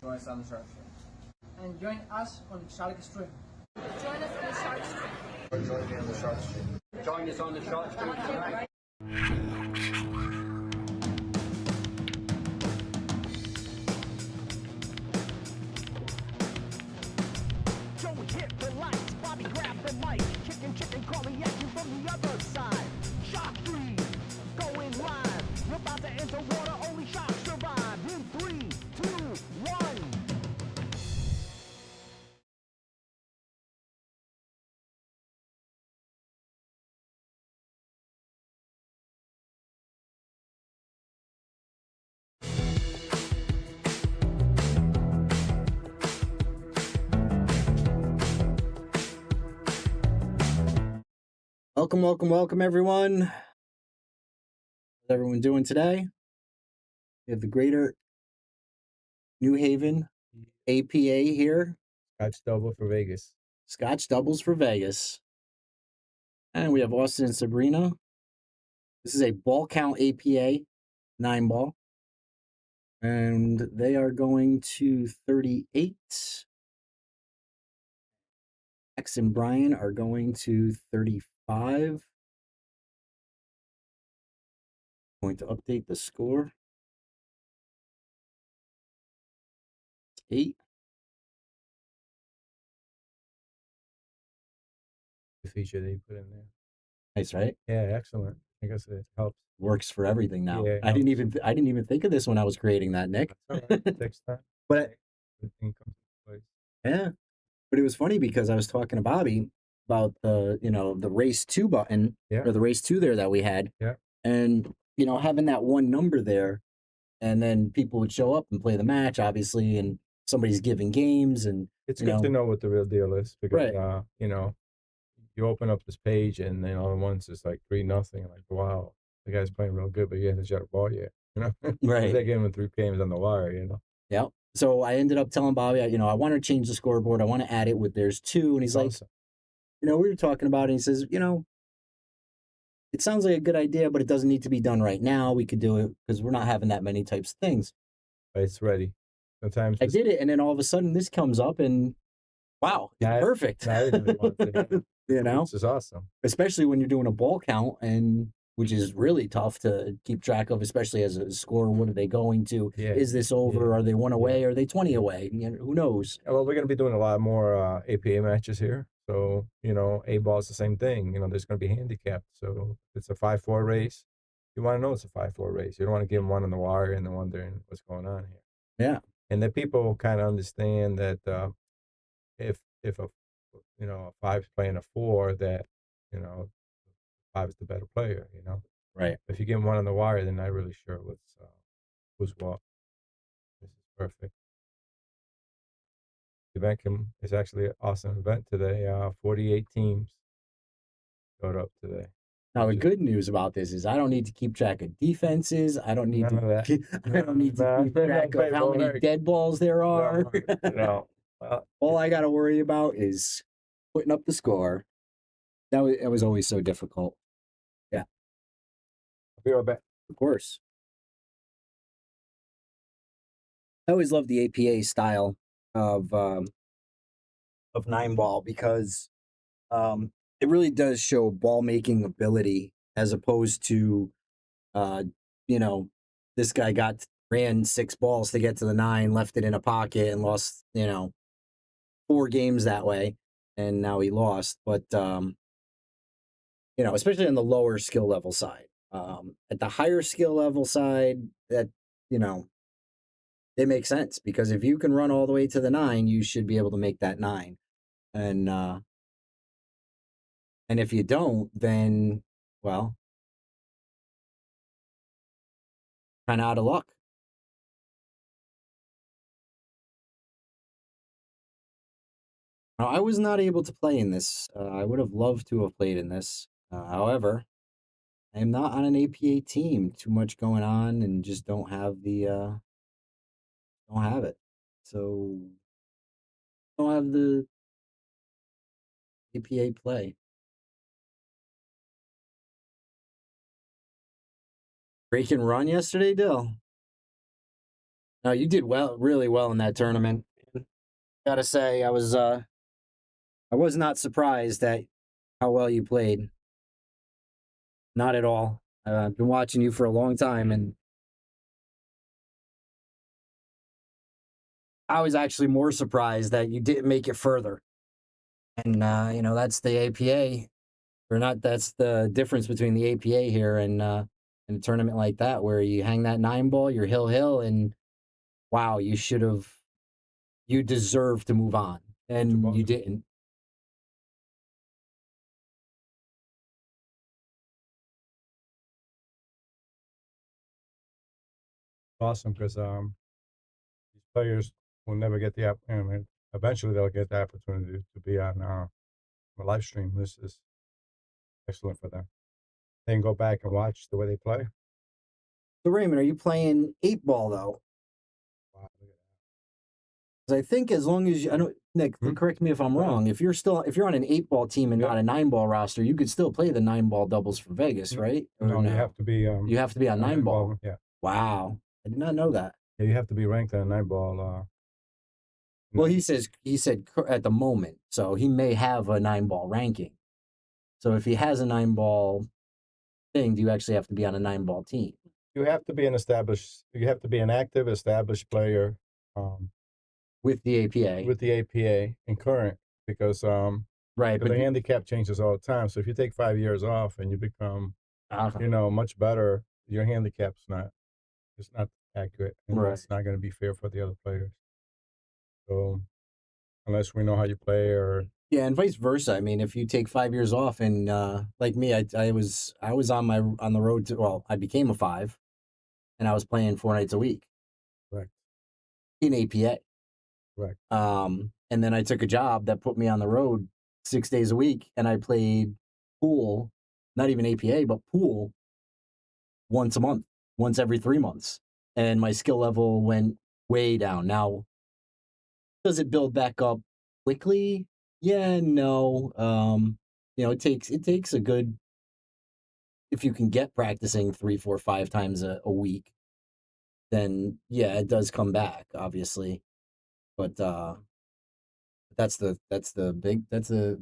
Join us on the Shark Stream. And join us on Shark Stream. Join us on the Shark Stream. Join me on the Shark Stream. Join us on the Shark Stream tonight. Joey hit the lights, Bobby grabbed the mic, chicken calling at you from the other side. Shark Stream, going live. We're about to enter water, only sharks survive. In 3, 2, 1. Welcome, everyone. How's everyone doing today? We have the Greater New Haven APA here. Scotch double for Vegas. Scotch doubles for Vegas. And we have Austin and Sabrina. This is a ball count APA, 9-ball. And they are going to 38. X and Brian are going to 35. Going to update the score. 8. The feature they put in there. Nice, right? Yeah, excellent. I guess it helps. Works for everything now. Yeah, I didn't even think of this when I was creating that, Nick. That's all right. Takes time. But Everything comes into place. yeah, but it was funny because I was talking to Bobby about the race 2 button or the race 2 there that we had. Yeah. And having that one number there, and then people would show up and play the match, obviously, and somebody's giving games, and It's good to know what the real deal is because Right. You open up this page and then all at once it's like 3-0. Like, wow, the guy's playing real good, but he hasn't shot a ball yet. Right. They're giving him 3 games on the wire. Yeah. So I ended up telling Bobby, I want to change the scoreboard. I want to add it with there's 2, and he's like, Awesome. we were talking about it. And he says, it sounds like a good idea, but it doesn't need to be done right now. We could do it because we're not having that many types of things. But it's ready. Sometimes I did it, and then all of a sudden this comes up, and wow, it's perfect. I didn't want to, This is awesome. Especially when you're doing a ball count, and which is really tough to keep track of, especially as a scorer. What are they going to? Yeah. Is this over? Yeah. Are they 1 away? Are they 20 away? Who knows? Well, we're going to be doing a lot more APA matches here. So, A ball is the same thing. There's going to be handicapped. So it's a 5-4 race. You want to know it's a 5-4 race. You don't want to give them one on the wire and then wondering what's going on here. Yeah. And that people kind of understand that if a 5's playing a 4, that, 5 is the better player, Right. If you give them one on the wire, then not really sure who's what. This is perfect. The event is actually an awesome event today. 48 teams showed up today. Now the good news about this is I don't need to keep track of defenses. I don't need None of that. I don't need to keep track of how many dead balls there are. No. Well, All I got to worry about is putting up the score. It was always so difficult. Yeah. I'll be right back. Of course. I always love the APA style of 9-ball because it really does show ball making ability as opposed to this guy ran 6 balls to get to the 9, left it in a pocket and lost 4 games that way, and now he lost. But especially on the lower skill level side, at the higher skill level side, that it makes sense because if you can run all the way to the 9, you should be able to make that 9. And if you don't, then, well, kind of out of luck. Now, I was not able to play in this. I would have loved to have played in this. However, I am not on an APA team. Too much going on, and just don't have it. So don't have the APA play. Break and run yesterday, Dill. No, you did well, really well in that tournament. Gotta say, I was not surprised at how well you played. Not at all. I've been watching you for a long time, and I was actually more surprised that you didn't make it further. And that's the APA, or not. That's the difference between the APA here and a tournament like that, where you hang that 9 ball, you're hill, and wow, you deserve to move on, and you didn't. Awesome, because these players will never get the I mean, eventually they'll get the opportunity to be on a live stream. This is excellent for them. They can go back and watch the way they play. So Raymond, are you playing 8 ball though? Wow, look at 'Cause I think as long as I don't, Nick, correct me if I'm wrong. If you're on an 8 ball team and not a 9 ball roster, you could still play the 9 ball doubles for Vegas, right? Or No, you have to be. You have to be on 9 ball. Yeah. Wow, I did not know that. Yeah, you have to be ranked on a 9 ball. Well, he said at the moment, so he may have a 9 ball ranking. So if he has a 9 ball thing, do you actually have to be on a 9 ball team? You have to be you have to be an active, established player With the APA. with the APA and current, because Right, the but handicap changes all the time. So if you take 5 years off and you become, much better, your handicap's it's not accurate, and Right. it's not going to be fair for the other players. So unless we know how you play, or yeah, and vice versa. I mean, if you take 5 years off, and like me, I was on the road to, well, I became a 5, and I was playing 4 nights a week correct, in APA. correct, And then I took a job that put me on the road 6 days a week, and I played pool, not even APA, but pool once a month, once every 3 months, and my skill level went way down. Now, does it build back up quickly? Yeah, no. It takes a good, if you can get practicing 3, 4, 5 times a week, then yeah, it does come back, obviously. But that's the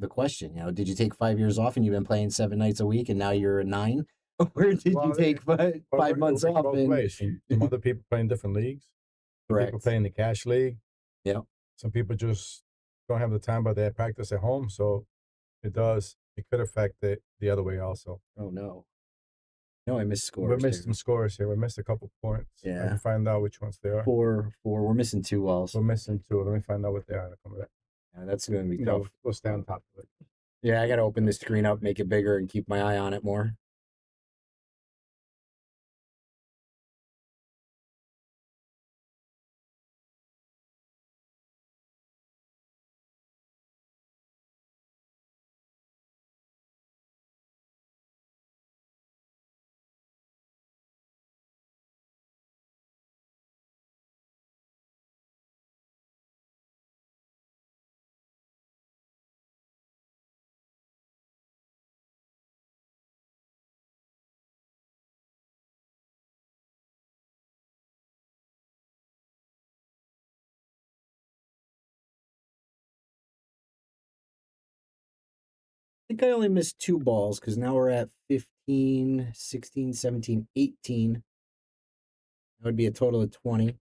question. Did you take 5 years off and you've been playing 7 nights a week and now you're a 9? Or did you take five months off? Both ways. Some other people play in different leagues. Some people Correct. play in the cash league. Yeah. Some people just don't have the time, but they practice at home. So it could affect it the other way also. Oh no. No, I missed scores. We missed some scores here. We missed a couple points. Yeah. I can find out which ones they are. 4. We're missing 2 balls. We're missing 2. Let me find out what they are. Yeah, that's going to be No, tough. we'll stay on top of it. Yeah, I got to open the screen up, make it bigger, and keep my eye on it more. I think I only missed 2 balls because now we're at 15, 16, 17, 18. That would be a total of 20.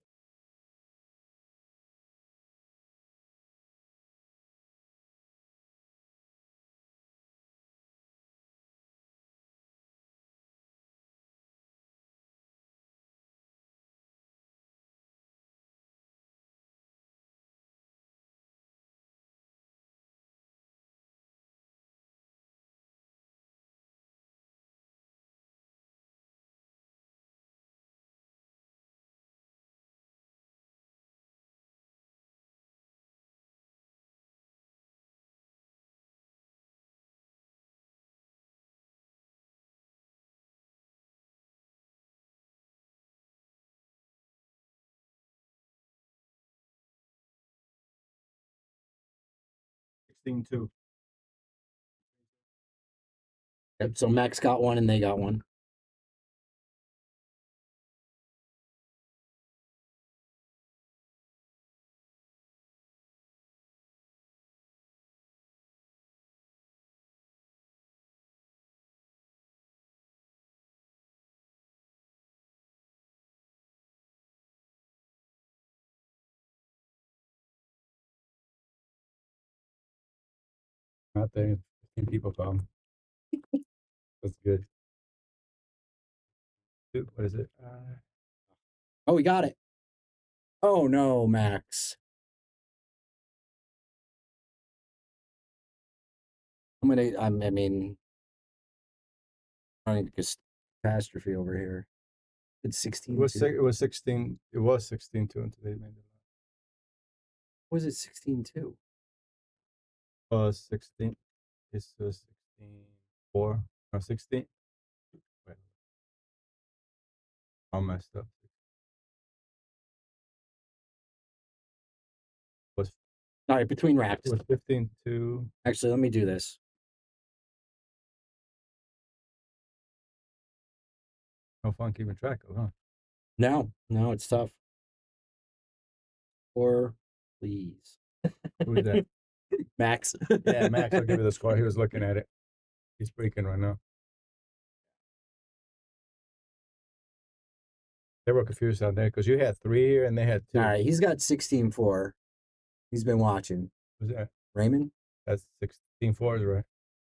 Two. Yep, so Max got one and they got one. Out there, 15 people come. That's good. Dude, what is it? Oh, we got it. Oh no, Max. I mean, running catastrophe over here. It's 16. It was 16. It was 16-2 until they made it. Was it 16-2? 16. It's 16-4. No, 16. Wait. I'm messed up. Was All right, between wraps. It was 15-2. Actually, let me do this. No fun keeping track of, huh? No, it's tough. Or please. Who's that? Max. Yeah, Max, I'll give you the score. He was looking at it. He's freaking right now. They were confused out there because you had 3 here and they had 2. All right, he's got 16-4. He's been watching. Who's that? Raymond? That's 16-4 is right.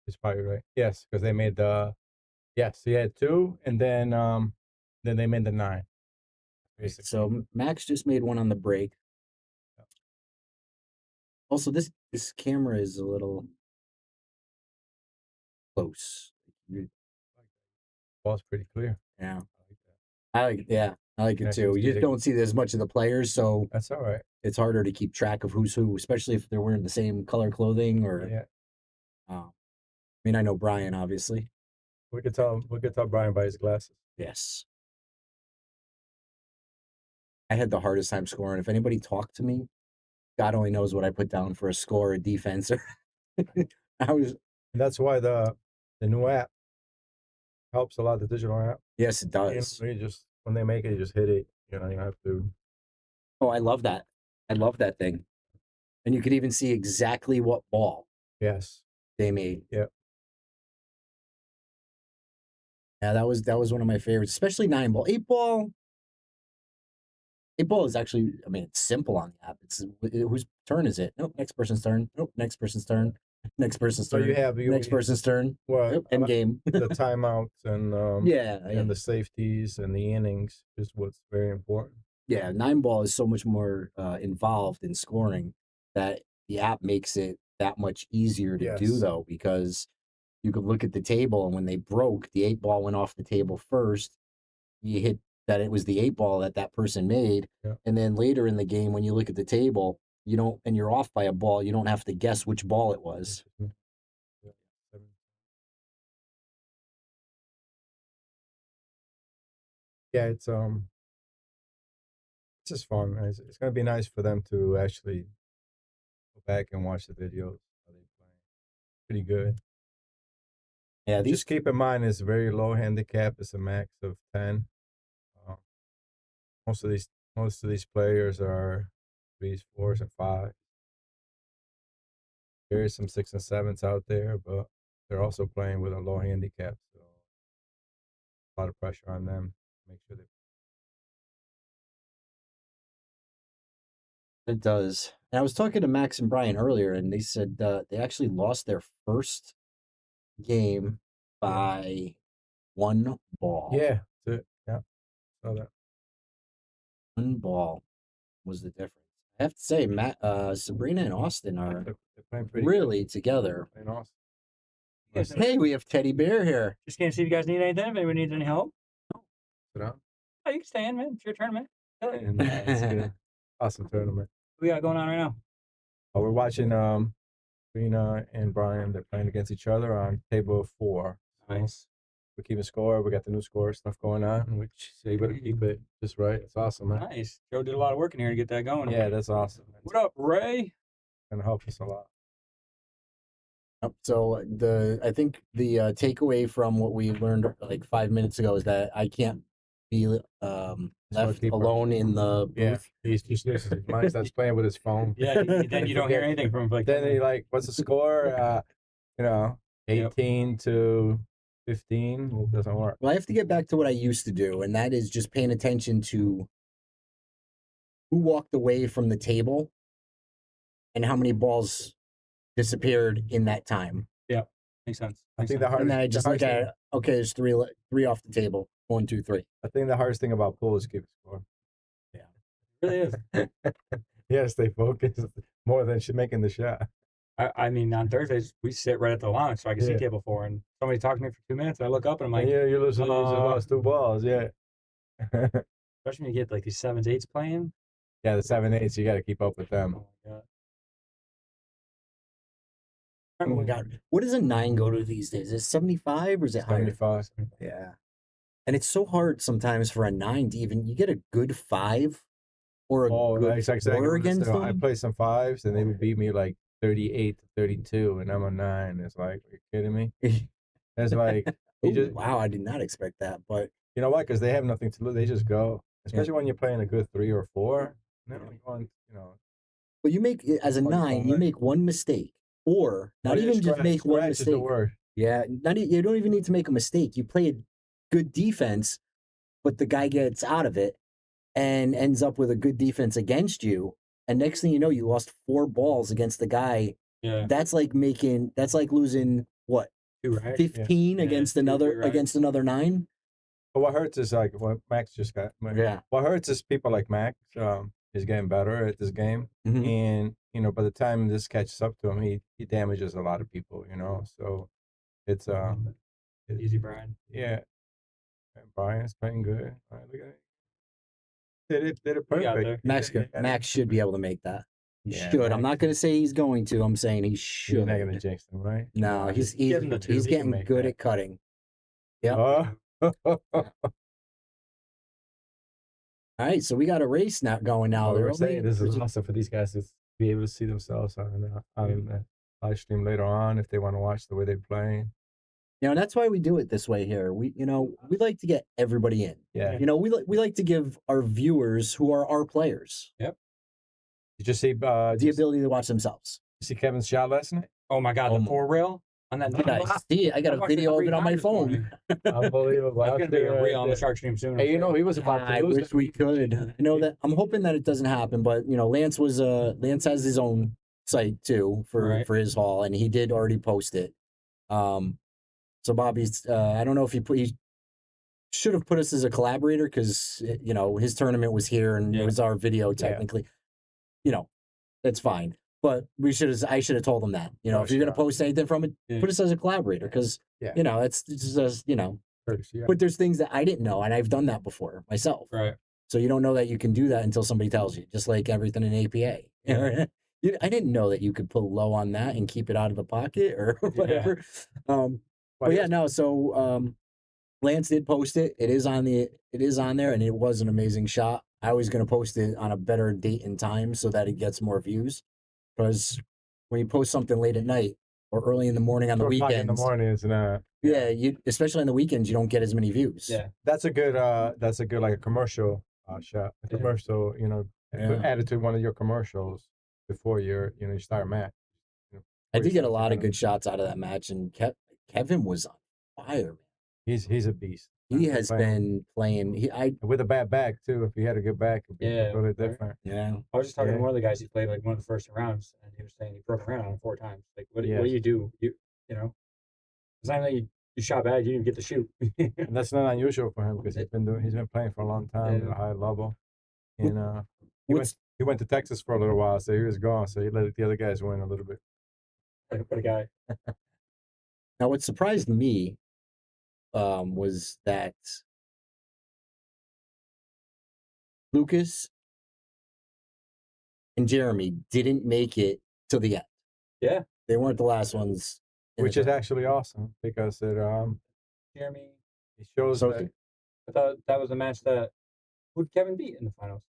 He's probably right. Yes, because they made the. Yes, he had 2, and then they made the 9. Basically. So Max just made one on the break. Also, this camera is a little close. Ball's pretty clear. Yeah. I I like it too. You just don't see as much of the players, so That's all right. it's harder to keep track of who's who, especially if they're wearing the same color clothing or. Yeah, I mean, I know Brian, obviously. we could tell Brian by his glasses. Yes. I had the hardest time scoring. If anybody talked to me, God only knows what I put down for a score, a defense, or I was. And that's why the new app helps a lot. The digital app. Yes, it does. You just when they make it, you just hit it. You know, you have to. Oh, I love that. I love that thing. And you could even see exactly what ball Yes. they made. Yep. Yeah, that was one of my favorites, especially 9-ball. 8-ball. 8-ball is actually, I mean, it's simple on the app. It's whose turn is it? Nope, next person's turn. Nope, next person's turn. Next person's So turn. you have Next person's turn. Well, Yep, end game. the timeouts and Yeah, and the safeties and the innings is what's very important. yeah. 9-ball is so much more involved in scoring that the app makes it that much easier to do, Yes. though, because you could look at the table and when they broke, the 8-ball went off the table first. You hit that it was the 8-ball that person made, Yeah. and then later in the game, when you look at the table, you don't, and you're off by a ball, you don't have to guess which ball it was. Yeah. Yeah, it's just fun. Man. It's gonna be nice for them to actually go back and watch the videos. How they play. Pretty good. Yeah, these Just keep in mind it's very low handicap. It's a max of 10. Most of these players are 3s, 4s, and 5s. There is some 6 and 7s out there, but they're also playing with a low handicap, so a lot of pressure on them. Make sure they. It does. And I was talking to Max and Brian earlier, and they said they actually lost their first game by 1 ball. Yeah, that's it. Yeah, saw that. 1 ball was the difference. I have to say, Sabrina and Austin are They're playing pretty really together. good. Playing awesome. Yes. Hey, we have Teddy Bear here. Just can't see if you guys need anything. If anyone needs any help, Sit down. oh, you can stay in, man. It's your tournament. And, it's good. Awesome tournament. What we got going on right now? We're watching Sabrina and Brian. They're playing against each other on table of 4. So Nice. we're keeping score. We got the new score stuff going on, which so you better keep it just right. It's awesome, man. Nice. Joe did a lot of work in here to get that going. Yeah, that's awesome. It's What up, Ray? gonna help us a lot. So I think the takeaway from what we learned like 5 minutes ago is that I can't be left keeper. alone in the booth. Yeah, he's just Mike starts playing with his phone. Yeah, then you don't hear anything from him. Like, Then he like, what's the score? 18 to 15. It doesn't work. Well, I have to get back to what I used to do, and that is just paying attention to who walked away from the table and how many balls disappeared in that time. Makes sense. I Makes think sense. the hardest. And then I the just hardest look thing- at it, okay, there's three off the table. 1, 2, 3. I think the hardest thing about pool is keeping score. It really is. You gotta stay focused more than making the shot. I mean, on Thursdays, we sit right at the launch so I can see Yeah. table 4. And somebody talks to me for 2 minutes. And I look up and I'm like, Yeah, you just lost 2 balls. Yeah. especially when you get like these 7s, 8s playing. Yeah, the 7/8s, you got to keep up with them. Oh my God. Oh my God. What does a 9 go to these days? Is it 75 or is it higher? 75. Yeah. And it's so hard sometimes for a 9 to even, you get a good 5 or a Oh, good that's exactly 4 what it is. against I them. played some 5s, and they would beat me like 38-32, and I'm a 9. It's like, are you kidding me? It's like, you Ooh, just, wow, I did not expect that. But you know why? Because they have nothing to lose. They just go. Especially when you're playing a good 3 or 4. No, you're going, well, you make, as a What do you call 9, you it? make one mistake. Or not Oh, yeah, even just make one scratch is the mistake. word. Yeah, you don't even need to make a mistake. You play a good defense, but the guy gets out of it and ends up with a good defense against you. And next thing you know, you lost 4 balls against the guy. Yeah. That's like losing what, 2, right? 15 Yeah, against 2, another right. 9. But what hurts is like what Max just got. Yeah. What hurts is people like Max is getting better at this game, Mhm. and by the time this catches up to him, he damages a lot of people. So it's Easy, Brian. yeah. And Brian's playing good. All right, look at it. Did it We got perfect. there. Max should be able to make that. He Yeah, should. I'm Max- not going to say he's going to. I'm saying he You're should. not gonna jinx them, right? No, he's Give him the 2. he's He can getting make good that. at cutting. Yep. Oh. All right, so we got a race now going now. we They're were only- saying this is awesome for these guys to be able to see themselves on the live stream later on if they want to watch the way they play. that's why we do it this way here. We like to get everybody in. Yeah. We like to give our viewers who are our players Did you see the ability to watch themselves. Kevin's shot last night? Oh my God, Oh the my- 4 rail on that. Did I see it? I got a video of it on my phone. Unbelievable. That's gonna be a reel on the Shark Stream soon. Hey, he was about to I lose wish it. we could. I know that I'm hoping that it doesn't happen, but Lance has his own site too for his haul, and he did already post it. So Bobby's I don't know if he should have put us as a collaborator because his tournament was here and it was our video technically. That's fine. But I should have told him that. If you're gonna post anything from it, put us as a collaborator because it's just But there's things that I didn't know, and I've done that before myself. Right. So you don't know that you can do that until somebody tells you, just like everything in APA. I didn't know that you could pull low on that and keep it out of the pocket or whatever. So Lance did post it. It is on there, and it was an amazing shot. I was going to post it on a better date and time so that it gets more views. Because when you post something late at night or early in the morning on the 4 o'clock weekends, in the morning is not. you especially on the weekends, you don't get as many views. Yeah. That's a good like a commercial shot. A commercial, add it to one of your commercials before you start a match. I did get a lot of good shots out of that match, and Kevin was on fire, man. He's a beast. He has been playing. With a bad back too. If he had a good back, it'd be Yeah, totally right. different. Yeah. I was just talking to one of the guys he played like one of the first rounds, and he was saying he broke around on him 4 times. Like, what do you do? It's not like you shot bad, you didn't get to shoot. And that's not unusual for him because he's been playing for a long time at a high level. And he went to Texas for a little while, so he was gone. So he let the other guys win a little bit. What a guy. Now, what surprised me was that Lucas and Jeremy didn't make it to the end. Yeah. They weren't the last ones. Which is actually awesome because it Jeremy. it shows So- that I thought that was a match that who'd Kevin beat in the finals?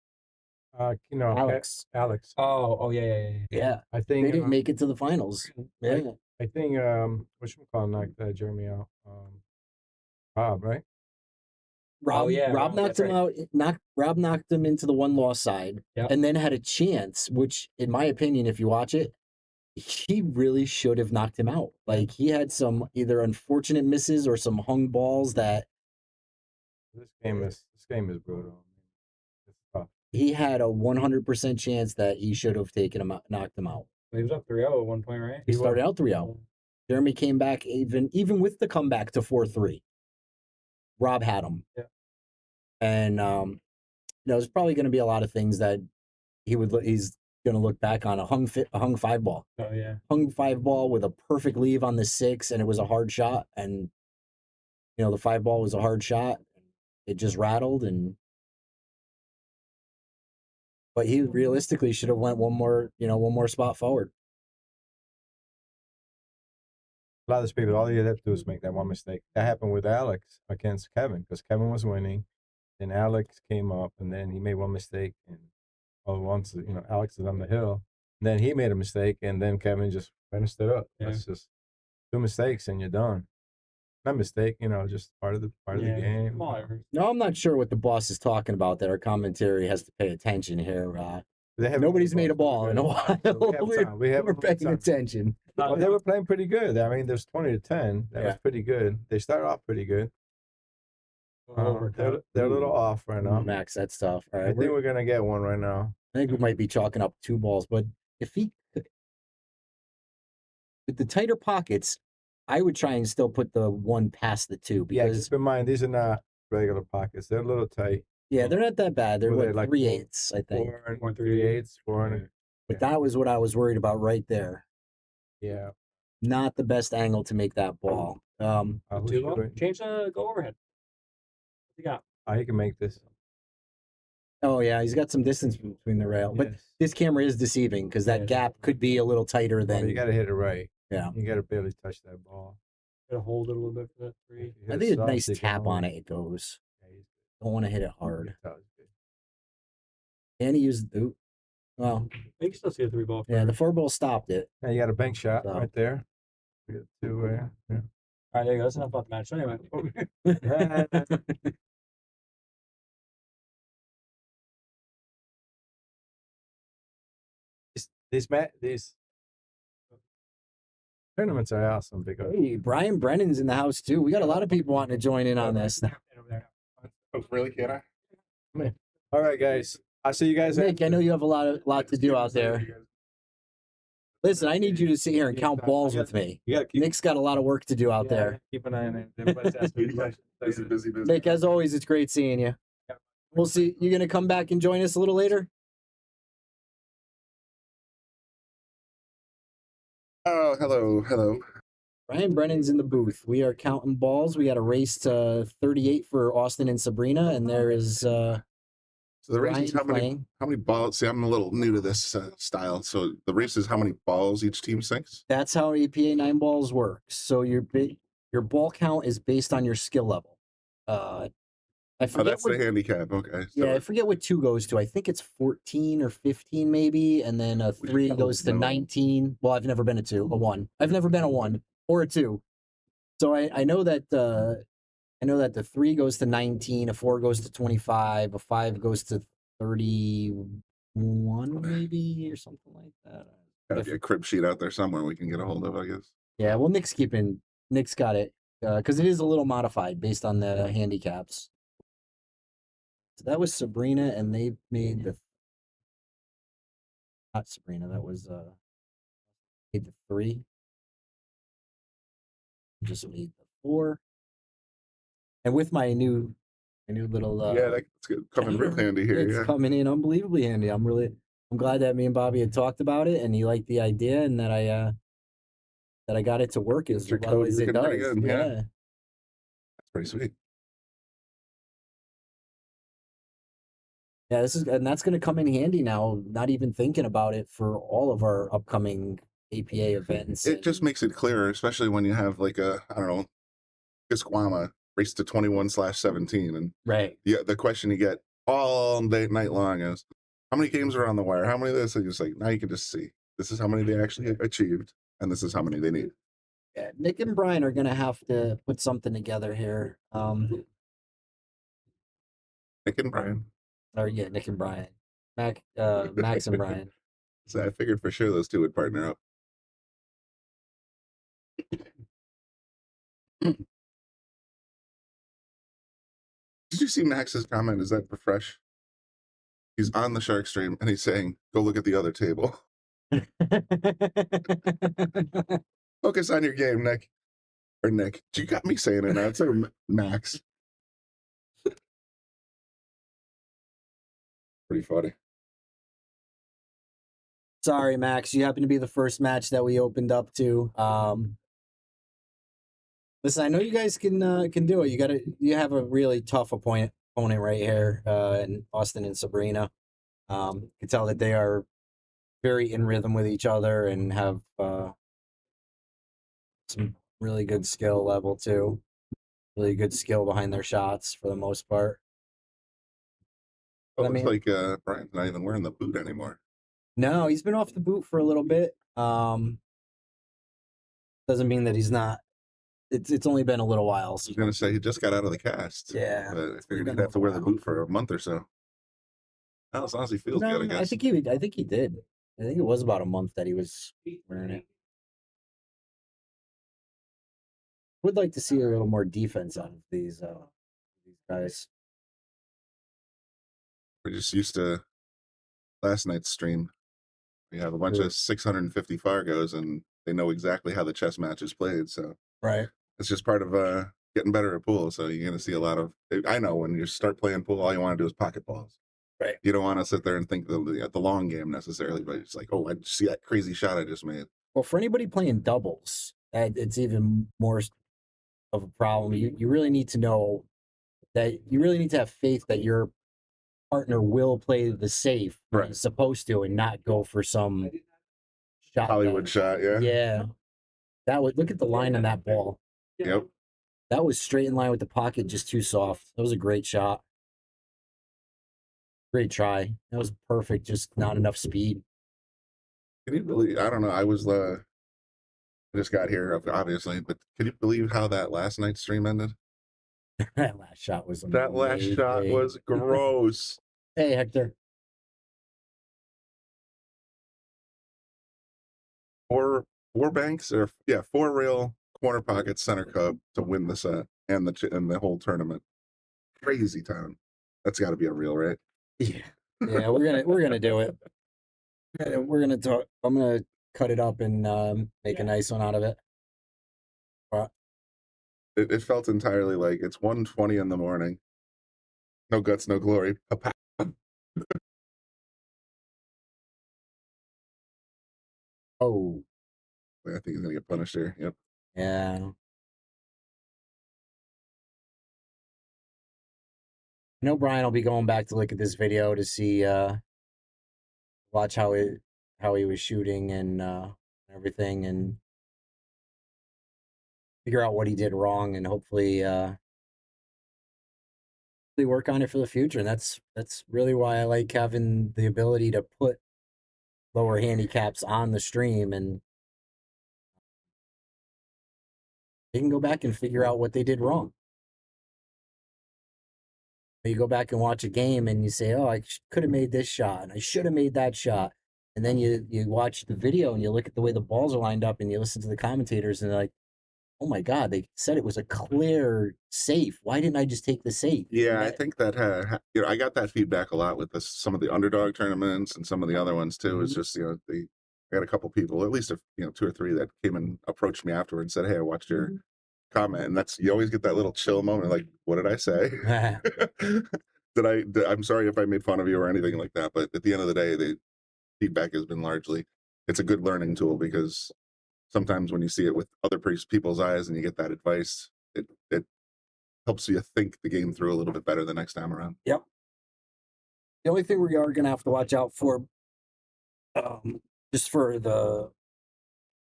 Alex. Alex. Oh yeah. Yeah. I They think didn't make it to the finals. Yeah. I think whatchamacallit knocked Jeremy out. Bob, right? Rob, yeah, Rob knocked that's him out. Rob knocked him into the 1-loss side, Yep. and then had a chance. Which, in my opinion, if you watch it, he really should have knocked him out. Like he had some either unfortunate misses or some hung balls that This game is brutal. It's tough. he had a 100% chance that he should have taken him out, knocked him out. He was up 3-0 at one point, right? He started out 3-0. Jeremy came back even with the comeback to 4-3. Rob had him. Yeah. And there's probably going to be a lot of things that he's going to look back on. A hung 5-ball. Oh yeah. Hung 5-ball with a perfect leave on the 6, and it was a hard shot. And the 5-ball was a hard shot. It just rattled, but he realistically should have went one more spot forward. A lot of these people, all you have to do is make that one mistake. That happened with Alex against Kevin because Kevin was winning. Then Alex came up, and then he made one mistake. And once Alex is on the hill, and then he made a mistake, and then Kevin just finished it up. Yeah. That's just 2 mistakes, and you're done. Not mistake, just part of the game. No, I'm not sure what the boss is talking about. That our commentary has to pay attention here. Nobody's made a ball in a while. We're paying attention. Well, they were playing pretty good. I mean, there's 20-10. That was pretty good. They started off pretty good. They're a little off right now. Max, that's tough. All right, I think we're gonna get one right now. I think we might be chalking up 2 balls, but if he could, with the tighter pockets, I would try and still put the 1 past the 2 because keep in mind these are not regular pockets. They're a little tight. Yeah, they're not that bad. They're like 3/8, I think. 4 3/8, 4. But that was what I was worried about right there. Yeah. Not the best angle to make that ball. Change the go overhead. What you got? You can make this. Oh yeah, he's got some distance between the rail, but this camera is deceiving because that gap could be a little tighter than. You got to hit it right. Yeah, you got to barely touch that ball. Got to hold it a little bit for that 3. I think a nice tap on it. It goes. Don't want to hit it hard. And he used. Well, you can still see a 3-ball. Yeah, the 4-ball stopped it. Yeah, you got a bank shot right there. We got 2 yeah. All right, there you go. That's enough about the match. Anyway. These tournaments are awesome because hey, Brian Brennan's in the house too. We got a lot of people wanting to join in on this. Oh, really? Can I? All right, guys. I'll see you guys. Nick, I know you have a lot to do out there. Listen, I need you to sit here and count balls with me. Nick's got a lot of work to do out there. Keep an eye on it. Everybody's asking questions. Busy. Nick, as always, it's great seeing you. We'll see. You gonna come back and join us a little later? Oh, hello. Brian Brennan's in the booth. We are counting balls. We got a race to 38 for Austin and Sabrina, and there is so the race is how playing. many balls? See, I'm a little new to this style. So the race is how many balls each team sinks? That's how APA 9 balls works. So your ball count is based on your skill level. I forget that's the handicap. Okay. So I forget what 2 goes to. I think it's 14 or 15 maybe, and then a 3 goes to 19. Well, I've never been a 2, a 1. I've never been a 1 or a 2. So I know that the 3 goes to 19, a 4 goes to 25, a 5 goes to 31 maybe or something like that. gotta be a crib sheet out there somewhere we can get a hold of, I guess. Yeah, well, Nick's got it because it is a little modified based on the handicaps. So that was Sabrina, and they made not Sabrina. That was made the 3. Just made the 4. And with my new little that's coming real handy here. It's coming in unbelievably handy. I'm glad that me and Bobby had talked about it, and he liked the idea, and that I got it to work as well as it does. Yeah, that's pretty sweet. Yeah, that's going to come in handy now. Not even thinking about it for all of our upcoming APA events. It just makes it clearer, especially when you have like Kisquama race to 21/17, and right. The question you get all night long is, how many games are on the wire? How many of this? And it's like, now you can just see this is how many they actually achieved, and this is how many they need. Yeah, Nick and Brian are going to have to put something together here. Nick and Brian. Nick and Brian. Max and Brian. So I figured for sure those 2 would partner up. Did you see Max's comment? Is that for fresh? He's on the Shark stream and he's saying, "Go look at the other table." Focus on your game, Nick. Or Nick. You got me saying it now. It's Max. Pretty funny. Sorry, Max. You happen to be the first match that we opened up to. Listen, I know you guys can do it. You have a really tough opponent right here in Austin and Sabrina. You can tell that they are very in rhythm with each other and have some really good skill level too. Really good skill behind their shots for the most part. Oh, looks like Brian's not even wearing the boot anymore. No, he's been off the boot for a little bit. Doesn't mean that he's not. It's only been a little while. I was going to say he just got out of the cast. Yeah. But I figured he'd have to wear the boot for a month or so. Well, as long as he feels good, I guess. I think he did. I think it was about a month that he was wearing it. Would like to see a little more defense out of these guys. We're just used to last night's stream. We have a bunch of 650 Fargos, and they know exactly how the chess match is played. So right, it's just part of getting better at pool. So you're going to see a lot of. I know when you start playing pool, all you want to do is pocket balls. Right. You don't want to sit there and think the long game necessarily, but it's like, oh, I see that crazy shot I just made. Well, for anybody playing doubles, it's even more of a problem. You really need to know that you really need to have faith that your partner will play the safe when he's supposed to and not go for some shot. Hollywood shot, yeah. Yeah. Look at the line on that ball. Yep. That was straight in line with the pocket, just too soft. That was a great shot. Great try. That was perfect, just not enough speed. Can you believe? I don't know. I just got here, obviously, but can you believe how that last night's stream ended? That last shot was amazing. That last shot was gross. Hey, Hector. Four banks, or four rail corner pocket center cup to win the set and the whole tournament. Crazy town. That's got to be a reel, right? Yeah, we're gonna do it. We're gonna talk. I'm gonna cut it up and make a nice one out of it. It felt entirely like it's 1:20 in the morning. No guts, no glory. Oh, I think he's gonna get punished here. Yep. Yeah. I know Brian will be going back to look at this video to see, watch how he was shooting and everything, and figure out what he did wrong, and hopefully work on it for the future. And that's really why I like having the ability to put lower handicaps on the stream, and they can go back and figure out what they did wrong. You go back and watch a game and you say, oh, I could have made this shot and I should have made that shot. And then you watch the video and you look at the way the balls are lined up and you listen to the commentators and they're like, oh my God, they said it was a clear safe. Why didn't I just take the safe? Yeah, I think that I got that feedback a lot with some of the underdog tournaments and some of the other ones too. It's just, I got a couple people, at least 2 or 3 that came and approached me afterward and said, hey, I watched your comment, and you always get that little chill moment, like, what did I say? I'm sorry if I made fun of you or anything like that, but at the end of the day, the feedback has been largely, it's a good learning tool, because sometimes when you see it with other people's eyes and you get that advice, it helps you think the game through a little bit better the next time around. Yep. The only thing we are going to have to watch out for, just for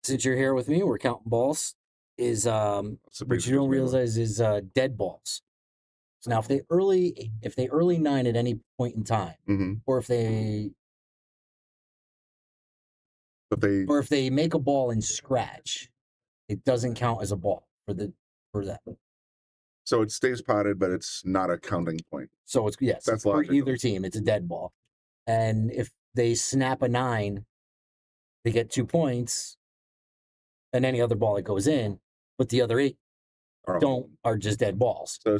since you're here with me, we're counting balls, is what you don't realize is dead balls. So now if they early nine at any point in time, or if they make a ball and scratch, it doesn't count as a ball for that. So it stays potted, but it's not a counting point. So it's that's for logical. Either team, it's a dead ball. And if they snap a 9, they get 2 points, and any other ball that goes in, but the other 8 are just dead balls. So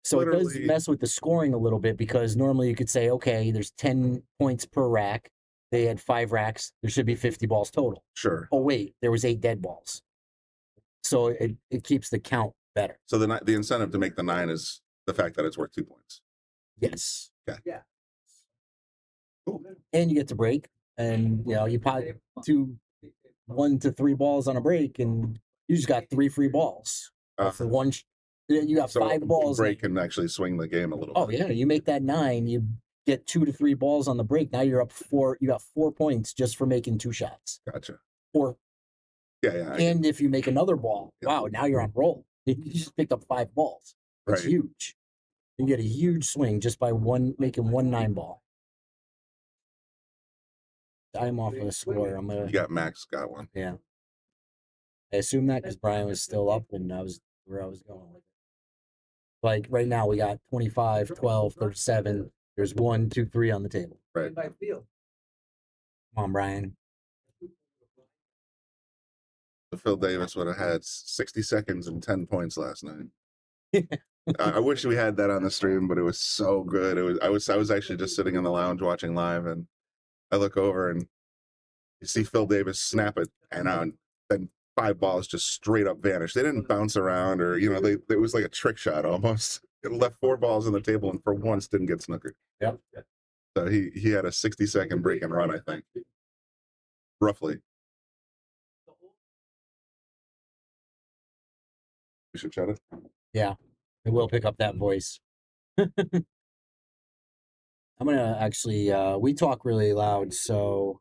so it does mess with the scoring a little bit, because normally you could say, okay, there's 10 points per rack, they had 5 racks. There should be 50 balls total. Sure. Oh wait, there was 8 dead balls. So it keeps the count better. So the incentive to make the 9 is the fact that it's worth 2 points. Yes. Okay. Yeah. Cool. And you get to break, and you pot 1 to 3 balls on a break, and you just got 3 free balls for one. You got 5 balls. Break can actually swing the game a little. Oh bit. yeah, you make that 9, you get 2 to 3 balls on the break. Now you're up 4. You got 4 points just for making 2 shots. Gotcha. Or yeah. And if you make another ball, wow, now you're on roll. You just picked up 5 balls. That's Right. huge. You get a huge swing just by making 1 9 ball. I'm off of the score. I'm gonna. You got Max got one. Yeah. I assume that because Brian was still up and I was where I was going with it. Like right now, we got 25, 12, 37. There's 1, 2, 3 on the table. Right. By field. Come on, Brian. So Phil Davis would have had 60 seconds and 10 points last night. I wish we had that on the stream, but it was so good. I was actually just sitting in the lounge watching live, and I look over and you see Phil Davis snap it, and then 5 balls just straight up vanished. They didn't bounce around, or it was like a trick shot almost. It left 4 balls on the table, and for once didn't get snookered. Yep. So he had a 60-second break and run, I think, roughly. We should shut it. Yeah, it will pick up that voice. I'm gonna actually. We talk really loud, so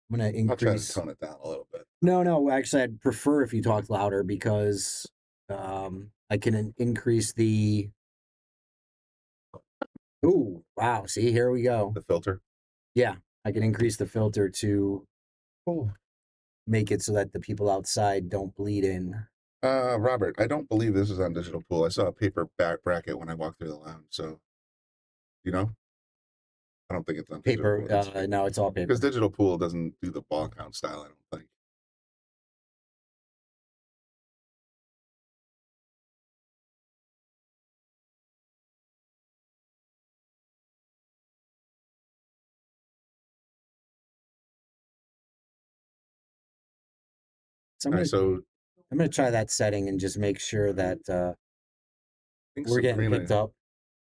I'm gonna I'll try to increase. tone it down a little bit. No. Actually, I'd prefer if you talked louder because I can increase the. Ooh, wow! See, here we go. The filter. Yeah, I can increase the filter to make it so that the people outside don't bleed in. Robert, I don't believe this is on Digital Pool. I saw a paper back bracket when I walked through the lounge. So, I don't think it's on Paper. Digital Pool. No, it's all paper. Because Digital Pool doesn't do the ball count style, I don't think. So All right, so I'm gonna try that setting and just make sure that I think we're getting picked up.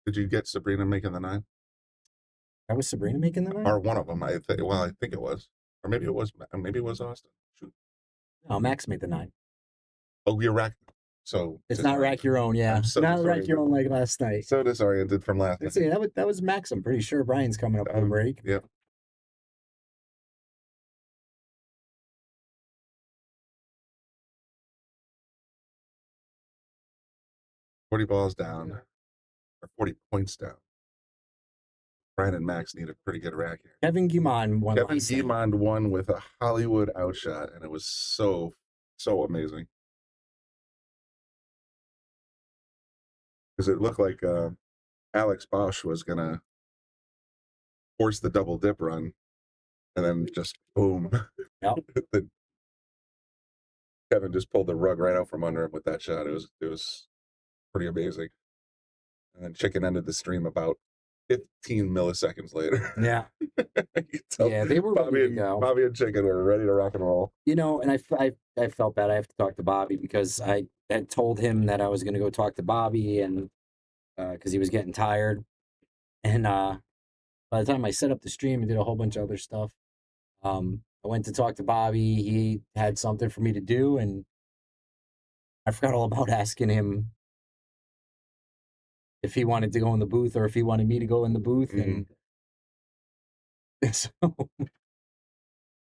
Did you get Sabrina making the 9? That was Sabrina making the 9? Or one of them? I think it was, or maybe it was Austin. Shoot. No, Max made the 9. Oh, you're rack. So It's not rack your own, yeah. I'm so Not rack disoriented. your own like last night. So disoriented from last Let's night. see, that was Max. I'm pretty sure Brian's coming up for the break. Yep. $40 balls down, or 40 points down. Brian and Max need a pretty good rack here. Kevin Guimond won. Kevin Guimond won with a Hollywood outshot, and it was so amazing. Because it looked like Alex Bosch was gonna force the double dip run, and then just boom. Yep. Kevin just pulled the rug right out from under him with that shot. It was pretty amazing. And then Chicken ended the stream about 15 milliseconds later. Yeah. Yeah, they were ready to go. Bobby and Chicken were ready to rock and roll. And I felt bad. I have to talk to Bobby because I had told him that I was going to go talk to Bobby, and because he was getting tired. And by the time I set up the stream and did a whole bunch of other stuff, I went to talk to Bobby. He had something for me to do, and I forgot all about asking him if he wanted to go in the booth or if he wanted me to go in the booth. And so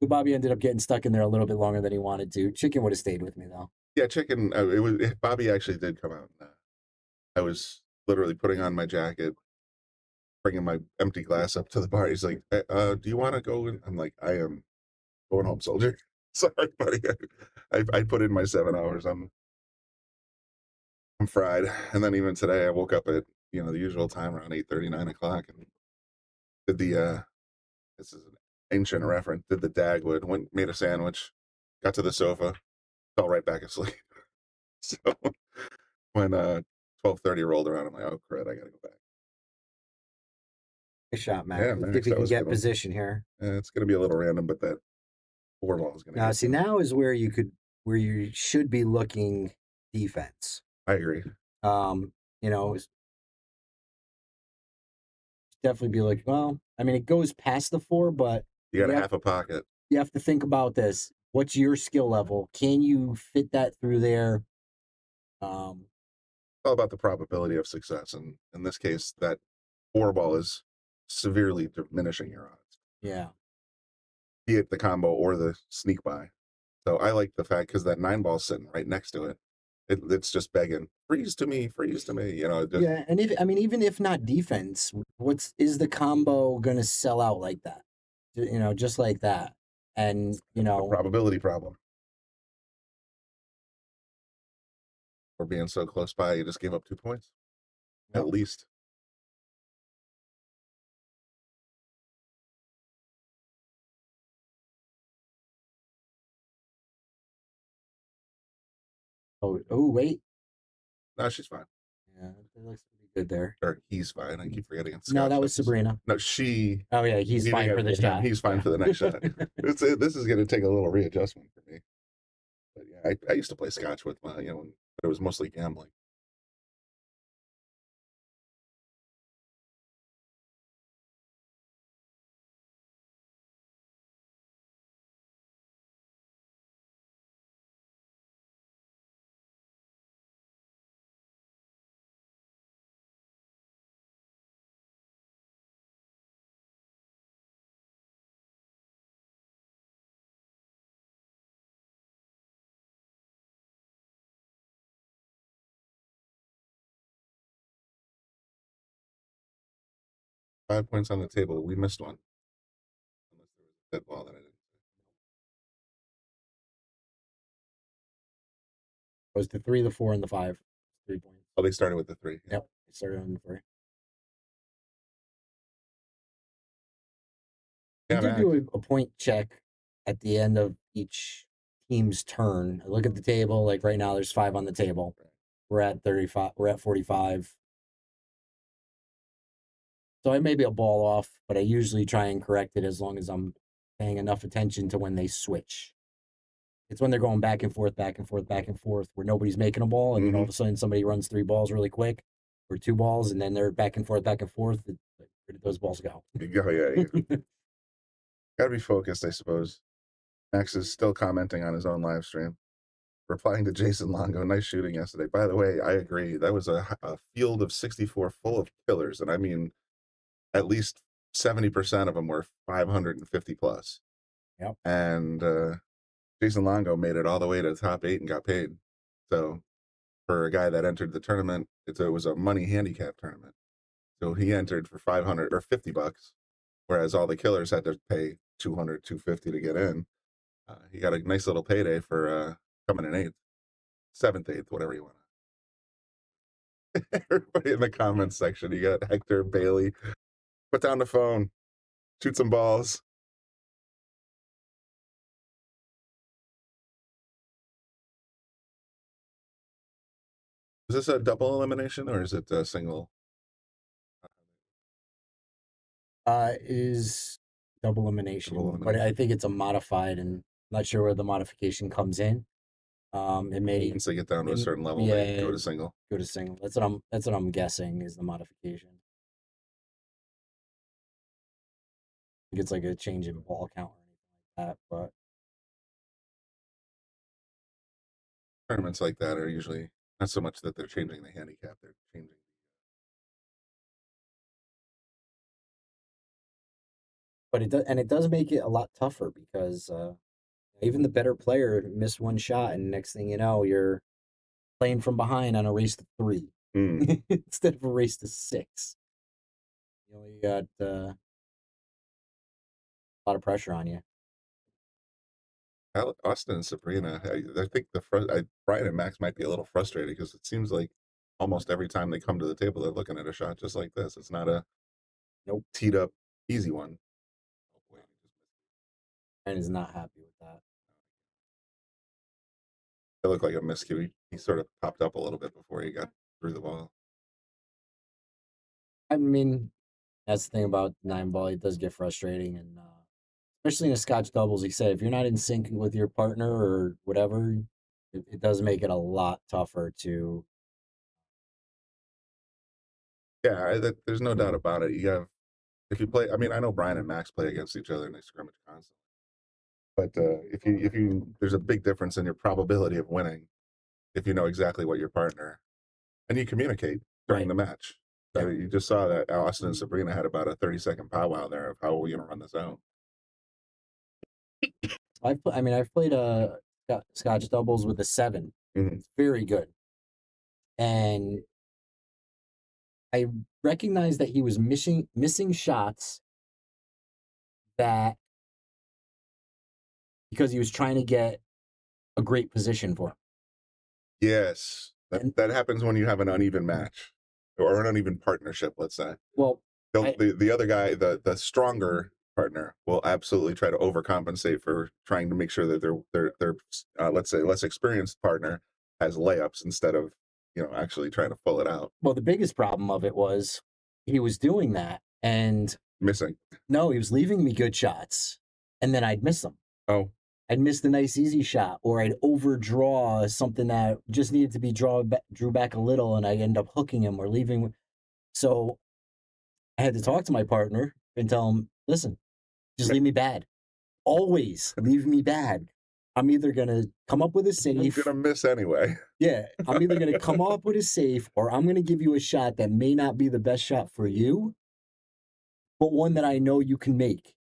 Bobby ended up getting stuck in there a little bit longer than he wanted to. Chicken would have stayed with me though. Yeah, Chicken. Bobby actually did come out. I was literally putting on my jacket, bringing my empty glass up to the bar. He's like, "Do you want to go?" I'm like, "I am going home, soldier." Sorry, buddy. I put in my 7 hours. I'm fried. And then even today, I woke up at the usual time around 8:30, 9 o'clock, and did the this is an ancient reference. Did the Dagwood, made a sandwich, got to the sofa, fell right back asleep. So when 12:30 rolled around, I'm like, "Oh crap, I gotta go back." Nice shot, Max. Yeah, Let's see Max, if we that can was get good one. position here. It's going to be a little random, but that 4 ball is going to Now, hit. see, now is where you should be looking defense. I agree. It's definitely be like, well, I mean, it goes past the 4, but You got you a have, half a pocket. you have to think about this. What's your skill level? Can you fit that through there? It's all about the probability of success. And in this case, that 4 ball is severely diminishing your odds, Yeah. be it the combo or the sneak by. So I like the fact because that 9 ball's sitting right next to it. It's just begging, freeze to me, freeze to me. Just, Yeah, and even if not defense, is the combo gonna sell out like that? Just like that. And a probability problem. Or being so close by, you just gave up 2 points. Yep. At least. wait. No, she's fine. Yeah, it looks pretty good there. Or he's fine. I keep forgetting it's No, Scotch. that was Sabrina. No, she. Oh yeah, he's You fine think for the him, shot. he's fine Yeah. for the next shot. This is going to take a little readjustment for me. But yeah, I used to play Scotch with my, but it was mostly gambling. Five points on the table. We missed one. Unless there was a dead ball that I didn't. It was the 3, the 4, and the 5. 3 points. Oh, they started with the 3. Yeah. Yep, they started on the 3. Yeah, You did do a point check at the end of each team's turn. I look at the table. Like right now, there's 5 on the table. We're at 35. We're at 45. So I may be a ball off, but I usually try and correct it as long as I'm paying enough attention to when they switch. It's when they're going back and forth, back and forth, back and forth, where nobody's making a ball, and then all of a sudden somebody runs 3 balls really quick, or 2 balls, and then they're back and forth, back and forth. Where did those balls go? Yeah. Got to be focused, I suppose. Max is still commenting on his own live stream. Replying to Jason Longo, nice shooting yesterday. By the way, I agree. That was a field of 64 full of killers. And I mean, at least 70% of them were 550 plus. Yep. And Jason Longo made it all the way to the top 8 and got paid. So for a guy that entered the tournament, it was a money handicap tournament. So he entered for 500 or 50 bucks, whereas all the killers had to pay 200, 250 to get in. He got a nice little payday for coming in 8th, 7th, 8th, whatever you want. Everybody in the comments section, you got Hector, Bailey, put down the phone, shoot some balls. Is this a double elimination or is it a single? Is double elimination, Double but I elimination. think it's a modified, and I'm not sure where the modification comes in. It may Once they get down to a certain level, they go to single. Go to single. That's what I'm guessing is the modification. I think it's like a change in ball count or anything like that, but Tournaments like that are usually not so much that they're changing the handicap, they're changing. but it does make it a lot tougher because even the better player missed one shot, and next thing you know, you're playing from behind on a race to 3 instead of a race to 6. You only got a lot of pressure on you. Austin and Sabrina, I think Brian and Max might be a little frustrated because it seems like almost every time they come to the table, they're looking at a shot just like this. It's not a teed up easy one. Brian is not happy with that. It looked like a miscue. He sort of popped up a little bit before he got through the ball. I mean, That's the thing about 9-ball. It does get frustrating, and especially in a Scotch doubles. He said if you're not in sync with your partner or whatever, it does make it a lot tougher to. Yeah, there's no doubt about it. You have if you play. I mean, I know Brian and Max play against each other and they scrimmage constantly. But if you there's a big difference in your probability of winning if you know exactly what your partner and you communicate during the match. So you just saw that Austin and Sabrina had about a 30-second powwow there of how we're going to run the zone. I've played Scotch doubles with a 7. It's very good, and I recognized that he was missing shots that because he was trying to get a great position for him. Yes, that happens when you have an uneven match or an uneven partnership. Let's say. Well, the other guy, the stronger partner, will absolutely try to overcompensate for trying to make sure that their let's say less experienced partner has layups instead of actually trying to pull it out. Well, the biggest problem of it was he was doing that and missing. No, he was leaving me good shots, and then I'd miss them. Oh. I'd miss the nice easy shot, or I'd overdraw something that just needed to be drew back a little, and I'd end up hooking him or leaving. So I had to talk to my partner and tell him, listen, just leave me bad. Always leave me bad. I'm either going to come up with a safe. I'm going to miss anyway. Yeah, I'm either going to come up with a safe, or I'm going to give you a shot that may not be the best shot for you, but one that I know you can make.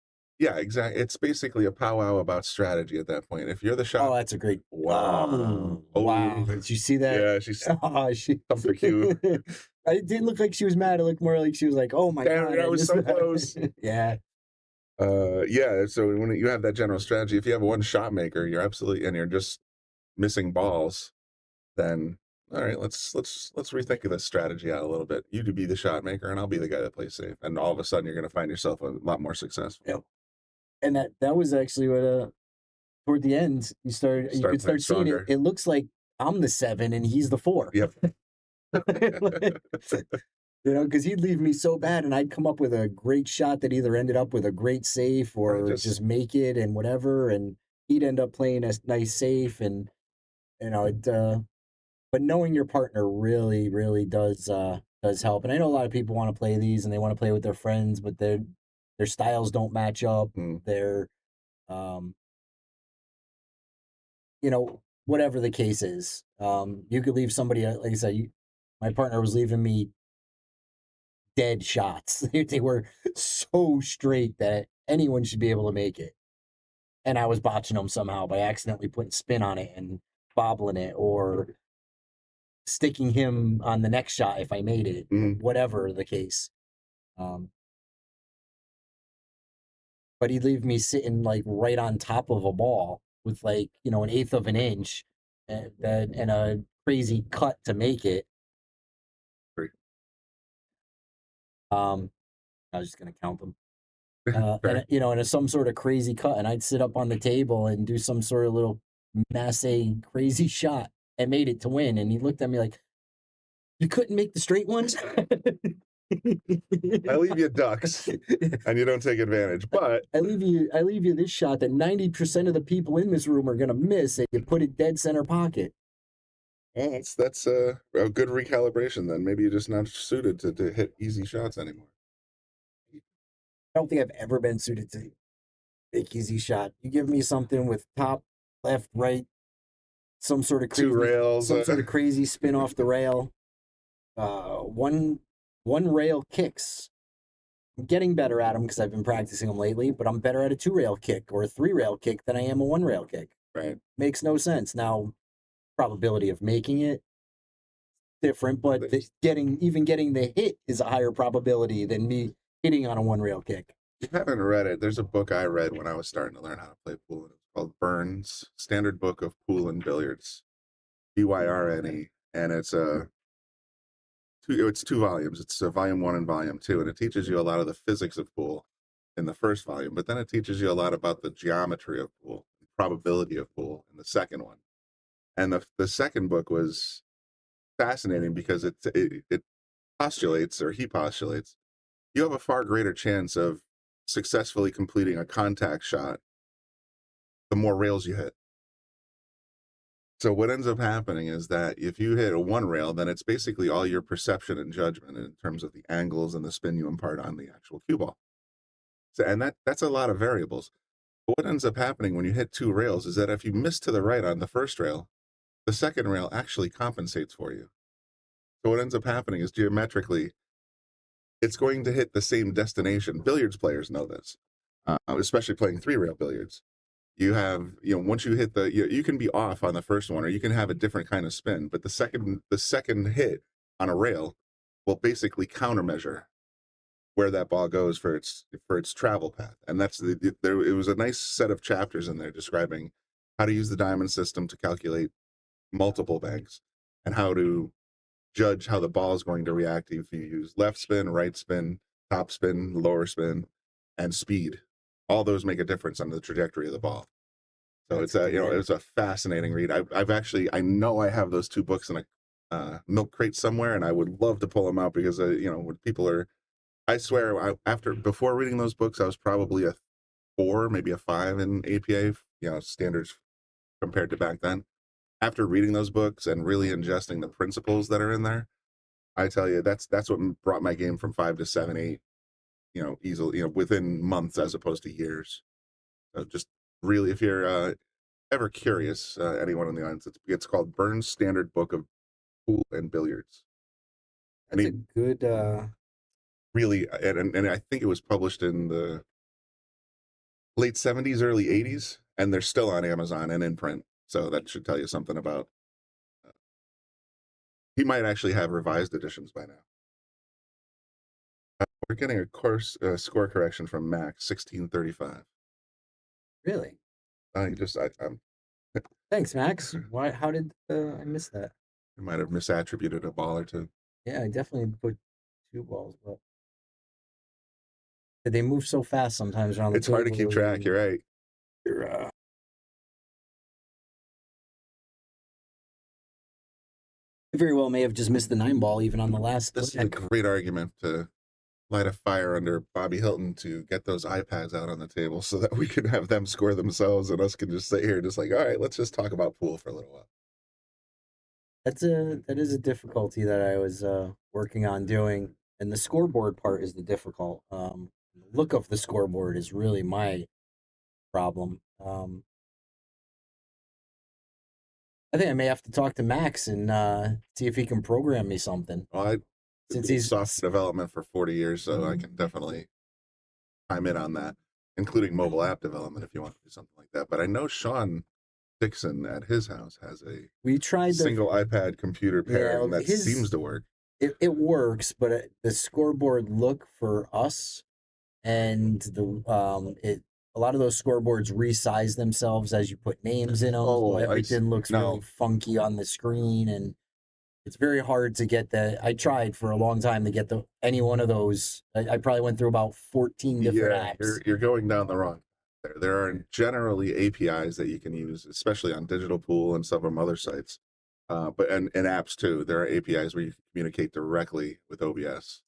Yeah, exactly. It's basically a powwow about strategy at that point. If you're the shot, that's a great. Wow! Wow! Did you see that? Yeah, she's she comfort cue. It didn't look like she was mad. It looked more like she was like, "Oh my god, I was so close." Yeah. Yeah. So when you have that general strategy, if you have one shot maker, you're absolutely, and you're just missing balls, then all right, let's rethink of this strategy out a little bit. You to be the shot maker, and I'll be the guy that plays safe. And all of a sudden, you're going to find yourself a lot more successful. Yep. And that was actually what toward the end you could start seeing it. It looks like I'm the 7 and he's the 4. Yep. Because he'd leave me so bad, and I'd come up with a great shot that either ended up with a great safe or just make it and whatever, and he'd end up playing a nice safe, and but knowing your partner really, really does help. And I know a lot of people want to play these and they want to play with their friends, but their styles don't match up. Their whatever the case is, you could leave somebody, like I said, my partner was leaving me dead shots. They were so straight that anyone should be able to make it. And I was botching them somehow by accidentally putting spin on it and bobbling it, or sticking him on the next shot if I made it, whatever the case. But he'd leave me sitting like right on top of a ball with like, an 1/8 of an inch and a crazy cut to make it. I was just going to count them. And some sort of crazy cut, and I'd sit up on the table and do some sort of little masse crazy shot and made it to win. And he looked at me like, you couldn't make the straight ones? I leave you ducks and you don't take advantage, but I leave you this shot that 90% of the people in this room are going to miss, and you put it dead center pocket. Well, that's a good recalibration then. Maybe you're just not suited to hit easy shots anymore. I don't think I've ever been suited to make easy shot. You give me something with top, left, right, some sort of crazy, 2 rails, some sort of crazy spin off the rail. One rail kicks. I'm getting better at them because I've been practicing them lately, but I'm better at a 2 rail kick or a 3 rail kick than I am a 1 rail kick. Right. Makes no sense. Now, probability of making it different, but getting the hit is a higher probability than me hitting on a 1 rail kick. If you haven't read it, there's a book I read when I was starting to learn how to play pool. It's called Burns Standard Book of Pool and Billiards, Byrne, and it's 2 volumes. It's volume 1 and volume 2, and it teaches you a lot of the physics of pool in the first volume, but then it teaches you a lot about the geometry of pool, the probability of pool in the second one. And the second book was fascinating because it postulates you have a far greater chance of successfully completing a contact shot the more rails you hit. So what ends up happening is that if you hit a one rail, then it's basically all your perception and judgment in terms of the angles and the spin you impart on the actual cue ball. So, and that's a lot of variables. But what ends up happening when you hit two rails is that if you miss to the right on the first rail, the second rail actually compensates for you. So what ends up happening is geometrically, it's going to hit the same destination. Billiards players know this, especially playing three rail billiards. You have, once you hit you can be off on the first one, or you can have a different kind of spin, but the second hit on a rail will basically countermeasure where that ball goes for its travel path. And that's it was a nice set of chapters in there describing how to use the diamond system to calculate multiple banks and how to judge how the ball is going to react if you use left spin, right spin, top spin, lower spin, and speed. All those make a difference on the trajectory of the ball. So it's a fascinating read. I know I have those two books in a milk crate somewhere, and I would love to pull them out because when people are, I swear, before reading those books, I was probably a 4, maybe a 5 in APA, standards compared to back then. After reading those books and really ingesting the principles that are in there, I tell you, that's what brought my game from 5 to 7, 8, easily, within months as opposed to years. So just really, if you're ever curious, anyone in the audience, it's called Burns Standard Book of Pool and Billiards. That's a good. Really, and I think it was published in the late 70s, early 80s, and they're still on Amazon and in print. So that should tell you something about. He might actually have revised editions by now. We're getting a score correction from Max, 1635. Really? I'm Thanks, Max. Why? How did I miss that? I might have misattributed a ball or two. Yeah, I definitely put 2 balls, but they move so fast sometimes around the It's hard to keep track. You're right. You're, very well may have just missed the 9 ball even on the last. This is a great argument to light a fire under Bobby Hilton to get those iPads out on the table so that we can have them score themselves and us can just sit here just like, all right, let's just talk about pool for a little while. That is a difficulty that I was working on doing, and the scoreboard part is the difficult. The look of the scoreboard is really my problem. I think I may have to talk to Max and see if he can program me something. Well, Since he's software development for 40 years, so I can definitely chime in on that, including mobile app development if you want to do something like that. But I know Sean Dixon at his house has a single iPad computer pairing that seems to work. It works, but the scoreboard look for us and a lot of those scoreboards resize themselves as you put names in them. So everything looks really funky on the screen, and it's very hard to get that. I tried for a long time to get any one of those. I probably went through about 14 different apps. You're going down the wrong. There are generally APIs that you can use, especially on Digital Pool and some other sites. But in apps too, there are APIs where you can communicate directly with OBS.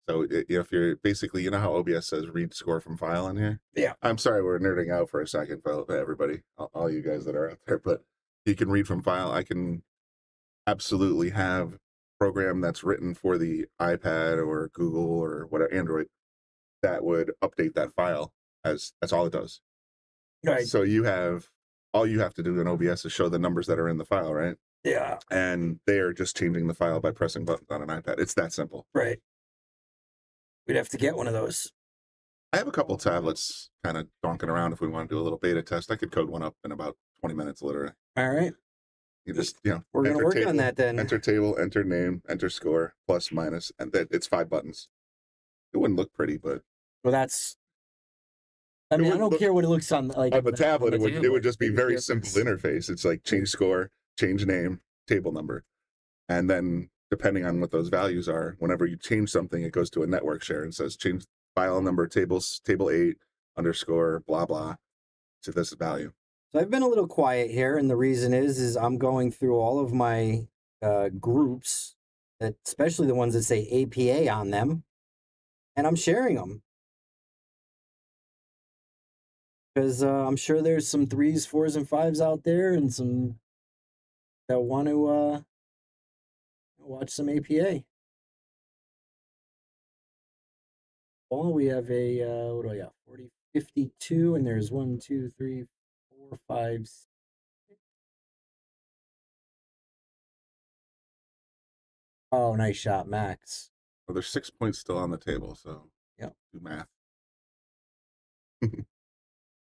So if you're basically, how OBS says read score from file in here? Yeah. I'm sorry, we're nerding out for a second, everybody, all you guys that are out there, but you can read from file. I can absolutely have a program that's written for the iPad or Google or whatever, Android, that would update that file that's all it does. Right. So all you have to do in OBS is show the numbers that are in the file, right? Yeah. And they are just changing the file by pressing buttons on an iPad. It's that simple. Right. We'd have to get one of those. I have a couple tablets kind of donking around if we want to do a little beta test. I could code one up in about 20 minutes, literally. All right. You just, we're going to work on that then. Enter table, enter name, enter score, plus, minus, and it's 5 buttons. It wouldn't look pretty, but. Well, I don't care what it looks on on the tablet. It would just be very simple interface. It's like change score, change name, table number, and then depending on what those values are, whenever you change something, it goes to a network share and says change file number table 8 underscore blah blah to this value. So I've been a little quiet here, and the reason is I'm going through all of my groups, especially the ones that say APA on them, and I'm sharing them because I'm sure there's some 3s, 4s, and 5s out there, and some that want to watch some APA. Well, we have a what do I got? 40, 52, and there's 1, 2, 3, 4, 5, 6. Oh, nice shot, Max. Well, there's 6 points still on the table, so Yep. do math.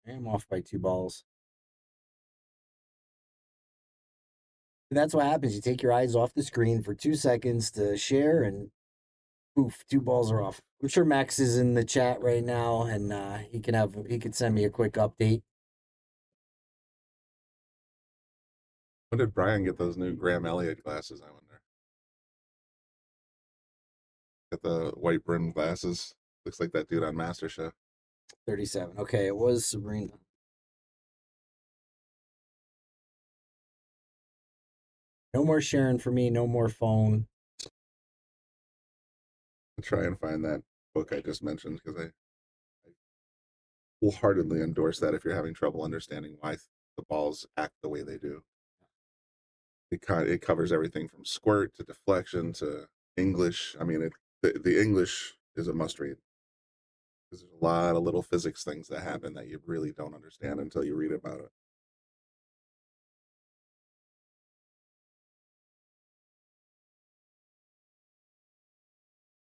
I'm off by 2 balls. And that's what happens. You take your eyes off the screen for 2 seconds to share, and poof, 2 balls are off. I'm sure Max is in the chat right now, and he could send me a quick update. When did Brian get those new Graham Elliott glasses, I wonder? Got the white brim glasses. Looks like that dude on MasterChef. 37. Okay, it was Sabrina. No more sharing for me. No more phone. I'll try and find that book I just mentioned because I wholeheartedly endorse that if you're having trouble understanding why the balls act the way they do. It covers everything from squirt to deflection to English. I mean, the English is a must read because there's a lot of little physics things that happen that you really don't understand until you read about it.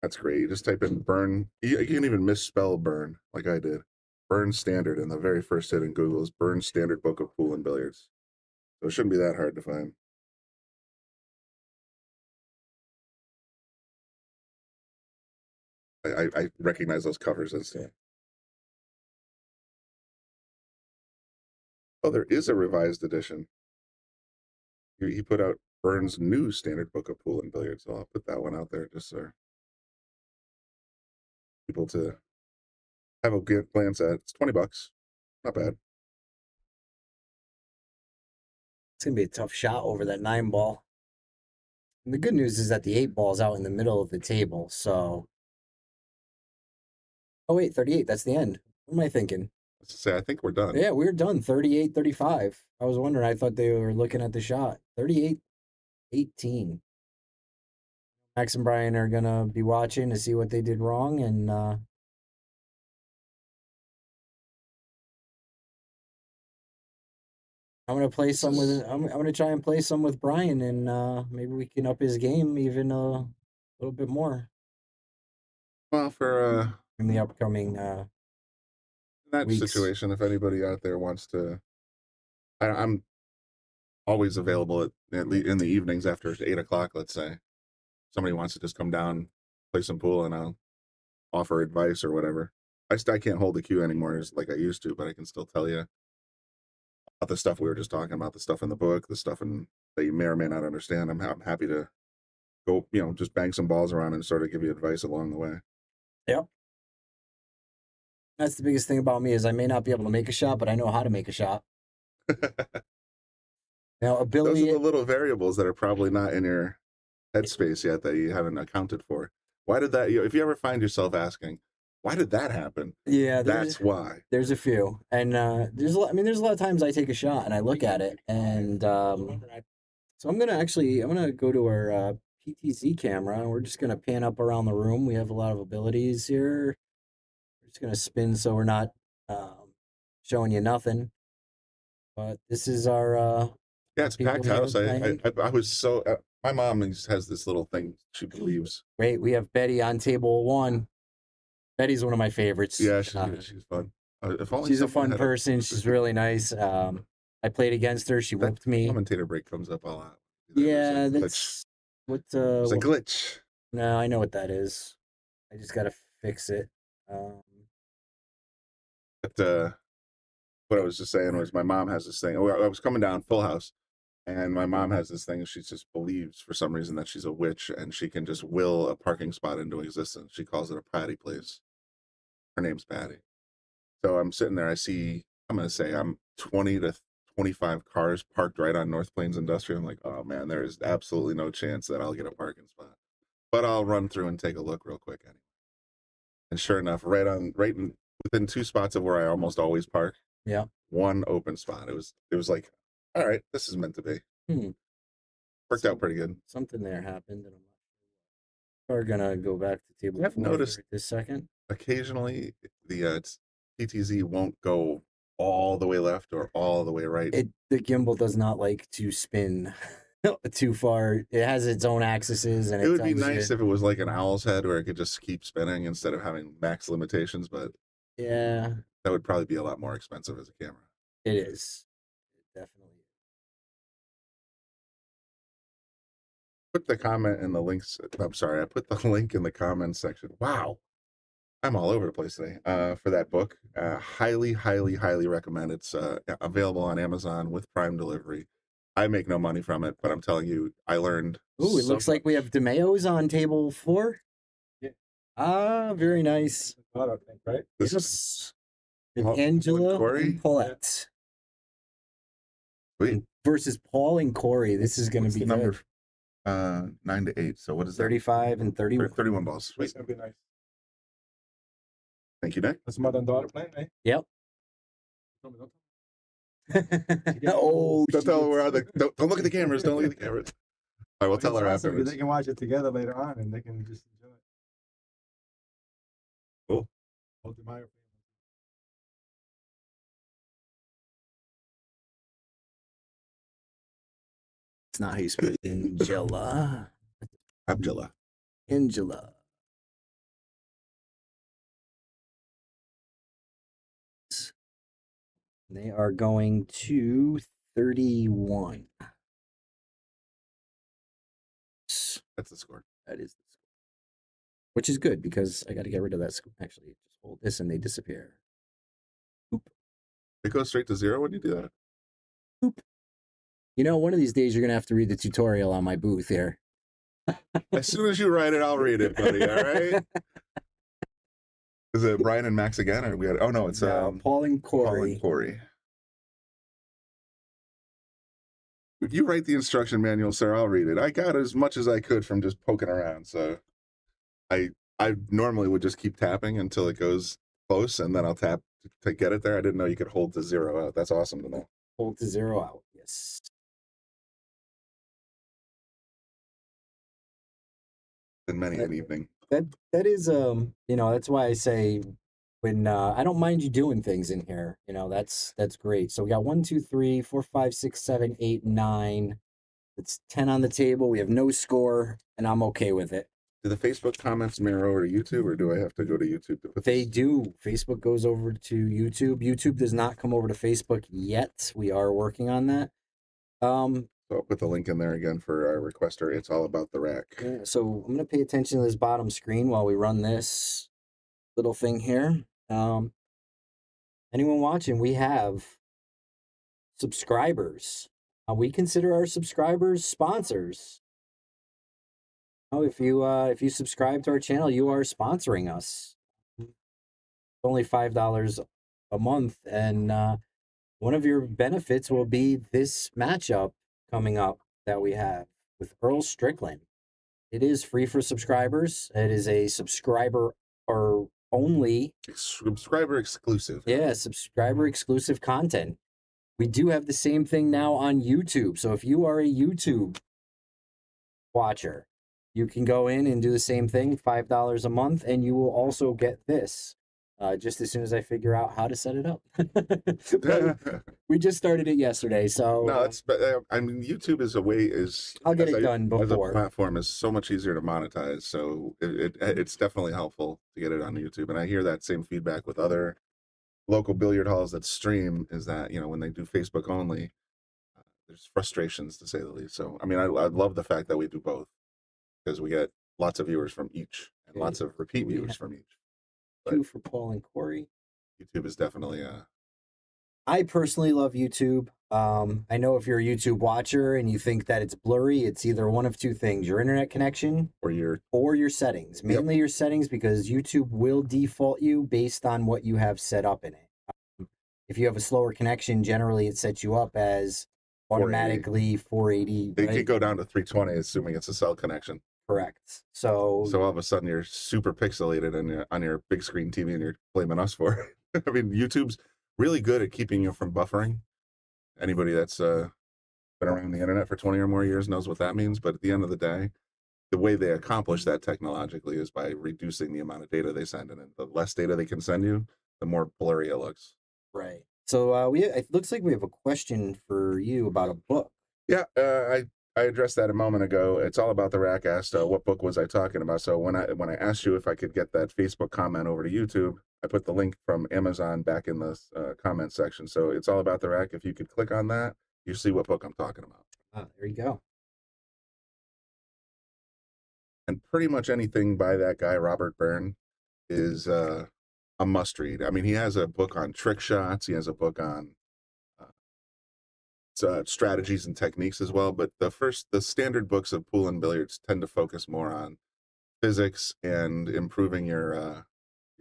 That's great. You just type in burn. You can even misspell burn like I did. Burn standard, and the very first hit in Google is burn standard book of pool and billiards. So it shouldn't be that hard to find. I recognize those covers as. Oh, there is a revised edition. He put out Burns' new standard book of pool and billiards. So I'll put that one out there just so people to have a good glance at. It's $20. Not bad. It's gonna be a tough shot over that 9 ball. And the good news is that the 8 ball's out in the middle of the table. So, oh wait, 38. That's the end. What am I thinking? Let's just say I think we're done. Yeah, we're done. 38, 35. I was wondering. I thought they were looking at the shot. 38, 18. Max and Brian are gonna be watching to see what they did wrong, and I'm gonna play some with. I'm gonna try and play some with Brian, and maybe we can up his game even a little bit more Well, for in the upcoming that weeks. situation, if anybody out there wants to, I'm always available in the evenings after 8 o'clock. Let's say somebody wants to just come down, play some pool, and I'll offer advice or whatever. I can't hold the cue anymore like I used to, but I can still tell you about the stuff we were just talking about, the stuff in the book, the stuff that you may or may not understand. I'm happy to go, just bang some balls around and sort of give you advice along the way. Yep. That's the biggest thing about me is I may not be able to make a shot, but I know how to make a shot. Ability. Those are the little variables that are probably not in your headspace yet that you haven't accounted for. Why did that? If you ever find yourself asking, why did that happen? Yeah, that's why. There's a few, and there's a lot. I mean, there's a lot of times I take a shot and I look at it, and so I'm gonna go to our PTZ camera, and we're just gonna pan up around the room. We have a lot of abilities here. We're just gonna spin so we're not showing you nothing. But this is our yeah, it's packed house. I was so my mom has this little thing she believes. Great, we have Betty on table 1. Betty's one of my favorites. Yeah, she's fun. If only she's a fun person. She's really nice. I played against her. She whooped me. Commentator break comes up a lot. Yeah, that's what. It's a glitch. No, I know what that is. I just gotta fix it. But what I was just saying was my mom has this thing. I was coming down Full House, and my mom has this thing. She just believes for some reason that she's a witch and she can just will a parking spot into existence. She calls it a Patty place. Her name's Patty. So I'm sitting there. I'm going to say I'm 20 to 25 cars parked right on North Plains Industrial. I'm like, oh man, there is absolutely no chance that I'll get a parking spot. But I'll run through and take a look real quick anyway. And sure enough, within 2 spots of where I almost always park, Yeah. one open spot. It was like, all right, this is meant to be. Worked out pretty good. Something there happened, and we're gonna go back to table. I've 4 noticed this second. Occasionally the PTZ won't go all the way left or all the way right. The gimbal does not like to spin too far. It has its own axes, and It would be nice if it was like an owl's head where it could just keep spinning instead of having max limitations, but yeah, that would probably be a lot more expensive as a camera. it is. It definitely. Put the comment in the links. I'm sorry, I put the link in the comments section. Wow, I'm all over the place today. For that book, highly, highly, highly recommend. It's available on Amazon with Prime delivery. I make no money from it, but I'm telling you, I learned. Ooh, it looks like we have DeMayo's on table 4. Yeah. Ah, very nice. Salotto, I think, right? This Yes. is With Paul and Angela Corey? and Paulette Wait, versus Paul and Corey. This is going to what's be the number? good. 9 to 8. So what is that? 35 and 31. 31 balls. It's Sweet. gonna be nice. Thank you, Nick. That's mother and daughter playing, right? Yep. Don't Oh, Don't tell her shit. where are the. Don't look at the cameras. Don't look at the cameras. All right, we'll tell her It's awesome, 'cause afterwards. they can watch it together later on, and they can just enjoy it. Cool. Both admire family. It's not how you spell it. Angela. Abdullah. Angela. They are going to 31. That's the score. That is the score. Which is good because I got to get rid of that score. Actually, just hold this and they disappear. It goes straight to 0 when you do that. You know, one of these days you're going to have to read the tutorial on my booth here. As soon as you write it, I'll read it, buddy. All right. Is it Brian and Max again? Or we had? Oh no, it's Paul and Paul Corey. and Corey. You write the instruction manual, sir. I'll read it. I got as much as I could from just poking around. So I normally would just keep tapping until it goes close, and then I'll tap to get it there. I didn't know you could hold to 0 out. That's awesome to know. Hold to 0 out. Yes. In many an evening. That is that's why I say when I don't mind you doing things in here, that's great. So we got 1, 2, 3, 4, 5, 6, 7, 8, 9. It's 10 on the table. We have no score, and I'm okay with it. Do the Facebook comments mirror over to YouTube, or do I have to go to YouTube to put They this? do. Facebook goes over to YouTube. YouTube does not come over to Facebook yet. We are working on that. So I'll put the link in there again for our requester. It's all about the rack. Yeah, so I'm going to pay attention to this bottom screen while we run this little thing here. Anyone watching, we have subscribers. We consider our subscribers sponsors. If you subscribe to our channel, you are sponsoring us. It's only $5 a month, and one of your benefits will be this matchup coming up that we have with Earl Strickland. It is free for subscribers. It is a subscriber or only Subscriber exclusive. Yeah, subscriber exclusive content. We do have the same thing now on YouTube. So if you are a YouTube watcher, you can go in and do the same thing, $5 a month, and you will also get this. Just as soon as I figure out how to set it up. We just started it yesterday, so No, it's. I mean, YouTube is I'll get it done as a before. platform is so much easier to monetize. So it's definitely helpful to get it on YouTube. And I hear that same feedback with other local billiard halls that stream. Is that when they do Facebook only, there's frustrations to say the least. So I mean, I love the fact that we do both because we get lots of viewers from each and lots of repeat viewers from each. 2 for Paul and Corey. YouTube is definitely I personally love YouTube. I know if you're a YouTube watcher and you think that it's blurry, it's either one of 2 things: your internet connection or your settings. Mainly your settings, because YouTube will default you based on what you have set up in it. If you have a slower connection, generally it sets you up as automatically 480. They could go down to 320, assuming it's a cell connection. Correct. So So all of a sudden you're super pixelated on your big screen TV and you're blaming us for it. I mean, YouTube's really good at keeping you from buffering. Anybody that's been around the internet for 20 or more years knows what that means. But at the end of the day, the way they accomplish that technologically is by reducing the amount of data they send. And the less data they can send you, the more blurry it looks. right. So it looks like we have a question for you about a book. Yeah, I addressed that a moment ago. It's all about the rack asked what book was I talking about. So when I asked you if I could get that Facebook comment over to YouTube, I put the link from Amazon back in the comment section. So it's all about the rack. If you could click on that, you see what book I'm talking about. There you go. And pretty much anything by that guy, Robert Byrne, is a must read. I mean, he has a book on trick shots. He has a book on strategies and techniques as well. But the standard books of pool and billiards tend to focus more on physics and improving your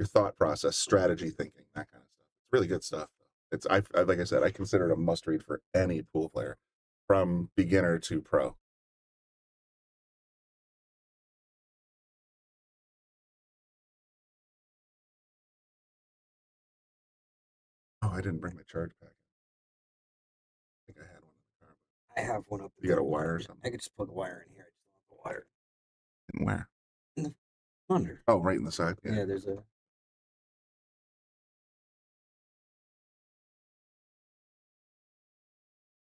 thought process, strategy thinking, that kind of stuff. It's really good stuff. It's like I said, I consider it a must read for any pool player, from beginner to pro. Oh, I didn't bring my charge pack. I think I had one in the car. I have one up. You got a wire or something? I could just plug a wire in here. I just don't have a wire. And where? Under. Oh, right in the side. Yeah, there's a.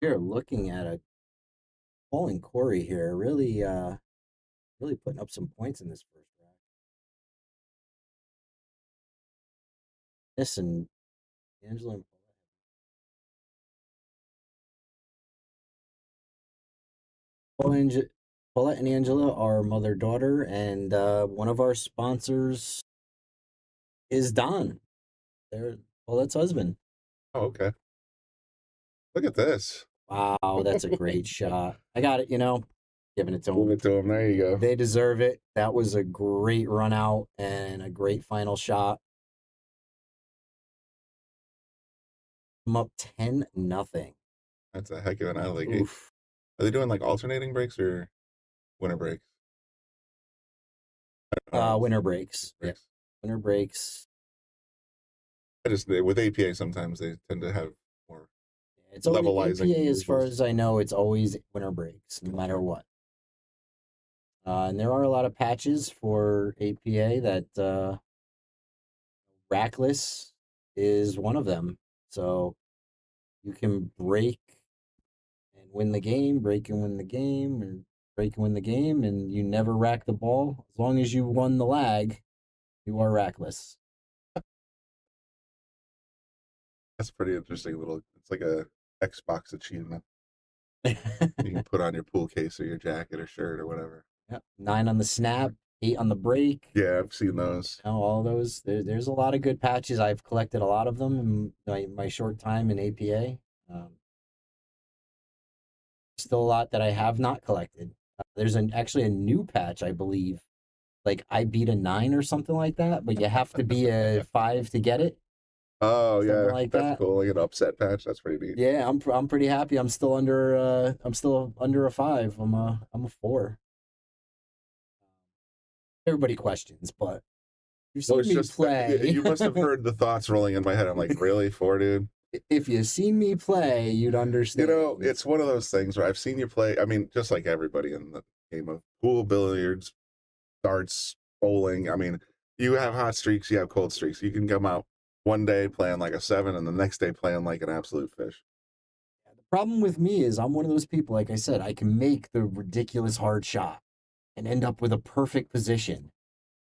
You're looking at a Paul and Corey here, really putting up some points in this first round. Yes, and Angela and Paulette and Angela are mother-daughter, and one of our sponsors is Don. They're Paulette's husband. Oh, okay. Look at this. Wow, that's a great shot. I got it, giving it to Move them. it to them. There you go. They deserve it. That was a great run out and a great final shot. I'm up 10-0. That's a heck of an alley. Oof. Are they doing like alternating breaks or winter breaks? Winter breaks. Yeah. Winter breaks. I just with APA sometimes they tend to have more. It's always levelizing APA, as far rules. as I know, it's always winter breaks, no matter what. And there are a lot of patches for APA that rackless is one of them. So you can break and win the game, break and win the game, and break and win the game, and you never rack the ball. As long as you won the lag, you are rackless. That's pretty interesting little. It's like a Xbox achievement. You can put on your pool case or your jacket or shirt or whatever. Yep. 9 on the snap, 8 on the break. Yeah, I've seen those. All those. There's a lot of good patches. I've collected a lot of them in my short time in APA. Still a lot that I have not collected. There's actually a new patch, I believe. Like I beat a 9 or something like that, but you have to be a 5 to get it. Oh Something yeah, like that's that. cool. Like an upset patch. That's pretty neat. Yeah, I'm pretty happy. I'm still under a 5. I'm a 4. Everybody questions, but you've seen me play. You must have heard the thoughts rolling in my head. I'm like, really, 4, dude? If you've seen me play, you'd understand. It's one of those things where I've seen you play. I mean, just like everybody in the game of pool, billiards, darts, bowling. I mean, you have hot streaks, you have cold streaks. You can come out one day playing like a 7 and the next day playing like an absolute fish. The problem with me is I'm one of those people, like I said, I can make the ridiculous hard shot and end up with a perfect position.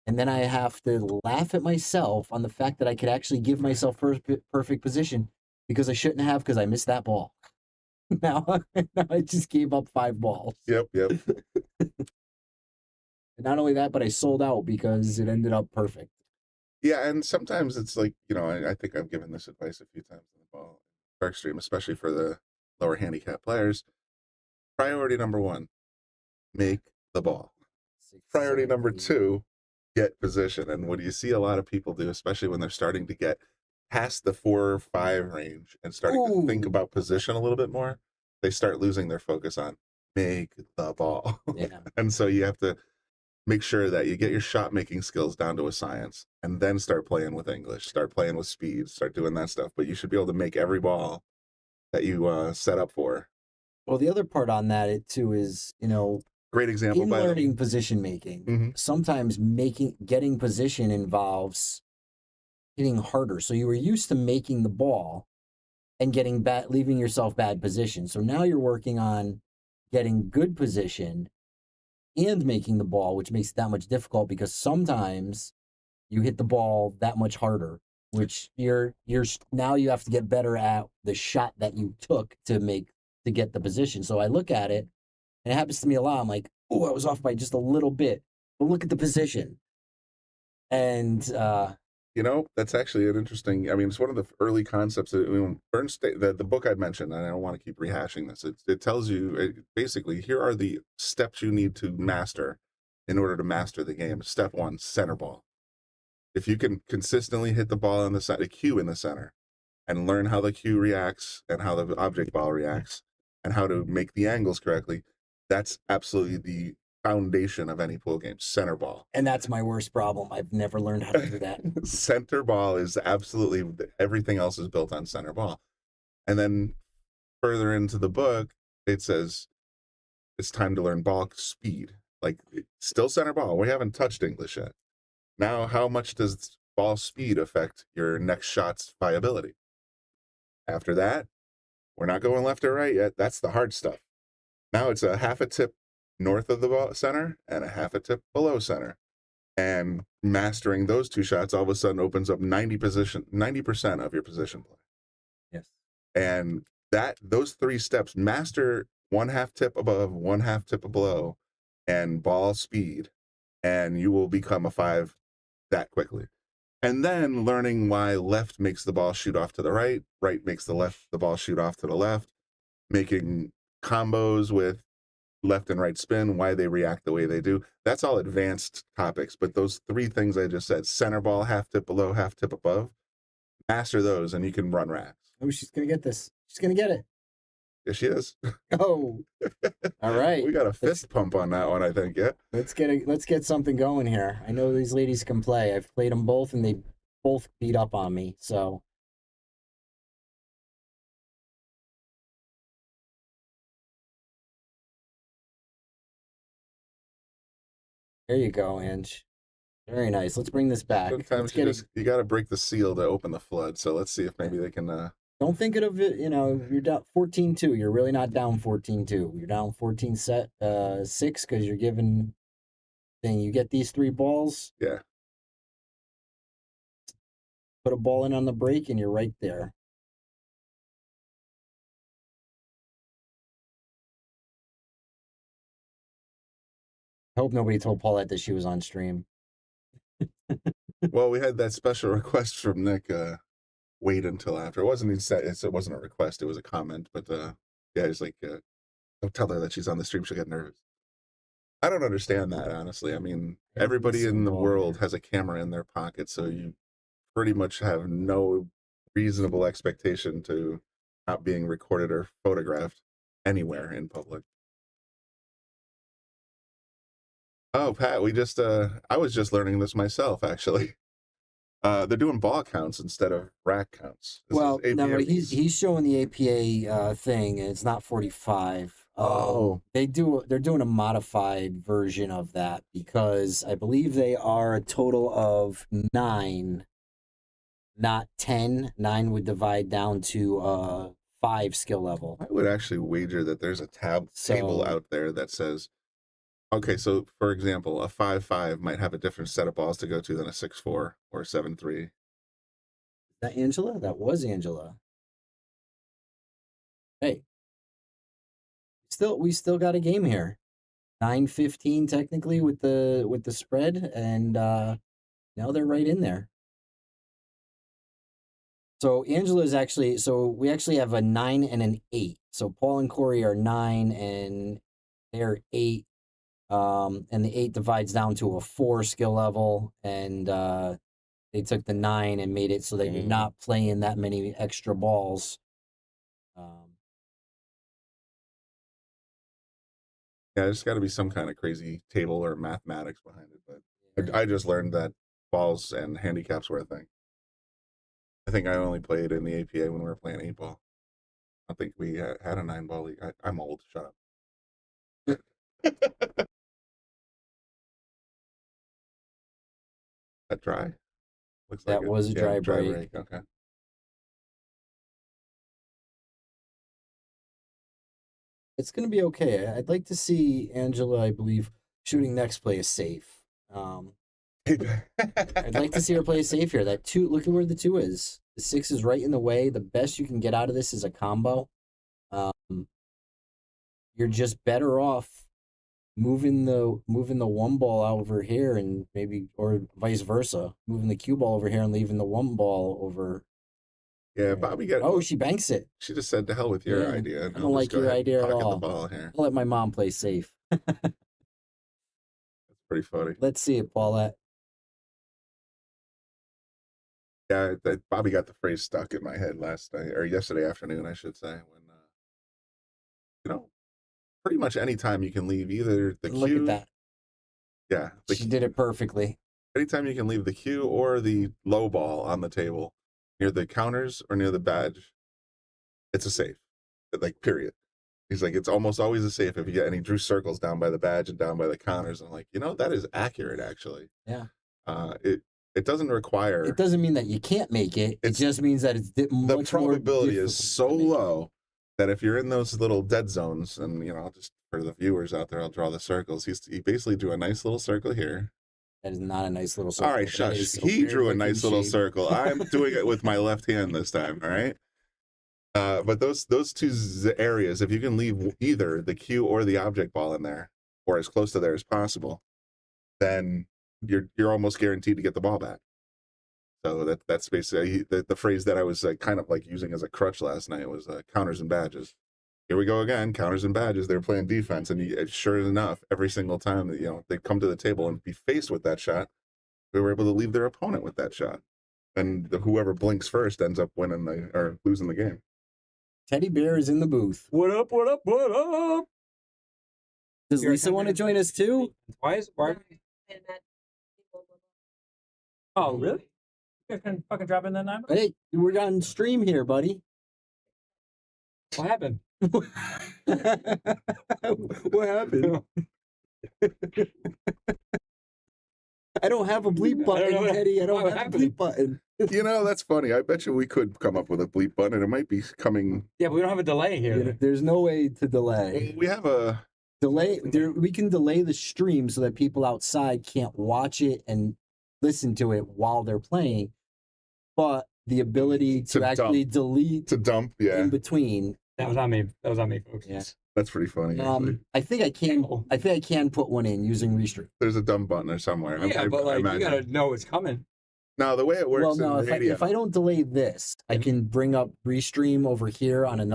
And then I have to laugh at myself on the fact that I could actually give myself perfect position because I shouldn't have, because I missed that ball. Now I just gave up 5 balls. Yep. And not only that, but I sold out because it ended up perfect. Yeah, and sometimes it's like, I think I've given this advice a few times in the ball dark stream, especially for the lower handicap players. Priority number 1, make the ball. Priority number 2, get position. And what you see a lot of people do, especially when they're starting to get past the 4 or 5 range and starting to think about position a little bit more, they start losing their focus on make the ball. Yeah. And so you have to make sure that you get your shot making skills down to a science, and then start playing with English, start playing with speed, start doing that stuff. But you should be able to make every ball that you set up for. Well, the other part on that too is, Great example in by learning position making, Mhm. sometimes getting position involves hitting harder. So you were used to making the ball and leaving yourself bad position. So now you're working on getting good position and making the ball, which makes it that much difficult because sometimes you hit the ball that much harder, which now you have to get better at the shot that you took to get the position. So I look at it, and it happens to me a lot. I'm like, oh, I was off by just a little bit, but look at the position. And that's actually an interesting. I mean, it's one of the early concepts. Bernstein, the book I mentioned, and I don't want to keep rehashing this. It tells you basically here are the steps you need to master in order to master the game. Step 1, center ball. If you can consistently hit the ball in the cue in the center, and learn how the cue reacts and how the object ball reacts and how to make the angles correctly, that's absolutely the foundation of any pool game. Center ball. And that's my worst problem. I've never learned how to do that. Center ball is absolutely, everything else is built on center ball. And then further into the book, it says it's time to learn ball speed. Like, still center ball. We haven't touched English yet. Now, how much does ball speed affect your next shot's viability? After that, we're not going left or right yet. That's the hard stuff. Now it's a half a tip north of the ball center and a half a tip below center. And mastering those two shots all of a sudden opens up 90% of your position play. Yes. And those 3 steps, master 1/2 tip above, 1/2 tip below, and ball speed, and you will become a 5 that quickly. And then learning why left makes the ball shoot off to the right, right makes the ball shoot off to the left, making combos with left and right spin, why they react the way they do. That's all advanced topics. But those 3 things I just said, center ball, half tip below, half tip above, master those and you can run racks. Oh, she's going to get this. She's going to get it. Yes, she is. Oh, all right. We got a fist pump on that one, I think. Yeah. Let's get something going here. I know these ladies can play. I've played them both, and they both beat up on me. So there you go, Ange. Very nice. Let's bring this back. Sometimes you got to break the seal to open the flood. So let's see if maybe they can. Don't think of it, you're down 14-2. You're really not down 14-2. You're down 14-6 because you're giving thing. You get these 3 balls. Yeah. Put a ball in on the break, and you're right there. I hope nobody told Paulette that she was on stream. Well, we had that special request from Nick. Wait until after. It wasn't it wasn't a request. It was a comment. But yeah, he's like, don't tell her that she's on the stream. She'll get nervous. I don't understand that, honestly. I mean, everybody in the world has a camera in their pocket, so you pretty much have no reasonable expectation to not being recorded or photographed anywhere in public. Oh, Pat, I was just learning this myself, actually. They're doing ball counts instead of rack counts. No, he's showing the APA thing, and it's not 45. They're doing a modified version of that because I believe they are a total of 9, not 10. 9 would divide down to 5 skill level. I would actually wager that there's a table out there that says, okay, so for example, a 5-5 might have a different set of balls to go to than a 6-4 or a 7-3. Is that Angela? That was Angela. Hey, we still got a game here. 9-15 technically with the spread, and now they're right in there. So Angela's actually, we actually have a 9 and an 8. So Paul and Corey are 9 and they're 8. And the 8 divides down to a 4 skill level, and they took the 9 and made it so that you're not playing that many extra balls. Yeah, there's got to be some kind of crazy table or mathematics behind it. But I just learned that balls and handicaps were a thing. I think I only played in the APA when we were playing 8-ball. I don't think we had a 9-ball league. I'm old. Shut up. That dry? Looks like That was a dry break. Okay. It's going to be okay. I'd like to see Angela, I believe, shooting next play is safe. I'd like to see her play safe here. That 2, look at where the 2 is. The 6 is right in the way. The best you can get out of this is a combo. You're just better off moving the 1 ball over here and maybe, or vice versa, moving the cue ball over here and leaving the 1 ball over. Yeah, Bobby got. Oh, she banks it. She just said, "To hell with your idea." I don't like your idea at all. The ball here. I'll let my mom play safe. That's pretty funny. Let's see it, Paulette. Yeah, Bobby got the phrase stuck in my head last night, or yesterday afternoon, I should say. When pretty much any time you can leave either the Look cue. at that. Yeah, She did it perfectly. Anytime you can leave the cue or the low ball on the table near the counters or near the badge, it's a safe. Like, period. He's like, it's almost always a safe if you get any drew circles down by the badge and down by the counters. I'm like, that is accurate, actually. Yeah. It doesn't require. It doesn't mean that you can't make it. It just means that it's the probability is so low that if you're in those little dead zones, and just for the viewers out there, I'll draw the circles. He basically drew a nice little circle here. That is not a nice little circle. All right, shush. He drew a nice little circle. I'm doing it with my left hand this time. All right. But those 2 areas, if you can leave either the cue or the object ball in there, or as close to there as possible, then you're almost guaranteed to get the ball back. So that's basically the phrase that I was kind of like using as a crutch last night was counters and badges. Here we go again, counters and badges. They're playing defense, and sure enough, every single time that they come to the table and be faced with that shot, we were able to leave their opponent with that shot, and whoever blinks first ends up winning or losing the game. Teddy Bear is in the booth. What up? What up? What up? Does Lisa want to join us too? Why? Oh, really? You guys can fucking drop in that 9? Hey, we're on stream here, buddy. What happened? What happened? I don't have a bleep button, Teddy. I don't have a bleep button. That's funny. I bet you we could come up with a bleep button, and it might be coming. Yeah, but we don't have a delay here. There's no way to delay. We have a delay. We can delay the stream so that people outside can't watch it and listen to it while they're playing. But the ability to actually delete dump, in between. That was on me. That was on me, folks. Yeah. That's pretty funny. I think I can put one in using restream. There's a dumb button or somewhere. Yeah, but you gotta know it's coming. No, the way it works. Well, no, if I don't delay this, I can bring up restream over here on a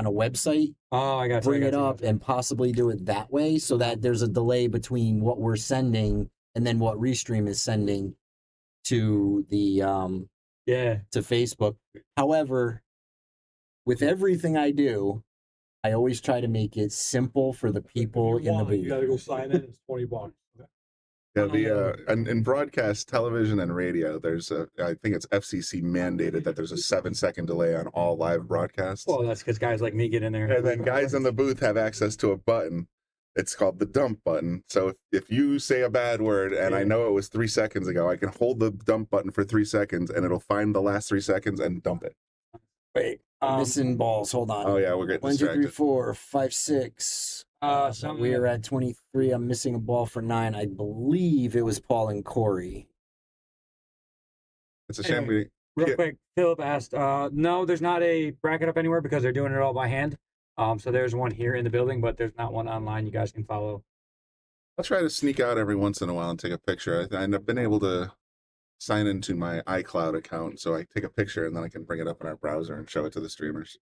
website. Oh, I got bring it up and possibly do it that way, so that there's a delay between what we're sending and then what restream is sending to the to Facebook. However, with everything I do, I always try to make it simple for the people in the booth. You gotta go sign in. It's $20. Yeah, in broadcast television and radio, there's I think it's FCC mandated that there's a 7-second delay on all live broadcasts. Well, that's because guys like me get in there. And then guys in the booth have access to a button. It's called the dump button. So if you say a bad word and I know it was 3 seconds ago, I can hold the dump button for 3 seconds and it'll find the last 3 seconds and dump it. Wait, missing balls. Hold on. Oh yeah, we're getting 1, 2, 3, distracted. 4, 5, 6. We are at 23. I'm missing a ball for 9. I believe it was Paul and Corey. It's a shame. Anyway, real quick, Philip asked, no, there's not a bracket up anywhere because they're doing it all by hand. So there's one here in the building, but there's not one online you guys can follow. I'll try to sneak out every once in a while and take a picture. I've been able to sign into my iCloud account, so I take a picture and then I can bring it up in our browser and show it to the streamers.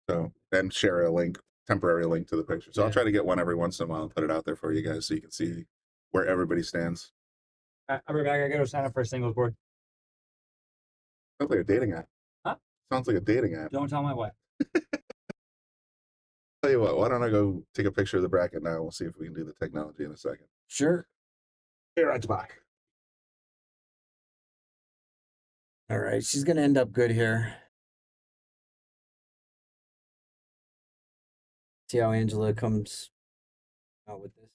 So, and share a link, temporary link to the picture. So I'll try to get one every once in a while and put it out there for you guys so you can see where everybody stands. I'll be back. I gotta sign up for a singles board. Sounds like a dating app. Huh? Sounds like a dating app. Don't tell my wife. Tell you what, why don't I go take a picture of the bracket now? We'll see if we can do the technology in a second. Sure. Here, it's back. All right, she's gonna end up good here. See how Angela comes out with this.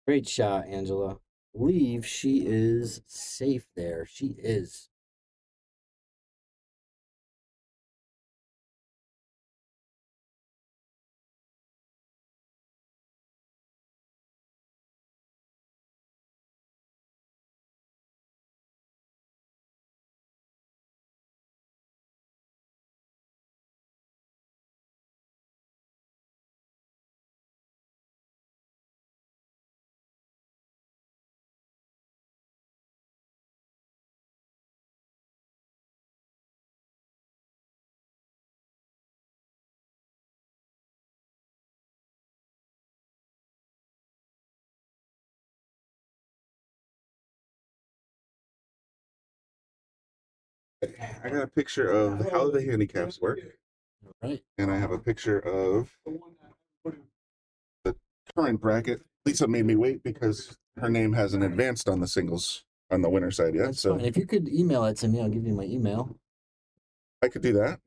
Great shot, Angela. I believe she is safe there. She is. I got a picture of how the handicaps work, All right. and I have a picture of the current bracket. Lisa made me wait because her name hasn't advanced on the singles on the winner side yet. That's So fine. If you could email it to me, I'll give you my email. I could do that.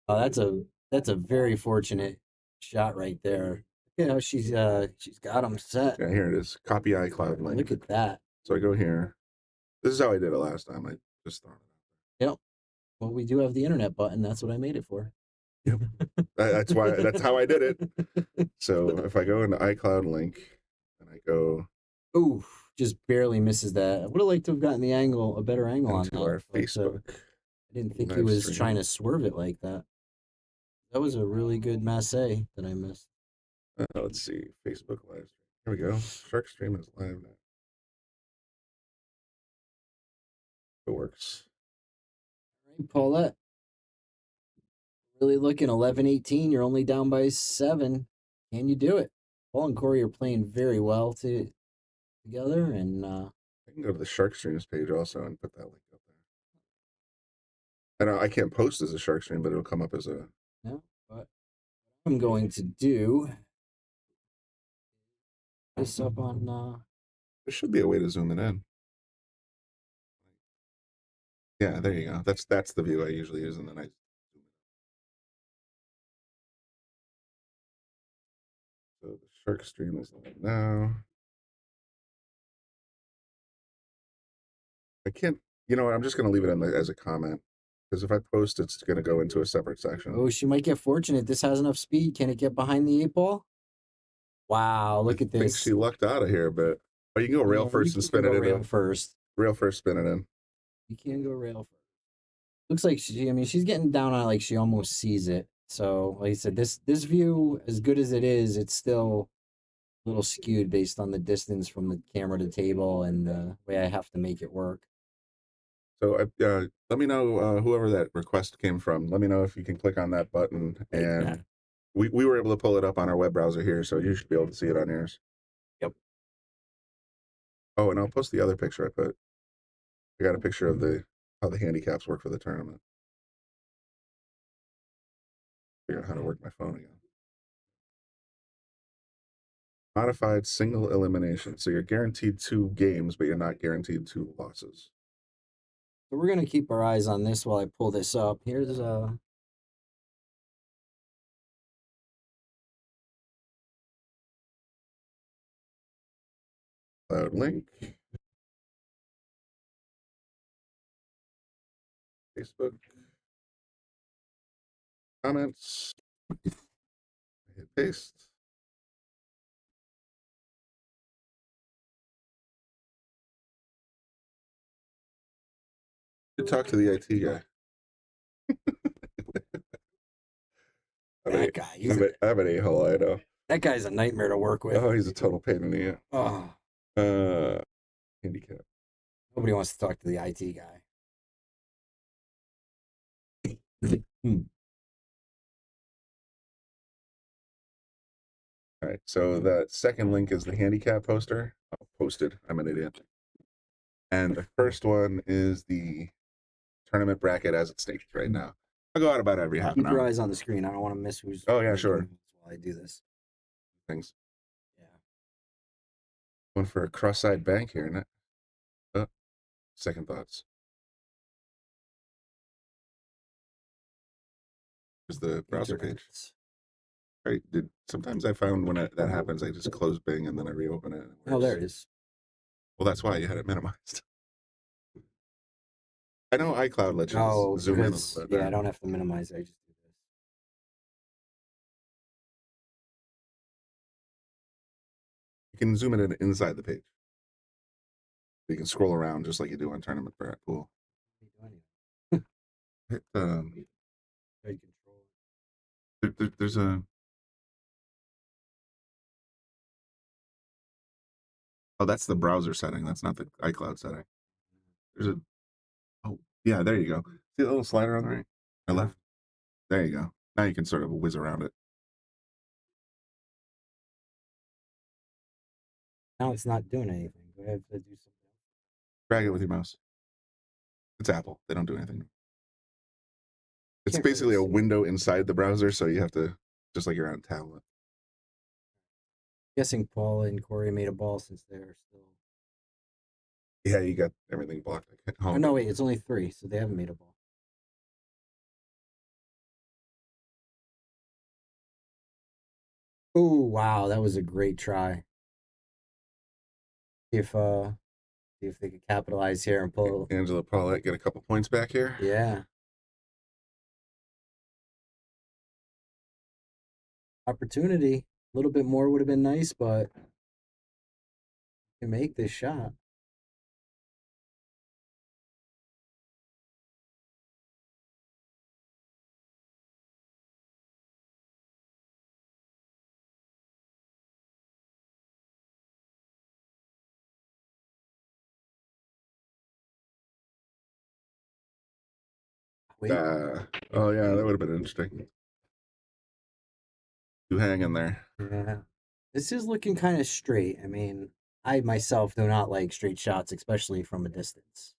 Oh, that's a very fortunate shot right there. You know, she's got them set. Yeah, here it is. Copy iCloud link. Look at that. So I go here. This is how I did it last time. I just thought it Yep. Well, we do have the internet button. That's what I made it for. Yep. That's why. That's how I did it. So if I go into iCloud link and I go Ooh, just barely misses that. I would have liked to have gotten the angle, a better angle on into that. our but, Facebook, I didn't think he live was stream. trying to swerve it like that. That was a really good masse that I missed. Let's see, Facebook live. Here we go. Shark Stream is live now. It works. All right, Paulette. Really looking 11-18. You're only down by 7. Can you do it? Paul and Corey are playing very well together, and I can go to the Shark Streams page also and put that link up there. I can't post as a Shark Stream, but it'll come up as a. no, but I'm going to do this up on. There should be a way to zoom it in. Yeah, there you go. That's the view I usually use, and then I. So the Shark Stream is live now. I can't. You know what? I'm just going to leave it in as a comment because if I post, it's going to go into a separate section. Oh, she might get fortunate. This has enough speed. Can it get behind the 8-ball? Wow, look at I think this. she lucked out of here, but you can go rail first and spin it in. Rail first. Rail first, spin it in. You can go rail first. Looks like she. I mean, she's getting down on it like she almost sees it. So, like I said, this view, as good as it is, it's still a little skewed based on the distance from the camera to table and the way I have to make it work. So let me know whoever that request came from. Let me know if you can click on that button, and we were able to pull it up on our web browser here, so you should be able to see it on yours. Yep. Oh, and I'll post the other picture I put. I got a picture of how the handicaps work for the tournament. Figure out how to work my phone again. Modified single elimination. So you're guaranteed 2 games, but you're not guaranteed 2 losses. So we're gonna keep our eyes on this while I pull this up. Here's Cloud link. Facebook. Comments. Hit paste. Should talk to the IT guy. that guy. I'm an a-hole, I know. That guy's a nightmare to work with. Oh, he's a total pain in the ear. Oh, Handicap. nobody wants to talk to the IT guy. All right, so the second link is the handicap poster. Oh, posted. I'm an idiot. And the first one is the tournament bracket as it states right now. I'll go out about every half Keep an your hour. eyes on the screen. I don't want to miss who's. Oh, yeah, making sure. moves while I do this. Things. Yeah. Going for a cross-side bank here, isn't it? Oh, second thoughts. Here's the browser page. Right. Sometimes I found when that happens, I just close Bing and then I reopen it. Oh, there it is. Well, that's why you had it minimized. I know iCloud lets you Oh, zoom in a because, little bit. yeah, I don't have to minimize it. I just do this. You can zoom it in inside the page. You can scroll around just like you do on Tournament Pool. Hit, there's a. Oh, that's the browser setting. That's not the iCloud setting. There's a. Oh, yeah, there you go. See the little slider on the right or left? There you go. Now you can sort of whiz around it. Now it's not doing anything. Do I have to do something else? Drag it with your mouse. It's Apple. They don't do anything. It's Can't basically really a see. window inside the browser, so you have to, just like you're on a tablet. Guessing Paul and Corey made a ball since they're still. Yeah, you got everything blocked. Oh, no, wait, it's only 3, so they haven't made a ball. Oh, wow, that was a great try. See if they could capitalize here and pull. Angela Paulette get a couple points back here. Yeah. Opportunity. A little bit more would have been nice, but you can make this shot. Wait. Oh yeah, that would have been interesting. You hang in there. Yeah. This is looking kind of straight. I mean, I myself do not like straight shots, especially from a distance.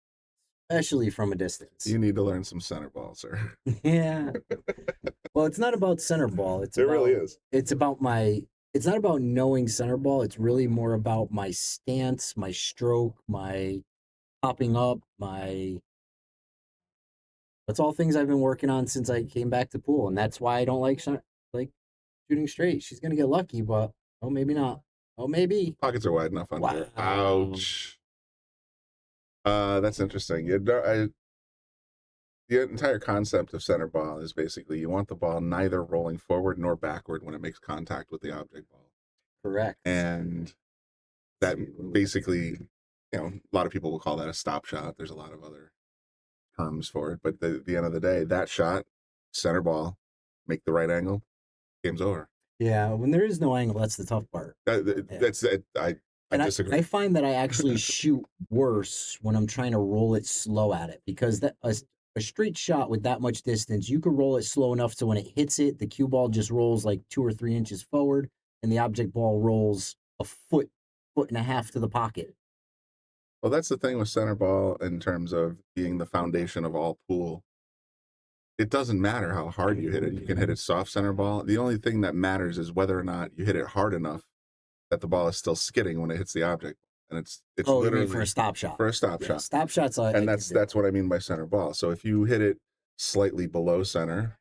Especially from a distance. You need to learn some center ball, sir. Yeah. Well, it's not about center ball. It's It really is. It's about it's not about knowing center ball. It's really more about my stance, my stroke, my popping up, that's all things I've been working on since I came back to pool, and that's why I don't like shooting straight. She's gonna get lucky, but oh, maybe not. Oh, maybe. Pockets are wide enough on here. Wow. Ouch. That's interesting. The entire concept of center ball is basically you want the ball neither rolling forward nor backward when it makes contact with the object ball. Correct. And that basically, a lot of people will call that a stop shot. There's a lot of other terms for it, but at the end of the day, that shot, center ball, make the right angle, game's over. Yeah, when there is no angle, that's the tough part. That's it. I disagree. I find that I actually shoot worse when I'm trying to roll it slow at it, because a straight shot with that much distance, you can roll it slow enough so when it hits it, the cue ball just rolls like 2 or 3 inches forward, and the object ball rolls a foot and a half to the pocket. Well, that's the thing with center ball in terms of being the foundation of all pool. It doesn't matter how hard you hit it. You can hit it soft center ball. The only thing that matters is whether or not you hit it hard enough that the ball is still skidding when it hits the object. And it's literally for a stop shot. For a stop Yeah, shot. stop shots. And that's what I mean by center ball. So if you hit it slightly below center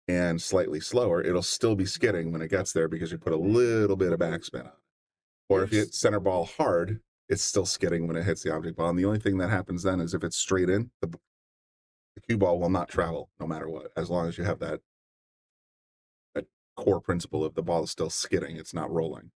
and slightly slower, it'll still be skidding when it gets there because you put a little bit of backspin on it. Or if you hit center ball hard, it's still skidding when it hits the object ball. And the only thing that happens then is if it's straight in, the cue ball will not travel no matter what, as long as you have that core principle of the ball is still skidding, it's not rolling.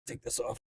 Take this off.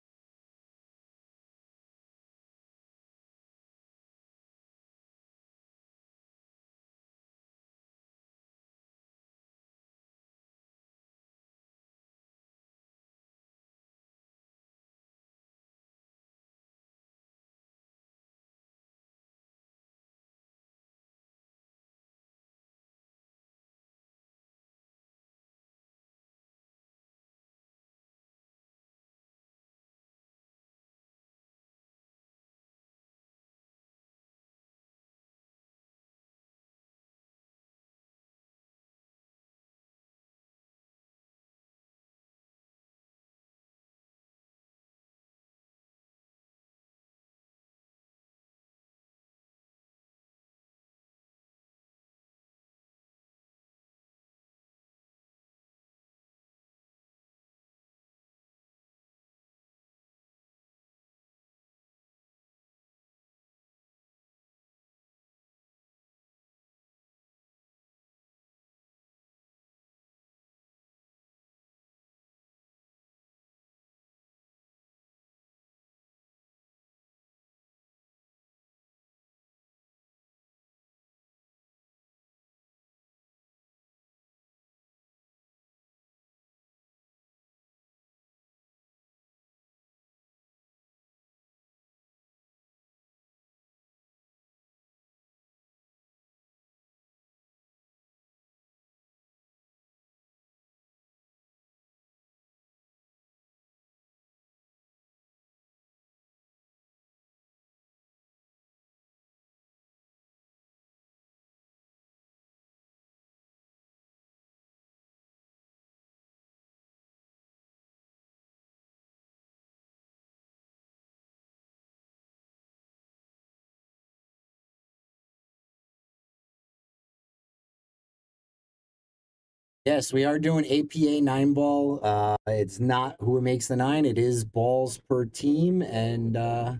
Yes, we are doing APA 9-ball. It's not who makes the 9. It is balls per team. And Yeah,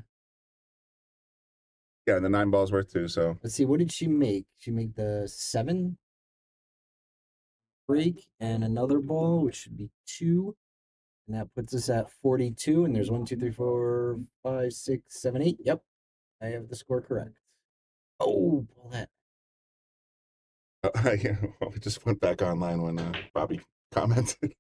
and the 9 balls worth 2. So let's see, what did she make? She made the 7 break and another ball, which should be 2. And that puts us at 42. And there's 1, 2, 3, 4, 5, 6, 7, 8. Yep, I have the score correct. Oh, pull that. yeah, we just went back online when Bobby commented.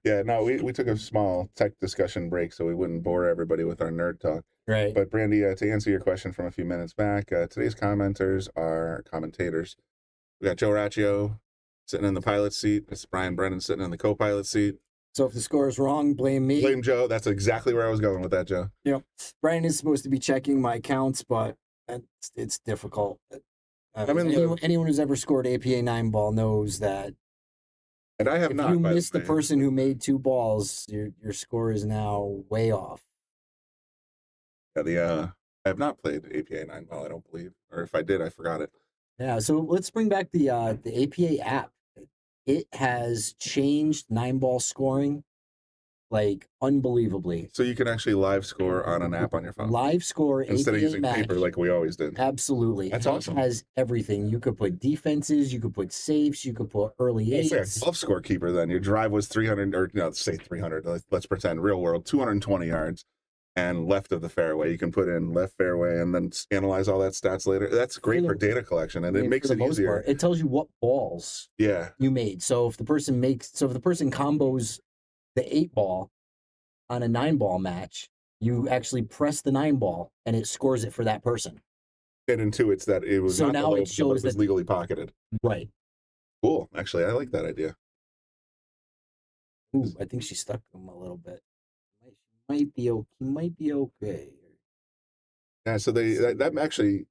Yeah, no, we took a small tech discussion break so we wouldn't bore everybody with our nerd talk. Right. But Brandy, to answer your question from a few minutes back, today's commentators. We got Joe Raccio sitting in the pilot seat. It's Brian Brennan sitting in the co-pilot seat. So if the score is wrong, blame me. Blame Joe. That's exactly where I was going with that, Joe. Yep. Brian is supposed to be checking my counts, but it's difficult. I mean, anyone who's ever scored APA 9-ball knows that. And I have if not. you miss the person who made 2 balls, your score is now way off. Yeah, I have not played APA 9-ball, I don't believe. Or if I did, I forgot it. Yeah, so let's bring back the APA app. It has changed 9-ball scoring like unbelievably. So you can actually live score on an app on your phone. Live score instead APA of using match. paper like we always did. Absolutely. That's And awesome. It has everything. You could put defenses, you could put safes, you could put early It's like eights. a golf score keeper then. Your drive was 300, or no, say 300. Let's pretend real world, 220 yards and left of the fairway. You can put in left fairway and then analyze all that stats later. That's great for data collection, and it makes it easier. It tells you what balls you made. So if the person combos the 8-ball on a 9-ball match, you actually press the 9-ball and it scores it for that person. It intuits that it was So not now the it shows it was that legally pocketed. Right. Cool. Actually, I like that idea. Ooh, I think she stuck him a little bit. Might be okay. Yeah, so that actually,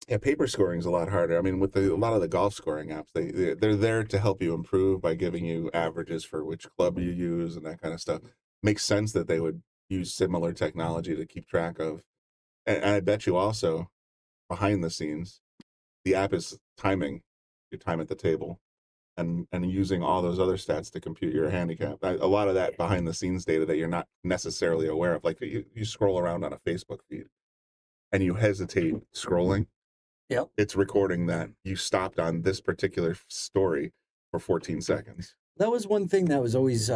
yeah, paper scoring is a lot harder. I mean, with a lot of the golf scoring apps, they're there to help you improve by giving you averages for which club you use and that kind of stuff. Makes sense that they would use similar technology to keep track of. And I bet you also, behind the scenes, the app is timing your time at the table and using all those other stats to compute your handicap. A lot of that behind the scenes data that you're not necessarily aware of. Like you scroll around on a Facebook feed and you hesitate scrolling. Yep. It's recording that you stopped on this particular story for 14 seconds. That was one thing that was always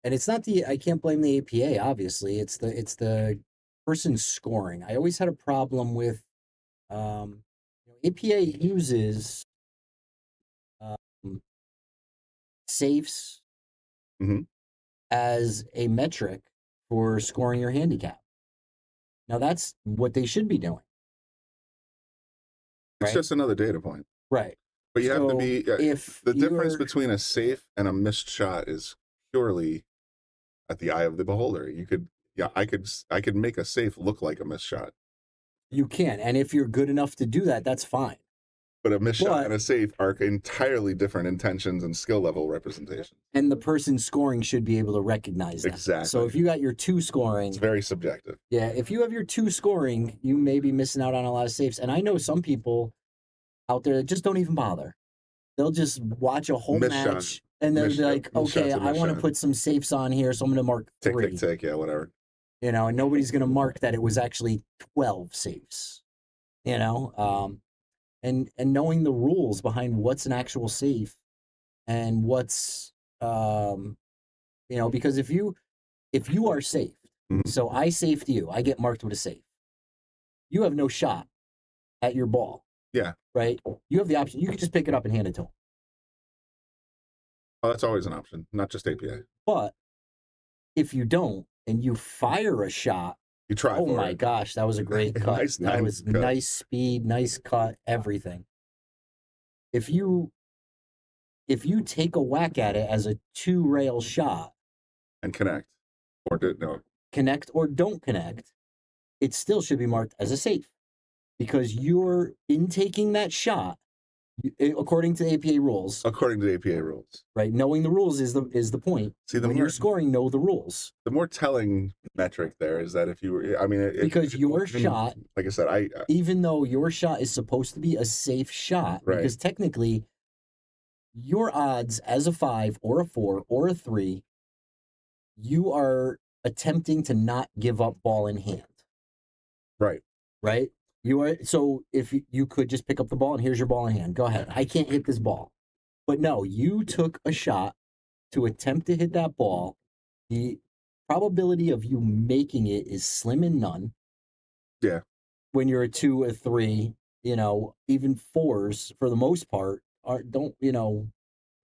and it's not I can't blame the APA, obviously. It's the person scoring. I always had a problem with APA uses safes Mhm. as a metric for scoring your handicap. Now that's what they should be doing. It's Right? just another data point. Right. But you have to So be if the difference you're between a safe and a missed shot is purely at the eye of the beholder. You could I could make a safe look like a missed shot, you can, and if you're good enough to do that, that's fine. but a missed shot But and a safe are entirely different intentions and skill level representations. and the person scoring should be able to recognize that. So Exactly. if you got your 2 scoring, It's very subjective. yeah, if you have your 2 scoring, you may be missing out on a lot of safes. And I know some people out there that just don't even bother. They'll just watch a whole Missed shot. match and they're Missed- like, missed shot's okay, a I missed want to shot. put some safes on here, so I'm going to mark 3. Tick, yeah, whatever. You know, and nobody's going to mark that it was actually 12 safes. You know, and knowing the rules behind what's an actual safe and what's you know, because if you are safe, Mhm. so I safed you, I get marked with a safe. You have no shot at your ball. Yeah. Right? You have the option. You could just pick it up and hand it to him. Oh, that's always an option, not just APA. But if you don't and you fire a shot, You try oh for my it. gosh, that was a great cut. Nice That was cut. nice speed, nice cut, everything. If you take a whack at it as a 2-rail shot And connect. No. connect or don't connect, it still should be marked as a safe because you're intaking that shot according to the APA rules. According to the APA rules. Right, knowing the rules is the point. See, when you're scoring, know the rules. The more telling metric there is that if you were, I mean, because your shot, like I said, even though your shot is supposed to be a safe shot, right. Because technically, your odds as a 5 or a 4 or a 3, you are attempting to not give up ball in hand. Right. Right? You are, so if you could just pick up the ball and here's your ball in hand. Go ahead. I can't hit this ball. But no, you took a shot to attempt to hit that ball. The probability of you making it is slim and none. Yeah. When you're a 2, a 3, you know, even 4s for the most part don't, you know,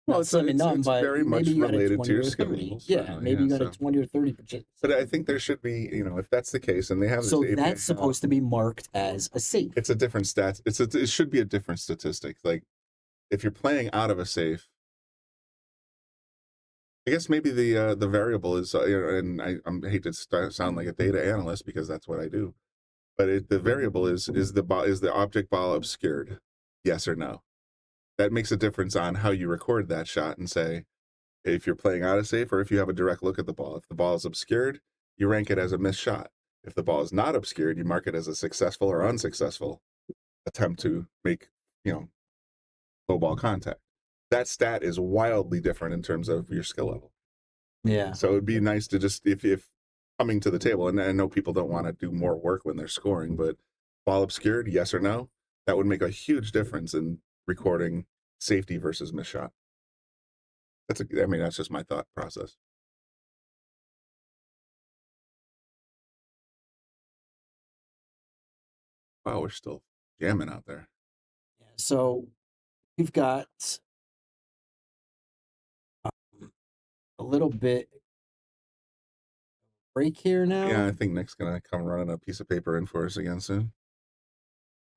well, not slim and none, but very much maybe you got a related 20 to your or skill 30. levels. Yeah, maybe you got a 20 or 30%. But I think there should be, you know, if that's the case, and they have this so APA that's supposed to be marked as a safe. It's a different stat. It should be a different statistic. Like if you're playing out of a safe, I guess maybe the variable is, and I hate to sound like a data analyst because that's what I do, but the variable is the object ball obscured, yes or no. That makes a difference on how you record that shot and say if you're playing out of safe or if you have a direct look at the ball. If the ball is obscured, you rank it as a missed shot. If the ball is not obscured, you mark it as a successful or unsuccessful attempt to make, you know, low ball contact. That stat is wildly different in terms of your skill level. Yeah. So it'd be nice to just, if coming to the table, and I know people don't want to do more work when they're scoring, but ball obscured, yes or no, that would make a huge difference in recording safety versus missed shot. That's just my thought process. Wow, we're still jamming out there. Yeah, so we've got a little bit break here now. Yeah, I think Nick's gonna come running a piece of paper in for us again soon.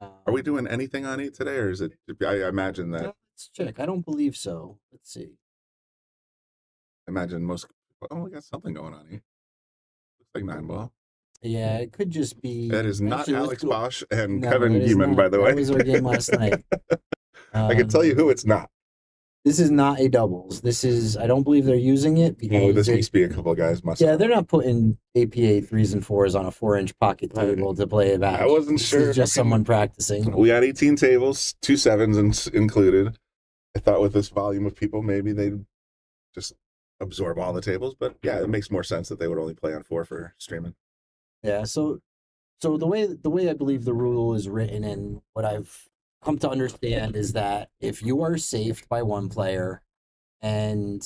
Are we doing anything on it today, or is it? I imagine that. Let's check. I don't believe so. Let's see. I imagine most. Oh, we got something going on here. Looks like 9-ball. Yeah, it could just be. That is not Actually, Alex Bosch and No, Kevin it is Geeman, not. by the way. That was our game last night. I can tell you who it's not. This is not a doubles. This is. I don't believe they're using it because. Oh, this must be a couple of guys. Yeah, they're not putting APA 3s and 4s on a 4-inch pocket table to play it back. I wasn't This sure. is just someone practicing. We had 18 tables, 2 7s included. I thought with this volume of people, maybe they'd just absorb all the tables. But yeah, it makes more sense that they would only play on 4 for streaming. Yeah, so the way I believe the rule is written and what I've come to understand is that if you are safed by one player and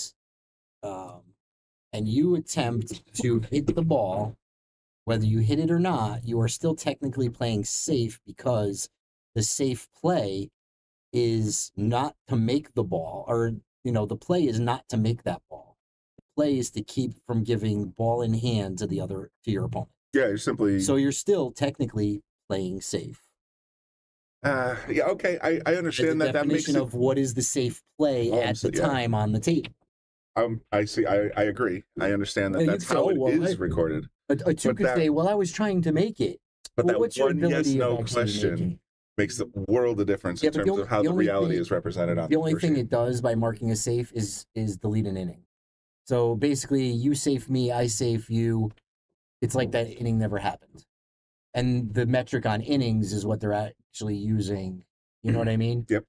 and you attempt to hit the ball, whether you hit it or not, you are still technically playing safe because the safe play is not to make the ball, or, the play is not to make that ball. The play is to keep from giving ball in hand to your opponent. Yeah, you're simply. So you're still technically playing safe. Yeah, okay. I understand the that. That makes definition it. of what is the safe play at the time on the tape. I see. I agree. I understand that. And That's how it is recorded. A two could say, "Well, I was trying to make it." But that what's your one ability yes/no of actually question making? makes the world of difference in Yeah, but terms of how the only reality thing- is represented on The only score thing sheet. it does by marking a safe is delete an inning. So basically, you safe me, I safe you. It's like that inning never happened. And the metric on innings is what they're actually using. You know what I mean? Yep.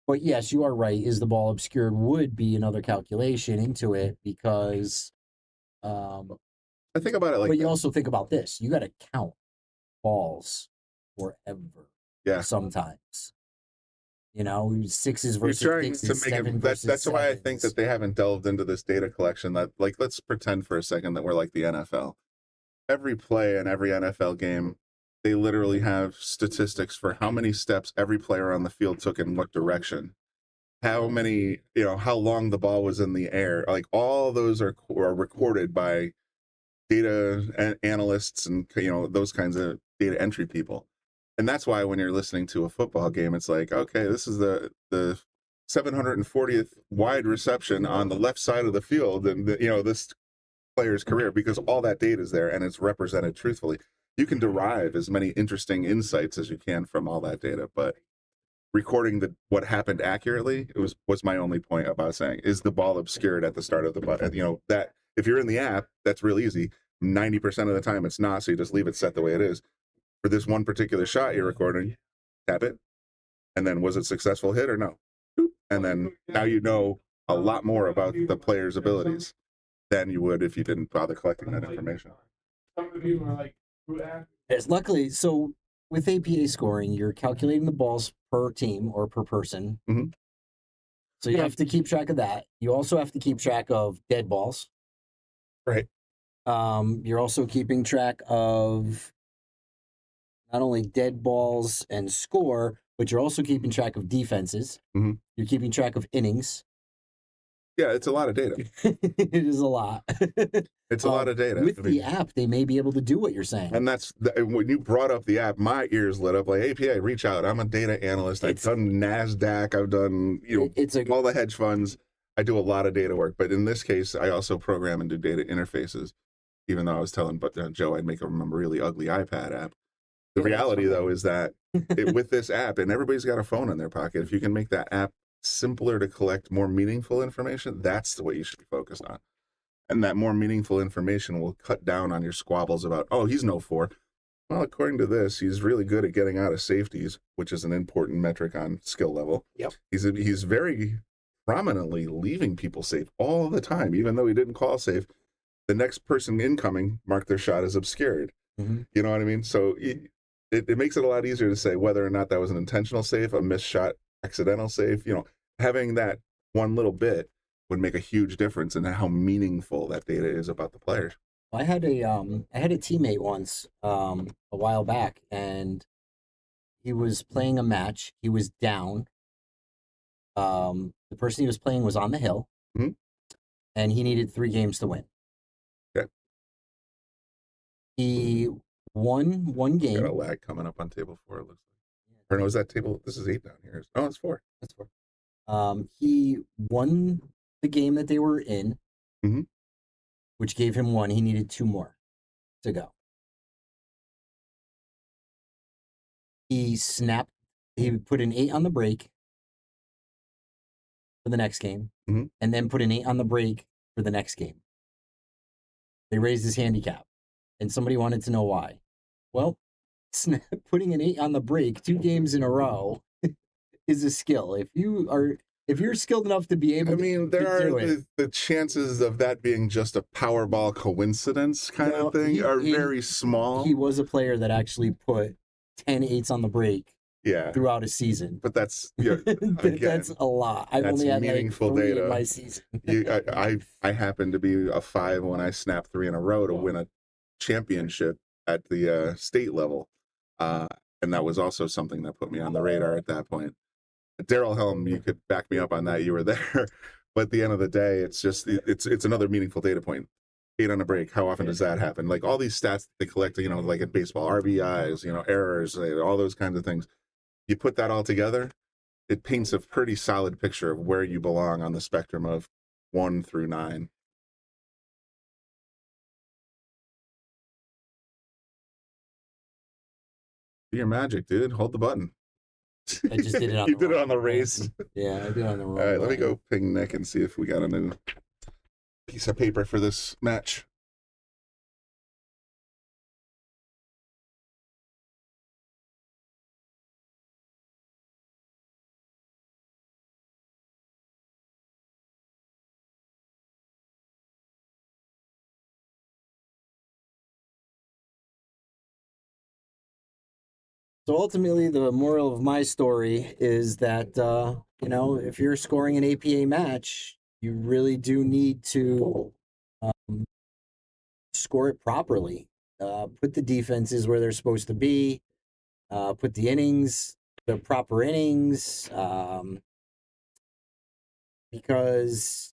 But yes, you are right. Is the ball obscured would be another calculation into it because. I think about it like. But you also think about this. You got to count balls forever. Yeah. Sometimes. Sixes You're versus trying sixes, to make it. That's why I think that they haven't delved into this data collection. That, like, let's pretend for a second that we're like the NFL. Every play in every NFL game, they literally have statistics for how many steps every player on the field took in what direction, how many, how long the ball was in the air. Like, all those are recorded by data analysts and those kinds of data entry people. And that's why when you're listening to a football game, it's like, okay, this is the 740th wide reception on the left side of the field, and this player's career, because all that data is there and it's represented truthfully. You can derive as many interesting insights as you can from all that data, but recording what happened accurately was my only point about saying, is the ball obscured at the start of the button? That if you're in the app, that's real easy. 90% of the time it's not, so you just leave it set the way it is. For this one particular shot you're recording, tap it, and then was it successful hit or no? And then now you know a lot more about the player's abilities than you would if you didn't bother collecting that information. Yes, luckily, so with APA scoring, you're calculating the balls per team or per person. Mm-hmm. So you have to keep track of that. You also have to keep track of dead balls. Right. You're also keeping track of not only dead balls and score, but you're also keeping track of defenses. Mm-hmm. You're keeping track of innings. Yeah, it's a lot of data. It is a lot. It's a lot of data. With the app, they may be able to do what you're saying. And when you brought up the app, my ears lit up like, APA, reach out. I'm a data analyst. I've done NASDAQ. I've done all the hedge funds. I do a lot of data work. But in this case, I also program and do data interfaces, even though I was telling Joe I'd make a really ugly iPad app. The reality, though, is that with this app, and everybody's got a phone in their pocket, if you can make that app simpler to collect more meaningful information, that's what you should be focused on. And that more meaningful information will cut down on your squabbles about, oh, he's no 4. Well, according to this, he's really good at getting out of safeties, which is an important metric on skill level. Yep. He's very prominently leaving people safe all the time, even though he didn't call safe. The next person incoming marked their shot as obscured. Mm-hmm. You know what I mean? So it makes it a lot easier to say whether or not that was an intentional save, a missed shot, accidental save. Having that one little bit would make a huge difference in how meaningful that data is about the players. I had a teammate once a while back, and he was playing a match. He was down. The person he was playing was on the hill, mm-hmm. and he needed 3 games to win. Okay. He won 1 game. Got a lag coming up on table 4. It looks like. Or no, is that table? This is 8 down here. Oh, it's 4. That's 4. He won the game that they were in, mm-hmm. which gave him 1. He needed 2 more to go. He snapped. He put an 8 on the break for the next game, mm-hmm. and then put an 8 on the break for the next game. They raised his handicap, and somebody wanted to know why. Well, putting an 8 on the break 2 games in a row is a skill. If you're skilled enough to be able there are the chances of that being just a Powerball coincidence kind of thing are very small. He was a player that actually put 10 8s on the break Yeah, throughout a season. but that's again, That's a lot. I've that's only had meaningful like 3 data. in my season. I happened to be a 5 when I snapped 3 in a row to win a championship at the state level, and that was also something that put me on the radar at that point. Daryl Helm, you could back me up on that. You were there, but at the end of the day, it's just it's another meaningful data point. 8 on a break. How often does that happen? Like all these stats they collect, like in baseball, RBIs, errors, all those kinds of things. You put that all together, it paints a pretty solid picture of where you belong on the spectrum of 1 through 9. Do your magic, dude. Hold the button. I just did it on You the did it wrong on the race. button. Yeah, I did it on the wrong All right, let me button. go ping Nick and see if we got a new piece of paper for this match. So ultimately, the moral of my story is that, if you're scoring an APA match, you really do need to score it properly. Put the defenses where they're supposed to be, put the proper innings, because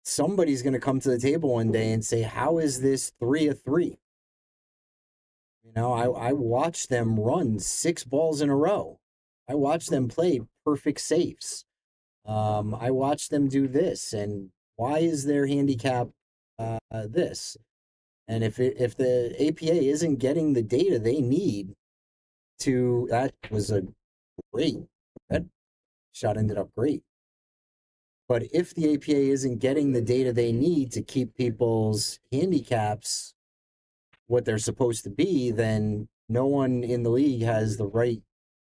somebody's going to come to the table one day and say, how is this 3 of 3? I watched them run 6 balls in a row. I watched them play perfect saves. I watched them do this. And why is their handicap this? And if the APA isn't getting the data they need that was a that shot ended up great. But if the APA isn't getting the data they need to keep people's handicaps what they're supposed to be, then no one in the league has the right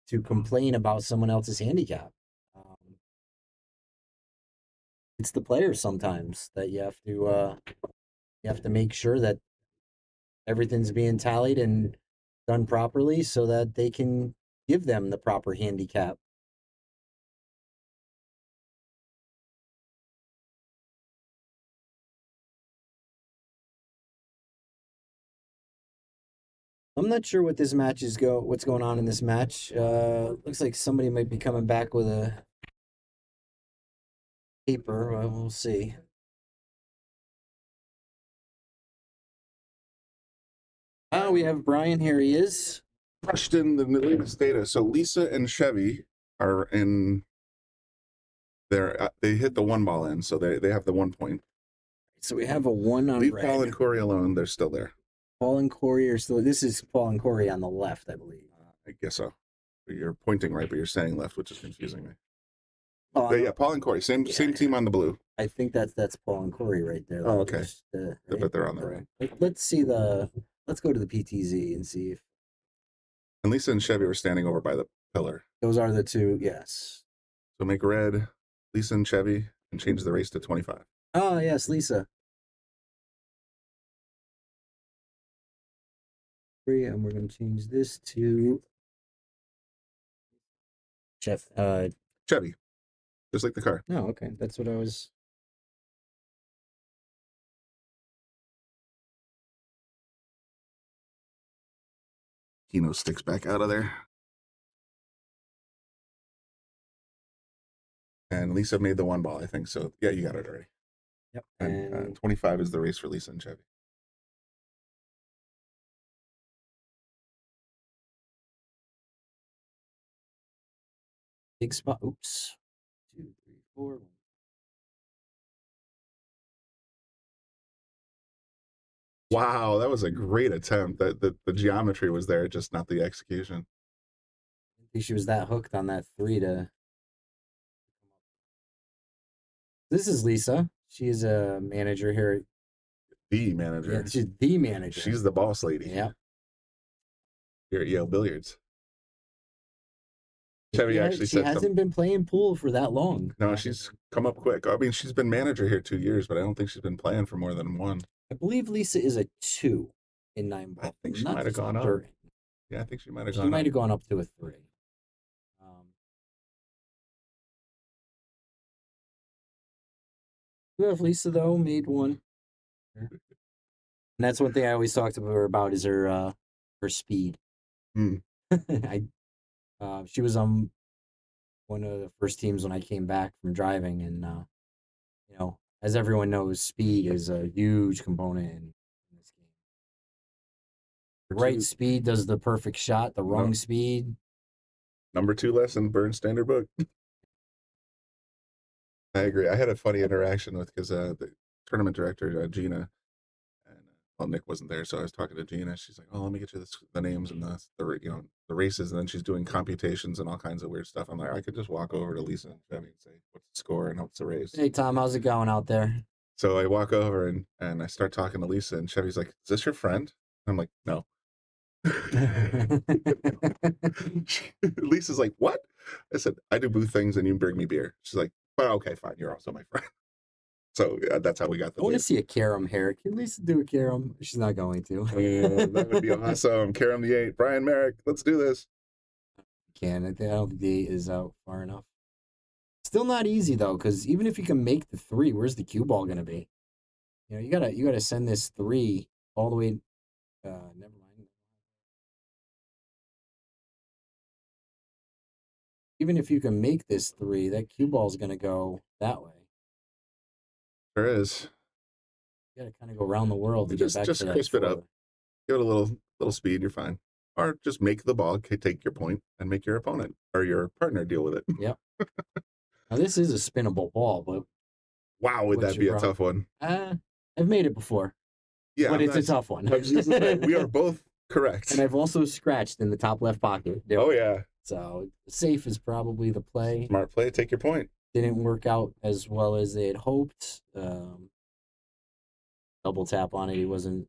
to complain about someone else's handicap. It's the players sometimes that you have to make sure that everything's being tallied and done properly so that they can give them the proper handicap. I'm not sure what this match what's going on in this match. Looks like somebody might be coming back with a paper. We'll see. Oh, we have Brian. Here he is. Crushed in the latest data. So Lisa and Chevy are in there. They hit the 1 ball in, so they have the 1 point. So we have a 1 on Leave red. Paul and Corey alone. They're still there. Paul and Corey are still. This is Paul and Corey on the left, I believe. I guess so. You're pointing right, but you're saying left, which is confusing me. Oh, Yeah, Paul and Corey, same team on the blue. I think that's Paul and Corey right there. Oh, okay. Right? But they're on the right. Let's go to the PTZ and see if. And Lisa and Chevy were standing over by the pillar. Those are the 2, yes. So make red Lisa and Chevy and change the race to 25. Oh, yes, Lisa. And we're going to change this to Chevy. Just like the car. Oh, okay. That's what I was. Keno sticks back out of there. And Lisa made the 1 ball, I think. So, yeah, you got it already. Yep. And 25 is the race for Lisa and Chevy. Big spot. Oops. 2, 3, 4. Wow, that was a great attempt. The geometry was there, just not the execution. I think she was that hooked on that 3 to. This is Lisa. She is a manager here. The manager. Yeah, she's the manager. She's the boss lady. Yeah. Here at Yale Billiards. Chevy actually she said hasn't been playing pool for that long. No, she's come up quick. I mean, she's been manager here 2 years, but I don't think she's been playing for more than 1. I believe Lisa is a 2 in 9 ball. I think she might have gone up. Yeah, I think she might have gone up. She might have gone up to a 3. Lisa though made one, and that's one thing I always talked to her about is her speed. Hmm. I she was on one of the first teams when I came back from driving, and you know, as everyone knows, speed is a huge component in this game. The right speed does the perfect shot. The wrong speed. Number 2 lesson, burn standard book. I agree. I had a funny interaction with because the tournament director Gina, and well, Nick wasn't there, so I was talking to Gina. She's like, "Oh, let me get you the names and the races," and then she's doing computations and all kinds of weird stuff. I'm like, I could just walk over to Lisa and Chevy and say, "What's the score and what's the race?" Hey Tom, how's it going out there? So I walk over and I start talking to Lisa, and Chevy's like, "Is this your friend?" I'm like, "No." Lisa's like, "What?" I said, "I do booth things and you bring me beer." She's like, "Well, okay, fine. You're also my friend." So that's how we got the I want beer. to see a carom hair. Can Lisa do a carom? She's not going to. That would be awesome. Karam the 8, Brian Merrick, let's do this. Can I don't think the 8 is out far enough. Still not easy though, because even if you can make the 3, where's the cue ball gonna be? You know, you gotta send this 3 all the way. Never mind. Even if you can make this 3, that cue ball's gonna go that way. There is. You gotta kind of go around the world to get back Just to that crisp it up. 4. Give it a little speed, you're fine. Or just make the ball, take your point, and make your opponent or your partner deal with it. Yep. Now this is a spinnable ball, but wow, would that be a tough one? I've made it before. Yeah, but it's a tough one. We are both correct. And I've also scratched in the top left pocket. Oh yeah. So safe is probably the play. Smart play, take your point. Didn't work out as well as they had hoped. Double tap on it. He wasn't.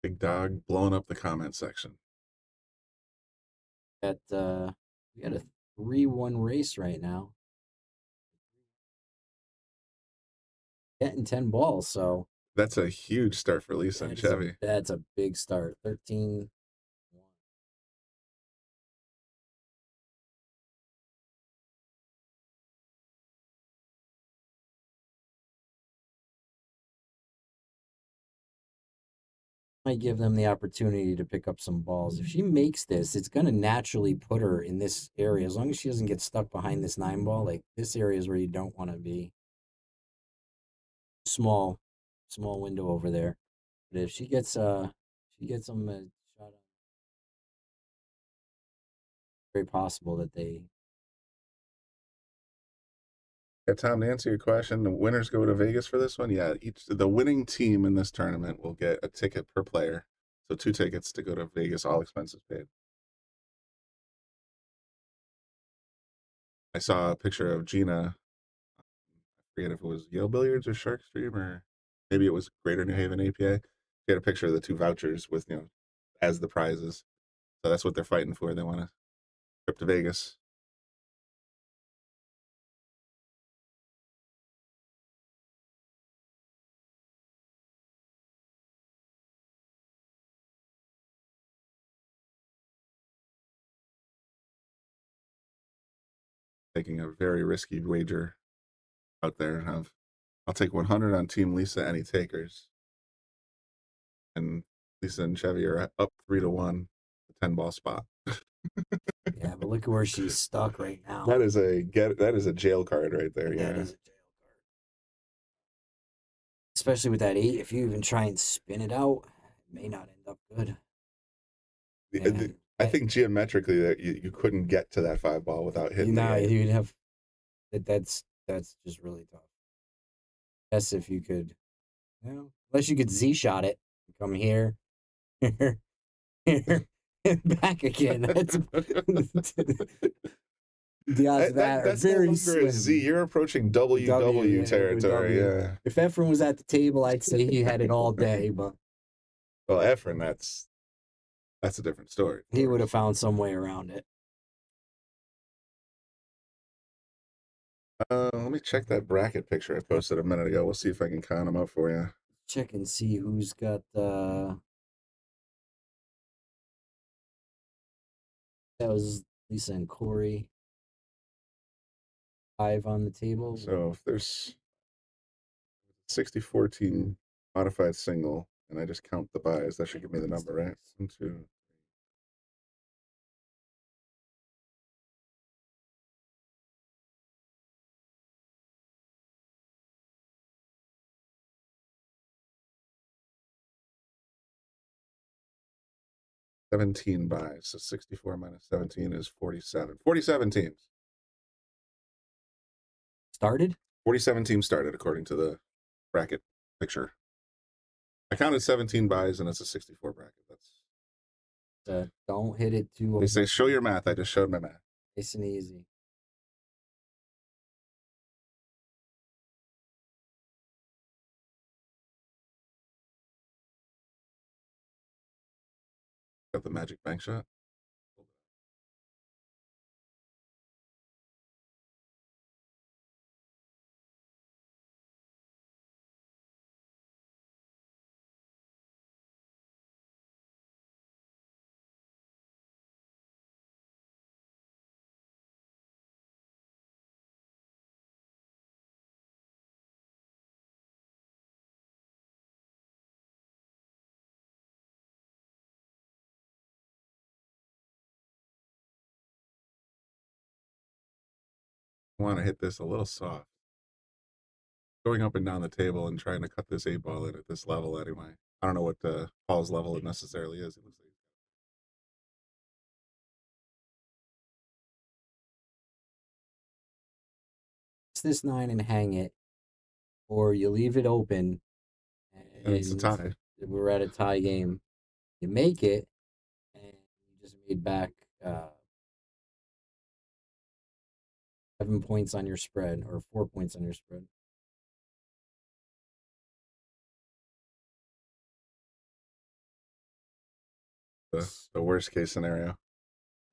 Big dog blowing up the comment section. We got a 3-1 race right now. Getting 10 balls, so that's a huge start for Lisa and Chevy. That's a big start. 13. Might give them the opportunity to pick up some balls. If she makes this, it's going to naturally put her in this area. As long as she doesn't get stuck behind this 9 ball, like this area is where you don't want to be. Small window over there. But if she gets them shot on, very possible that they. Yeah, Tom, to answer your question, the winners go to Vegas for this one. Yeah, the winning team in this tournament will get a ticket per player. So 2 tickets to go to Vegas, all expenses paid. I saw a picture of Gina. I forget if it was Yale Billiards or Shark Stream, or maybe it was Greater New Haven APA. She had a picture of the 2 vouchers with, as the prizes. So that's what they're fighting for. They want a trip to Vegas. Taking a very risky wager out there. I'll take 100 on Team Lisa. Any takers? And Lisa and Chevy are up 3-1, 10 ball spot. Yeah, but look at where she's stuck right now. That is a jail card right there. Yeah. That is a jail card. Especially with that 8, if you even try and spin it out, it may not end up good. I think geometrically that you couldn't get to that 5 ball without hitting. You'd have that's just really tough. Yes, if you could, unless you could Z shot it, come here, here, and back again. That's the odds of that are very slim. Z. You're approaching WW territory. Yeah. If Efren was at the table, I'd say he had it all day, but well, Efren, that's a different story. He would have found some way around it. Let me check that bracket picture I posted a minute ago. We'll see if I can count them up for you. Check and see who's got That was Lisa and Corey. 5 on the table. So if there's 64 team modified single, and I just count the buys, that should give me the number, right? 1, 2, 17 buys. So 64 minus 17 is 47. 47 teams. Started? 47 teams started according to the bracket picture. I counted 17 buys, and it's a 64 bracket. That's Don't hit it too. They say show your math. I just showed my math. Nice and easy. Got the magic bank shot. I want to hit this a little soft. Going up and down the table and trying to cut this 8-ball in at this level anyway. I don't know what Paul's level it necessarily is. It looks like This 9 and hang it, or you leave it open, and it's a tie. We're at a tie game. You make it, and you just made back 7 points on your spread, or 4 points on your spread. The worst case scenario.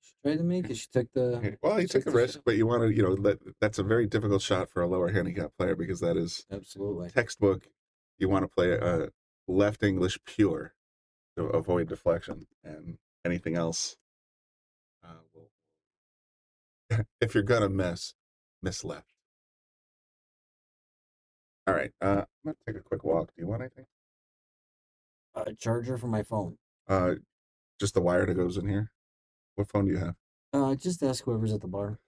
She tried to make it. She took the. Well, he took a risk, but you want to, that's a very difficult shot for a lower handicap player because that is Absolutely textbook. You want to play a left English pure to avoid deflection, and anything else will, if you're gonna miss left. All right, I'm gonna take a quick walk. Do you want anything? Charger for my phone. Just the wire that goes in here. What phone do you have? Just ask whoever's at the bar.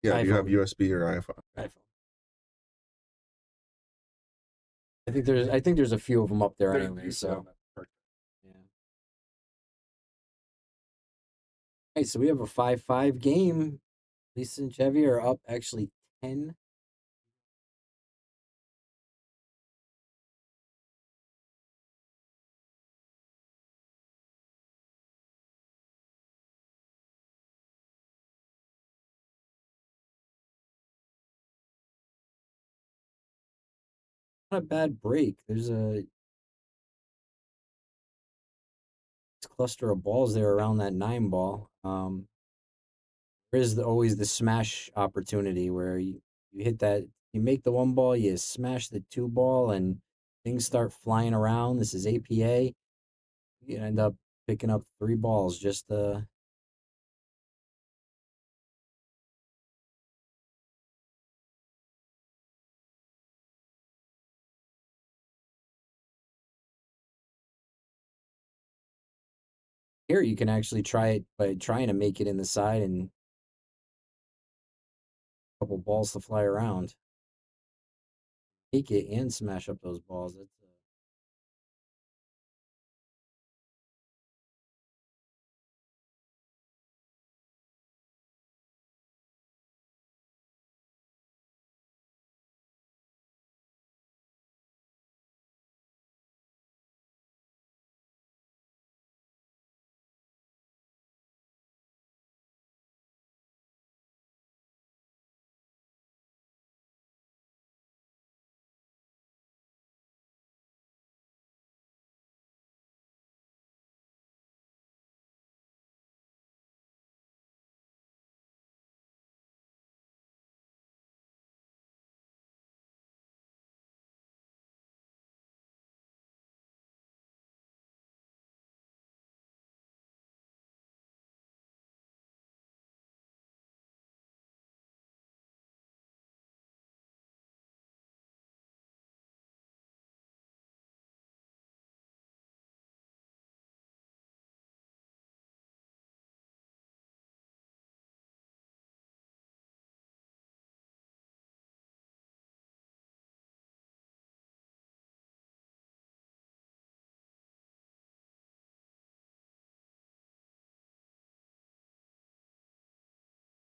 Yeah, iPhone. do you have USB or iPhone? iPhone. I think there's a few of them up there anyway. So yeah. Hey, so we have a 5-5 game. Lisa and Chevy are up actually 10. Not a bad break. There's a cluster of balls there around that 9 ball. There is always the smash opportunity where you hit that, you make the 1 ball, you smash the 2 ball, and things start flying around. This is APA. You end up picking up 3 balls just here you can actually try it by trying to make it in the side and a couple balls to fly around. Take it and smash up those balls. That's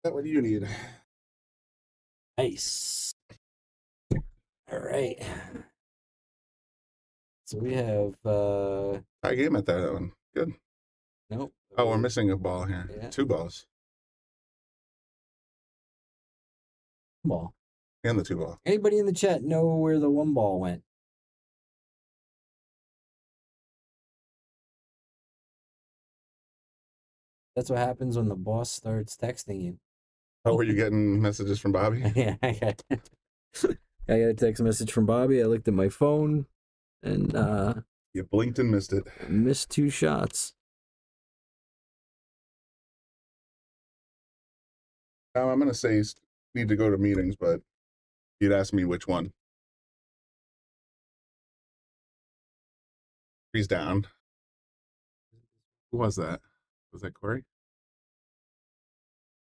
That what you need. Nice. All right. So we have High game at that one. Good. nope. Oh, we're missing a ball here. Yeah. 2 balls. Ball. And the 2 ball. Anybody in the chat know where the 1 ball went? That's what happens when the boss starts texting you. Oh, were you getting messages from Bobby? Yeah, I got a text message from Bobby. I looked at my phone and You blinked and missed it. missed 2 shots. I'm going to say need to go to meetings, but you'd ask me which one. He's down. Who was that? Was that Corey?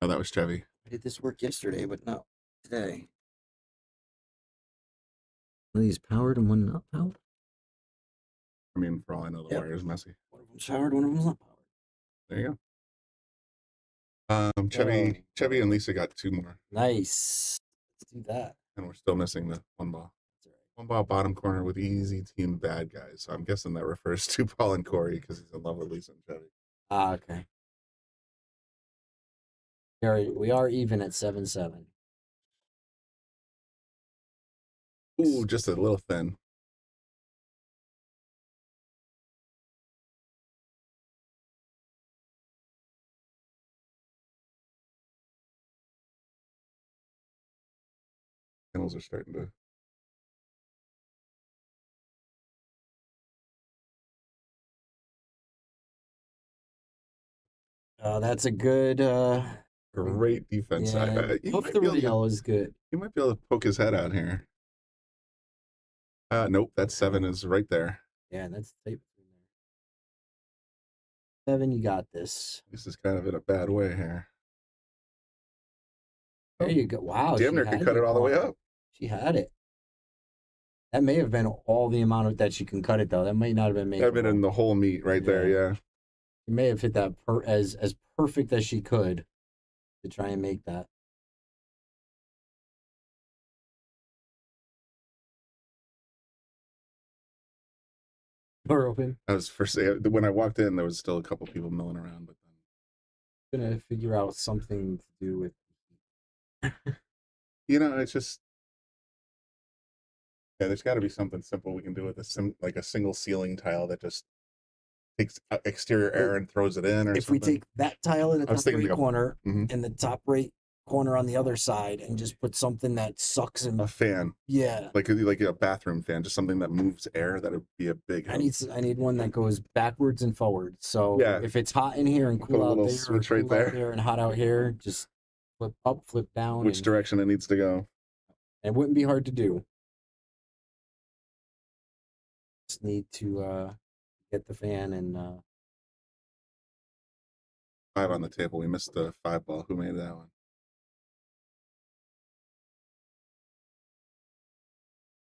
Oh, that was Chevy. I did this work yesterday, but not today. One of these powered and one not powered. I mean, for all I know, the wire is messy. One of them's powered, one of them's not powered. There you go. Chevy and Lisa got 2 more. Nice. Let's do that. And we're still missing the 1 ball. That's all right. 1 ball bottom corner with easy team bad guys. So I'm guessing that refers to Paul and Corey because he's in love with Lisa and Chevy. Ah, okay. We are even at 7-7. Ooh, just a little thin. Panels are starting to. That's a good Great defense. yeah, You Puff might the be able to- Rail is good. He might be able to poke his head out here. Nope, that 7 is right there. Yeah, that's tape between there. 7, you got this. This is kind of in a bad way here. There you go. Wow. Damn she near had could cut you it all the way on. up. She had it. That may have been all the amount of that she can cut it though. That might not have been made. That'd been in the whole meat right there, yeah. She may have hit that as perfect as she could to try and make that. Door open. I was first when I walked in, there was still a couple people milling around, but I'm gonna figure out something to do with. it's just there's got to be something simple we can do with like a single ceiling tile that just takes exterior air and throws it in, or if something. we take that tile in the I was top thinking right corner Mhm. and the top right corner on the other side, and just put something that sucks and a fan, yeah. like a bathroom fan, just something that moves air. That would be a big help. I need one that goes backwards and forwards. So Yeah. if it's hot in here and Put cool a out little there, or switch cool right out there. there and hot out here, just flip up, flip down. Which and direction it needs to go. it wouldn't be hard to do. Just need to get the fan and 5 on the table. We missed the 5 ball. Who made that one?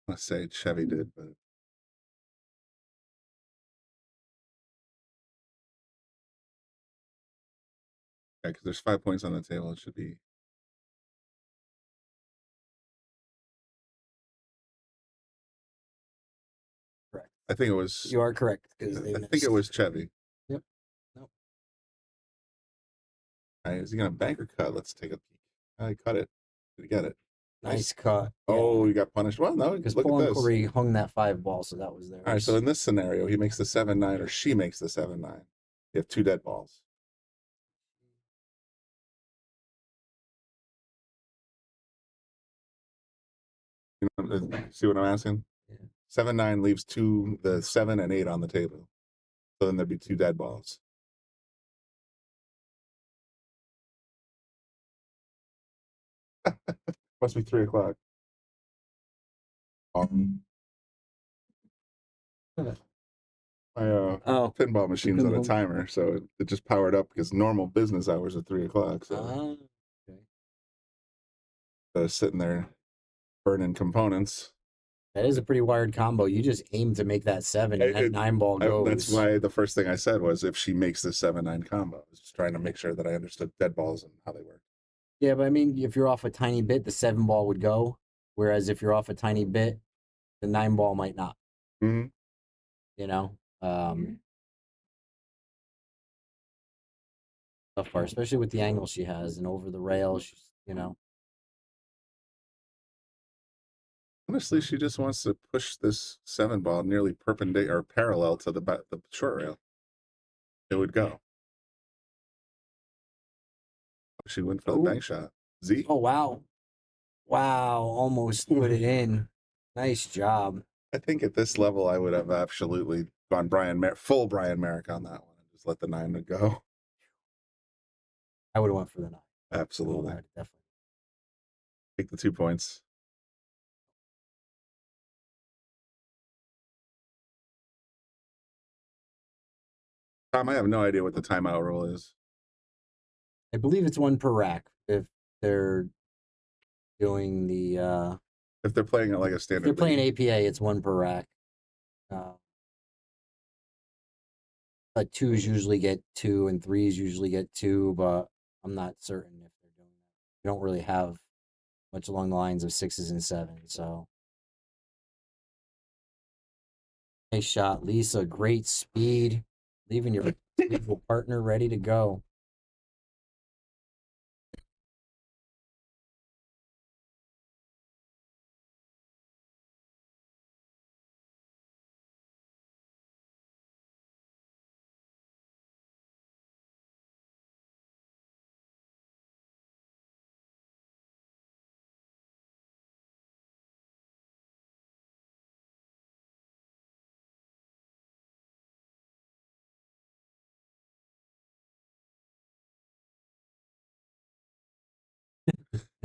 I say Chevy did, but yeah, because there's 5 points on the table. It should be. correct. I think it was. You are correct because I think it was Chevy. Yep. Nope. All right, is he gonna bank or cut? Let's take a peek. I cut it. Did he get it? Nice cut. Oh, he got punished. Well, no, Because look Paul at and this. Corey hung that 5 ball, so that was theirs. All right, so in this scenario, he makes the 7-9, or she makes the 7-9. You have 2 dead balls. See what I'm asking? Yeah. 7-9 leaves the 7 and 8 on the table. So then there'd be 2 dead balls. Must be 3 o'clock. My pinball machine's on a pinball- timer, so it just powered up because normal business hours are 3 o'clock. So Okay. sitting there burning components. That is a pretty wired combo. You just aim to make that 7, and that 9 ball goes. That's why the first thing I said was if she makes the 7-9 combo. I was just trying to make sure that I understood dead balls and how they work. Yeah, but I mean, if you're off a tiny bit, the 7 ball would go. Whereas if you're off a tiny bit, the 9 ball might not. Mm-hmm. You know, tough part, especially with the angle she has and over the rail. She's, you know, Honestly, she just wants to push this 7 ball nearly perpendicular or parallel to the short rail. It would go. She went for the bank shot. Z. Oh wow, almost put it in. Nice job. I think at this level, I would have absolutely gone full Brian Merrick on that one and just let the 9 go. I would have went for the 9. Absolutely. Definitely. Take the 2 points. Tom, I have no idea what the timeout rule is. I believe it's 1 per rack if they're doing the if they're playing it like a if standard. they're playing APA, it's 1 per rack. But 2s usually get 2 and 3s usually get 2, but I'm not certain if they're doing that. They don't really have much along the lines of 6s and 7s, so nice shot, Lisa. Great speed, leaving your partner ready to go.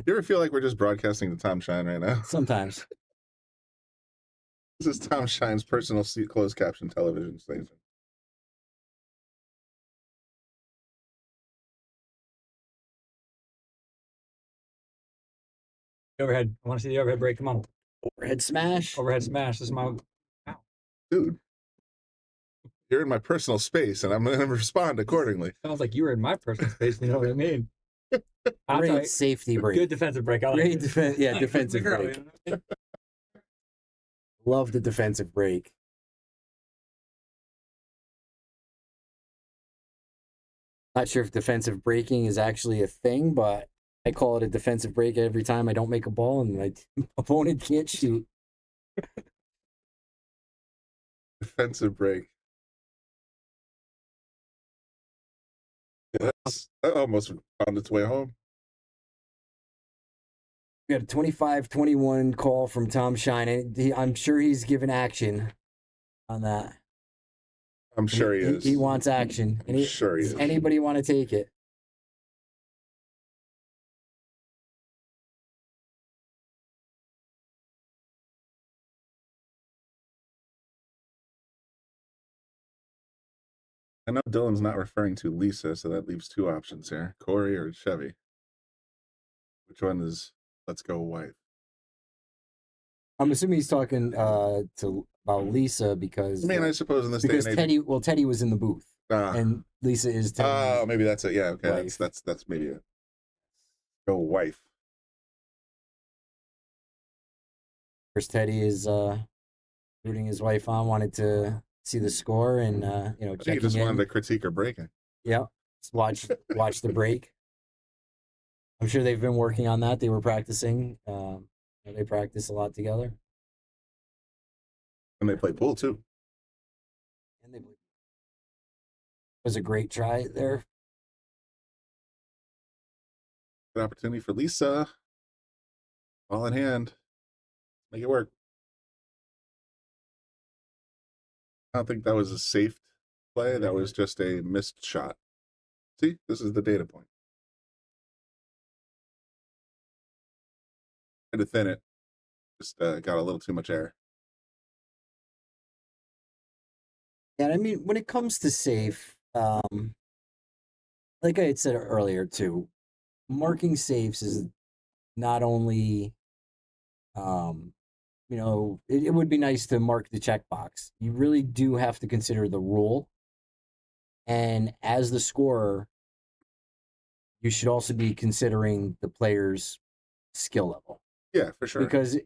You ever feel like we're just broadcasting to Tom Shine right now? Sometimes. This is Tom Shine's personal closed caption television station. Overhead. I want to see the overhead break. Come on. Overhead smash. Overhead smash. This is my. Ow. Dude, you're in my personal space, and I'm going to respond accordingly. Sounds like you were in my personal space. You know what I mean? Great safety break. Good defensive break. I like Great it. defense. Yeah, defensive break. Love the defensive break. Not sure if defensive breaking is actually a thing, but I call it a defensive break every time I don't make a ball and my opponent can't shoot. Defensive break. Yeah, that almost found its way home. We got a 25-21 call from Tom Shine. And I'm sure he's given action on that. I'm sure he is. He wants action. I'm sure he is. Does anybody want to take it? I know Dylan's not referring to Lisa, so that leaves 2 options here. Corey or Chevy. Which one is Let's Go Wife? I'm assuming he's talking about Lisa because I mean, I suppose in this day and age, Teddy was in the booth, and Lisa is Teddy's maybe that's it. Yeah, okay, wife. that's maybe it. Go Wife. First, Teddy is rooting his wife on. Wanted to see the score and I think he checking just in. wanted to critique her breaking. Yeah, watch the break. I'm sure they've been working on that. They were practicing. They practice a lot together. And they play pool too. And it was a great try there. Good opportunity for Lisa. Ball in hand. Make it work. I don't think that was a safe play. That was just a missed shot. See, this is the data point. Tried to thin it. Just got a little too much air. Yeah, I mean, when it comes to safe, like I had said earlier too, marking safes is not only, it would be nice to mark the checkbox. You really do have to consider the rule. And as the scorer, you should also be considering the player's skill level. Yeah, for sure. Because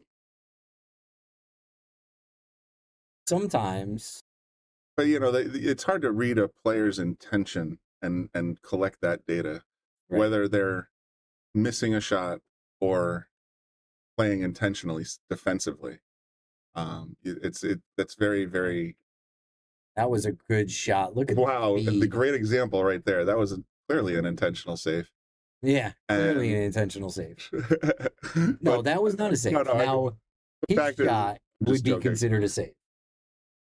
sometimes, but it's hard to read a player's intention and collect that data, right, whether they're missing a shot or playing intentionally defensively. That's very, very. that was a good shot. Look at Wow, the speed. great example right there. That was clearly an intentional save. Yeah, clearly And an intentional save. No, but that was not a save. no, Now, the his fact is, shot would just be joking. considered a save.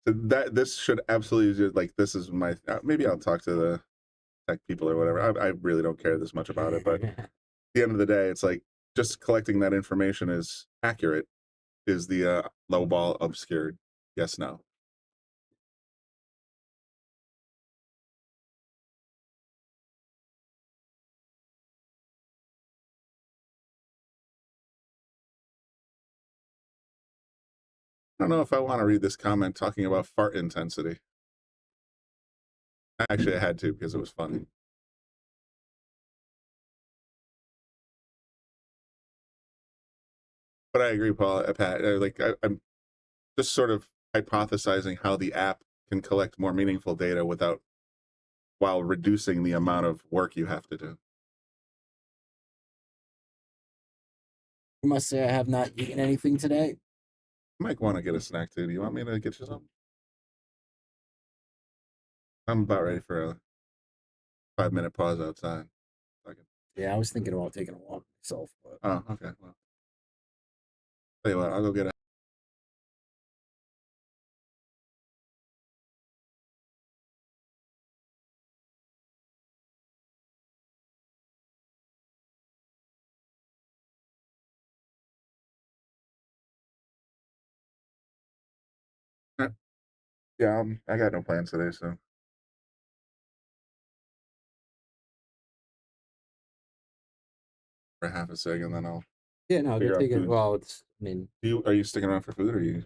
So this should absolutely like this is my maybe I'll talk to the tech people or whatever. I really don't care this much about it, but at the end of the day, it's like just collecting that information is accurate. Is the low ball obscured? Yes, no. I don't know if I want to read this comment talking about fart intensity. Actually, I had to because it was funny. But I agree, Paul. Pat, I'm just sort of hypothesizing how the app can collect more meaningful data while reducing the amount of work you have to do. I must say I have not eaten anything today. Might want to get a snack too. Do you want me to get you something? I'm about ready for a 5-minute pause outside. Yeah, I was thinking about taking a walk myself. But... Oh, okay. Well, tell you what, I'll go get a. Yeah, I got no plans today, so. For half a second, then I'll. Yeah, no, figure go out take it. food. Well, it's, I mean, Are you sticking around for food or are you?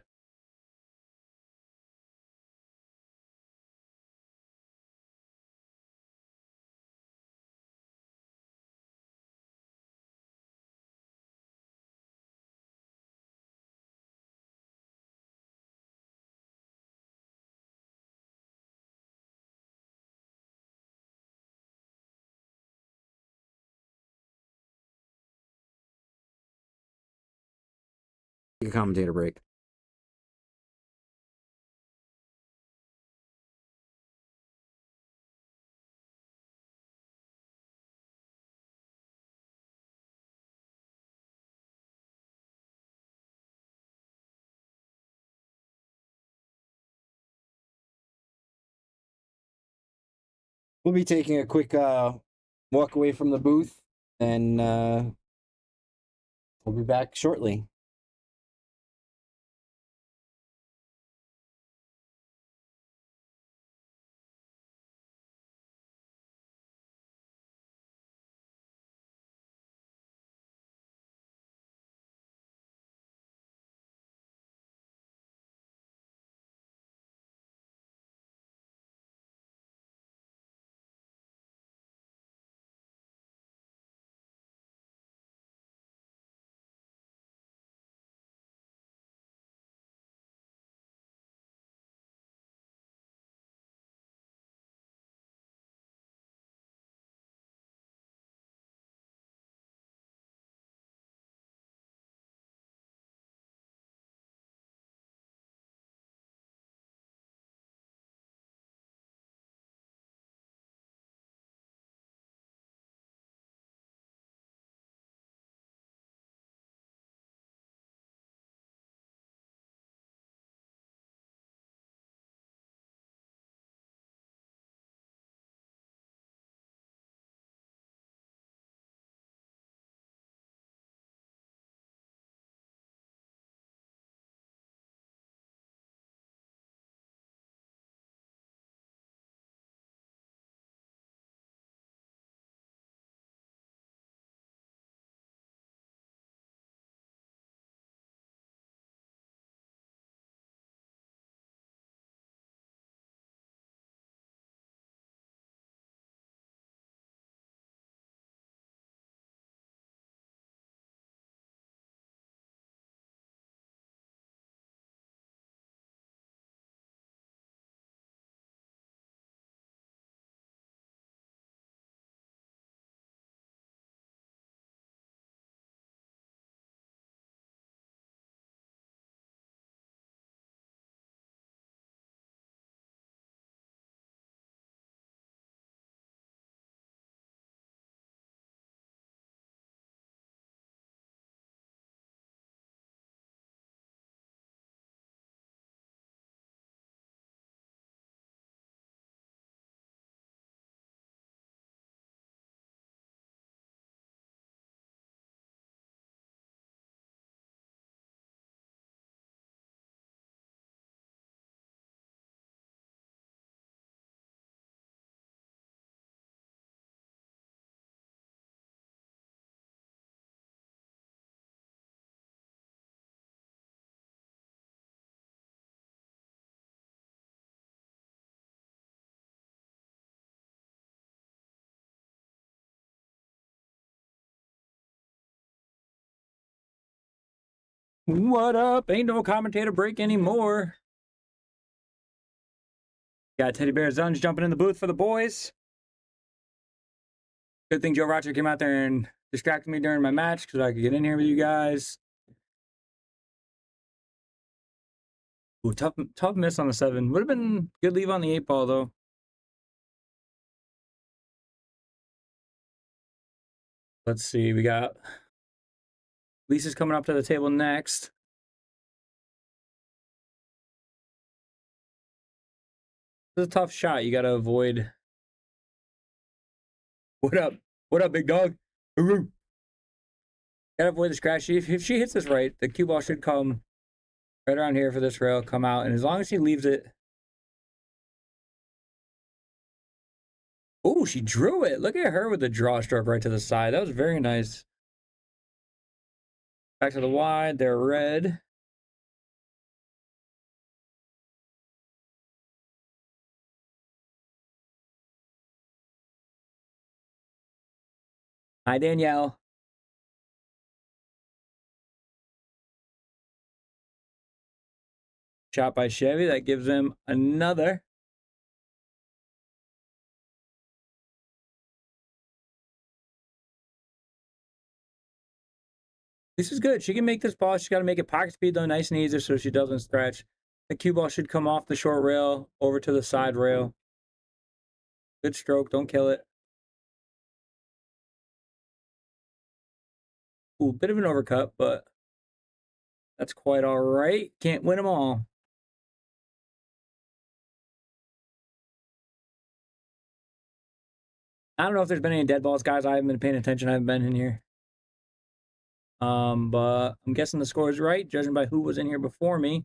take a commentator break. We'll be taking a quick walk away from the booth, and we'll be back shortly. What up? Ain't no commentator break anymore. Got Teddy Bear Zunge jumping in the booth for the boys. Good thing Joe Roger came out there and distracted me during my match because I could get in here with you guys. Ooh, tough miss on the 7. Would have been good leave on the 8 ball, though. Let's see. We got Lisa's coming up to the table next. This is a tough shot. You got to avoid. What up? What up, big dog? Got to avoid the scratch. If she hits this right, the cue ball should come right around here for this rail, come out. And as long as she leaves it. Oh, she drew it. Look at her with the draw stroke right to the side. That was very nice. Back to the wide. They're red. Hi, Danielle. Shot by Chevy. That gives him another. This is good. She can make this ball. She's got to make it pocket speed, though, nice and easy so she doesn't stretch. The cue ball should come off the short rail over to the side rail. Good stroke. Don't kill it. Ooh, bit of an overcut, but that's quite all right. Can't win them all. I don't know if there's been any dead balls, guys. I haven't been paying attention. I haven't been in here. But I'm guessing the score is right, judging by who was in here before me.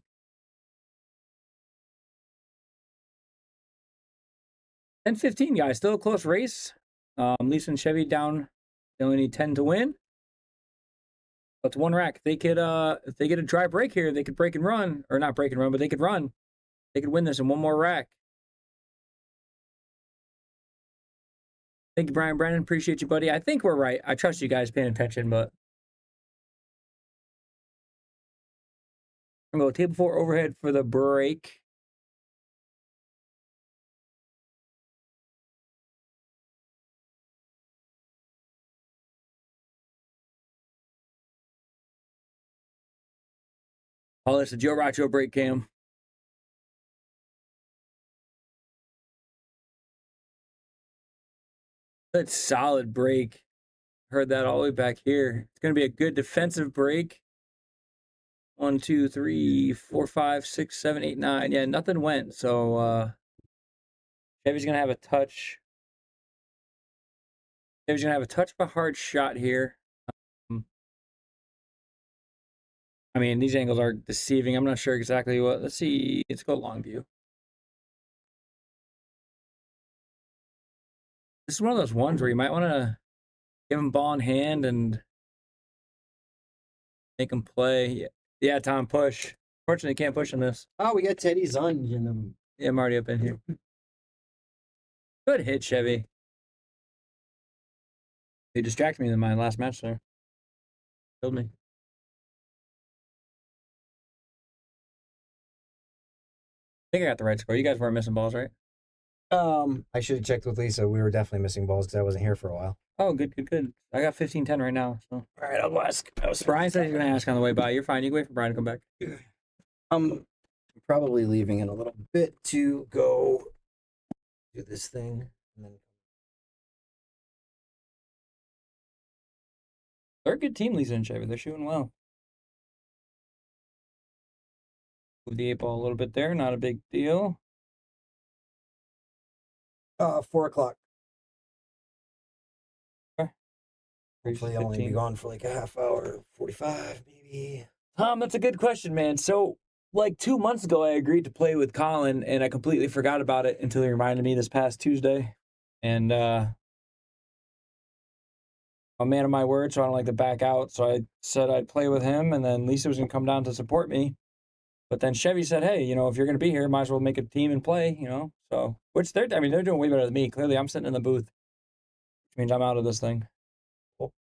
And 15, guys. Still a close race. Lisa and Chevy down. They only need 10 to win. That's one rack. If they get a dry break here, they could break and run. Or not break and run, but they could run. They could win this in one more rack. Thank you, Brian Brennan. Appreciate you, buddy. I think we're right. I trust you guys paying attention, but I'm going to go table 4 overhead for the break. Oh, it's a Joe Racho break cam. Good solid break. Heard that all the way back here. It's going to be a good defensive break. 1, 2, 3, 4, 5, 6, 7, 8, 9. Yeah, nothing went. So Chevy's going to have a touch. Chevy's going to have a touch of a hard shot here. I mean, these angles are deceiving. I'm not sure exactly what. Let's see. Let's go long view. This is one of those ones where you might want to give him ball in hand and make him play. Yeah, Tom, push. Fortunately, can't push in this. Oh, we got Teddy Zunge in them. Yeah, I'm already up in here. Good hit, Chevy. They distracted me in my last match there. Killed me. I think I got the right score. You guys weren't missing balls, right? I should have checked with Lisa. We were definitely missing balls because I wasn't here for a while. Oh, good. I got 15-10 right now. So. All right, I'll go ask. Brian said he's going to ask on the way by. You're fine. You can wait for Brian to come back. I'm probably leaving in a little bit to go do this thing. And then... They're a good team, Lisa and Chevy. They're shooting well. Move the 8 ball a little bit there. Not a big deal. 4 o'clock. Okay. Hopefully I'll only be gone for like a half hour, 45 maybe. Tom, that's a good question, man. So, like 2 months ago, I agreed to play with Colin, and I completely forgot about it until he reminded me this past Tuesday. And I'm a man of my word, so I don't like to back out. So I said I'd play with him, and then Lisa was going to come down to support me. But then Chevy said, hey, if you're going to be here, might as well make a team and play, So, which they're doing way better than me. Clearly, I'm sitting in the booth, which means I'm out of this thing. Cool.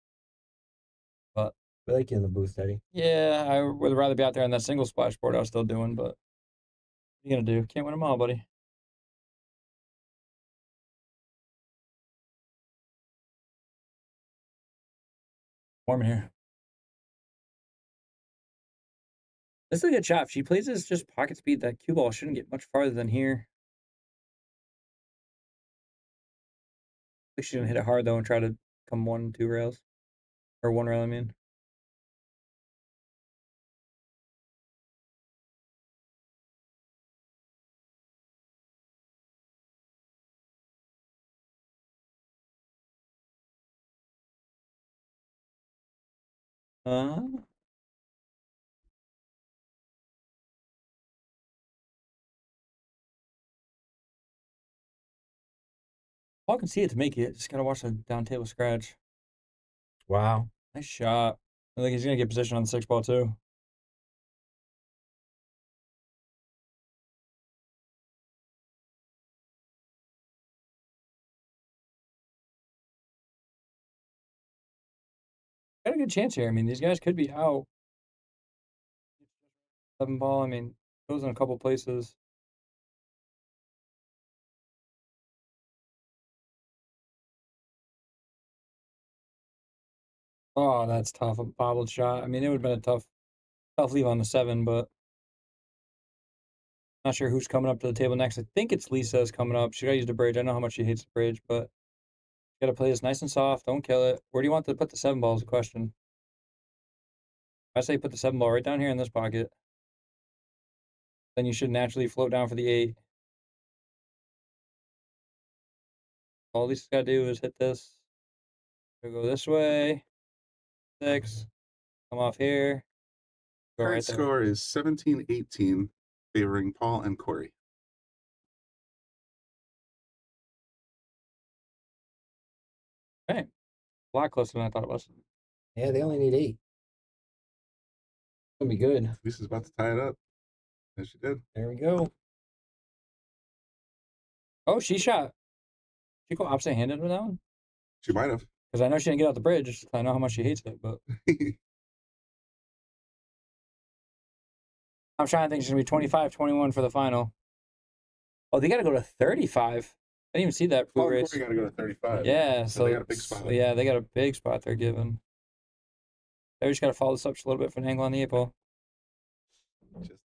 But We like you in the booth, Eddie. Yeah, I would rather be out there on that single splash board I was still doing, but what are you gonna do? Can't win them all, buddy. Warm in here. This is a good shot. If she plays this just pocket speed, that cue ball shouldn't get much farther than here. I think she's gonna hit it hard though and try to come 1-2 rails. Or 1 rail, I mean. Ball can see it to make it. Just gotta watch the down table scratch. Wow. Nice shot. I think he's gonna get position on the 6 ball too. Got a good chance here. I mean, these guys could be out. 7 ball. I mean, goes in a couple places. Oh, that's tough. A bobbled shot. I mean, it would have been a tough leave on the 7, but not sure who's coming up to the table next. I think it's Lisa's coming up. She gotta use the bridge. I know how much she hates the bridge, but gotta play this nice and soft. Don't kill it. Where do you want to put the 7 ball is the question. I say put the 7 ball right down here in this pocket. Then you should naturally float down for the 8. All Lisa's gotta do is hit this. Go this way. 6. Come off here. Go Current right there. score is 17-18, favoring Paul and Corey. Okay. A lot closer than I thought it was. Yeah, they only need 8. Gonna be good. Lisa's about to tie it up. As she did. There we go. Oh, she shot. She go opposite handed with that one? She might have. Because I know she didn't get out the bridge. I know how much she hates it, but I'm trying to think she's going to be 25-21 for the final. Oh, they got to go to 35. I didn't even see that Paul pool and race. Corey got to go to 35. Yeah, So they got a big spot. Yeah, they got a big spot they're giving. They just got to follow this up just a little bit for an angle on the 8 ball. Just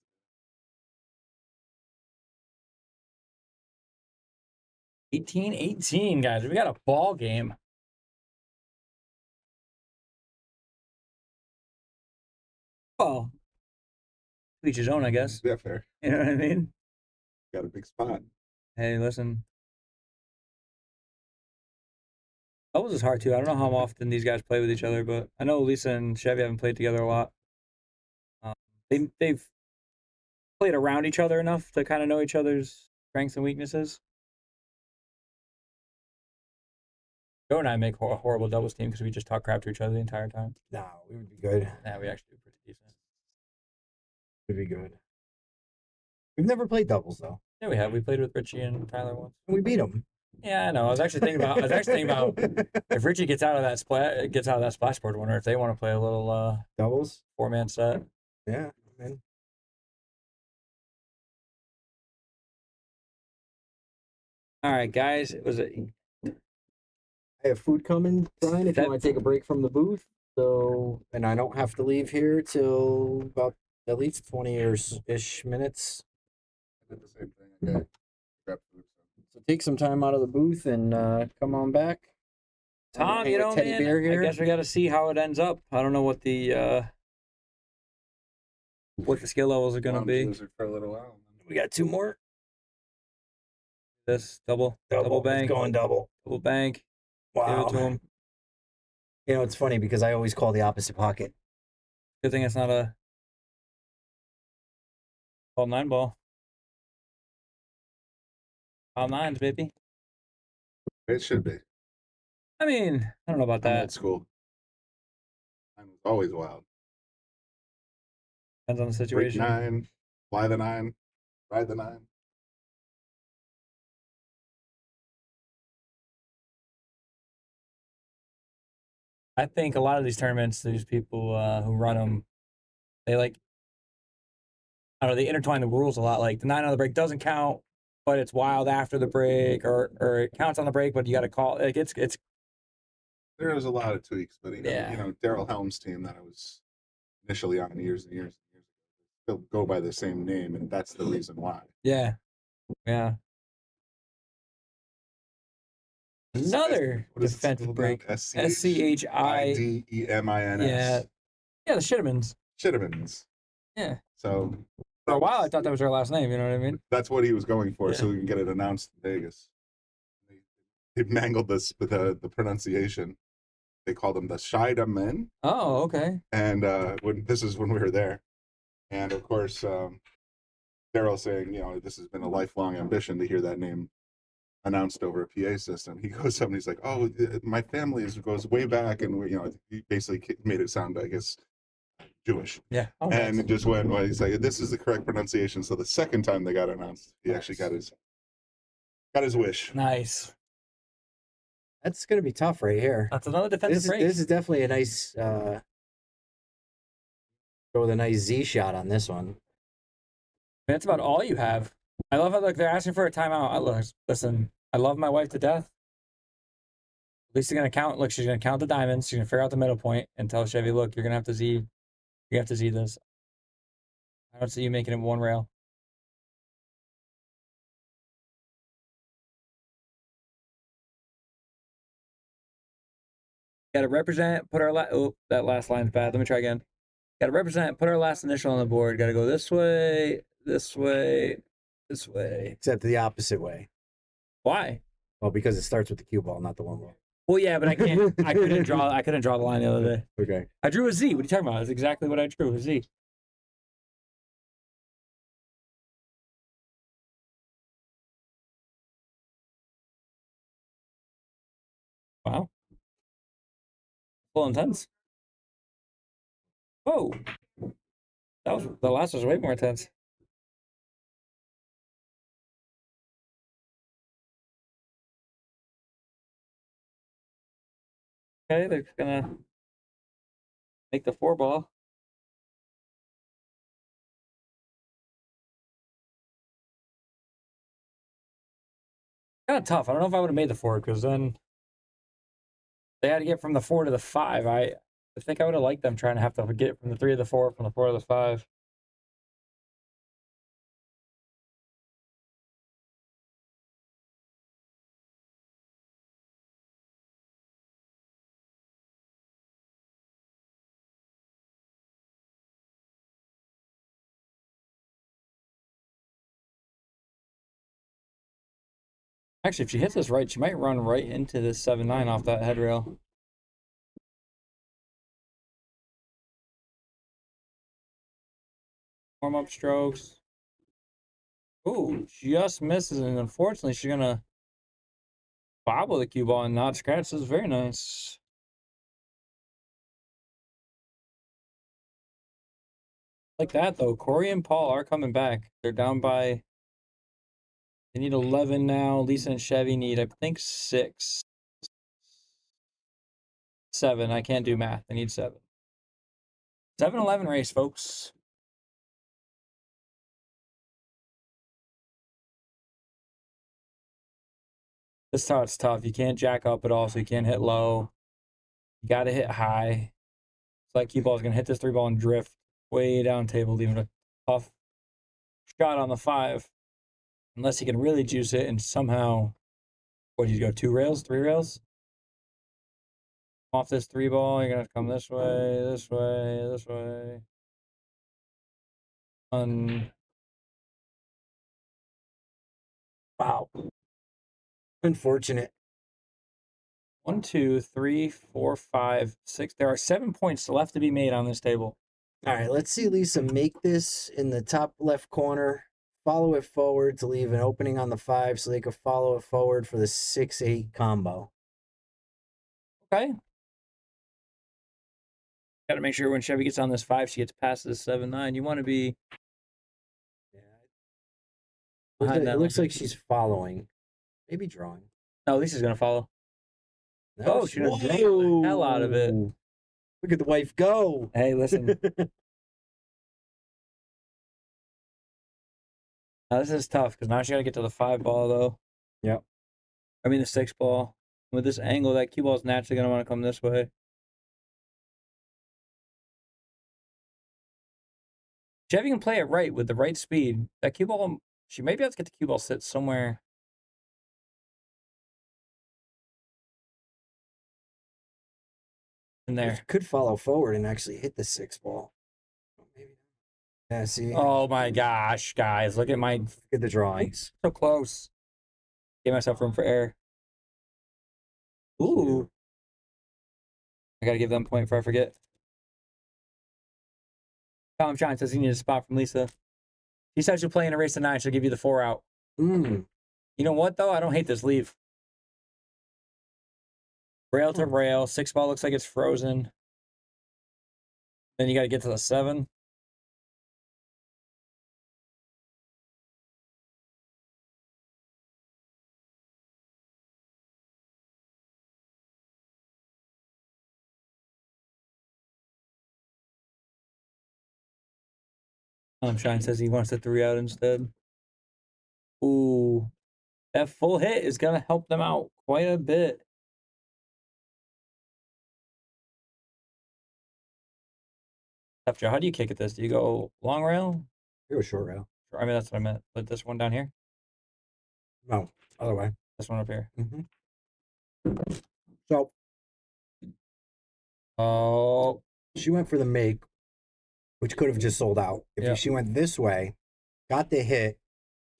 18-18, guys. We got a ball game. Well, to each his own, I guess. yeah, fair. You know what I mean? Got a big spot. Hey, listen. Doubles is hard too. I don't know how often these guys play with each other, but I know Lisa and Chevy haven't played together a lot. They've played around each other enough to kind of know each other's strengths and weaknesses. Joe and I make a horrible doubles team because we just talk crap to each other the entire time. No, we would be good. Yeah, we actually do pretty decent. We'd be good. We've never played doubles though. Yeah, we have. We played with Richie and Tyler once. We beat them. Yeah, I know. I was actually thinking about if Richie gets out of that splash board, I wonder if they want to play a little doubles 4-man set. Yeah, man. All right, guys. It was I have food coming, Brian, if you want to take a break from the booth. So, and I don't have to leave here till about at least 20-ish minutes. I did the same thing. Okay. Grab food. So take some time out of the booth and come on back. Tom, Hang you with know, Teddy man, Bear here. I guess we got to see how it ends up. I don't know what the skill levels are going to Lounge be. Lizard for a little while. We got 2 more. This double bank. It's going double. Double bank. Wow. Give it to him. You know, it's funny because I always call the opposite pocket. Good thing it's not a 12-9 ball. All nines, baby. It should be. I mean, I don't know about I'm that. old school. I'm always wild. Depends on the Break situation. 9, fly the 9, ride the 9. I think a lot of these tournaments, these people who run them, they like, I don't know, they intertwine the rules a lot. Like the 9 on the break doesn't count, but it's wild after the break, or it counts on the break, but you got to call. Like it's There's a lot of tweaks, but Yeah. Daryl Helm's team that I was initially on years and years and years ago, they'll go by the same name, and that's the reason why. yeah. Another What is it defensive spelled break. out? SCHIDEMINS. SCHIDEMINS. Yeah, the Shittermans. Shittermans. Yeah. So For a while, I thought that was their last name. You know what I mean? that's what he was going for, Yeah. so we can get it announced in Vegas. They mangled this with the pronunciation. They called them the Scheidemen, Oh, okay. and this is when we were there, and of course, Daryl saying, this has been a lifelong ambition to hear that name announced over a PA system. He goes up and he's like, "Oh, my family goes way back," and he basically made it sound, I guess, Jewish. Yeah. Oh, And nice. it just went, well, he's like, "This is the correct pronunciation." So the second time they got announced, he actually got his wish. Nice. That's gonna be tough right here. That's another defensive break. This is definitely a nice go with a nice Z shot on this one. That's about all you have. I love how they're asking for a timeout. Listen, I love my wife to death. At least they're gonna count. Look, she's gonna count the diamonds. She's gonna figure out the middle point and tell Chevy, "Look, you're gonna have to Z. You have to Z this. I don't see you making it one rail." Got to represent. Put our that last line's bad. Let me try again. Got to represent. Put our last initial on the board. Got to go this way, this way, this way. Except the opposite way. Why? Well, because it starts with the cue ball, not the 1 ball. Well, yeah, but I can't. I couldn't draw the line the other day. Okay. I drew a Z. What are you talking about? That's exactly what I drew. A Z. Wow. Full intense. Whoa. The last was way more intense. Okay, they're gonna make the 4 ball. Kind of tough. I don't know if I would have made the 4 because then they had to get from the 4 to the 5. I think I would have liked them trying to have to get from the 3 to the 4, from the 4 to the 5. Actually, if she hits this right, she might run right into this 7-9 off that headrail. Warm-up strokes. Ooh, just misses, and unfortunately, she's gonna bobble the cue ball and not scratch. This is very nice. Like that, though. Corey and Paul are coming back. They're down by... They need 11 now. Lisa and Chevy need, I think, 6. 7. I can't do math. I need 7. 7-11 race, folks. This start's tough. You can't jack up at all, so you can't hit low. You got to hit high. It's like cue ball's going to hit this 3 ball and drift way down table, leaving a tough shot on the 5. Unless he can really juice it and somehow... What, do you go 2 rails, 3 rails? Off this 3 ball, you're going to have to come this way, this way, this way. Wow. Unfortunate. 1, 2, 3, 4, 5, 6. There are 7 points left to be made on this table. All right, let's see Lisa make this in the top left corner. Follow it forward to leave an opening on the 5 so they could follow it forward for the 6-8 combo. Okay. Got to make sure when Chevy gets on this 5, she gets past this 7-9. You want to be... Yeah. It looks like she's following. Maybe drawing. No, Lisa's going to follow. Oh, she done drank the hell out of it. Whoa. Look at the wife go. Hey, listen. Now, this is tough because now she got to get to the 5 ball, though. Yep. I mean, the 6 ball. With this angle, that cue ball is naturally going to want to come this way. Chevy can play it right with the right speed. That cue ball, she maybe has to get the cue ball sit somewhere. In there. She could follow forward and actually hit the 6 ball. Maybe. Yeah, see? Oh my gosh, guys. Look at my. Look at the drawings. So close. Gave myself room for error. Ooh. I got to give them a point before I forget. Tom John says he needs a spot from Lisa. He says you're playing a race to 9, she'll give you the 4 out. Mm. You know what, though? I don't hate this leave. Rail to rail. 6 ball looks like it's frozen. Then you got to get to the 7. Shine says he wants the 3 out instead. Ooh. That full hit is going to help them out quite a bit. After, how do you kick at this? Do you go long rail? You go short rail. I mean, that's what I meant. But this one down here? No, other way. This one up here. Mm-hmm. So. Oh. She went for the make, which could have just sold out. If she went this way, got the hit,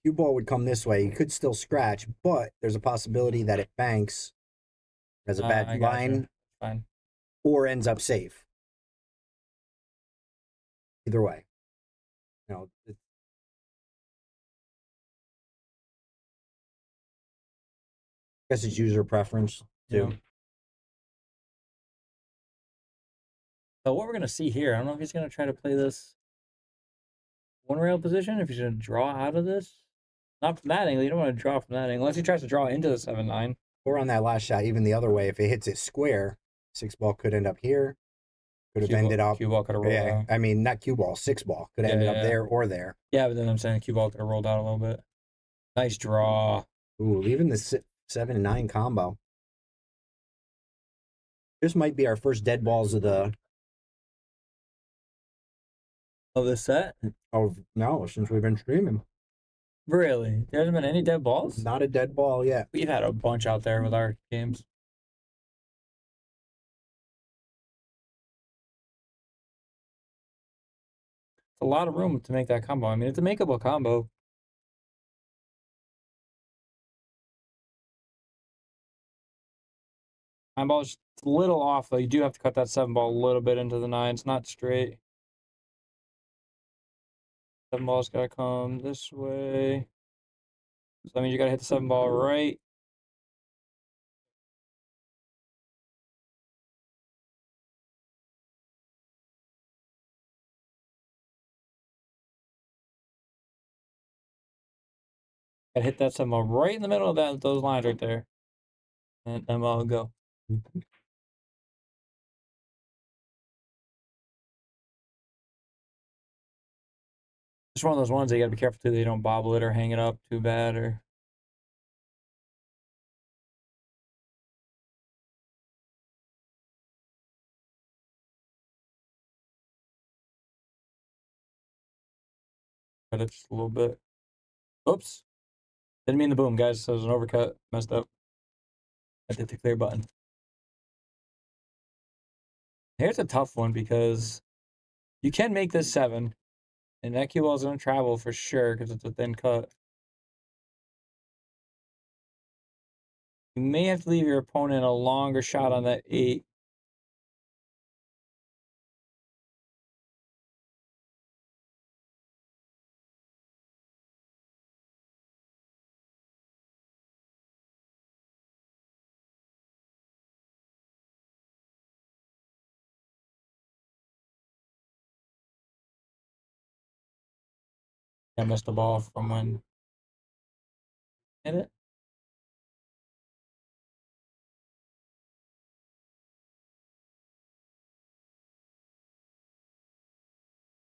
cue ball would come this way. You could still scratch, but there's a possibility that it banks as a bad line. Fine. Or ends up safe. Either way. You know, I guess it's user preference too. Yeah. So what we're going to see here, I don't know if he's going to try to play this 1 rail position, if he's going to draw out of this. Not from that angle. You don't want to draw from that angle. Unless he tries to draw into the 7-9. Or on that last shot, even the other way, if it hits it square, 6 ball could end up here. Could have ended up. Cue ball could have rolled out. I mean, not cue ball, 6 ball. Could have ended up there or there. Yeah, but then I'm saying the cue ball could have rolled out a little bit. Nice draw. Ooh, leaving the 7 and 9 combo. This might be our first dead balls of the. Of the set? Oh, no, since we've been streaming. Really? There hasn't been any dead balls? Not a dead ball yet. We've had a bunch out there with our games. It's a lot of room to make that combo. I mean, it's a makeable combo. Nine ball's a little off, though. You do have to cut that 7 ball a little bit into the 9. It's not straight. 7 ball's got to come this way. So that means you got to hit the 7 ball right. Got to hit that 7 ball right in the middle of those lines right there. And then I'll go. It's one of those ones that you got to be careful too. They don't bobble it or hang it up too bad or. Cut it just a little bit. Oops. Didn't mean the boom, guys. So it was an overcut. Messed up. I hit the clear button. Here's a tough one because you can make this 7. And that cue ball is going to travel for sure because it's a thin cut. You may have to leave your opponent a longer shot on that 8. I missed the ball from when hit it.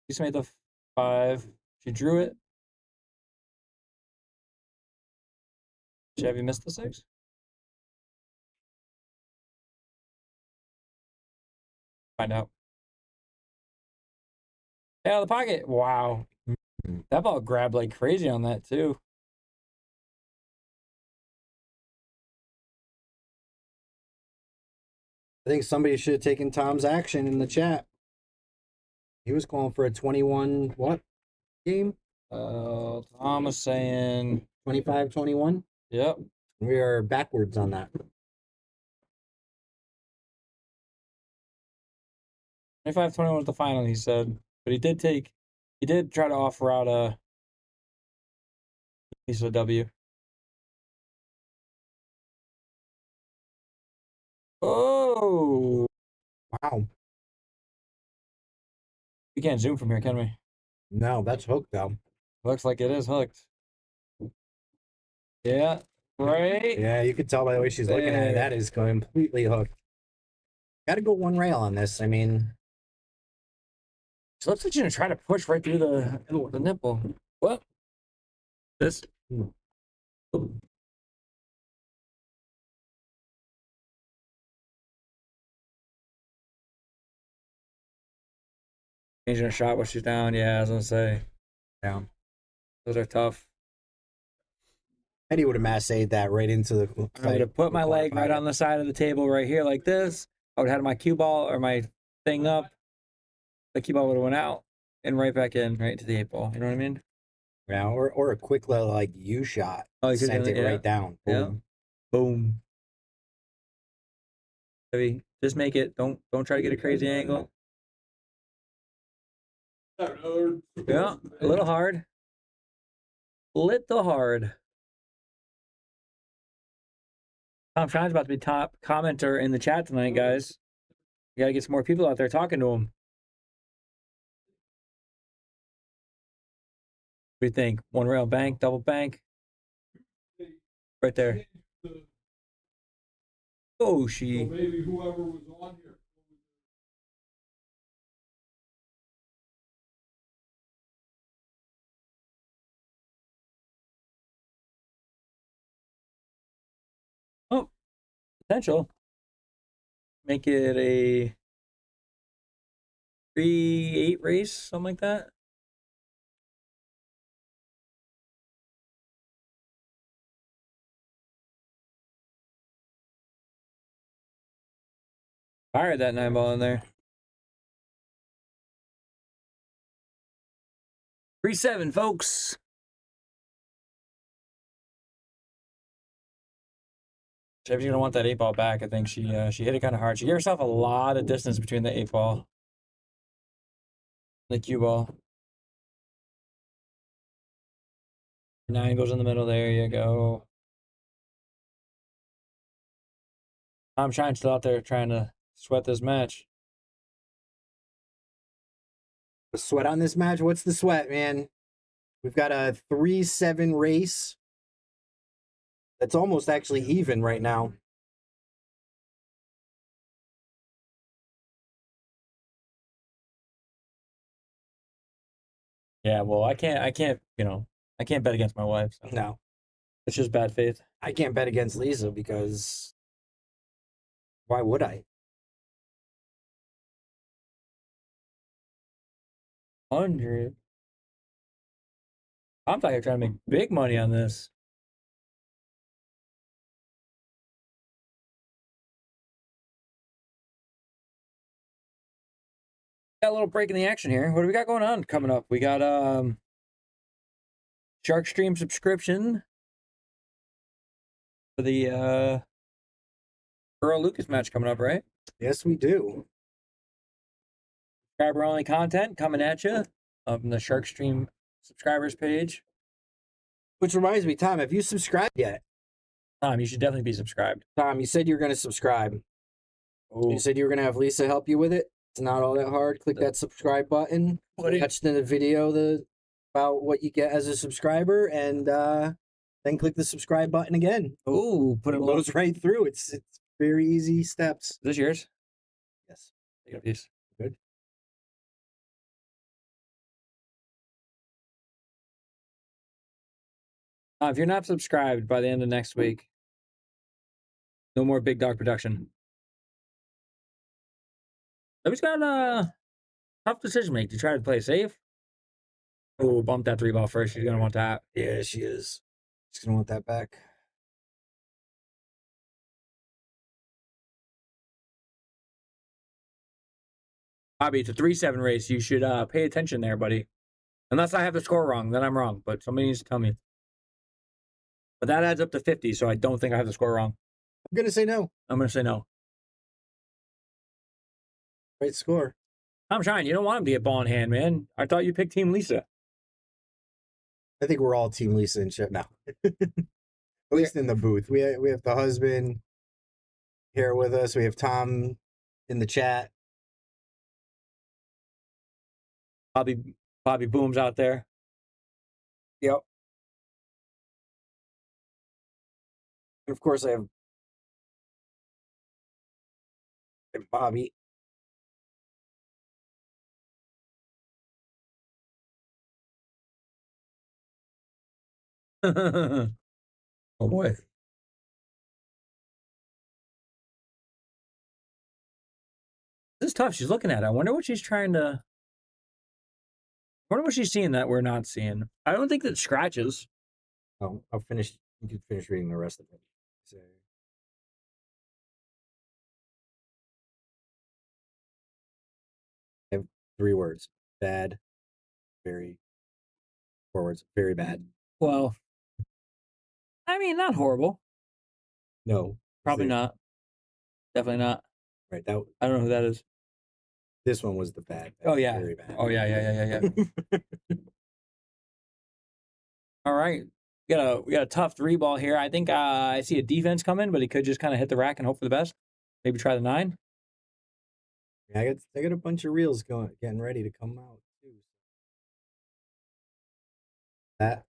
Lisa made the 5. She drew it. Chevy missed the 6. Find out. Out of the pocket. Wow. That ball grabbed like crazy on that too. I think somebody should have taken Tom's action in the chat. He was calling for a 21 what game? Tom was saying 25-21. Yep. We are backwards on that. 25-21 was the final, he said. But he did try to offer out a piece of W. Oh, Wow. we can't zoom from here, can we? No, that's hooked though. Looks like it is hooked. Yeah, right. Yeah, you could tell by the way she's looking at it. That is completely hooked. Got to go one rail on this. I mean, She looks like she's gonna try to push right through the nipple. What? This? Changing her shot while she's down. Yeah, I was gonna say. yeah. Those are tough. Eddie would have massaged that right into the. I would have put my leg right on the side of the table right here like this. I would have had my cue ball or my thing up. The cue ball would have went out and right back in, right into the 8 ball. You know what I mean? Yeah, or a quick little like U shot. Oh, you could sent do it it, yeah. right down. Yeah. Boom. Boom. Heavy. Just make it. Don't try to get a crazy angle. Yeah, a little hard. Little hard. Tom Shine's about to be top commenter in the chat tonight, guys. You gotta get some more people out there talking to him. What do you think? One rail bank, double bank? Right there. Oh, she. Maybe whoever was on here. Oh, potential. Make it a 3-8 race, something like that. Fired that 9 ball in there. 3-7, folks. Chevy's gonna want that 8 ball back. I think she hit it kind of hard. She gave herself a lot of distance between the 8 ball and the cue ball. 9 goes in the middle. There you go. Tom Shine's still out there trying to sweat this match. The sweat on this match? What's the sweat, man? We've got a 3-7 race. That's almost actually even right now. Yeah, well, I can't, I can't bet against my wife. So. No. It's just bad faith. I can't bet against Lisa because why would I? 100. I'm trying to make big money on this. Got a little break in the action here. What do we got going on coming up? We got Shark Stream subscription for the Earl Lucas match coming up, right? Yes, we do. Subscriber only content coming at you from the Shark Stream subscribers page. Which reminds me, Tom, have you subscribed yet? Tom, you should definitely be subscribed. Tom, you said you were going to subscribe. Oh. You said you were going to have Lisa help you with it. It's not all that hard. Click that subscribe button. Watch the video about what you get as a subscriber, and then click the subscribe button again. Oh, put It it goes right through. It's very easy steps. Is this yours? Yes. Take a piece. Good. If you're not subscribed by the end of next week, no more Big Dog production. He's got a tough decision to make. Do you try to play safe? Oh, bump that 3 ball first. She's going to want that. Yeah, she is. She's gonna want that back. Bobby, it's a 3-7 race. You should pay attention there, buddy. Unless I have the score wrong, then I'm wrong. But somebody needs to tell me. But that adds up to 50, so I don't think I have the score wrong. I'm gonna say no. I'm going to say no. Right score. I'm trying. You don't want him to get ball in hand, man. I thought you picked Team Lisa. I think we're all Team Lisa and shit now. At least in the booth. We have the husband here with us. We have Tom in the chat. Bobby Boom's out there. Yep. And of course, I have Bobby. Oh, boy. This is tough. She's looking at it. I wonder what she's trying to... I wonder what she's seeing that we're not seeing. I don't think that scratches. Oh, I'll finish. You can finish reading the rest of it. So, I have 3 words: bad, very. 4 words: very bad. Well, I mean, not horrible. No, Probably they- not. Definitely not. Right. That I don't know who that is. this one was the bad. Oh, yeah. Very bad. Oh, yeah. All right. We got a tough 3 ball here. I think I see a defense coming, but he could just kind of hit the rack and hope for the best. Maybe try the 9. Yeah, I got a bunch of reels getting ready to come out too. That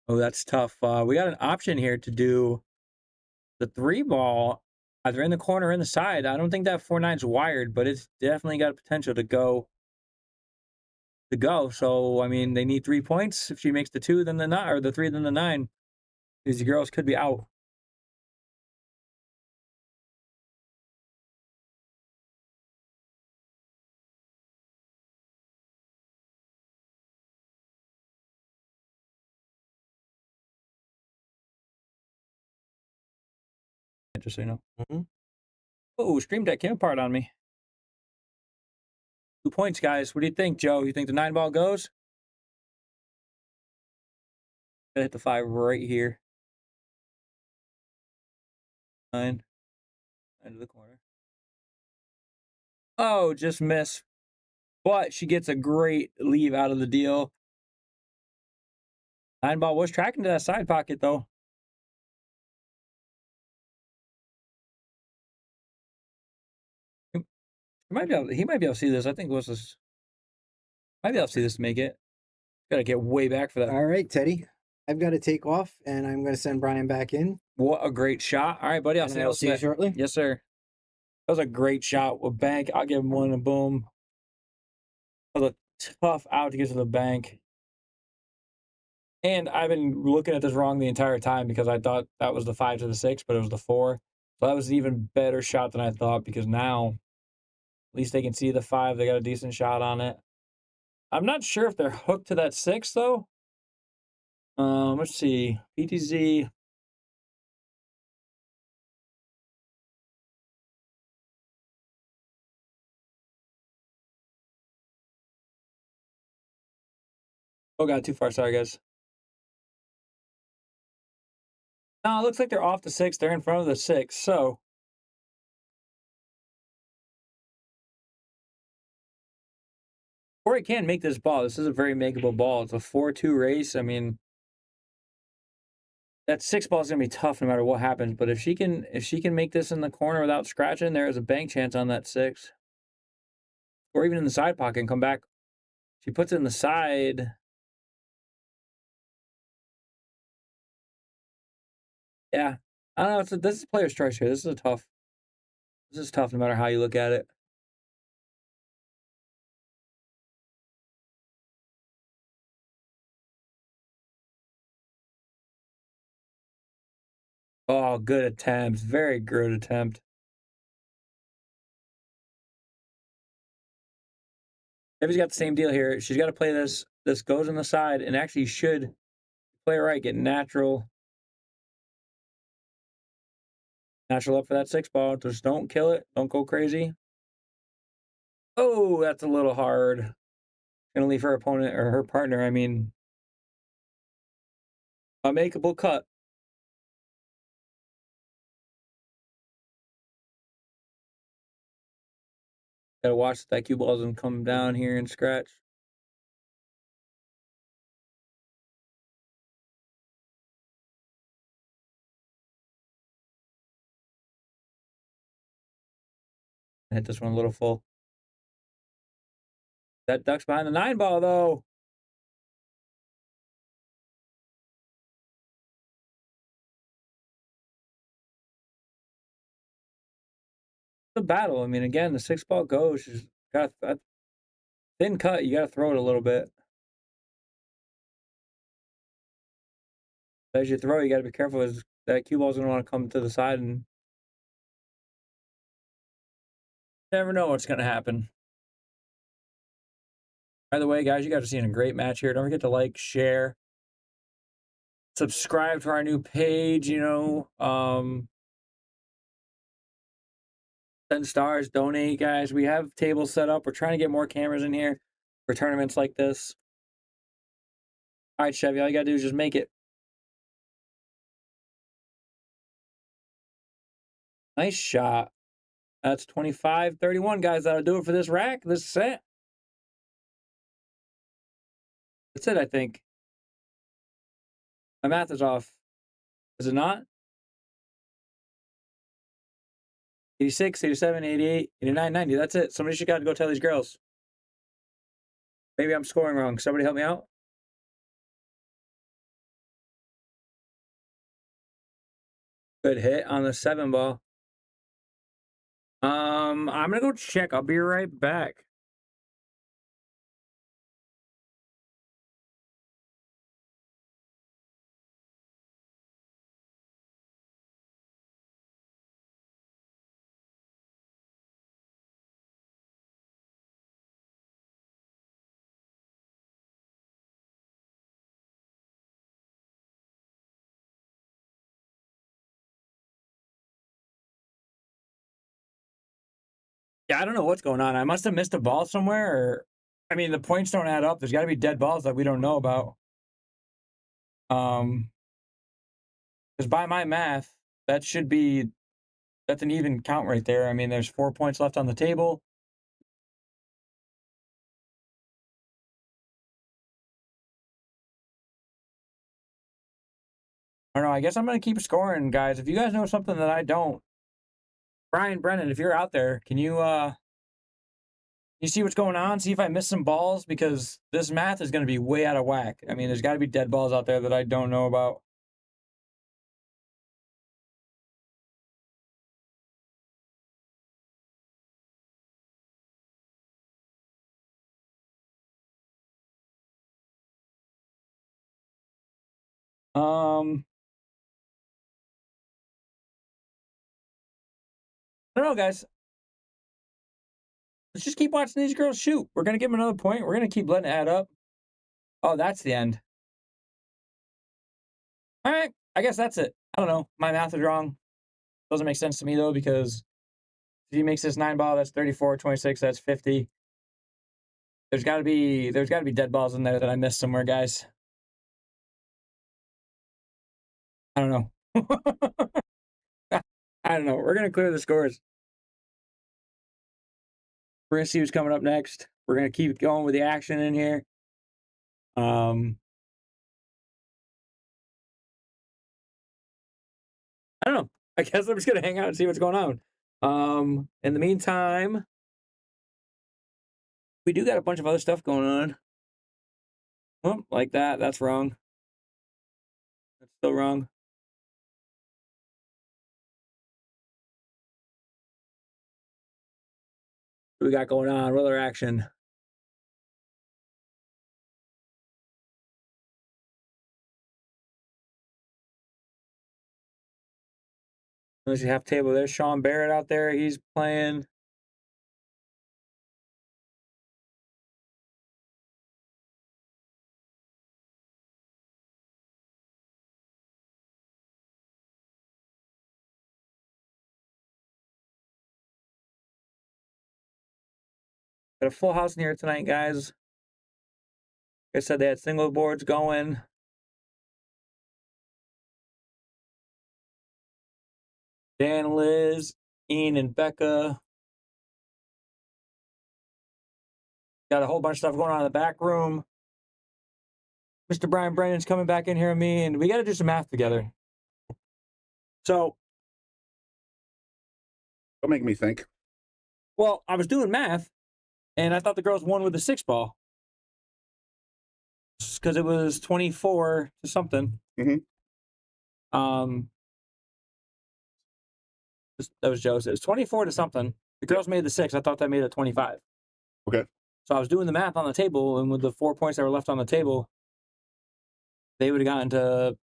Oh, that's tough. We got an option here to do the 3 ball either in the corner or in the side. I don't think that 4-9's wired, but it's definitely got potential to go. So, I mean, they need 3 points. If she makes the 2, then the 9, or the 3, then the 9. These girls could be out. Just so you know. Mhm. Oh, Stream Deck came apart on me. 2 points, guys. What do you think, Joe? You think the 9 ball goes? Gotta hit the 5 right here. 9. Into the corner. Oh, just miss. But she gets a great leave out of the deal. 9 ball was tracking to that side pocket, though. He might be able to see this. I think what's this? Might be able to see this to make it. Gotta get way back for that. All right, Teddy. I've got to take off, and I'm going to send Brian back in. What a great shot. All right, buddy. I'll And see you I'll see you shortly. Yes, sir. That was a great shot with bank. I'll give him one and boom. That was a tough out to get to the bank. And I've been looking at this wrong the entire time because I thought that was the 5 to the 6, but it was the 4. So that was an even better shot than I thought because now at least they can see the 5. They got a decent shot on it. I'm not sure if they're hooked to that 6 though. Let's see. PTZ. Oh, got too far. Sorry, guys. No, it looks like they're off the 6. They're in front of the 6. So Corey can make this ball. This is a very makeable ball. It's a 4-2 race. I mean, that 6 ball is gonna be tough no matter what happens. But if she can make this in the corner without scratching, there is a bank chance on that 6. Or even in the side pocket and come back. She puts it in the side. Yeah. I don't know. This is player's choice here. This is tough no matter how you look at it. Oh, good attempt. Very good attempt. Debbie's got the same deal here. She's got to play this. This goes on the side and actually should play it right. Get natural up for that 6 ball. Just don't kill it. Don't go crazy. Oh, that's a little hard. Gonna leave her opponent or her partner, I mean, a makeable cut. Gotta watch that cue ball doesn't come down here and scratch. I hit this one a little full. That ducks behind the 9 ball though. The battle. I mean, again, the 6 ball goes. She's got that thin cut. You got to throw it a little bit. As you throw, you got to be careful. As that cue ball's gonna want to come to the side, and never know what's gonna happen. By the way, guys, you guys are seeing a great match here. Don't forget to like, share, subscribe to our new page. 10 stars, donate, guys. We have tables set up. We're trying to get more cameras in here for tournaments like this. All right, Chevy, all you got to do is just make it. Nice shot. That's 25-31, guys. That'll do it for this rack, this set. That's it, I think. My math is off. Is it not? 86, 87, 88, 89, 90. That's it. Somebody should got to go tell these girls. Maybe I'm scoring wrong. Somebody help me out. Good hit on the 7 ball. I'm gonna go check. I'll be right back. Yeah, I don't know what's going on. I must have missed a ball somewhere, or I mean, the points don't add up. There's got to be dead balls that we don't know about. Because by my math, that's an even count right there. I mean, there's 4 points left on the table. I don't know. I guess I'm gonna keep scoring, guys. If you guys know something that I don't, Brian Brennan, if you're out there, can you see what's going on? See if I missed some balls, because this math is going to be way out of whack. I mean, there's got to be dead balls out there that I don't know about. Um, I don't know, guys. Let's just keep watching these girls shoot. We're gonna give them another point. We're gonna keep letting it add up. Oh, that's the end. All right, I guess that's it. I don't know. My math is wrong. Doesn't make sense to me though, because if he makes this 9-ball, that's 34, 26, that's 50. There's gotta be dead balls in there that I missed somewhere, guys. I don't know. I don't know. We're gonna clear the scores. We're gonna see who's coming up next. We're gonna keep going with the action in here. I don't know. I guess I'm just gonna hang out and see what's going on. In the meantime, we do got a bunch of other stuff going on. Oh, like that. That's wrong. That's still wrong. What we got going on? Roller action. Unless you have table. There's Sean Barrett out there. He's playing. Got a full house in here tonight, guys. Like I said, they had single boards going. Dan, Liz, Ian, and Becca. Got a whole bunch of stuff going on in the back room. Mr. Brian Brennan's coming back in here with me, and we got to do some math together. So, Don't make me think. well, I was doing math, and I thought the girls won with the 6-ball. Because it was 24 to something. Mhm. That was Joe's. It was 24 to something. The girls made the 6. I thought that made it 25. Okay. So I was doing the math on the table, and with the 4 points that were left on the table, they would have gotten to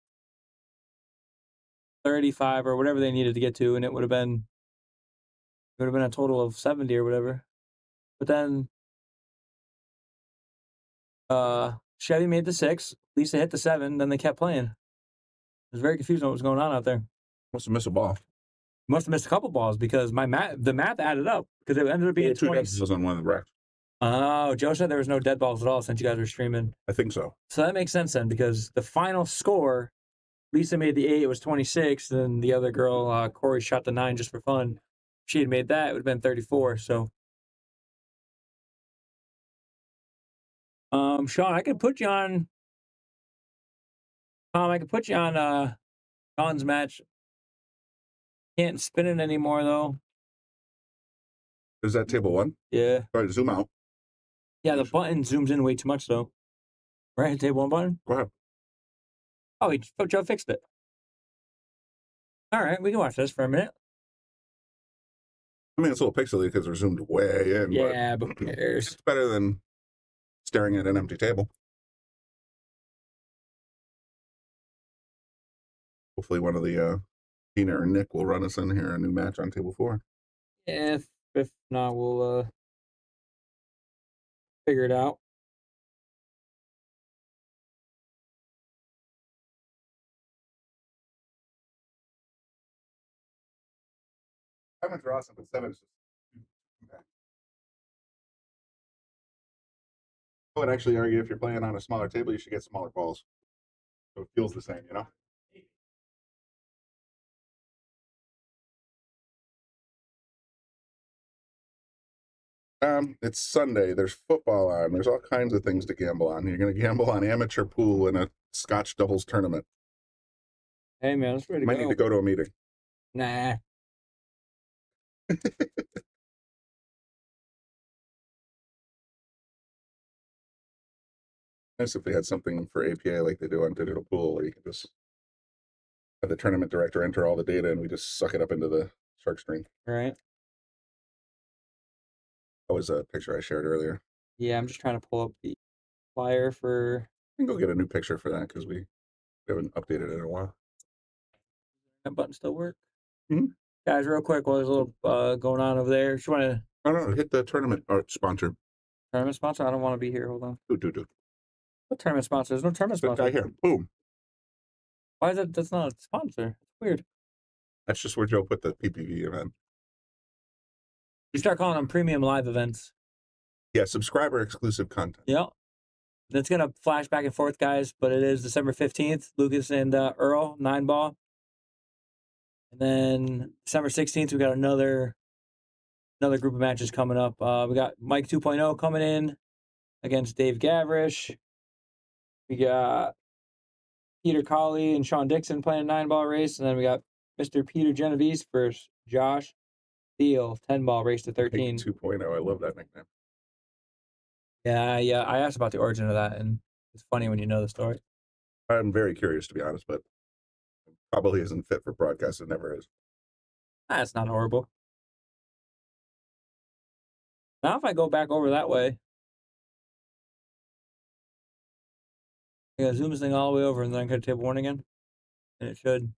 35 or whatever they needed to get to, and it would have been a total of 70 or whatever. But then Chevy made the 6, Lisa hit the 7, then they kept playing. I was very confused on what was going on out there. Must have missed a ball. Must have missed a couple balls because the math added up because it ended up being 2 20. dead balls on one of the racks. Oh, Joe said there was no dead balls at all since you guys were streaming. I think so. So that makes sense then, because the final score, Lisa made the 8, it was 26. Then the other girl, Corey, shot the 9 just for fun. If she had made that, it would have been 34. So, Sean, I could put you on. I could put you on Sean's match. Can't spin it anymore though. Is that table 1? Yeah. All right, zoom out. Yeah, the button zooms in way too much though. Right, table 1 button. Go ahead. Oh, Joe fixed it. All right, we can watch this for a minute. I mean, it's a little pixely because they're zoomed way in. Yeah, but who But cares? it's better than staring at an empty table. Hopefully, one of the Tina or Nick will run us in here a new match on table 4. Yeah, if not, we'll figure it out. I'm gonna draw some, but 7 is just. Okay. I would actually argue if you're playing on a smaller table, you should get smaller balls. So it feels the same, you know? It's Sunday. There's football on. There's all kinds of things to gamble on. You're going to gamble on amateur pool and a Scotch doubles tournament. Hey man, let's ready to Might go. need to go to a meeting. Nah. Nice if they had something for APA like they do on digital pool, where you can just have the tournament director enter all the data and we just suck it up into the shark stream. All right. That was a picture I shared earlier. Yeah, I'm just trying to pull up the flyer for. I can go get a new picture for that because we haven't updated it in a while. That button still work? Mhm. Guys, real quick, while there's a little going on over there, just want to I don't know. Hit the tournament art sponsor. tournament sponsor. I don't want to be here. Hold on. Do. What tournament sponsor? There's no tournament That guy sponsor. here. Boom. Why is that? That's not a sponsor. It's weird. That's just where Joe put the PPV event. You start calling them premium live events. Yeah, subscriber exclusive content. Yep. That's gonna flash back and forth, guys. But it is December 15th. Lucas and Earl 9-ball, and then December 16th we got another group of matches coming up. We got Mike 2.0 coming in against Dave Gavrish. We got Peter Colley and Sean Dixon playing a 9-ball race, and then we got Mr. Peter Genovese versus Josh Steele 10-ball race to 13. 2.0. I love that nickname. Yeah. I asked about the origin of that, and it's funny when you know the story. I'm very curious, to be honest, but probably isn't fit for broadcast. It never is. That's not horrible. Now if I go back over that way, I gotta zoom this thing all the way over, and then I gotta table 1 again, and it should.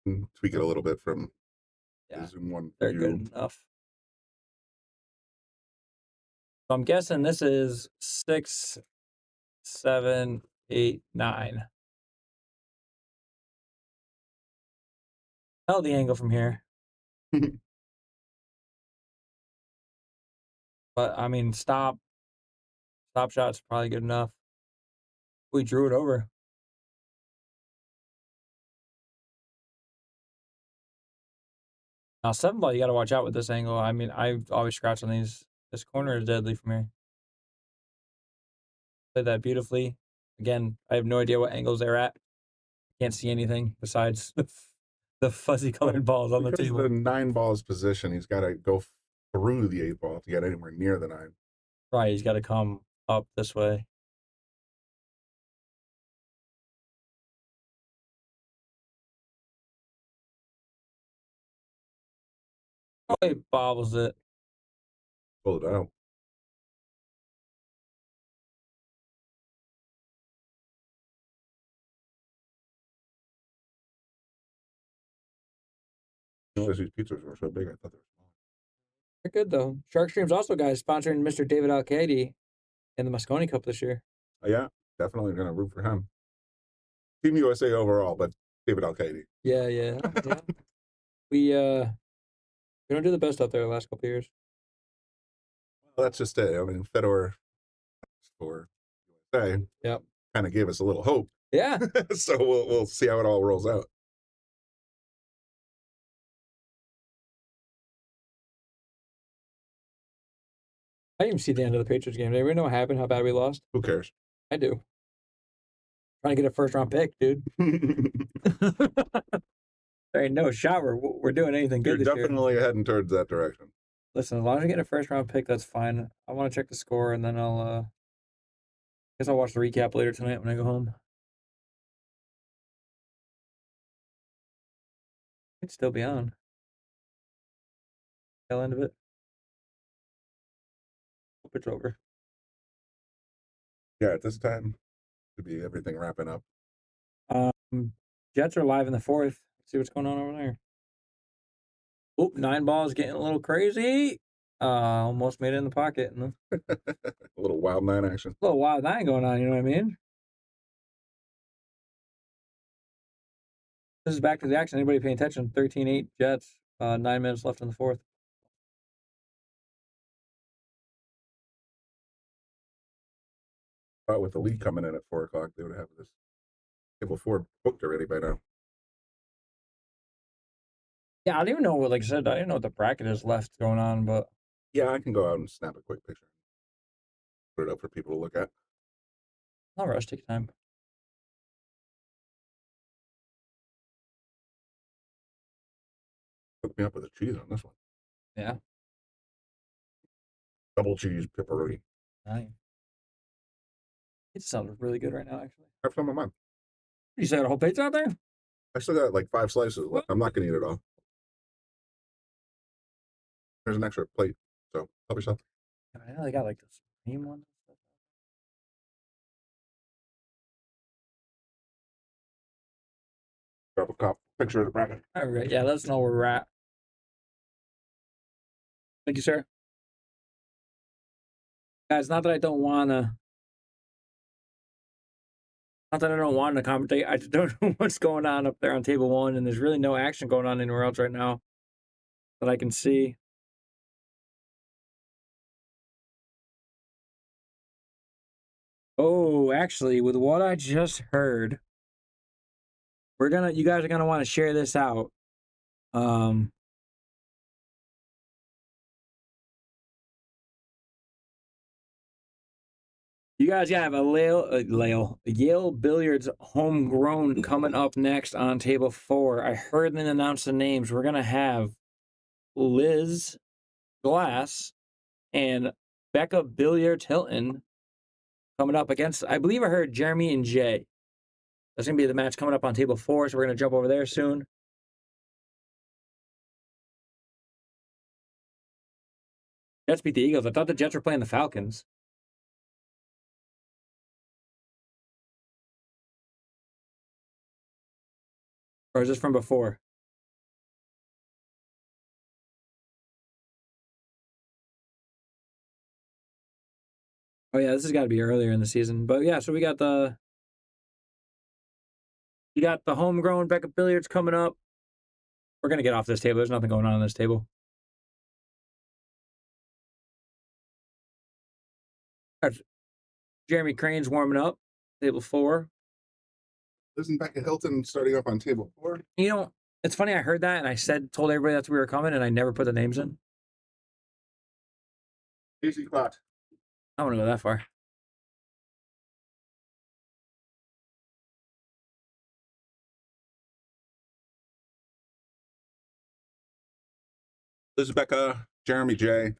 Tweak it a little bit from Yeah, the Zoom one. they're good enough. So I'm guessing this is 6, 7, 8, 9. Tell the angle from here. But I mean, stop shot's probably good enough. We drew it over. Now 7-ball, you got to watch out with this angle. I mean, I always scratch on these. This corner is deadly from here. Played that beautifully. Again, I have no idea what angles they're at. Can't see anything besides the fuzzy colored balls on the Because table. the 9 balls position, he's got to go through the 8 ball to get anywhere near the 9. Right, he's got to come up this way. Oh, he bobbles it. Pull it out. Notice these pizzas were so big, I thought they were small. They're good though. Shark Stream's also, guys, sponsoring Mr. David Alcady in the Moscone Cup this year. Yeah, definitely going to root for him. Team USA overall, but David Alcady. Yeah. We don't do the best out there the last couple of years. Well, that's just it. I mean, Fedor for USA Yep. kind of gave us a little hope. Yeah. So we'll see how it all rolls out. I didn't even see the end of the Patriots game. Did anybody know what happened? How bad we lost? Who cares? I do. Trying to get a first-round pick, dude. There ain't no shot we're doing anything You're good this year. definitely heading towards that direction. Listen, as long as I get a first-round pick, that's fine. I want to check the score, and then guess I'll watch the recap later tonight when I go home. It'd still be on. Tail end of it. Hope it's over. Yeah, at this time, should be everything wrapping up. Jets are live in the 4th. See what's going on over there. Oop, 9 balls getting a little crazy. Almost made it in the pocket. A little wild 9 action. A little wild 9 going on, you know what I mean? This is back to the action. Anybody paying attention? 13-8 Jets. 9 minutes left in the 4th. Thought with the league coming in at 4 o'clock, they would have this table 4 booked already by now. Yeah, I don't even know what, like I said, I didn't know what the bracket is left going on, but Yeah, I can go out and snap a quick picture. Put it up for people to look at. no rush. Take your time. Hook me up with a cheese on this one. Yeah. Double cheese pepperoni. Nice. It sounds really good right now, actually. Have some of mine. You said a whole pizza out there? I still got like 5 slices left. I'm not going to eat it all. There's an extra plate, so help yourself. I know they got like this cream one. Grab a cup. Picture of the bracket. All right, yeah, let us know where we're at. Thank you, sir. Guys, not that I don't want to. Not that I don't want to commentate. I just don't know what's going on up there on table one, and there's really no action going on anywhere else right now that I can see. Oh, actually, with what I just heard, you guys are gonna want to share this out. You guys gotta have a Yale Billiards homegrown coming up next on table 4. I heard them announce the names. We're gonna have Liz Glass and Becca Billiards Hilton coming up against, I believe I heard Jeremy and Jay. That's gonna be the match coming up on table 4, so we're gonna jump over there soon. Jets beat the Eagles. I thought the Jets were playing the Falcons. Or is this from before? Oh yeah, this has got to be earlier in the season. But yeah, so we got the homegrown Becca Billiards coming up. We're gonna get off this table. There's nothing going on this table. Jeremy Crane's warming up. Table 4. Isn't Becca Hilton starting up on table 4? You know, it's funny. I heard that and I told everybody that's we were coming, and I never put the names in. Easy clock. I don't want to go that far. Liz and Becca, Jeremy J.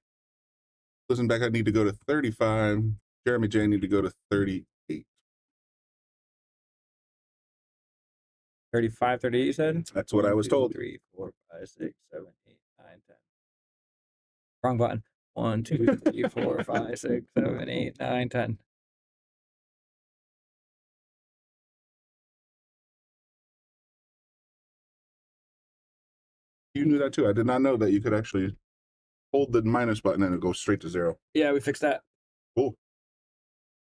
Liz and Becca need to go to 35. Jeremy J need to go to 38. 35, 38, you said? That's what I was told. 3, 4, 5, 6, 7, 8, 9, 10. Wrong button. 1, 2, 3, 4, 5, 6, 7, 8, 9, 10. You knew that too. I did not know that you could actually hold the minus button and it goes straight to 0. Yeah, we fixed that. Cool.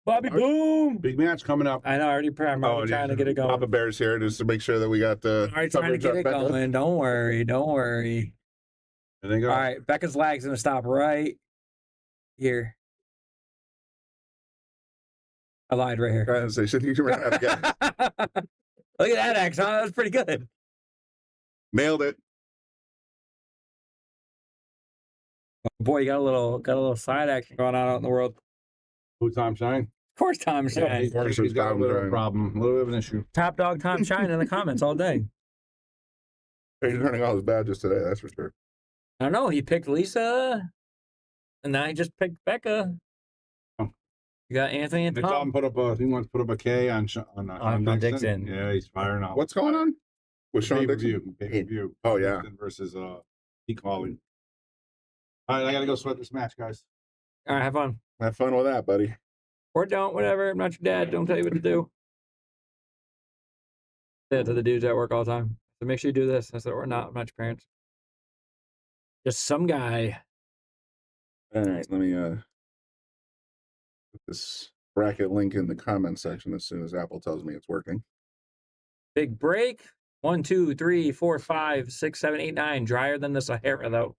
Bobby Boom! Big match coming up. I know, I already trying to get it going. Papa Bear's here just to make sure that we got the. Already trying to get it going. Don't worry. There they go. All right, Becca's lag's going to stop right here. I lied right here. Look at that X, huh? That was pretty good. Nailed it. Boy, you got a little side action going on out in the world. Who Tom Shine? Of course, Tom Shine. Of course, He's got a little Shine. problem, a little bit of an issue. Top dog Tom Shine in the comments all day. He's learning all his badges today, that's for sure. I don't know. He picked Lisa, and now he just picked Becca. Oh. You got Anthony and They saw him Tom. he wants to put up a K on Sean Dixon. Yeah, he's firing out. What's going on with Sean Dixon? Pay-per-view. Oh, yeah. Dixon versus Pete Colley. All right, I got to go sweat this match, guys. All right, have fun. Have fun with that, buddy. Or don't, whatever. I'm not your dad. Don't tell you what to do. I say that to the dudes at work all the time. So make sure you do this. I said, or not. I'm not your parents. Just some guy. All right, let me put this bracket link in the comment section as soon as Apple tells me it's working. Big break. 1, 2, 3, 4, 5, 6, 7, 8, 9. Drier than the Sahara, though.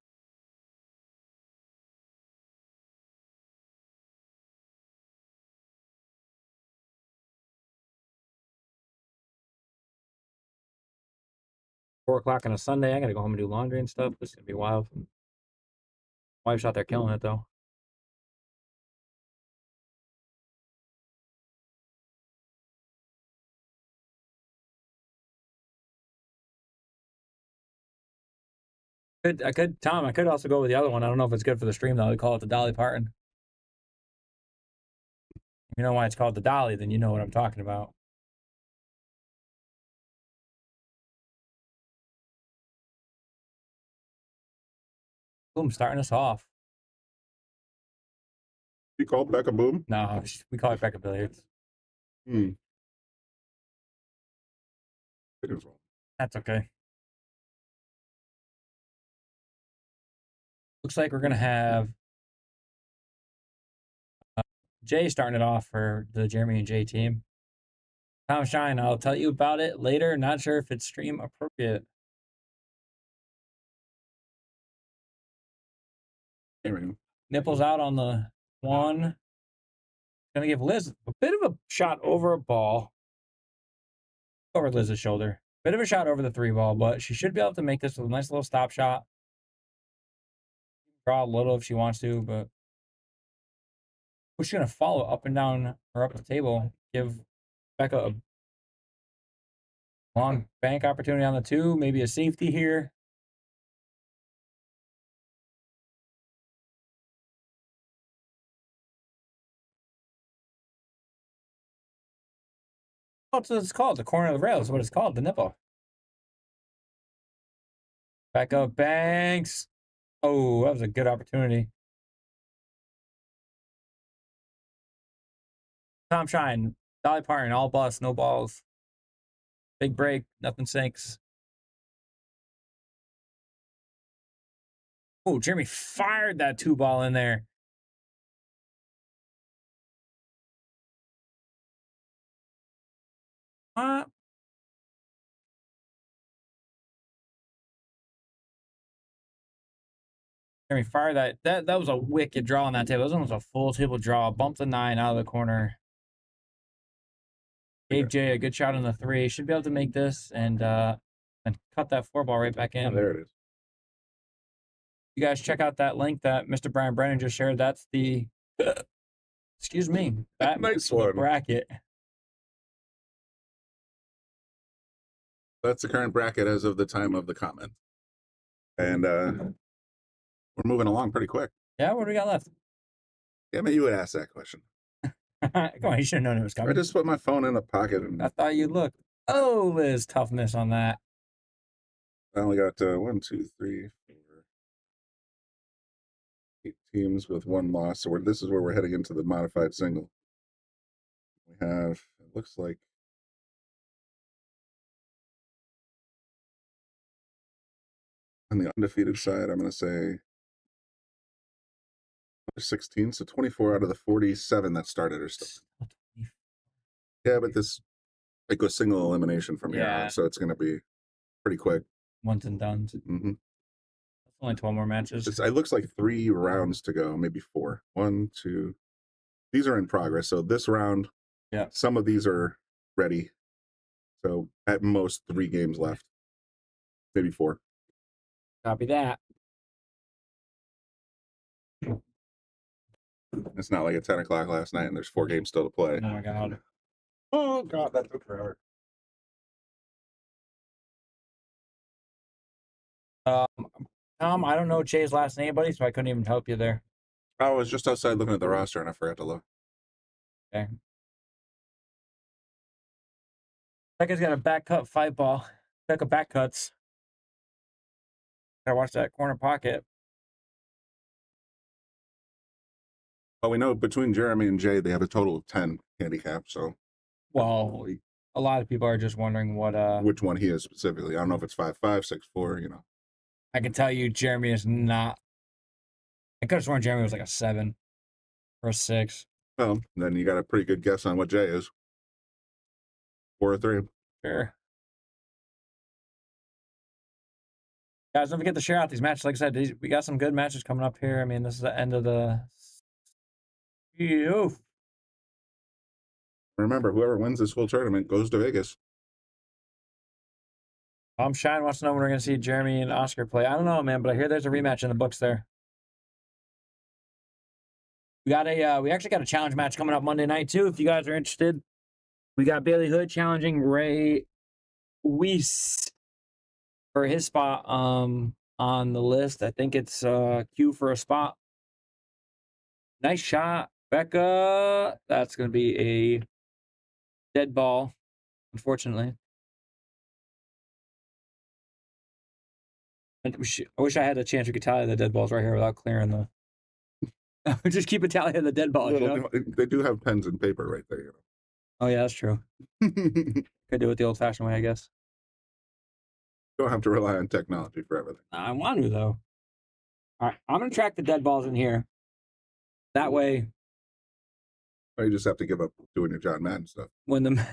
Four o'clock on a Sunday. I gotta go home and do laundry and stuff. This is gonna be wild. Wife's out there killing it though. I could also go with the other one. I don't know if it's good for the stream though. They call it the Dolly Parton. You know why it's called the Dolly, then you know what I'm talking about. Boom, starting us off. You called Becca Boom? No, we call it Becca Billiards. It is wrong. That's okay. Looks like we're going to have Jay starting it off for the Jeremy and Jay team. Tom Shine, I'll tell you about it later. Not sure if it's stream appropriate. There we go. Nipples out on the one. Gonna give Liz a bit of a shot over a ball. Over Liz's shoulder. Bit of a shot over the 3 ball, but she should be able to make this with a nice little stop shot. Draw a little if she wants to, but she's gonna follow up and down or up the table. Give Becca a long bank opportunity on the 2, maybe a safety here. That's what it's called. The corner of the rail is what it's called. The nipple. Back up, Banks. Oh, that was a good opportunity. Tom Shine, Dolly Parton, all bust, no balls. Big break, nothing sinks. Oh, Jeremy fired that 2 ball in there. Jeremy fired that. That was a wicked draw on that table. That was almost a full table draw. Bumped the 9 out of the corner. Gave Jay a good shot on the 3. Should be able to make this and cut that 4 ball right back in. Oh, there it is. You guys check out that link that Mr. Brian Brennan just shared. That's the excuse me. That Nice the one. bracket. That's the current bracket as of the time of the comment. And we're moving along pretty quick. Yeah, what do we got left? Yeah, man, you would ask that question. Come on, you should have known it was I coming. just put my phone in the pocket and I thought you'd look. Oh, Liz, tough miss on that. I only got 1, 2, 3, 4, 8 teams with 1 loss. So this is where we're heading into the modified single. We have, it looks like, on the undefeated side, I'm going to say 16. So 24 out of the 47 that started are still. Yeah, but it goes single elimination from here Yeah. on. So it's going to be pretty quick. Once and done. Mm-hmm. Only 12 more matches. It looks like 3 rounds to go, maybe 4. 1, 2. These are in progress. So this round, yeah, some of these are ready. So at most 3 games left, maybe 4. Copy that. It's not like at 10 o'clock last night and there's 4 games still to play. Oh my god. Oh god, that took forever. Tom, I don't know Jay's last name, buddy, so I couldn't even help you there. I was just outside looking at the roster and I forgot to look. Okay. Becca's got a back cut 5 ball. Becca back cuts. Gotta watch that corner pocket. Well, we know between Jeremy and Jay, they have a total of 10 handicap. So, well, a lot of people are just wondering what which one he is specifically. I don't know if it's 5'5", 6'4", you know. I can tell you Jeremy is not. I could have sworn Jeremy was like a 7 or a 6. Well, then you got a pretty good guess on what Jay is. 4 or 3. Sure. Guys, don't forget to share out these matches. Like I said, we got some good matches coming up here. I mean, this is the end of the. Ew. Remember, whoever wins this whole tournament goes to Vegas. Tom Shine wants to know when we're going to see Jeremy and Oscar play. I don't know, man, but I hear there's a rematch in the books there. We actually got a challenge match coming up Monday night too. If you guys are interested, we got Bailey Hood challenging Ray Weiss for his spot on the list. I think it's Q for a spot. Nice shot, Becca. That's going to be a dead ball, unfortunately. I wish I had a chance we could tally the dead balls right here without clearing the. Just keep a tally of the dead balls. You know? They do have pens and paper right there. You know? Oh yeah, that's true. Could do it the old-fashioned way, I guess. Don't have to rely on technology for everything. I want to though. All right, I'm gonna track the dead balls in here. That way, Or you just have to give up doing your John Madden stuff. when the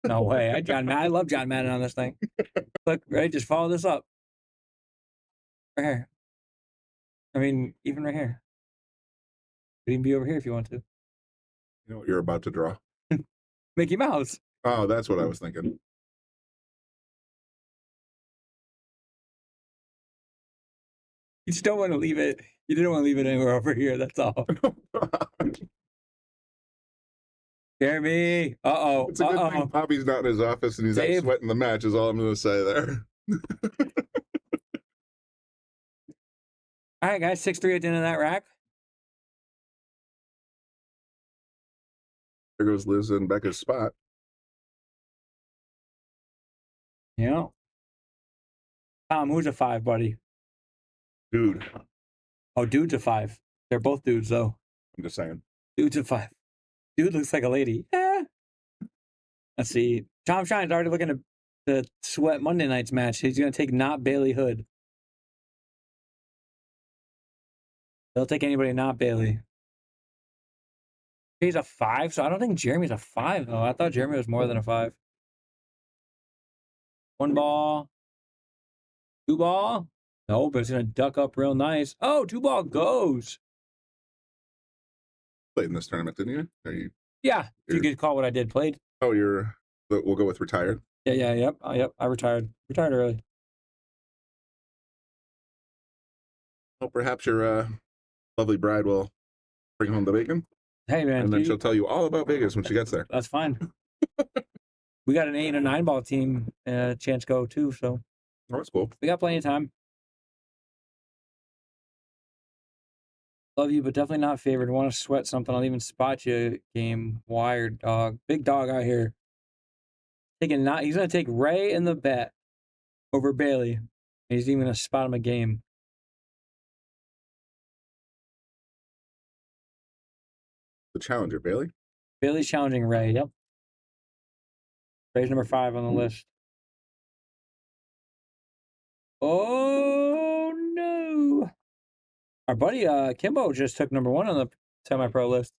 no way, I love John Madden on this thing. Look, ready? Just follow this up. Right here. I mean, even right here. Could even be over here if you want to. You know what you're about to draw? Mickey Mouse. Oh, that's what I was thinking. You just don't want to leave it. You didn't want to leave it anywhere over here. That's all. Jeremy. Uh-oh. It's a good thing Bobby's not in his office and he's out Dave. sweating the match is all I'm going to say there. All right, guys. 6-3 at the end of that rack. There goes Liz in Becca's spot. Yeah. Tom, who's a 5, buddy? Dude, Oh, dude's a 5. They're both dudes, though. I'm just saying. Dude's a 5. Dude looks like a lady. Let's see. Tom Shine's already looking at the Sweat Monday night's match. He's going to take not Bailey Hood. They'll take anybody not Bailey. He's a 5, so I don't think Jeremy's a 5, though. I thought Jeremy was more than a 5. 1 ball. 2 ball. No, but it's going to duck up real nice. Oh, 2 ball goes. Played in this tournament, didn't you? Are you? Yeah, if you could call what I did. Played. Oh, we'll go with retired. Yeah, yep. I retired. Retired early. Well, perhaps your lovely bride will bring home the bacon. Hey, man. And then she'll tell you all about Vegas when she gets there. That's fine. We got an 8 and a 9 ball team chance go, too, so. Oh, that's cool. We got plenty of time. Love you, but definitely not favored. Want to sweat something? I'll even spot you. Game wired dog. Big dog out here. He's gonna take Ray in the bet over Bailey. He's even gonna spot him a game. The challenger, Bailey. Bailey's challenging Ray. Yep. Ray's number 5 on the list. Oh no! Our buddy Kimbo just took number 1 on the semi-pro list.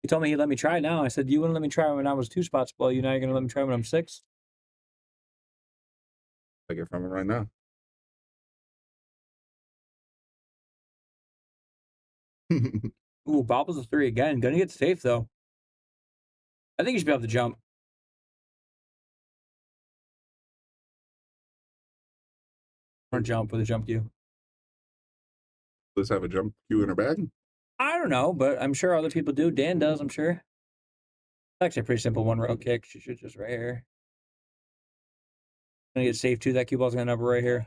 He told me he'd let me try now. I said, "You wouldn't let me try when I was 2 spots below you. Now you're gonna let me try when I'm 6." Take it from him right now. Ooh, bobbles a 3 again. Gonna get safe though. I think you should be able to jump. Or jump with a jump cue. Let's have a jump cue in her bag. I don't know, but I'm sure other people do. Dan does, I'm sure. It's actually a pretty simple 1 row kick. She should just right here. Gonna get safe too. That cue ball's gonna number right here.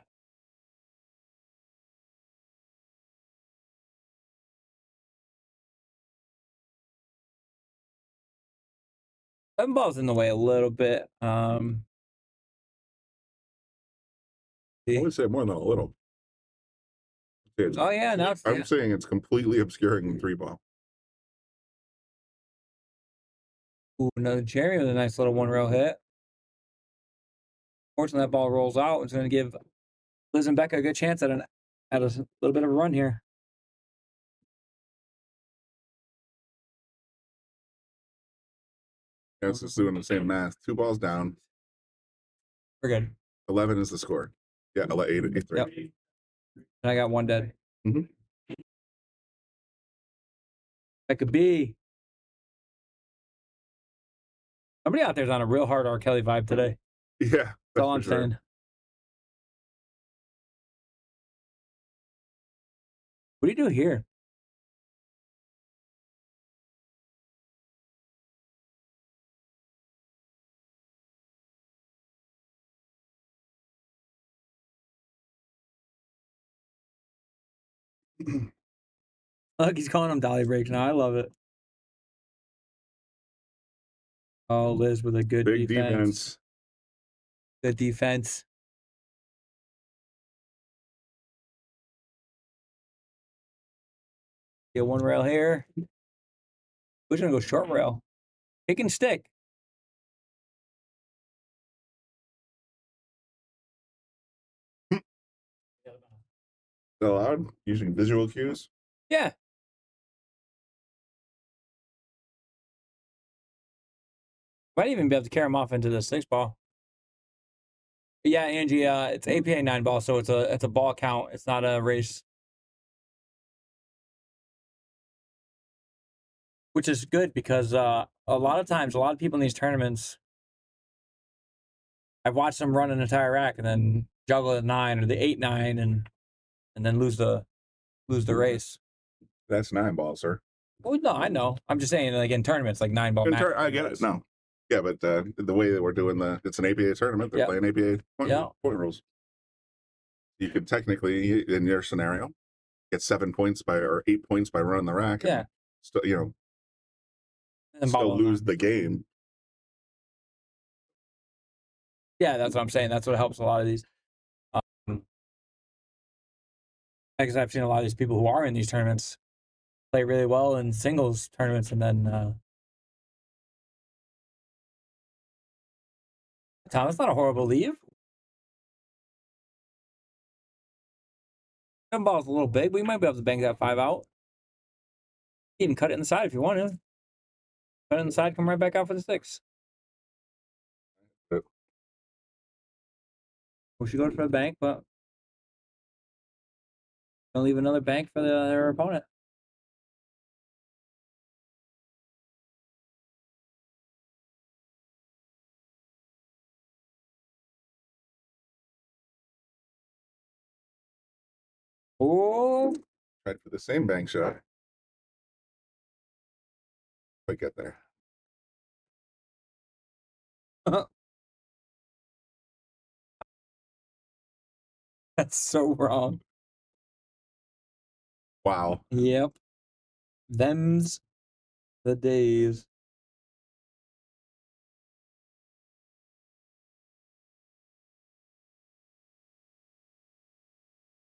Seven ball's in the way a little bit. I would say more than a little. Oh yeah, now it's, I'm saying it's completely obscuring the 3 ball. Ooh, another Jeremy with a nice little 1 row hit. Fortunately, that ball rolls out. It's going to give Liz and Becca a good chance at a little bit of a run here. Yeah, it's just doing the same math. 2 balls down. We're good. 11 is the score. Yeah, 8-3. Yep. And I got 1 dead. Mm-hmm. Becca B. Somebody out there's on a real hard R. Kelly vibe today. Yeah. That's all I'm saying. What do you do here? Look, he's calling them dolly breaks now. I love it. Oh, Liz with a good Big defense. Good defense. Get 1 rail here. Who's going to go short rail? Kick and stick. Still allowed using visual cues. Yeah. Might even be able to carry them off into the 6-ball. Yeah, Angie, it's APA 9-ball, so it's a ball count. It's not a race. Which is good because a lot of times, a lot of people in these tournaments, I've watched them run an entire rack and then juggle a 9 or the 8-9 and then lose the race. That's 9-ball, sir. Well, no, I know. I'm just saying, like in tournaments, like 9-ball match. I get it. No. Yeah, but the way that we're doing it's an APA tournament. They're playing APA point rules. You could technically, in your scenario, get 7 points or 8 points by running the rack. Yeah. And And still lose the game. Yeah, that's what I'm saying. That's what helps a lot of these. Because I've seen a lot of these people who are in these tournaments play really well in singles tournaments, and then Tom, that's not a horrible leave. 7-ball's a little big, but you might be able to bang that 5 out. You can cut it in the side if you want to. Cut it in the side, come right back out for the 6. Yep. We should go for the bank, but don't leave another bank for their opponent. Oh, Tried for the same bank shot. I get there. that's so wrong. Wow. Yep. Them's the days.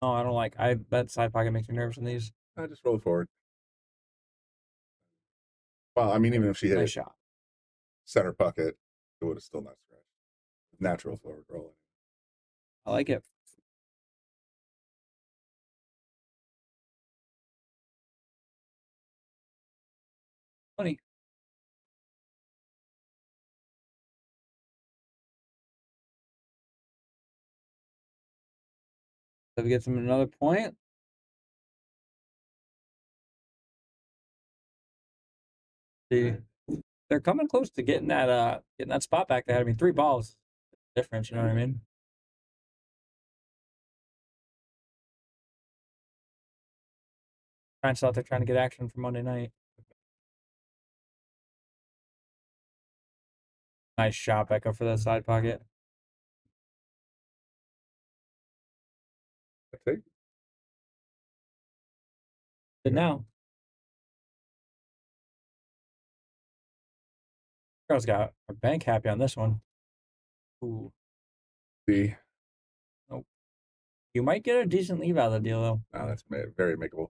Oh, I don't like. That side pocket makes me nervous in these. I just roll forward. Well, I mean, even if she hit Nice it shot. center pocket, it would have still not scratched. Natural forward rolling. I like it. Funny. If we get them another point. See, they're coming close to getting that spot back they had. I mean, 3 balls difference, you know what I mean? Trying out there trying to get action for Monday night. Nice shot back up for that side pocket. Okay. Good now. Girls got our bank happy on this one. Ooh. See, You might get a decent leave out of the deal, though. no, that's very makeable.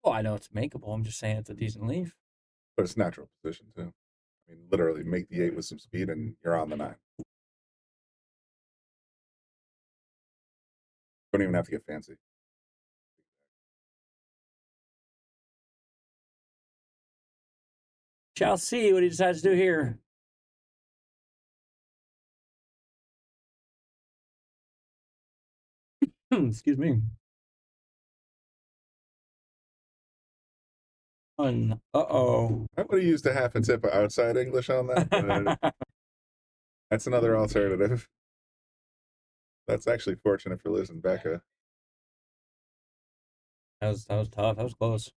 Well, I know it's makeable. I'm just saying it's a decent leave. But it's natural position, too. I mean, literally make the 8 with some speed and you're on the 9. Don't even have to get fancy. Shall see what he decides to do here. Excuse me. Uh-oh. I would have used a half a tip of outside English on that, but that's another alternative. That's actually fortunate for Liz and Becca. That was tough. That was close.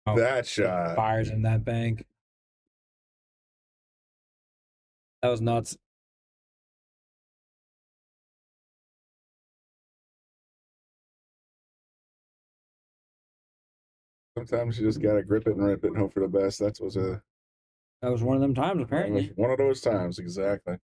Oh, That shot. fires in that bank. That was nuts. Sometimes you just gotta grip it and rip it and hope for the best. That was one of them times, apparently. one of those times, exactly.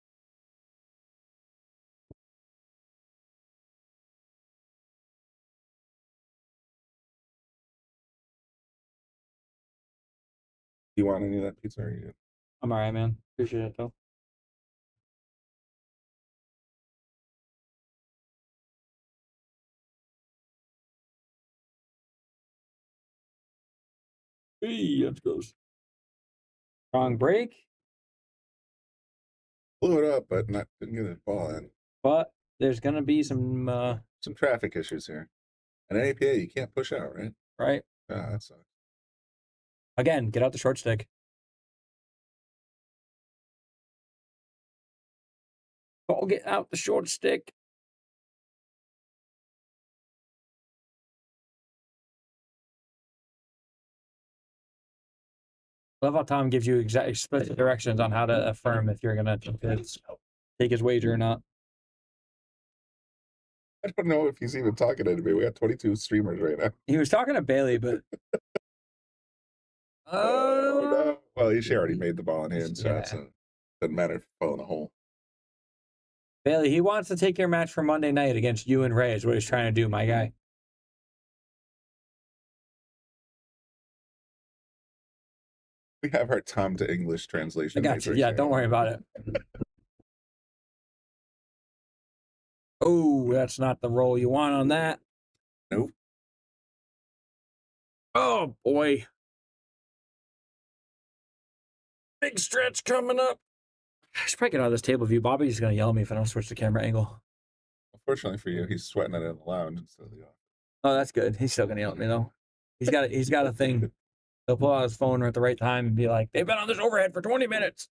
You want any of that pizza? Or you I'm all right, man. Appreciate it, though. Hey, let's go. Strong break, Blew it up, but didn't get the ball in. but there's going to be some, Some traffic issues here. And an APA, you can't push out, right? right? Yeah, that sucks. Again, get out the short stick. Oh, get out the short stick. Love how Tom gives you explicit directions on how to affirm if you're going to take his wager or not. I don't know if he's even talking to anybody. We got 22 streamers right now. He was talking to Bailey, but Oh, no. Well, she already made the ball in hand shot, Yeah. so doesn't matter if it fell in a hole. Bailey, he wants to take your match for Monday night against you and Ray is what he's trying to do, my guy. We have our Tom to English translation. I got you. matrix Yeah, here. don't worry about it. Oh, that's not the roll you want on that. Nope. Oh, boy. Big stretch coming up. I should probably get out of this table view. Bobby's going to yell at me if I don't switch the camera angle. Unfortunately for you, he's sweating it in the lounge instead of the office. Oh, that's good. He's still going to yell at me, though. He's got a thing. He'll pull out his phone at the right time and be like, they've been on this overhead for 20 minutes.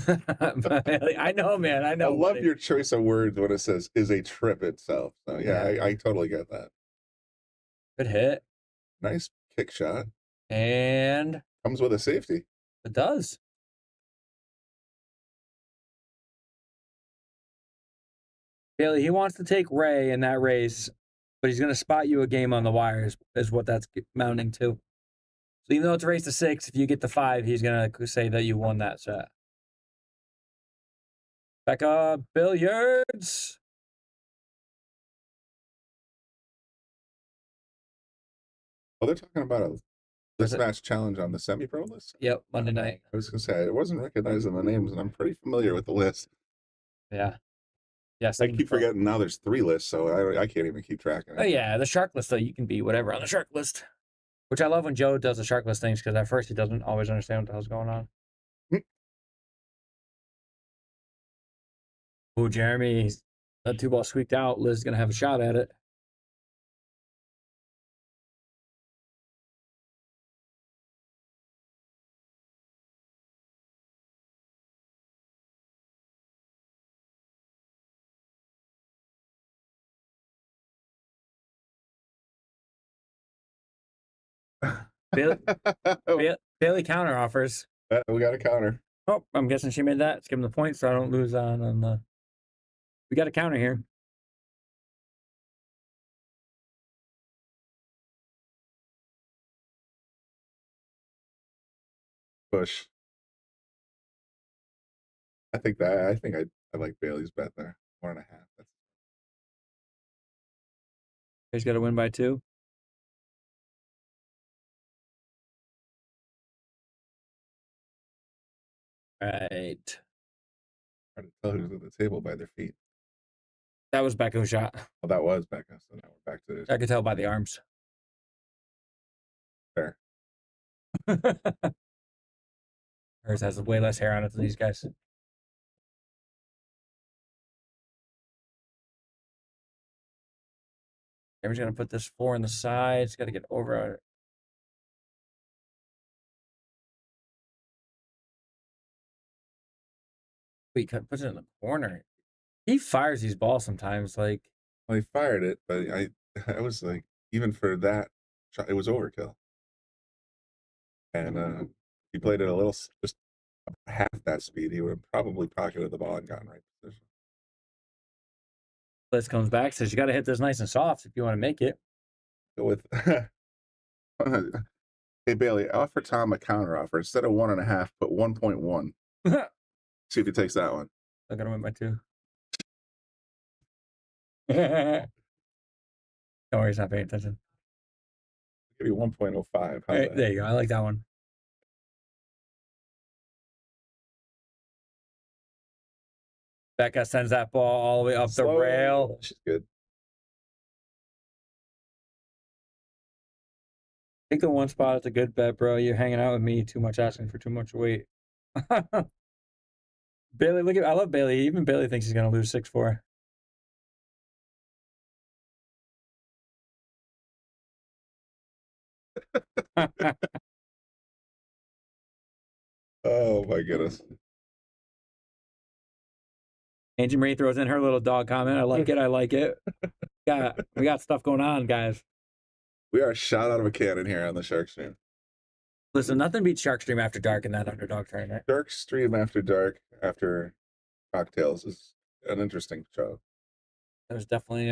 I know, man. I know. I love buddy. your choice of words when it says is a trip itself. So yeah, Yeah. I totally get that. Good hit. Nice kick shot. And Comes with a safety. it does. Bailey, he wants to take Ray in that race, but he's going to spot you a game on the wires, is what that's mounting to. So even though it's a race to 6, if you get to 5, he's going to say that you won that set. Becca Billiards. Well, they're talking about a Was this it- match challenge on the semi-pro list. Yep, Monday night. I was gonna say I wasn't recognizing the names, and I'm pretty familiar with the list. Yeah. Yes. I keep forgetting now there's 3 lists, so I can't even keep track of it. Oh, yeah, the shark list, though, you can be whatever on the shark list. Which I love when Joe does the shark list things, because at first he doesn't always understand what the hell's going on. Oh, Jeremy, that 2 ball squeaked out. Liz is going to have a shot at it. Bailey counter offers. We got a counter. Oh, I'm guessing she made that. Let's give him the point so I don't lose on the. We got a counter here. Push. I think I like Bailey's bet there. 1.5. That's He's got to win by 2. Right. hard to tell who's at the table by their feet. That was Becca's shot. Well, that was Becca. So now we're back to this. I could tell by the arms. Fair. Hers has way less hair on it than these guys. Everyone's going to put this 4 on the sides. Got to get over it. Wait, puts it in the corner. He fires these balls sometimes. Like, Well, he fired it, but I was like, even for that shot, it was overkill. And he played it a little, just half that speed, he would have probably pocketed the ball and gotten right position. Liz comes back, says you got to hit this nice and soft if you want to make it. Go with, hey Bailey, offer Tom a counter offer instead of 1.5, put 1.1. See if he takes that one. I'm gonna win by 2. Don't worry, he's not paying attention. Give you 1.05. How's All right, that? there you go. I like that one. Becca sends that ball all the way up the Slow. rail. She's good. I think the one spot is a good bet, bro. You're hanging out with me too much, asking for too much weight. Bailey, look at I love Bailey. Even Bailey thinks he's gonna lose 6-4. Oh my goodness. Angie Marie throws in her little dog comment. I like it. I like it. We got stuff going on, guys. We are shot out of a cannon here on the Shark Stream. Listen, nothing beats Shark Stream After Dark in that underdog tournament. Shark Stream After Dark after cocktails is an interesting show. There's definitely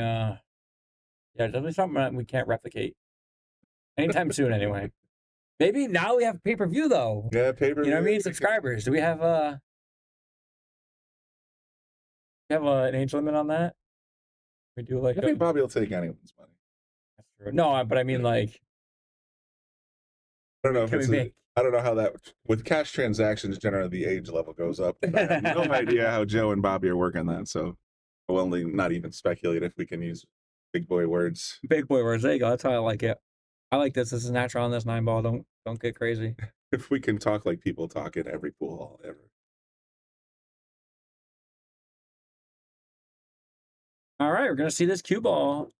definitely something that we can't replicate anytime soon. Anyway, maybe now we have pay-per-view though. Yeah, paper. You know what I mean? Subscribers. Do we have an age limit on that? We do like I think Bobby will take anyone's money. no, but I mean like I don't know if can we it's make I don't know how that with cash transactions generally the age level goes up. I have no idea how Joe and Bobby are working that, so I'll only not even speculate if we can use big boy words. big boy words? There you go. That's how I like it. I like this. This is natural on this 9-ball. Don't get crazy. If we can talk like people talk in every pool hall ever. All right, we're gonna see this cue ball. What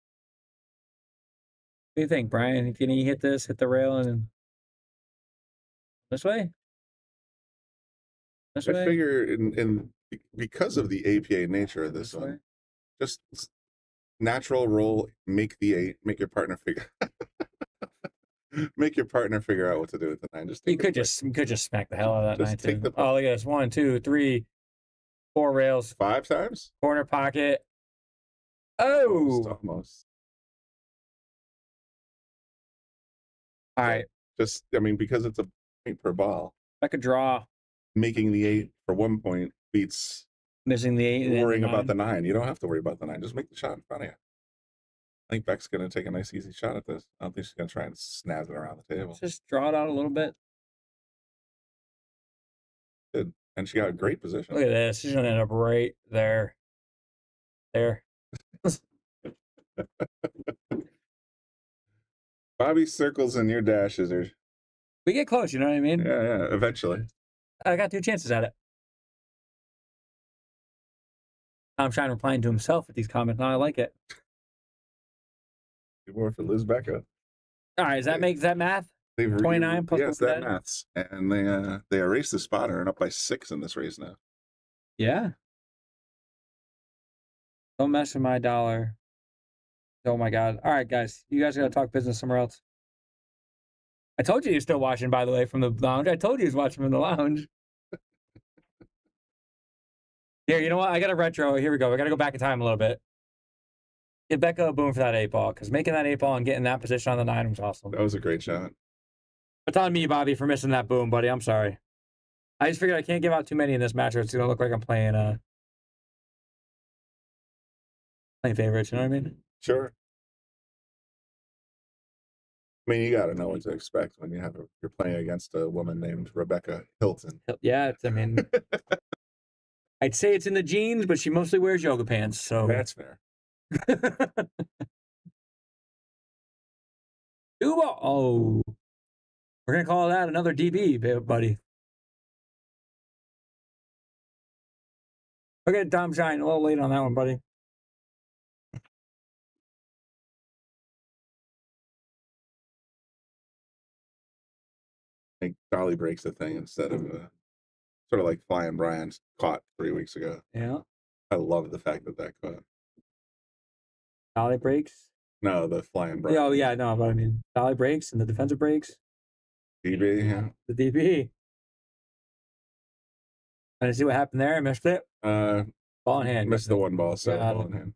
do you think, Brian? Can he hit this, hit the rail, and this way? This I way? figure in because of the APA nature of this This way? one, just natural roll, make the 8, make your partner figure make your partner figure out what to do with the 9. Just You take could just smack the hell out of that Just 9 take too. the- Oh, look at this. 1, 2, 3, 4 rails, 5 times. corner pocket. Almost, Oh, almost. all right. Just I mean because it's a point per ball, Back a draw, making the 8 for 1 point beats missing the 8. And then worrying the about 9. the 9. You don't have to worry about the 9. Just make the shot in front of you. I think Beck's going to take a nice easy shot at this. I don't think she's going to try and snaz it around the table. Just draw it out a little bit. Good. And she got a great position. Look at this. She's gonna end up right there. There. Bobby's circles and your dashes are We get close. You know what I mean? yeah, eventually. I got 2 chances at it. I'm trying to reply to himself with these comments. Now I like it. More for Liz Becca. All right, does that math? They've 29 plus yes, one that bet? maths. And they erased the spotter and up by 6 in this race now. Yeah. Don't mess with my dollar. Oh my God. All right, guys. You guys got to talk business somewhere else. I told you you're still watching, by the way, from the lounge. I told you he was watching from the lounge. Here, you know what? I got a retro. Here we go. We got to go back in time a little bit. Give Becca a boom for that 8-ball, because making that 8-ball and getting that position on the 9 was awesome. That was a great shot. It's on me, Bobby, for missing that boom, buddy. I'm sorry. I just figured I can't give out too many in this match, or it's going to look like I'm playing favorites. You know what I mean? Sure. I mean, you got to know what to expect when you're playing against a woman named Rebecca Hilton. Yeah, I mean, I'd say it's in the genes, but she mostly wears yoga pants, so. That's fair. 2-ball. Oh. We're going to call that another DB, buddy. Okay, Tom Shine, a little late on that one, buddy. I think Dolly breaks the thing instead of sort of like Flying Brian's caught 3 weeks ago. Yeah. I love the fact that caught. Dolly breaks. No, the Flying Brian. Yeah, oh, yeah, no, but I mean, Dolly breaks and the defensive breaks. DB, yeah. The DB. I didn't see what happened there. I missed it. Ball in hand. Missed the 1 ball, so Got ball it. in hand.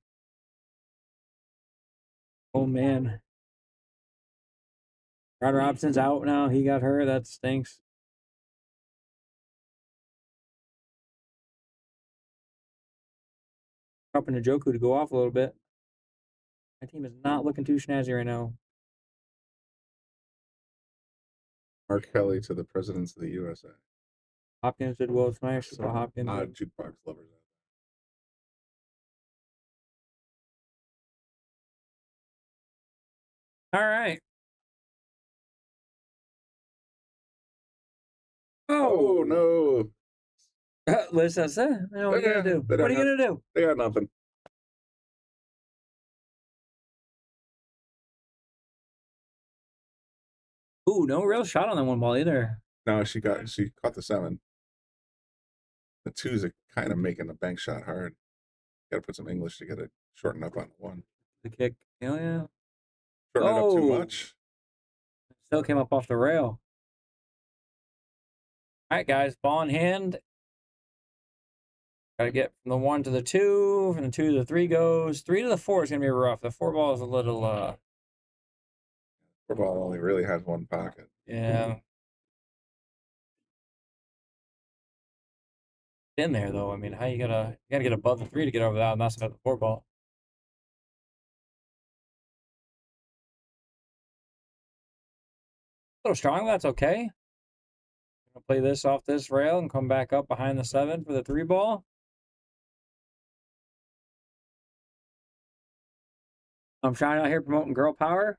Oh, man. Ryder Robson's out now. He got hurt. That stinks. Up in Njoku to go off a little bit. My team is not looking too snazzy right now. Mark Kelly to the presidents of the USA. Hopkins did well tonight. So Hopkins. Jukebox lovers. All right. Oh no! Listen, what are you gonna do? What are you gonna do? They got nothing. Ooh, no real shot on that one ball either. No, she caught the 7. The 2's are kind of making the bank shot hard. Got to put some English to get it shortened up on the 1. The kick. Oh yeah. Shorten it up too much. Still came up off the rail. All right, guys, ball in hand. Got to get from the 1 to the 2, from the 2 to the 3 goes. 3 to the 4 is gonna be rough. The 4 ball is a little 4 ball only really has 1 pocket. yeah. In there though. I mean, how you gotta get above the 3 to get over that, and that's about the 4 ball. A little strong, but that's okay. I'll play this off this rail and come back up behind the 7 for the 3 ball. I'm trying out here promoting girl power.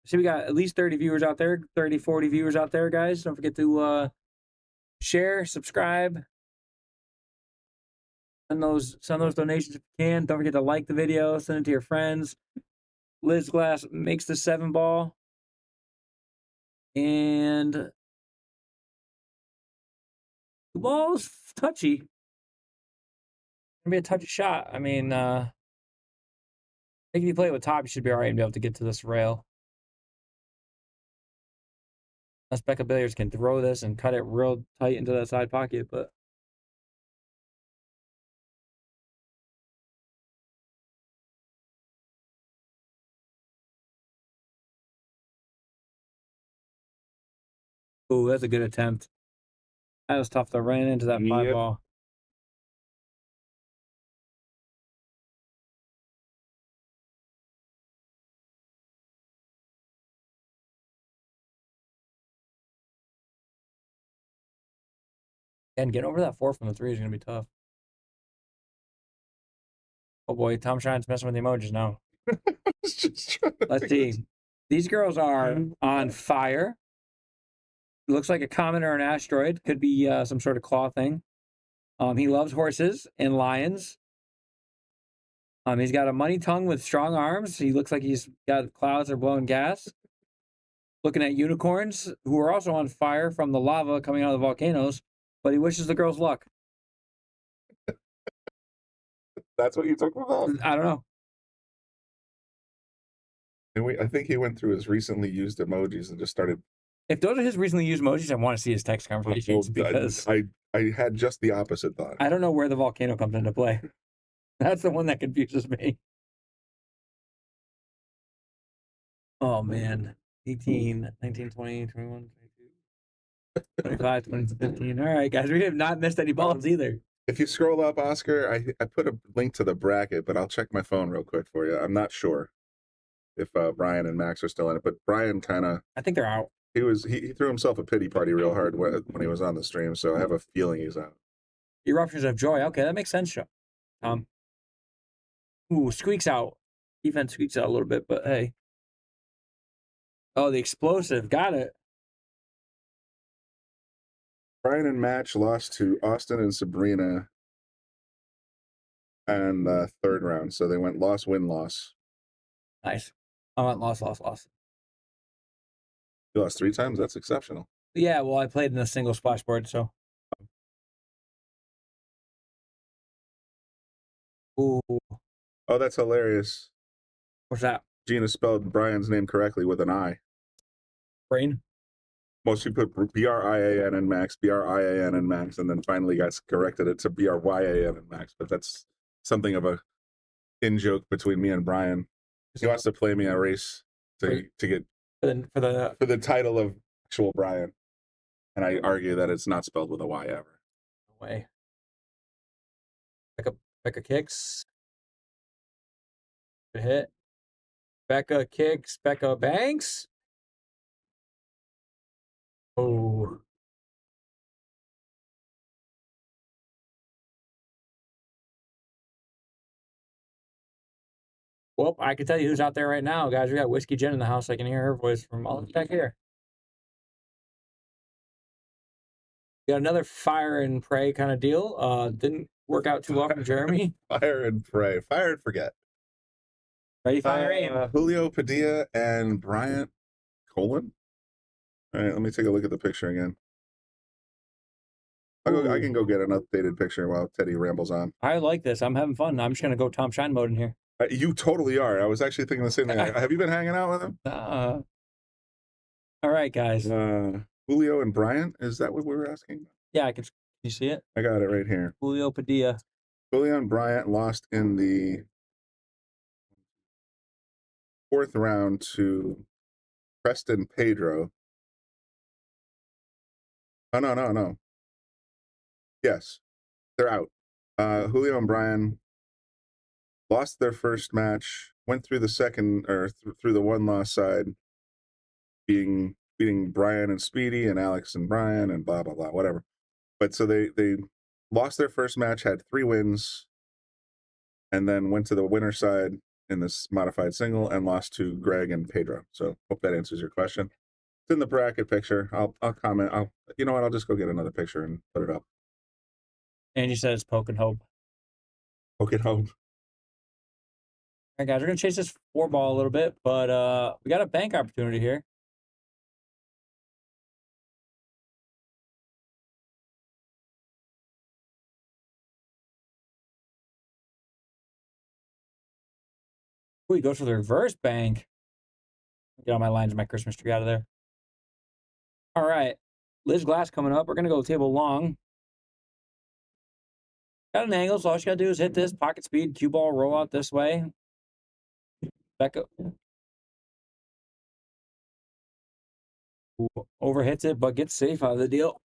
See, we got at least 30 viewers out there, 30, 40 viewers out there, guys. Don't forget to share, subscribe, send those donations if you can. Don't forget to like the video, send it to your friends. Liz Glass makes the 7 ball. And the ball's touchy. Gonna be a touchy shot. I mean, I think if you play it with top, you should be all right and be able to get to this rail. Unless Becca Billiards can throw this and cut it real tight into that side pocket, but ooh, that's a good attempt. That was tough to run into that 5 Yep. ball. And getting over that 4 from the 3 is going to be tough. Oh boy, Tom Shine's messing with the emojis now. Let's see. These girls are on fire. Looks like a comet or an asteroid. Could be some sort of claw thing. He loves horses and lions. He's got a money tongue with strong arms. He looks like he's got clouds that are blowing gas. Looking at unicorns, who are also on fire from the lava coming out of the volcanoes, but he wishes the girls luck. That's what you took from that? I don't know. And I think he went through his recently used emojis and just started. If those are his recently used emojis, I want to see his text conversations because I had just the opposite thought. I don't know where the volcano comes into play. That's the one that confuses me. Oh, man. 18, 19, 20, 21, 22, 25, 20, 15. All right, guys. We have not missed any balls either. If you scroll up, Oscar, I put a link to the bracket, but I'll check my phone real quick for you. I'm not sure if Brian and Max are still in it, but Brian kind of. I think they're out. He threw himself a pity party real hard when he was on the stream, so I have a feeling he's out. Eruptions of joy. Okay, that makes sense, ooh, squeaks out. Defense squeaks out a little bit, but hey. Oh, the explosive. Got it. Brian and Match lost to Austin and Sabrina and the 3rd round, so they went loss, win, loss. Nice. I went loss, loss, loss. You lost 3 times? That's exceptional. Yeah, well, I played in a single splashboard, so. Ooh. Oh, that's hilarious. What's that? Gina spelled Brian's name correctly with an I. Brain? Most people put Brian and Max, Brian and Max, and then finally got corrected it to Bryan and Max. But that's something of a in-joke between me and Brian. He wants to play me a race to get For the title of actual Brian. And I argue that it's not spelled with a Y ever. No way. Becca kicks. Good hit. Becca kicks. Becca banks. Oh. Well, I can tell you who's out there right now, guys. We got Whiskey Jen in the house. I can hear her voice from all back here. We got another fire and pray kind of deal. Didn't work out too well for Jeremy. Fire and pray. Fire and forget. Ready, fire, aim. Julio Padilla and Bryant Colon. All right, let me take a look at the picture again. I can go get an updated picture while Teddy rambles on. I like this. I'm having fun. I'm just going to go Tom Shine mode in here. You totally are. I was actually thinking the same thing. Have you been hanging out with him? All right, guys. Julio and Bryant, is that what we were asking? Yeah, I can you see it? I got it right here. Julio Padilla. Julio and Bryant lost in the 4th round to Preston Pedro. Oh, no. Yes, they're out. Julio and Brian lost their first match, went through the second, or through the one-loss side, beating Brian and Speedy and Alex and Brian and blah, blah, blah, whatever. But so they lost their first match, had 3 wins, and then went to the winner side in this modified single and lost to Greg and Pedro. So hope that answers your question. It's in the bracket picture. I'll comment. You know what? I'll just go get another picture and put it up. Angie says poke and hope. Poke and hope. All right, guys, we're going to chase this 4-ball a little bit, but we got a bank opportunity here. Ooh, he goes for the reverse bank. Get all my lines of my Christmas tree out of there. All right. Liz Glass coming up. We're going to go table long. Got an angle, so all you got to do is hit this, pocket speed, cue ball, roll out this way. Becca overhits it, but gets safe out of the deal.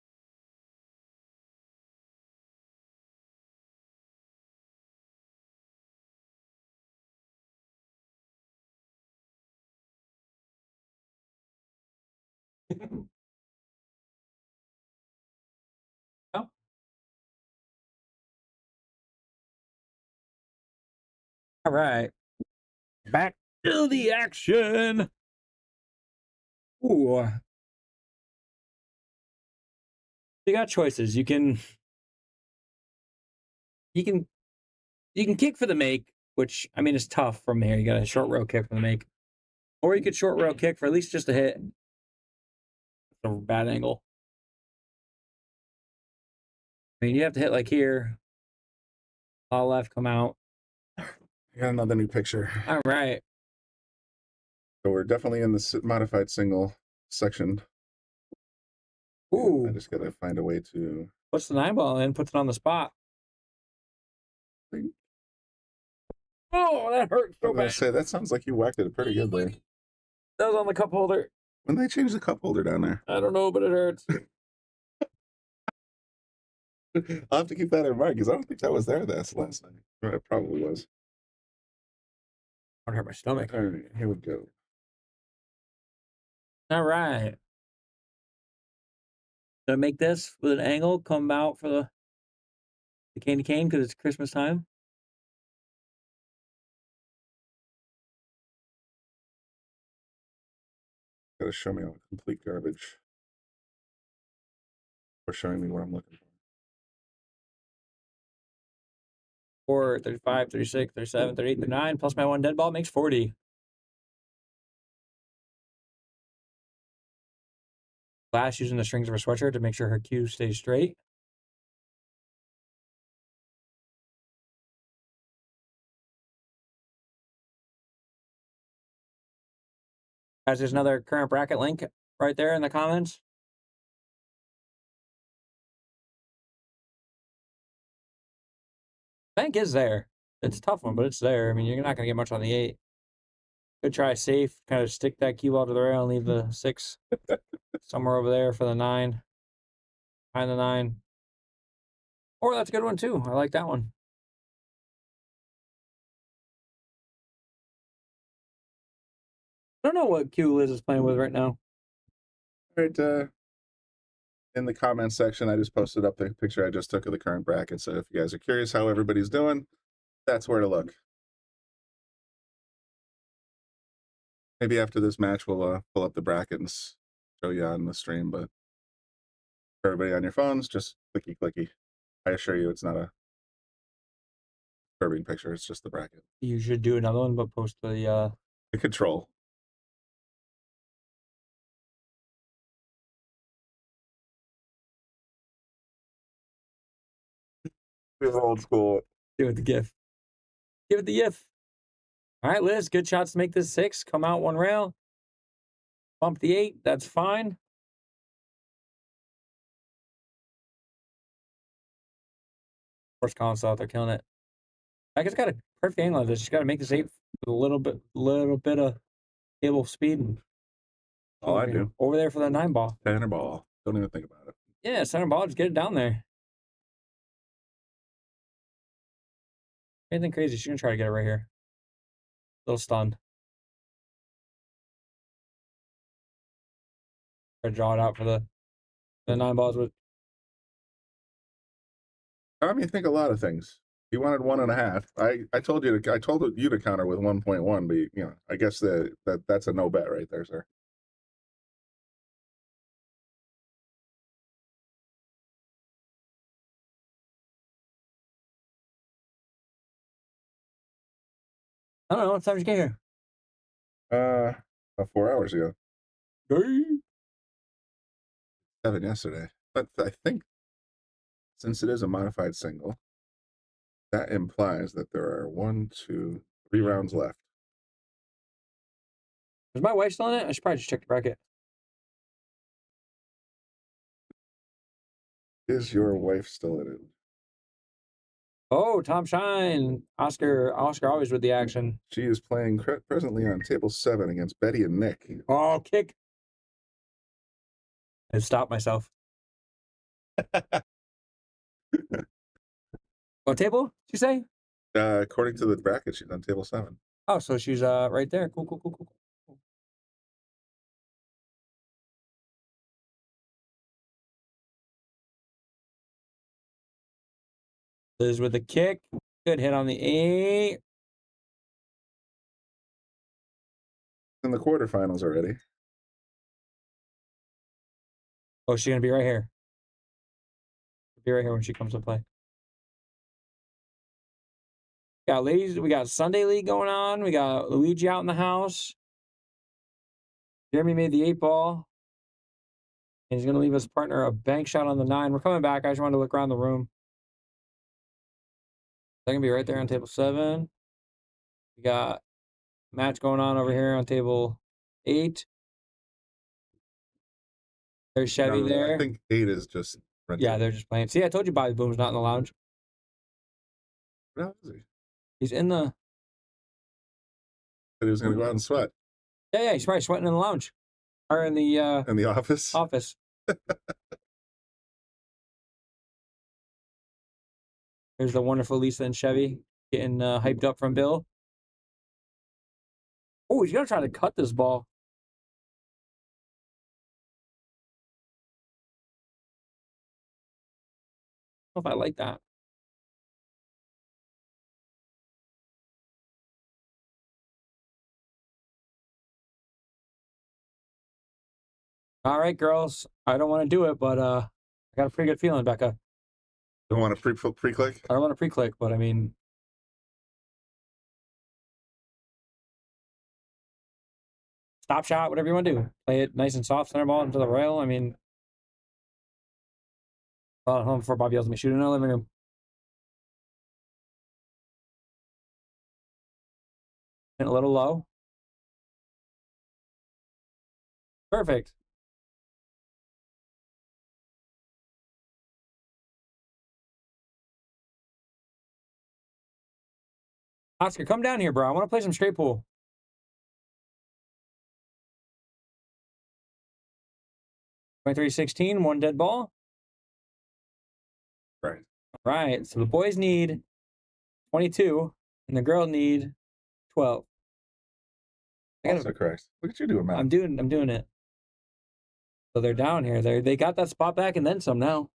Oh. All right. Back to the action. Ooh. You got choices. You can kick for the make, which I mean is tough from here. You got a short rail kick for the make. Or you could short rail kick for at least just a hit. It's a bad angle. I mean, you have to hit like here. All left, come out. I got another new picture. All right. So we're definitely in the modified single section. Ooh. I just got to find a way to... Puts the 9-ball in, puts it on the spot. Oh, that hurt so bad. Say, that sounds like you whacked it pretty good there. That was on the cup holder. When they changed the cup holder down there? I don't know, but it hurts. I'll have to keep that in mind because I don't think that was there last night. It probably was. I hurt my stomach. All right, here we go. All right. Gonna make this with an angle, come out for the candy cane because it's Christmas time. Gotta show me all complete garbage. Or showing me what I'm looking for. 4, 35, 36, 37, 38, 39, plus my 1 dead ball makes 40. Glass using the strings of her sweatshirt to make sure her cue stays straight. Guys, there's another current bracket link right there in the comments. Bank is there. It's a tough one, but it's there. I mean, you're not going to get much on the 8. Could try safe, kind of stick that cue ball to the rail and leave the 6 somewhere over there for the 9. Behind the 9. Or that's a good one, too. I like that one. I don't know what Q Liz is playing with right now. All right, in the comments section, I just posted up the picture I just took of the current bracket. So if you guys are curious how everybody's doing, that's where to look. Maybe after this match, we'll pull up the bracket and show you on the stream. But for everybody on your phones, just clicky clicky. I assure you, it's not a disturbing picture. It's just the bracket. You should do another one, but post the The control. It's old school. Give it the GIF. Give it the GIF. All right, Liz, good shots to make this 6. Come out one rail. Bump the 8. That's fine. First console out there killing it. I guess got a perfect angle on this. Just got to make this 8 with a little bit of table speed. And All I do. over there for the 9 ball. Center ball. Don't even think about it. Yeah, center ball. Just get it down there. Anything crazy? She's gonna try to get it right here. Little stunned. Try to draw it out for the 9 balls with. I mean, think a lot of things. You wanted 1.5. I told you to counter with 1.1, but you know, I guess that's a no bet right there, sir. I don't know. What time did you get here? About 4 hours ago. Hey. 7 yesterday. But I think since it is a modified single, that implies that there are 1, 2, 3 rounds left. Is my wife still in it? I should probably just check the bracket. Is your wife still in it? Oh, Tom Shine. Oscar always with the action. She is playing presently on table 7 against Betty and Nick. Oh, kick. I stopped myself. What table, did you say? According to the bracket, she's on table 7. Oh, so she's right there. Cool. Liz with the kick. Good hit on the 8. In the quarterfinals already. Oh, she's gonna be right here. Be right here when she comes to play. Got ladies, we got Sunday League going on. We got Luigi out in the house. Jeremy made the 8 ball. And he's gonna leave his partner a bank shot on the 9. We're coming back. I just wanted to look around the room. They're gonna be right there on table 7. We got match going on over here on table 8. There's Chevy there. I think 8 is just rented. Yeah, they're just playing. See, I told you Bobby Boom's not in the lounge. Where is he? He's in the. Said he was going to go out and sweat. Yeah, he's probably sweating in the lounge. Or in the office. Office. There's the wonderful Lisa and Chevy getting hyped up from Bill. Oh, he's gonna try to cut this ball. I don't know if I like that. All right, girls. I don't want to do it, but I got a pretty good feeling, Becca. Don't want to pre-click? I don't want to pre-click, but I mean, stop shot, whatever you want to do. Play it nice and soft, center ball into the rail. I mean, well, at home before Bobby yells at me, shoot in the living room. And a little low. Perfect. Oscar, come down here, bro. I want to play some straight pool. 23-16, 1 dead ball. Right. All right. So the boys need 22, and the girls need 12. I gotta- Also correct. Look at you doing math. I'm doing it. So they're down here. They got that spot back and then some now.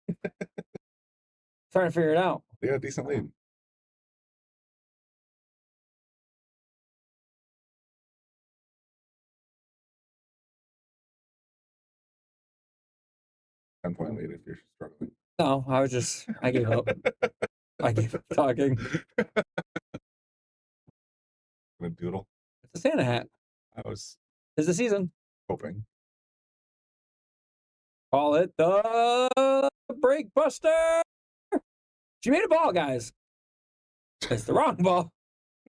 Trying to figure it out. They got a decent lead. Ten-point lead if you're struggling. No, I gave up. I gave up talking. A doodle. It's a Santa hat. I was It's the season. hoping. Call it the break buster. She made a ball, guys. It's the wrong ball.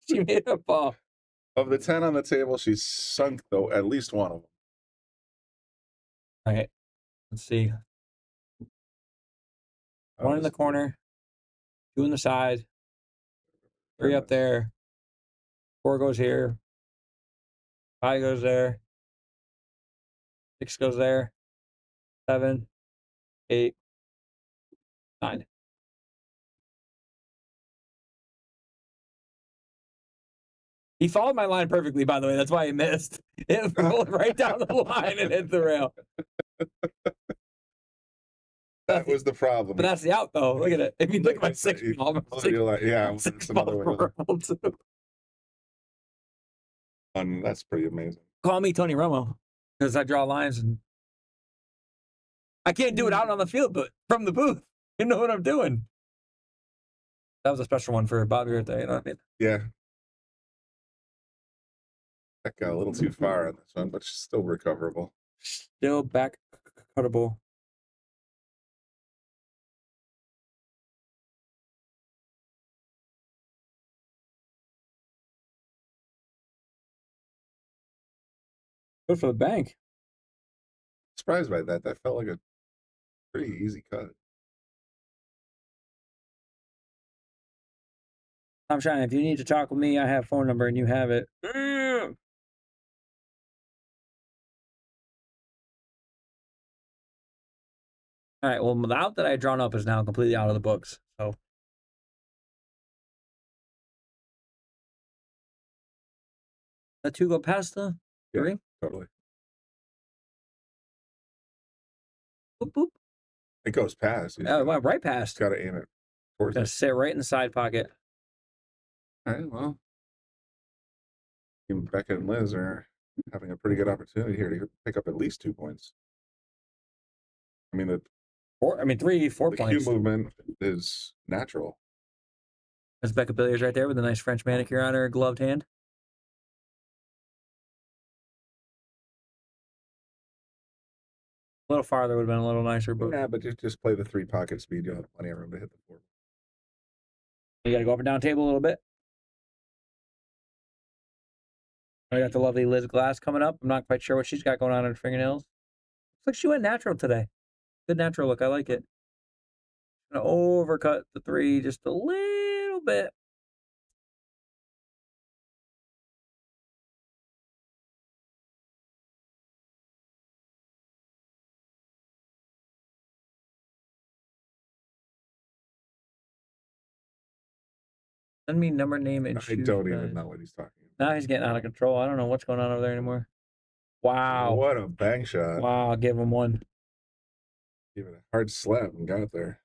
She made a ball. Of the 10 on the table, she's sunk though at least one of them. All right. Let's see. One in the corner, two in the side, three up there, 4 goes here, 5 goes there, 6 goes there, 7, 8, 9. He followed my line perfectly, by the way. That's why he missed. It rolled right down the line and hit the rail. That was the problem. But that's the out, though. Look at it. If you look at my 6 ball, yeah, six that's another balls way. rolled, too. That's pretty amazing. Call me Tony Romo because I draw lines and I can't do it out on the field, but from the booth, you know what I'm doing. That was a special one for Bobby right there. You know what I mean? Yeah. That got a little too far on this one, but she's still recoverable. Still back cuttable. Good for the bank. Surprised by that. That felt like a pretty easy cut. I'm Shine. If you need to talk with me, I have phone number and you have it. All right. Well, the out that I had drawn up is now completely out of the books. So let 2 go past the 3. Totally. Boop boop. It goes past. It went right past. Got to aim it towards Gonna it. sit right in the side pocket. All right, well, even Becca and Liz are having a pretty good opportunity here to pick up at least 2 points. I mean, the 3, 4 the points. cue movement is natural. There's Becca Billiards right there with a nice French manicure on her gloved hand. A little farther would have been a little nicer, but Yeah, but just play the 3 pocket speed. You'll have plenty of room to hit the 4. you got to go up and down table a little bit. I got the lovely Liz Glass coming up. I'm not quite sure what she's got going on in her fingernails. Looks like she went natural today. Good natural look. I like it. Gonna overcut the 3 just a little bit. Send me number, name, and I shoe don't size. even know what he's talking about. Now he's getting out of control. I don't know what's going on over there anymore. Wow. What a bang shot. Wow, I'll give him one. Give it a hard slap and got it there.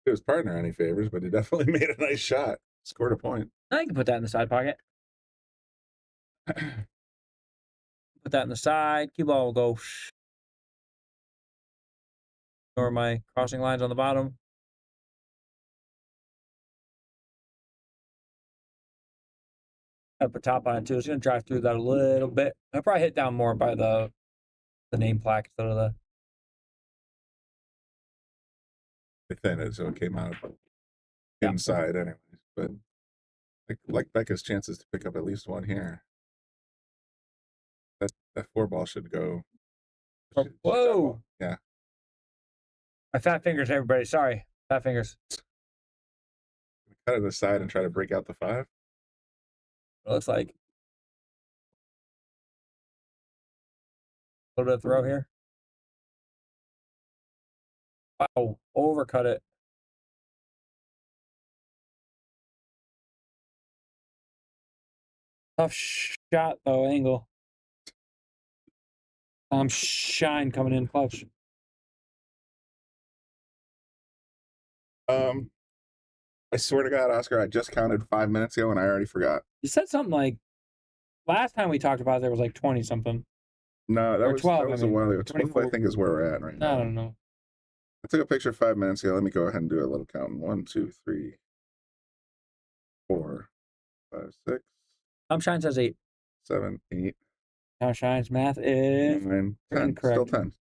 Did his partner any favors, but he definitely made a nice shot. Scored a point. I can put that in the side pocket. Put that in the side. Cue ball will go. Ignore my crossing lines on the bottom. I put top on it too. It's gonna drive through that a little bit. I'll probably hit down more by the name plaque instead of the. They thin it, so it came out Yeah. inside anyways. But like Becca's chances to pick up at least one here. That 4 ball should go. Whoa! Yeah. My fat fingers, everybody. Sorry, fat fingers. Cut it aside and try to break out the 5. It looks like a little bit of throw here. Wow, overcut it. Tough shot though, angle. Shine coming in clutch. I swear to God, Oscar, I just counted 5 minutes ago and I already forgot. You said something like last time we talked about it, there was like 20 something. No, that Or was 12, that was I a mean, while ago. 12, I 24. think, is where we're at right I now. don't know. I took a picture 5 minutes ago. Let me go ahead and do a little count. 1, 2, 3, 4, 5, 6. Tom Shine says 8. 7, 8. Tom Shine's math is 9, 10. incorrect. Still 10.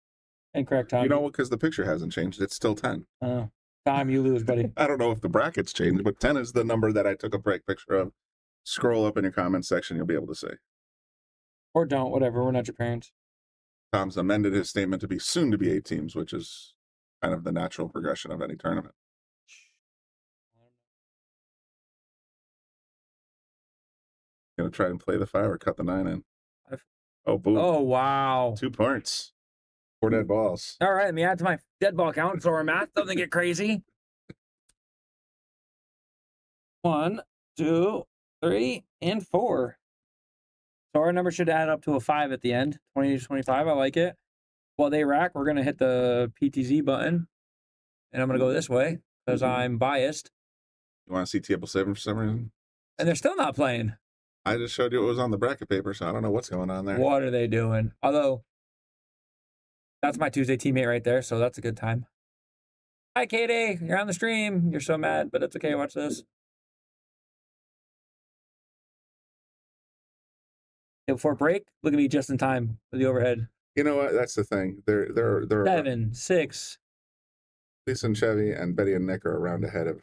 Incorrect, Tom. You know what? Because the picture hasn't changed. It's still 10. Tom, you lose, buddy. I don't know if the brackets changed, but 10 is the number that I took a break picture of. Scroll up in your comments section. You'll be able to see. Or don't, whatever. We're not your parents. Tom's amended his statement to be soon to be 8 teams, which is kind of the natural progression of any tournament. Gonna try and play the 5 or cut the 9 in. Oh, boom. Oh, wow. 2 points. 4 dead balls. All right, let me add to my dead ball count so our math doesn't get crazy. 1, 2, 3, and 4. So our number should add up to a 5 at the end. 20 to 25. I like it. While they rack, we're going to hit the PTZ button. And I'm going to go this way because I'm biased. You want to see table 7 for some reason? And they're still not playing. I just showed you what was on the bracket paper, so I don't know what's going on there. What are they doing? Although, that's my Tuesday teammate right there, so that's a good time. Hi, Katie. You're on the stream. You're so mad, but it's okay. Watch this. Before break, look at me just in time for the overhead. You know what? That's the thing. They're 7, 6. Lisa and Chevy and Betty and Nick are around ahead of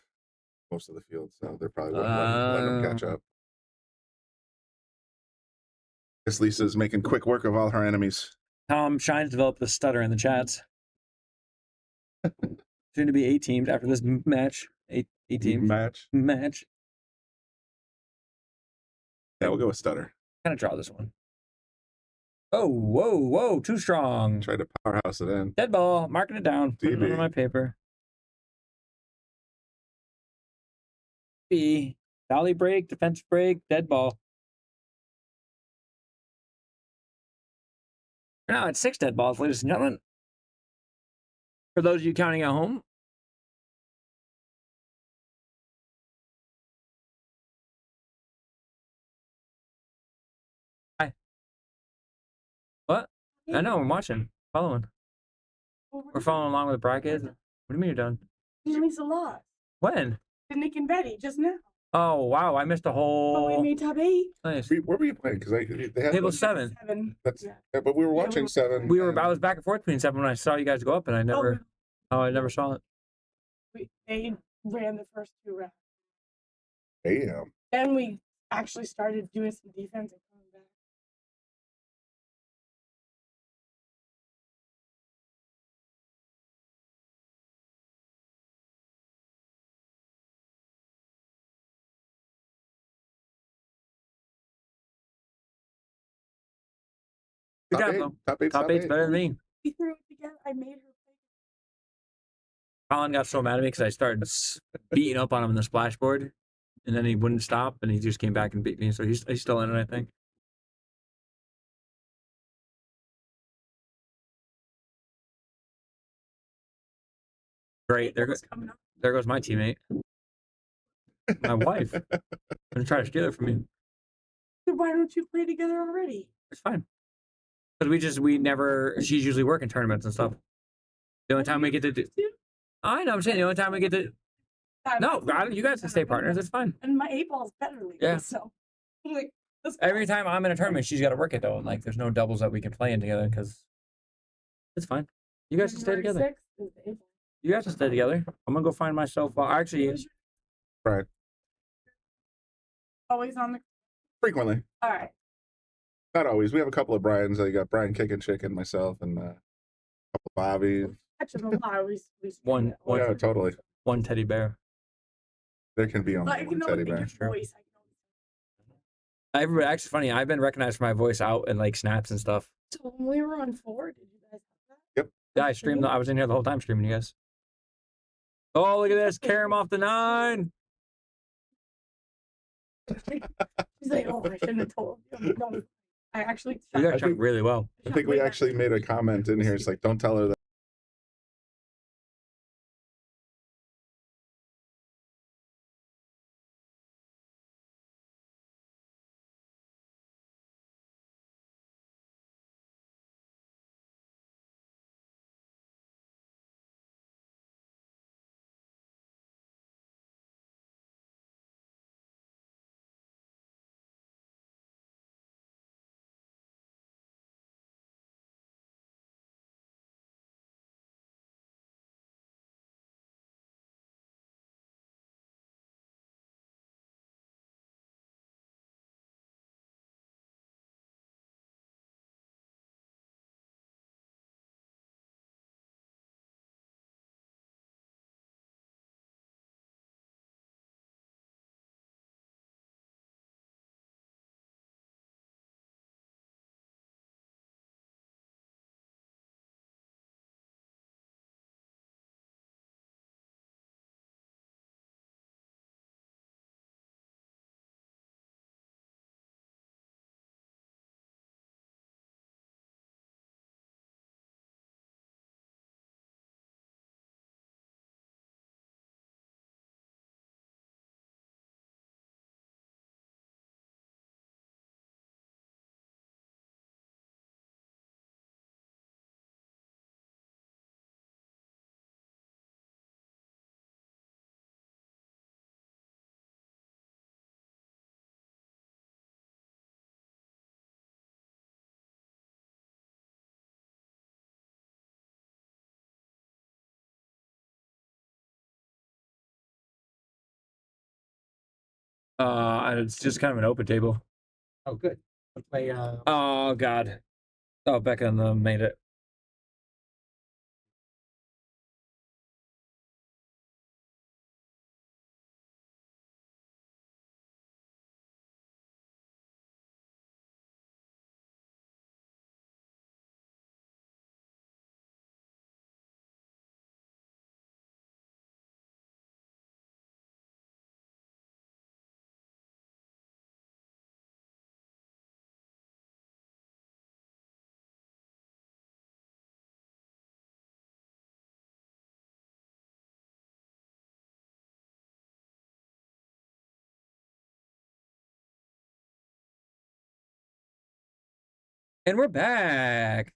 most of the field, so they're probably letting them catch up. Guess Lisa's making quick work of all her enemies. Tom Shines developed a stutter in the chats. Soon to be 8 teams after this match. 8 teams. Match. Yeah, we'll go with stutter. Kind of draw this one. Oh, whoa, too strong. Tried to powerhouse it in. Dead ball, marking it down. Put it on my paper. B. Dolly break, defensive break, dead ball. Now it's 6 dead balls, ladies and gentlemen. For those of you counting at home. Hi. What? I know, I'm watching. Following. We're following along with the bracket. What do you mean you're done? Lisa lost. When? To Nick and Betty just now. Oh, wow. I missed a whole... Oh, we made top 8. Nice. Where were you playing? Because they had Table 7. 7. That's but we were watching 7. I was back and forth between 7 when I saw you guys go up, and I never saw it. They ran the first 2 rounds. Damn. Then we actually started doing some defense and coming back. Good job, though. Top 8's better than me. We threw it together. I made her play. Colin got so mad at me because I started beating up on him in the splashboard, and then he wouldn't stop, and he just came back and beat me. So he's still in it, I think. Great. There goes my teammate. My wife. Gonna try to steal it from me. Then why don't you play together already? It's fine. Because she's usually working tournaments and stuff. The only time we get to do... I know, I'm saying the only time we get to... No, you guys can stay partners. It's fine. And my 8 ball's better lately, Yeah. so... I'm like, every time I'm in a tournament, she's got to work it, though. And, like, there's no doubles that we can play in together, because it's fine. You guys can stay together. 6th is the 8th. You guys can stay together. I'm going to go find myself... Actually... Right. Always on the... Frequently. All right. Not always. We have a couple of Brians. You got Brian Kicking Chicken, myself, and a couple of Bobby. Catching a lot. One, Yeah, totally. one teddy bear. There can be only But I one can teddy only bear. make your voice. Everybody, actually funny, I've been recognized for my voice out in like snaps and stuff. So when we were on 4, did you guys have that? Yep. Yeah, I streamed. I was in here the whole time streaming you guys. Oh, look at this. Carry him off the 9. She's like, oh, I shouldn't have told you. No, I actually. You guys I shot think- really well. I think we actually made a comment in here. It's like, don't tell her that. It's just kind of an open table. Oh, good. Let's play. Oh God. Oh, Becca made it. And we're back.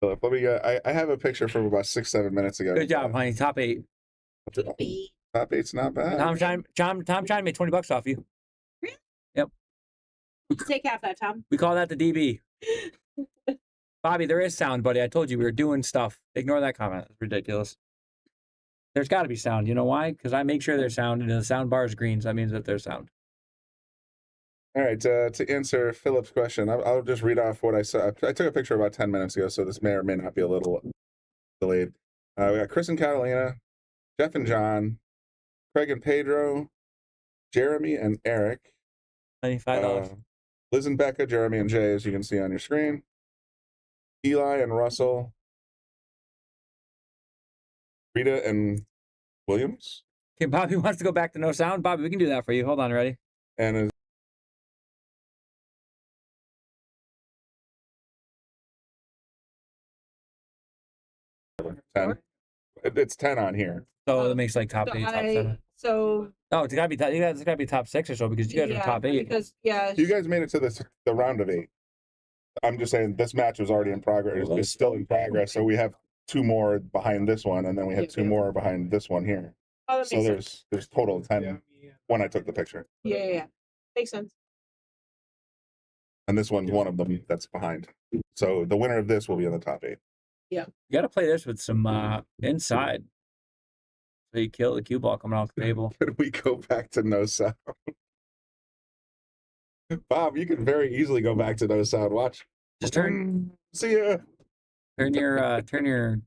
Philip, let me. I have a picture from about 6-7 minutes ago. Good job, honey. Top 8. Top 8's not bad. Tom trying to make $20 off you. Really? Yep. Take half that, Tom. We call that the DB. Bobby, there is sound, buddy. I told you we were doing stuff. Ignore that comment. It's ridiculous. There's got to be sound. You know why? Because I make sure there's sound, and the sound bar is green, so that means that there's sound. All right, to answer Philip's question, I'll just read off what I saw. I took a picture about 10 minutes ago, so this may or may not be a little delayed. We got Chris and Catalina, Jeff and John, Craig and Pedro, Jeremy and Eric, $95. Liz and Becca, Jeremy and Jay, as you can see on your screen, Eli and Russell, Rita and Williams, Okay, Bobby wants to go back to no sound. Bobby, we can do that for you. Hold on, ready? and it's 10 on here. So it makes like top 8, top 7. So No, it's gotta be top 6 or so because you guys are top 8. Because You guys made it to the round of 8. I'm just saying this match was already in progress. It's still in progress. So we have 2 more behind this one, and then we have 2 more behind this one here. Oh, that So makes sense. there's total of 10 when I took the picture. Yeah. Makes sense. And this one's one of them that's behind. So the winner of this will be in the top 8. You gotta play this with some inside. So you kill the cue ball coming off the table. Can we go back to no sound? Bob, you can very easily go back to no sound. Watch. Just turn See ya. your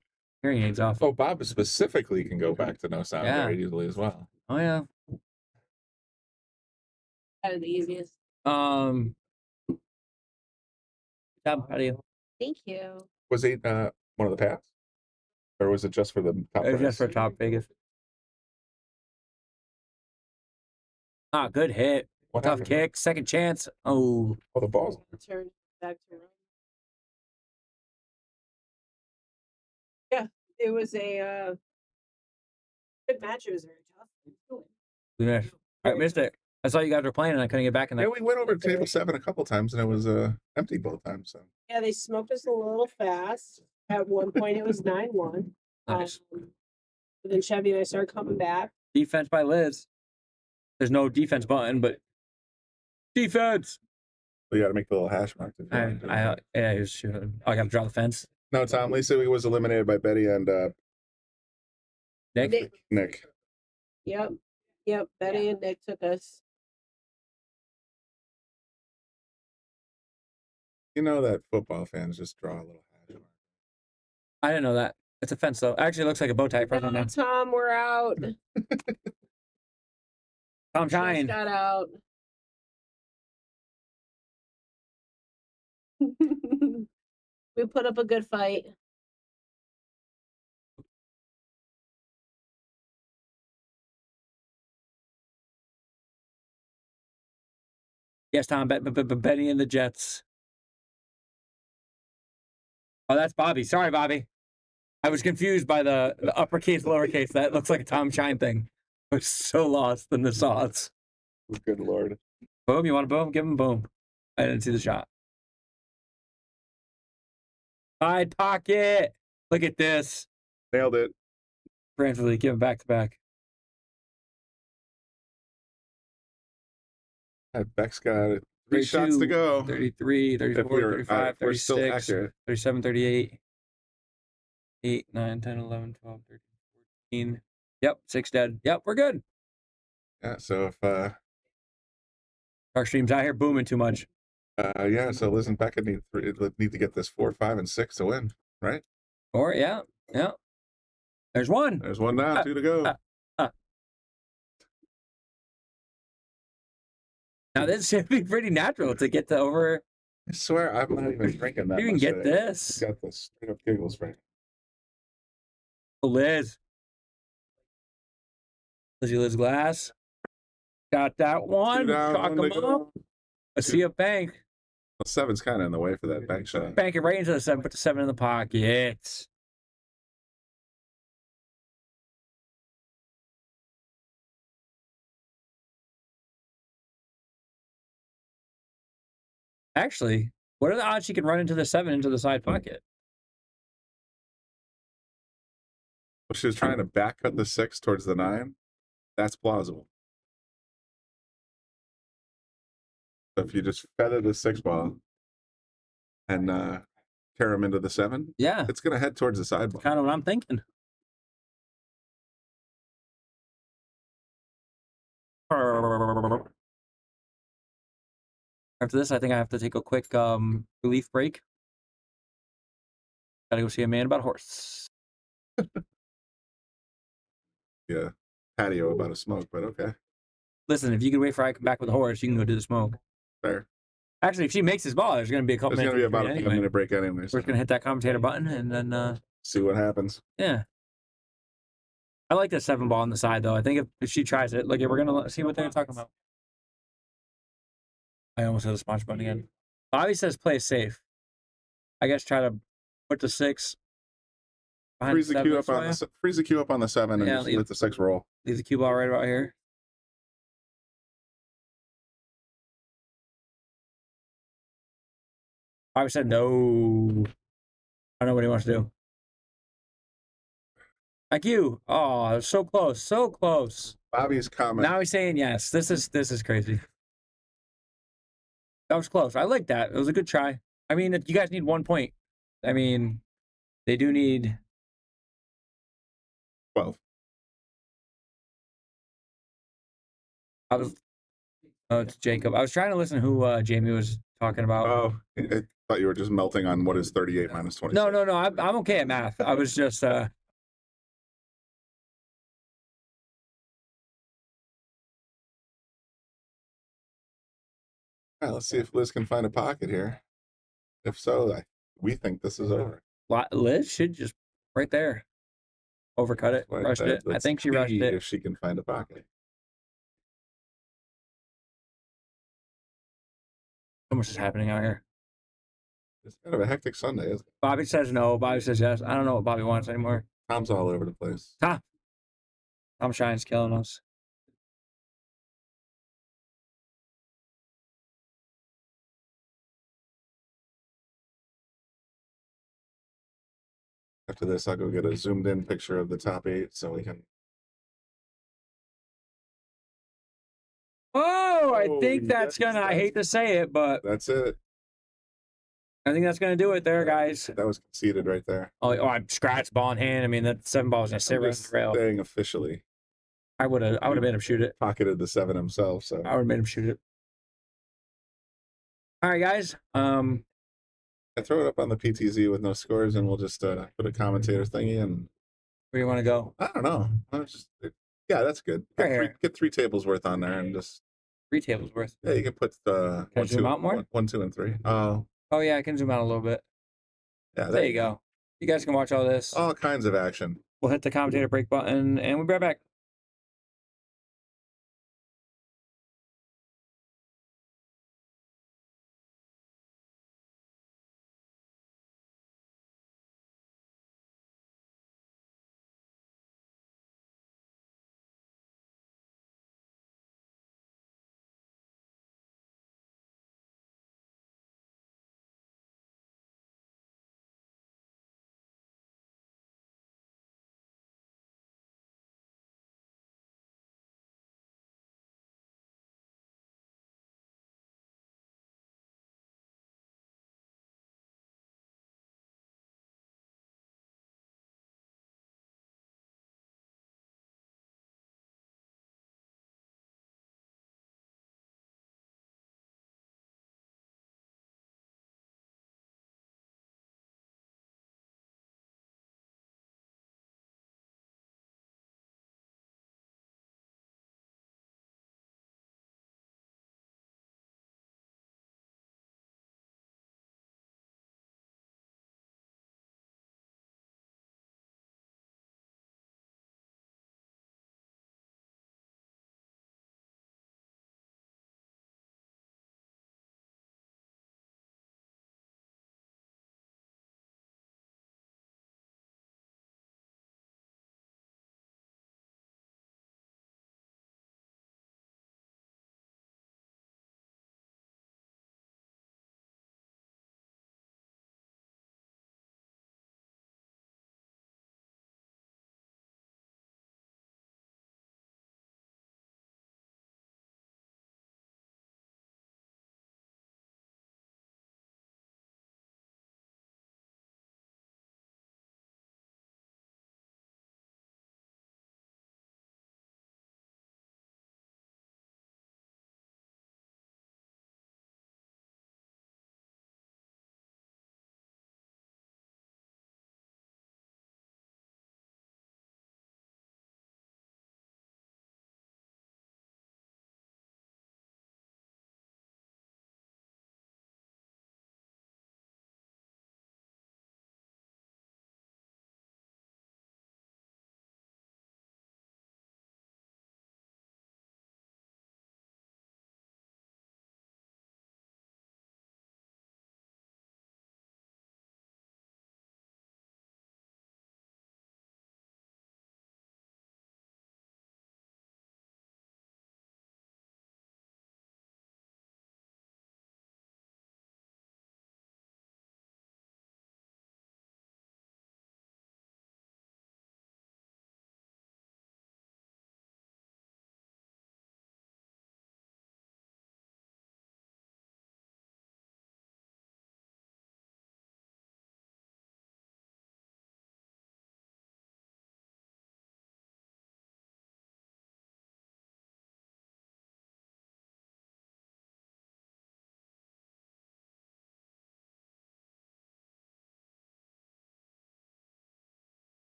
hearing aids off. Oh, Bob specifically can go back to no sound Yeah. very easily as well. Oh yeah. That is the easiest. Good job. How do you? Thank you. Was 8 one of the paths? Or was it just for the top It's prize? just for top Vegas. Ah, good hit. What Tough happened? kick. Second chance. Oh. Oh, the balls. Turn back to right. Yeah, it was a good match. It was very tough. Yeah. I missed it. I saw you guys were playing and I couldn't get back in Yeah, there. we went over to table 7 a couple times and it was empty both times. So Yeah, they smoked us a little fast. At one point, it was 9-1. Nice. But then Chevy and I started coming back. Defense by Liz. There's no defense button, but defense. we got to make the little hash mark. if you want to. Yeah, he was shooting. Oh, I got to draw the fence. No, Tom. Lisa was eliminated by Betty and Nick. Nick. Yep. Betty and Nick took us. You know that football fans just draw a little hash mark. I didn't know that. It's a fence, though. Actually, it looks like a bow tie. No, Tom, we're out. Tom Just Shine. got out. We put up a good fight. Yes, Tom. Betty and the Jets. Oh, that's Bobby. Sorry, Bobby. I was confused by the uppercase, lowercase. That looks like a Tom Shine thing. I was so lost in the sauce. Good Lord. Boom. You want a boom? Give him a boom. I didn't see the shot. Side pocket. Look at this. Nailed it. Frantically give him back to back. Beck's got 3 shots to go. 33, 34, we're 35, we're still 36, accurate. 37, 38, 8, 9, 10, 11, 12, 13, 14. Yep, 6 dead. Yep, we're good. Yeah. So if Our stream's out here booming too much. yeah. So Liz and Becca need to get this 4, 5, and 6 to win, right? Or, yeah. There's one. There's one down, 2 to go. Now, this should be pretty natural to get to over. I swear I'm not even drinking that. You can much get today. this. Got this straight up giggles, right? Oh, Liz. Liz Glass. Got that one. 2 down, Chalk 1 to them go. up. I see a bank. Well, 7's kind of in the way for that bank shot. Bank it right into the 7. Put the 7 in the pocket. Actually, what are the odds she can run into the 7 into the side pocket? Well, she was trying to back cut the 6 towards the 9. That's plausible. So if you just feather the 6 ball and carry him into the 7, Yeah, it's going to head towards the side ball. kind of what I'm thinking. After this, I think I have to take a quick relief break. Gotta go see a man about a horse. Yeah. Patio about a smoke, but okay. Listen, if you can wait for I come back with a horse, you can go do the smoke. Fair. Actually, if she makes this ball, there's going to be a couple There's going to be minutes. about a anyway. 5-minute break anyway. We're So just going to hit that commentator button and then, see what happens. yeah. I like that 7 ball on the side, though. I think if she tries it, we're going to see what they're talking about. I almost hit the sponge button again. Bobby says play safe. I guess try to put the 6 behind Freeze the 7 cue up for on you. freeze the cue up on the 7 and Yeah, just let the 6 roll. Leave the cue ball right about here. Bobby said no. I don't know what he wants to do. Thank you. Oh, so close, so close. Bobby's comment. Now he's saying yes. This is crazy. That was close. I like that. It was a good try. I mean, you guys need 1 point. I mean, they do need 12. Oh, it's Jacob. I was trying to listen to who Jamie was talking about. Oh, I thought you were just melting on what is 38 minus 20. No. I'm okay at math. I was just All right, let's see if Liz can find a pocket here. If so, we think this is over. Liz should just right there. Overcut it, Like rushed that. it. I Let's think she rushed see it. if she can find a pocket. So much is happening out here. It's kind of a hectic Sunday, isn't it? Bobby says no. Bobby says yes. I don't know what Bobby wants anymore. Tom's all over the place. Tom Shine's killing us. After this, I'll go get a zoomed in picture of the top 8 so we can. Oh, I think Oh, that's yes, gonna. I hate to say it, but That's it. I think that's gonna do it there, guys. That was conceded right there. Oh, I scratched ball in hand. I mean, that 7 ball was gonna sit I'm right on just the rail. saying officially. I would have made him shoot it. Pocketed the 7 himself, so. I would have made him shoot it. All right, guys. I throw it up on the PTZ with no scores, and we'll just put a commentator thingy. And Where do you want to go? I don't know. Yeah, that's good. Right here. Get 3 tables worth on there, and just 3 tables worth. yeah, you can put Can I zoom out more? 1, 2, and 3. Oh, Oh yeah, I can zoom out a little bit. yeah. There you go. You guys can watch all this. All kinds of action. We'll hit the commentator break button, and we'll be right back.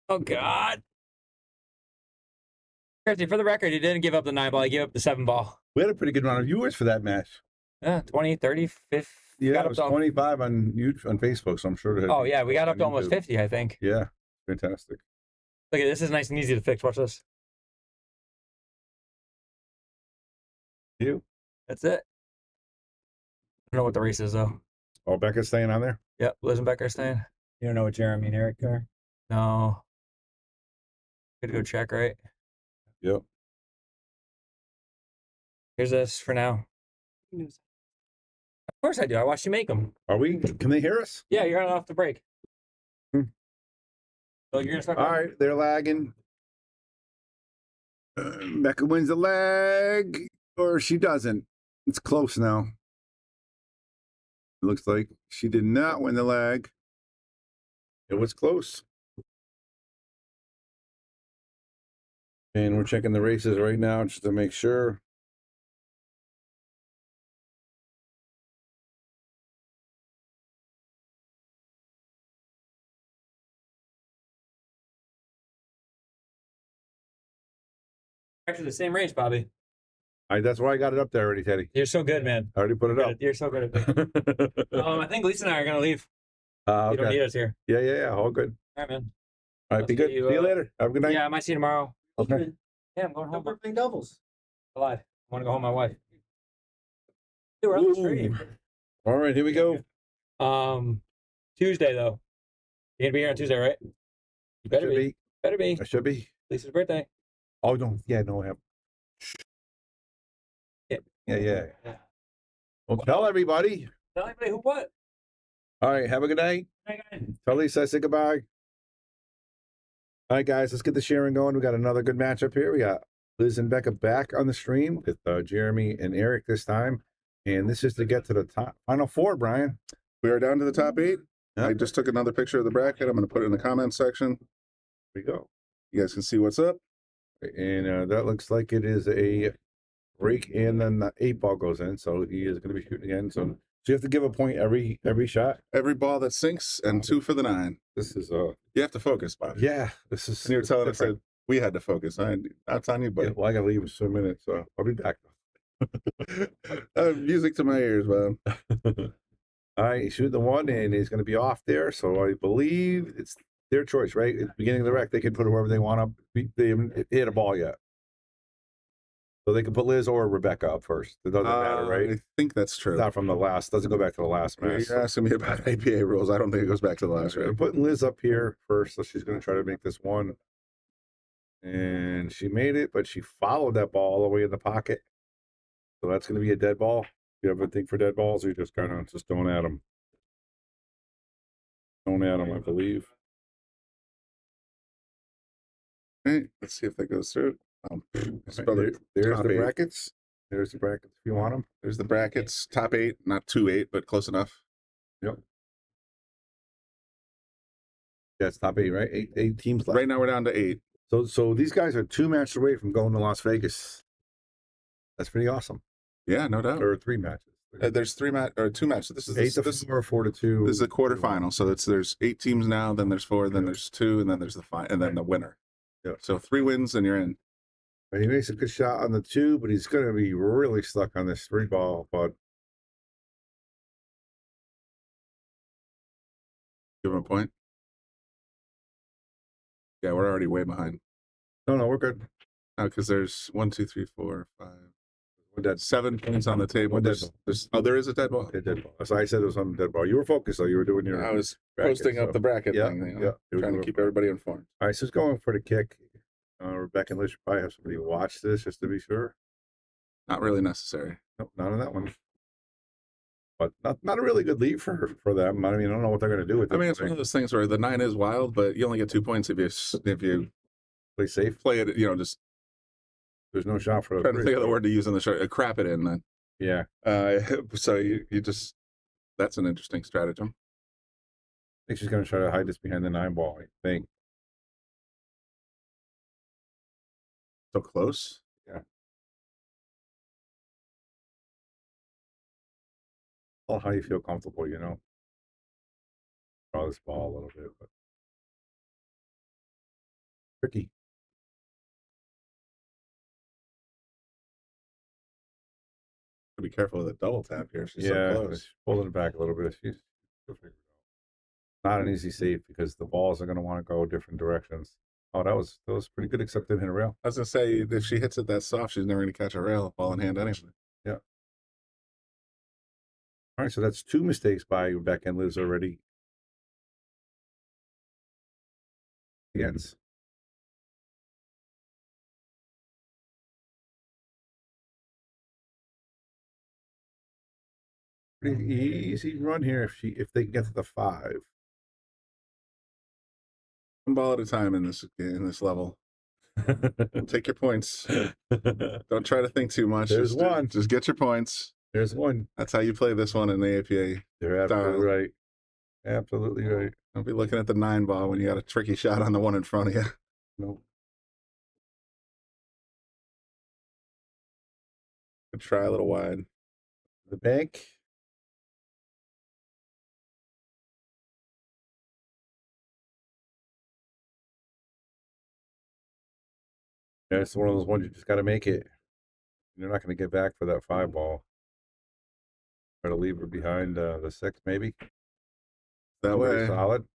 Oh God. Christy, for the record, he didn't give up the 9 ball. He gave up the 7 ball. We had a pretty good amount of viewers for that match. 20, 30, 50. Yeah, got it up was to, 25 on YouTube, on Facebook, so I'm sure it had. oh, yeah, we got up on to almost YouTube. 50, I think. Yeah, fantastic. Look at this. Is nice and easy to fix. Watch this. You? That's it. I don't know what the race is, though. Oh, Becca's staying on there? Yep, Liz and Becker staying. You don't know what Jeremy and Eric are? No. Gotta go check, right? Yep. Here's this for now. Of course I do. I watched you make them. Are we? Can they hear us? Yeah, you're off the break. Hmm. So you're gonna start. All right, they're lagging. Becca wins the leg, or she doesn't. It's close now. It looks like she did not win the leg. It was close. And we're checking the races right now just to make sure. Actually, the same race, Bobby. That's why I got it up there already, Teddy. You're so good, man. I already put it up. You're so good at that. I think Lisa and I are gonna leave. Okay. You don't need us here. Yeah. All good. All right, man. All right, be good. See you later. Have a good night. Yeah, I might see you tomorrow. Okay. Yeah, I'm going home. We're playing doubles. Alive. I want to go home with my wife. Dude, we're on the stream. All right, here we go. Tuesday though. You're gonna be here on Tuesday, right? You better be. Better be. I should be. Lisa's birthday. Oh no, yeah, no, I have. Yeah. Well, tell everybody. Tell everybody who what. All right, have a good night. Tell Lisa I say goodbye. All right, guys, let's get the sharing going. We got another good matchup here. We got Liz and Becca back on the stream with Jeremy and Eric this time. And this is to get to the top final 4, Brian. We are down to the top 8. Yep. I just took another picture of the bracket. I'm going to put it in the comments section. Here we go. You guys can see what's up. And that looks like it is a break, and then the 8 ball goes in. So he is going to be shooting again. So you have to give a point every shot. Every ball that sinks and 2 for the 9. This is You have to focus, Bob. yeah. This is. And you were telling us that we had to focus. That's on you, Yeah, buddy. well, I got to leave in 2 minutes, so I'll be back. Music to my ears, Bob. All right, he's shooting the 1, and he's going to be off there. So I believe it's their choice, right? At the beginning of the rack, they can put whoever they want up. They haven't hit a ball yet. So they can put Liz or Rebecca up first. It doesn't matter, right? I think that's true. It's not from the last. Doesn't go back to the last match. You're asking me about APA rules. I don't think it goes back to the last We're round. putting Liz up here first, so she's going to try to make this 1. And she made it, but she followed that ball all the way in the pocket. So that's going to be a dead ball. You have a thing for dead balls, or you just kind of just don't at them? Don't at them, I believe. All right, let's see if that goes through. There's Top the 8. brackets. There's the brackets if you want them. There's the brackets. Top 8, not 2-8, but close enough. Yep. Yeah, it's top 8, right? Eight teams left. Right now we're down to 8. So these guys are 2 matches away from going to Las Vegas. That's pretty awesome. Yeah, no doubt. Or 3 matches. There's 2 matches. This is 8 to 4, 4 to 2. This is a quarterfinal. So there's 8 teams now. Then there's 4. Then there's 2, and then there's and then the winner. Yeah. So 3 wins and you're in. He makes a good shot on the 2, but he's going to be really stuck on this 3 ball. But Give him a point. Yeah, we're already way behind. no, we're good. No, because there's 1, 2, 3, 4, 5. We're dead. 7 points on the table. One dead There is a dead ball. A dead ball. So I said it was on the dead ball. You were focused, though. You were doing your. I was bracket, posting up so- the bracket Yeah, thing. You know, yeah. trying to keep everybody informed. All right, so it's going for the kick. Rebecca and Liz should probably have somebody watch this just to be sure. Not really necessary. Nope, not on that one. But not a really good lead for them. I mean, I don't know what they're going to do with it. I mean, it's one of those things where the 9 is wild, but you only get 2 points if you play safe. play it. You know, just There's no shot for trying to think of the word to use in the show. Crap it in then. Yeah. So you just that's an interesting stratagem. I think she's going to try to hide this behind the 9 ball, I think. So close. Yeah. Well, how you feel comfortable, you know. Draw this ball a little bit, but tricky. Be careful with a double tap here. She's so Yeah, close. she's pulling it back a little bit. She'll figure it out. Not an easy save because the balls are going to want to go different directions. Oh, that was pretty good, except didn't hit a rail. I was gonna say if she hits it that soft, she's never gonna catch a rail ball in hand anyway. Yeah. All right, so that's 2 mistakes by Rebecca and Liz already. Against. Pretty easy run here if they get to the 5. One ball at a time in this level. Take your points. Don't try to think too much. There's one. Just get your points. There's one. That's how you play this one in the APA. You're absolutely style. right. Absolutely right. Don't be looking at the 9 ball when you got a tricky shot on the one in front of you. No. Good try a little wide. The bank. Yeah, it's one of those ones you just got to make it. You're not going to get back for that 5 ball. Try to leave her behind the 6, maybe. That way. Solid.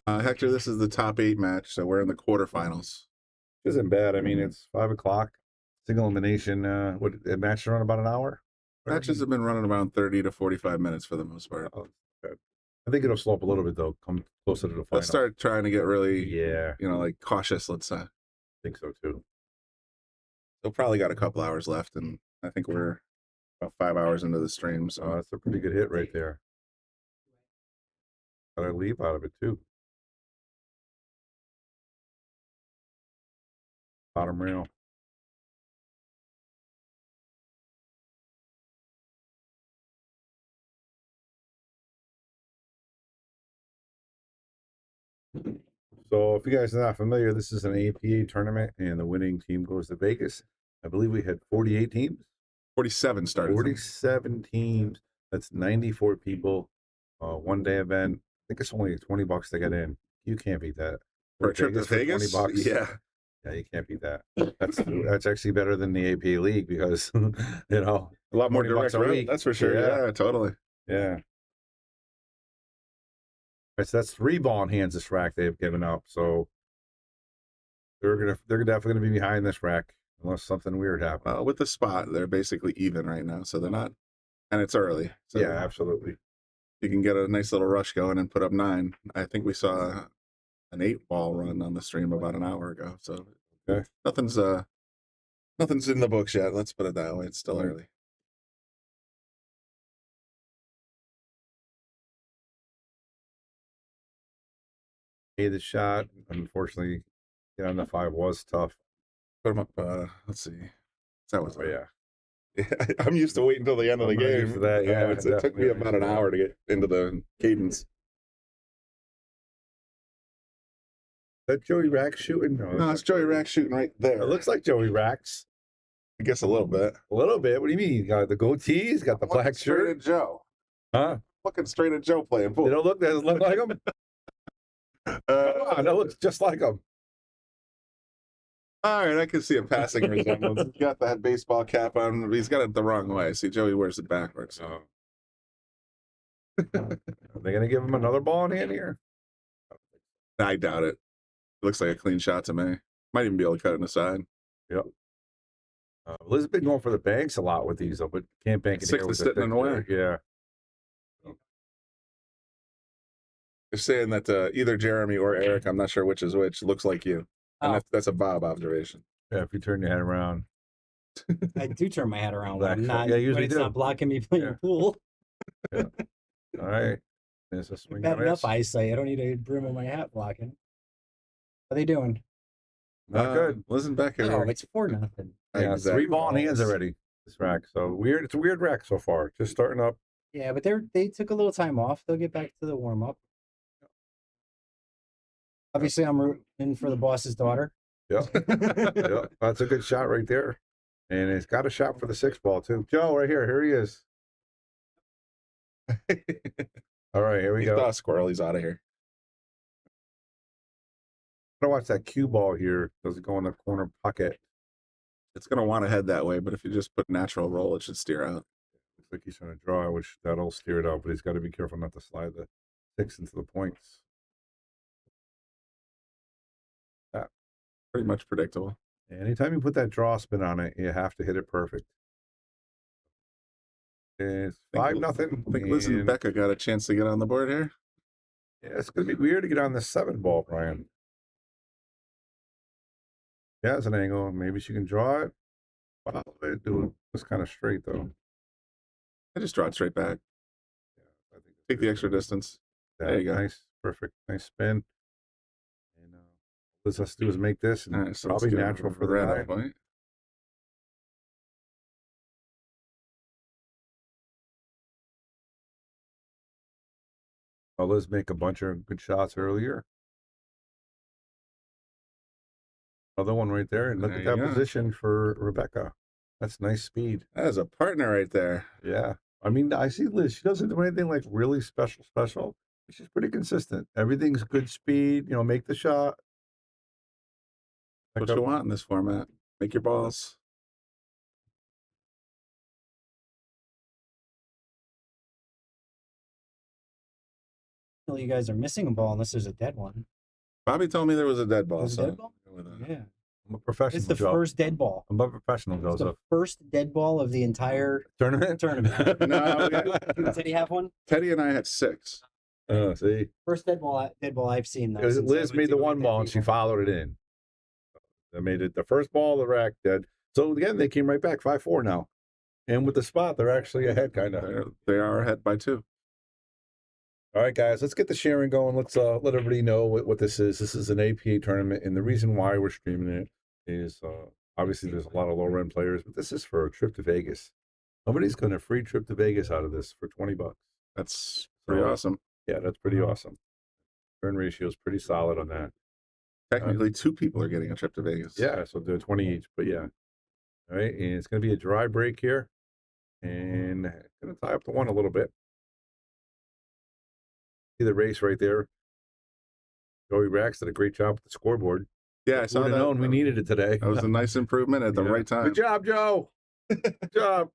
Hector, this is the top 8 match, so we're in the quarterfinals. Isn't bad. I mean, it's 5 o'clock. Single elimination. What a match run about an hour? Matches have been running around 30 to 45 minutes for the most part. Oh, good. I think it'll slow up a little bit, though, come closer to the final. Let's start trying to get really, Yeah. like cautious, let's say. I think so, too. They'll probably got a couple hours left, and I think we're about 5 hours into the stream. So that's a pretty good hit right there. Got a leap out of it, too. Bottom rail. So if you guys are not familiar, this is an APA tournament, and the winning team goes to Vegas. I believe we had 48 teams. 47 started. 47 teams. That's 94 people. 1-day event. I think it's only $20 to get in. You can't beat that. For a trip to Vegas? For $20. Yeah. Yeah, you can't beat that. That's actually better than the APA League because, a lot more $20 direct a route, week. that's for sure. Yeah, totally. Yeah. So that's 3 ball in hands this rack they've given up. So they're definitely gonna be behind this rack unless something weird happens. Well, with the spot, they're basically even right now, so they're not, and it's early. So yeah, absolutely. You can get a nice little rush going and put up 9. I think we saw an 8 ball run on the stream about an hour ago. So okay. Nothing's in the books yet. Let's put it that way. It's still early. The shot, unfortunately, on the 5 was tough. Put them up. Let's see. That was yeah. I'm used to waiting until the end of the I'm game. used to that, yeah, it took me about an hour to get into the cadence. That Joey Rack's shooting? No, it's Joey Rack shooting right there. It looks like Joey Rack's. I guess a little bit. A little bit. What do you mean? He's got the goatee. He's got the black Straight shirt. at Joe. Huh? Looking straight at Joe playing pool. They don't look. Doesn't look like him. Come on, that looks just like him. All right, I can see a passing resemblance. He's got that baseball cap on, but he's got it the wrong way. See, Joey wears it backwards. Oh. Are they going to give him another ball in hand here? I doubt it. It looks like a clean shot to me. Might even be able to cut it aside. Yep. Liz has been going for the banks a lot with these, though, but can't bank it 6 here is with sitting in the way. Yeah. They're saying that either Jeremy or Eric, I'm not sure which is which, looks like you. And that's a Bob observation. Yeah, if you turn your head around. I do turn my head around when I'm Actually, not, yeah, usually when it's do. not blocking me playing pool. Yeah. All right. There's a swing. Bad and a enough miss. eyesight. I don't need a brim on my hat blocking. How they doing? Not good. Listen back here. Oh, it's 4-0. Yeah, Exactly. 3 ball in hands already. This rack. So weird. It's a weird rack so far. Just starting up. Yeah, but they took a little time off. They'll get back to the warm up. Obviously, I'm rooting for the boss's daughter. Yeah. Yeah. That's a good shot right there. And it's got a shot for the 6 ball, too. Joe, right here. Here he is. All right, here we He go. saw a squirrel. He's out of here. Gotta watch that cue ball here. Does it go in the corner pocket? It's going to want to head that way, but if you just put natural roll, it should steer out. Looks like he's trying to draw, which that'll steer it out, but he's got to be careful not to slide the 6 into the points. Pretty much predictable. Anytime you put that draw spin on it, you have to hit it perfect. It's 5-0. I think Liz and Becca got a chance to get on the board here. Yeah, it's going to be weird to get on the 7 ball, Brian. Yeah, it's an angle. Maybe she can draw it. Follow it. Do it. It's kind of straight, though. I just draw it straight back. Yeah, I think Take the extra distance. There you go. Nice. Perfect. Nice spin. And what Liz has to do is make this, and All right, so probably let's go natural for the red 9. off point. Liz make a bunch of good shots earlier. Another one right there. And look There at you that go. position for Rebecca. That's nice speed. That is a partner right there. Yeah. I mean, I see Liz. She doesn't do anything like really special. But she's pretty consistent. Everything's good speed. Make the shot. What you want in this format. Make your balls. Well, you guys are missing a ball unless there's a dead one. Bobby told me there was a dead ball. There's a So dead ball? Yeah. I'm a professional. It's the Joe. first dead ball. I'm a professional, It's the Joseph. first dead ball of the entire Tournament? No, Did he have one? Teddy and I had 6. Oh, see? First dead ball I've seen though. Because since I Liz went made to the go one get ball and she people. followed it in. They made it the first ball, the rack dead. So again, they came right back 5-4 now. And with the spot, they're actually ahead, kind of. They are ahead by 2. All right, guys, let's get the sharing going. Let's let everybody know what this is. This is an APA tournament, and the reason why we're streaming it is obviously there's a lot of lower-end players, but this is for a trip to Vegas. Nobody's going to free trip to Vegas out of this for $20. That's pretty awesome. Yeah, that's pretty awesome. Turn ratio is pretty solid on that. Technically, 2 people are getting a trip to Vegas. Yeah, so they're 20 each, but yeah. All right, and it's going to be a dry break here, and it's going to tie up the one a little bit. See the race right there. Joey Rax did a great job with the scoreboard. Yeah, I saw that. Known we needed it today. That was a nice improvement at the right time. Good job, Joe. Good job.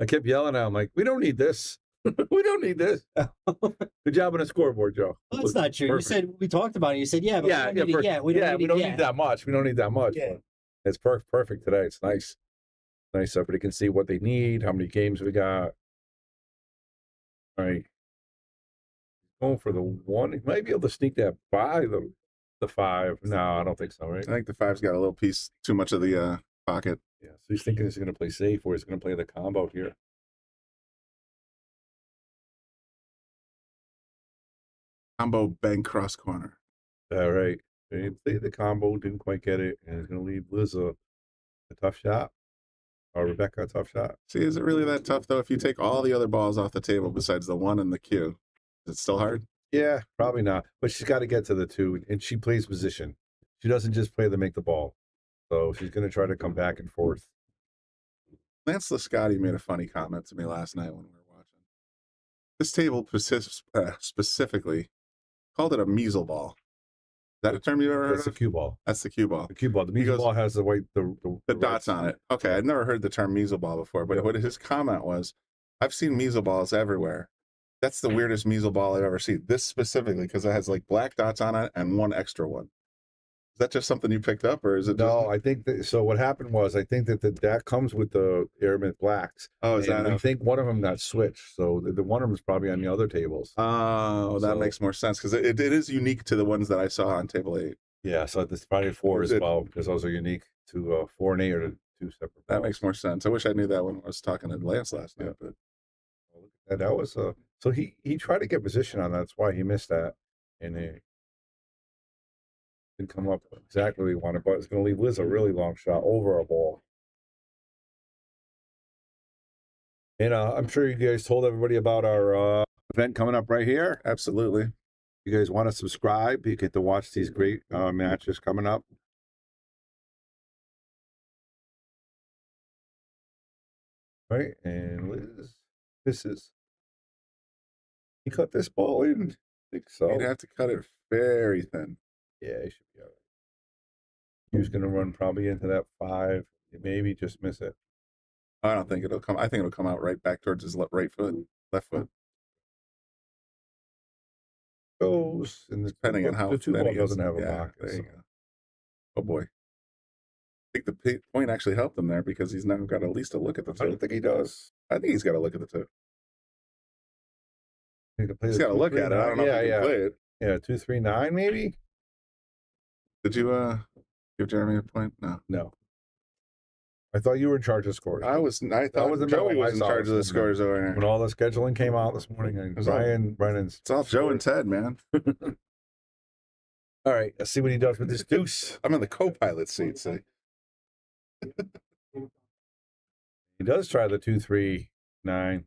I kept yelling at him like, "We don't need this. We don't need this." Good job on the scoreboard, Joe. Well, that's not true. Perfect. You said we talked about it. You said, yeah, but we don't need it yet. We don't need that much. We don't need that much. Yeah. It's perfect today. It's nice. Nice. Everybody can see what they need, how many games we got. All right. Going for the 1. He might be able to sneak that by the 5. No, I don't think so, right? I think the 5's got a little piece too much of the pocket. Yeah. So he's thinking he's going to play safe or he's going to play the combo here. Combo bank cross corner. All right. They played the combo, didn't quite get it, and it's going to leave Liz a tough shot. Or Rebecca a tough shot. See, is it really that tough, though? If you take all the other balls off the table besides the 1 and the Q, is it still hard? Yeah, probably not. But she's got to get to the 2, and she plays position. She doesn't just play to make the ball. So she's going to try to come back and forth. Lance Lascotti made a funny comment to me last night when we were watching. This table specifically called it a measle ball. Is that a term you ever heard That's the of? cue ball. That's the cue ball. The cue ball. The measle ball has the white, the dots on it. Okay, I'd never heard the term measle ball before, but what his comment was, I've seen measle balls everywhere. That's the weirdest measle ball I've ever seen. This specifically, because it has like black dots on it and 1 extra one. Is that just something you picked up, or is it? No, I think that. So what happened was, I think that comes with the Aramith Blacks. Oh, is that? I think one of them got switched. So the one of them is probably on the other tables. Oh, that makes more sense because it is unique to the ones that I saw on table 8. Yeah, so there's probably 4 as well because those are unique to 4 and 8 are 2 separate. That balls. makes more sense. I wish I knew that when I was talking to Lance last night. But that was so he tried to get position on that. That's why he missed that, and it didn't come up exactly where he wanted. But it's going to leave Liz a really long shot over a ball. And I'm sure you guys told everybody about our event coming up right here. Absolutely. You guys want to subscribe? You get to watch these great matches coming up. All right, and Liz, he cut this ball in. I think so. You'd have to cut it very thin. Yeah, he should be all right. He was going to run probably into that 5, maybe just miss it. I don't think it'll come. I think it'll come out right back towards his right foot, left foot. Goes, and Depending on how the 2 thin ball he is. doesn't have a Yeah, pocket. there you So. go. Oh boy. I think the point actually helped him there because he's now got at least a look at the I two. don't think he does. I think he's got to look at the two. He's Got got to look at it. I don't know if he can play it. Yeah, 2-3-9 maybe. Did you give Jeremy a point? No. I thought you were in charge of scores. I thought was the Joey memo I was in saw charge of the this morning. scores over here. When all the scheduling came out this morning, and Brennan's. It's all Joe and Ted, man. All right, let's see what he does with this deuce. I'm in the co-pilot seat, see. He does try the 2-3-9.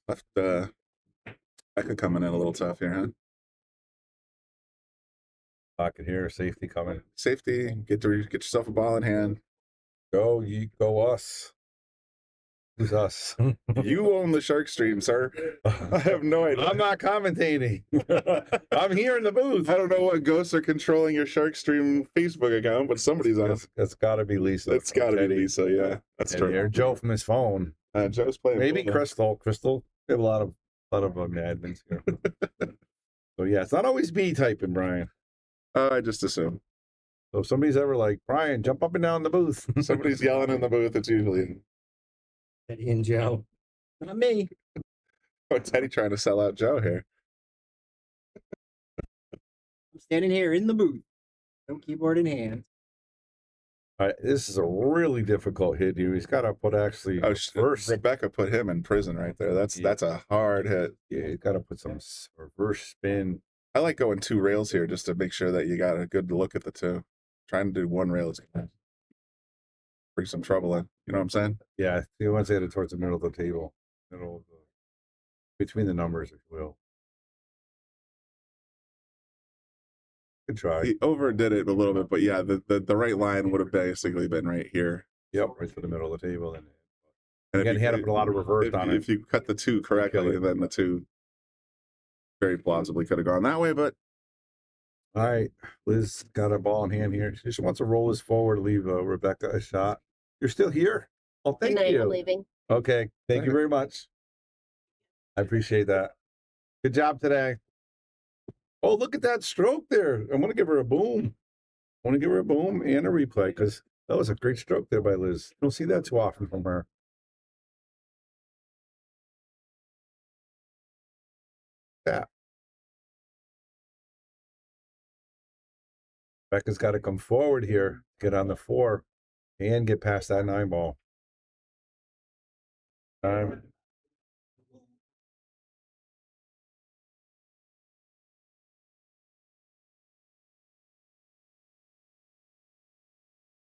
Left Becca coming in a little tough here, huh? Pocket here, safety coming. Safety, get yourself a ball in hand. Go us. Who's us? You own the Shark Stream, sir. I have no idea. I'm not commentating. I'm here in the booth. I don't know what ghosts are controlling your Shark Stream Facebook account, but somebody's on. It's got to be Lisa. It's got to be Lisa, yeah. That's true. Or Joe from his phone. Joe's playing. Maybe Crystal. We have a lot of admins here. So yeah, it's not always B typing, Brian. I just assume. So if somebody's ever like, Brian, jump up and down the booth. Somebody's yelling in the booth, it's usually Teddy and Joe. Not me. Oh, Teddy trying to sell out Joe here. I'm standing here in the booth. No keyboard in hand. All right, this is a really difficult hit here. He's got to put actually reverse. Rebecca put him in prison right there. That's a hard hit. Yeah, he's got to put some reverse spin. I like going 2 rails here just to make sure that you got a good look at the two. Trying to do 1 rail is bring some trouble in. You know what I'm saying? Yeah, he wants to hit it towards the middle of the table, between the numbers, if you will. Good try. He overdid it a little bit, but yeah, the right line would have basically been right here. Yep, right to the middle of the table. And again, he had to put a lot of reverse on it. If you cut the 2 correctly, then the 2 very plausibly could have gone that way, but all right, Liz got a ball in hand here. She just wants to roll this forward, leave Rebecca a shot. You're still here? Oh, thank you. I'm leaving. Okay, thank you very much. I appreciate that. Good job today. Oh, look at that stroke there. I'm going to give her a boom. I want to give her a boom and a replay because that was a great stroke there by Liz. You don't see that too often from her. Yeah. Becca's got to come forward here, get on the 4, and get past that 9 ball. Time.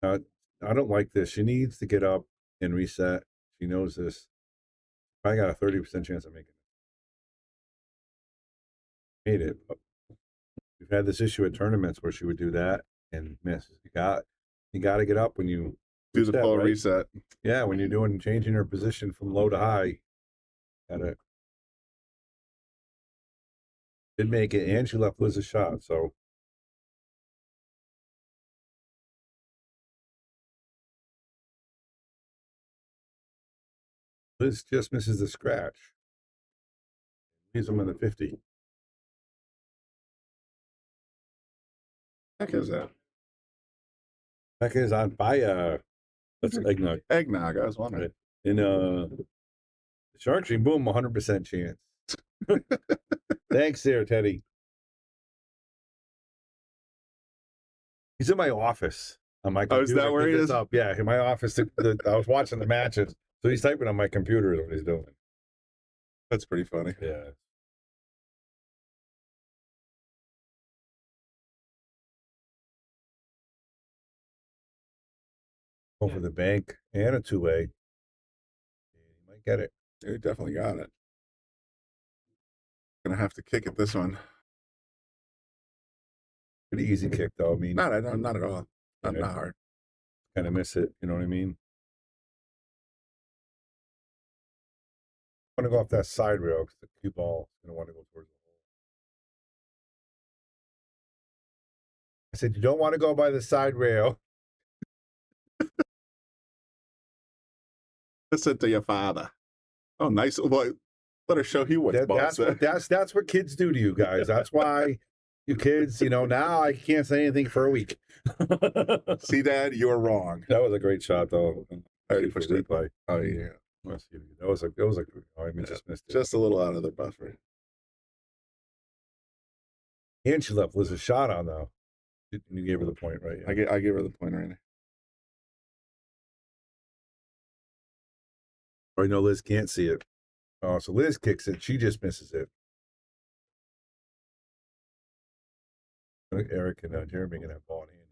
I don't like this. She needs to get up and reset. She knows this. I got a 30% chance of making it. Made it. But we've had this issue at tournaments where she would do that and miss. You got to get up when you do the full reset. Yeah, when you're changing her position from low to high. Did make it, and she left Liz a shot. So Liz just misses the scratch. Leaves him in the 50. Heck is that? Heck is on fire. That's eggnog. Eggnog, I was wondering. In Shark Stream, boom, 100% chance. Thanks there, Teddy. He's in my office on my computer. Oh, is that where he is? Up. Yeah, in my office. I was watching the matches. So he's typing on my computer is what he's doing. That's pretty funny. Yeah. Over the bank and a 2-way. You might get it. You definitely got it. Gonna have to kick it this one. Pretty easy kick though. I mean, not at all. Not hard. Kind of miss it. You know what I mean? I want to go off that side rail because the cue ball is going to want to go towards the hole. I said, you don't want to go by the side rail. Listen to your father. Oh, nice. Well, let her show you what's boss. That's what kids do to you guys. That's why you kids, now I can't say anything for a week. See, Dad, you're wrong. That was a great shot, though. I already pushed it. Replay. Oh, yeah. That was a I just missed it. Just a little out of the buffer. And she left Liz a shot on, though. You gave her the point, right? Yeah. I gave her the point right now. Or I know Liz can't see it. Oh, so Liz kicks it. She just misses it. I think Eric and Jeremy can have ball in hand.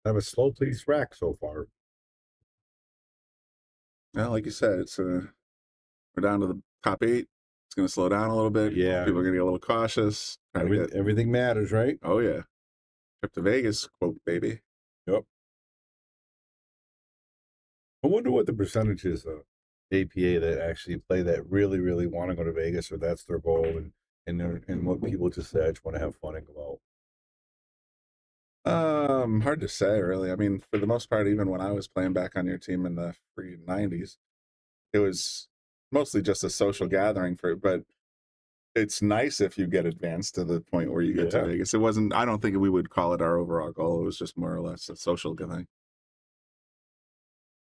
I have a slow pace rack so far. Well, like you said, it's we're down to the top 8. It's going to slow down a little bit. Yeah. People are going to get a little cautious. Everything matters, right? Oh, yeah. Trip to Vegas, quote, baby. Yep. I wonder what the percentage is of APA that actually play that really, really want to go to Vegas, or that's their goal, and what people just say, I just want to have fun and go out. Hard to say, really. I mean, for the most part, even when I was playing back on your team in the freaking 90s, it was mostly just a social gathering but it's nice if you get advanced to the point where you get to Vegas. It wasn't, I don't think we would call it our overall goal. It was just more or less a social thing.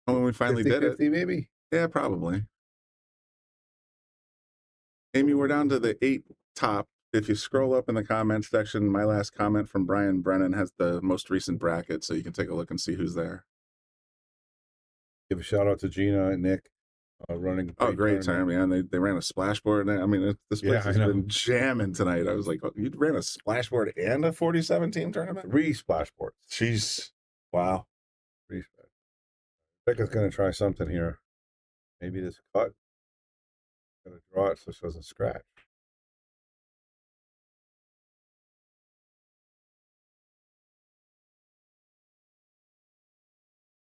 When we finally 50, did 50 it. Maybe? Yeah, probably. Amy, we're down to the 8 top. If you scroll up in the comments section, my last comment from Brian Brennan has the most recent bracket, so you can take a look and see who's there. Give a shout out to Gina and Nick. Running. Oh, great time, man! They ran a splashboard. I mean, this place has been jamming tonight. I was like, oh, you ran a splashboard and a 47 team tournament? 3 splashboards. Jeez, wow. 3 splashboards. Becca's gonna try something here. Maybe this cut. Gonna draw it so she doesn't scratch.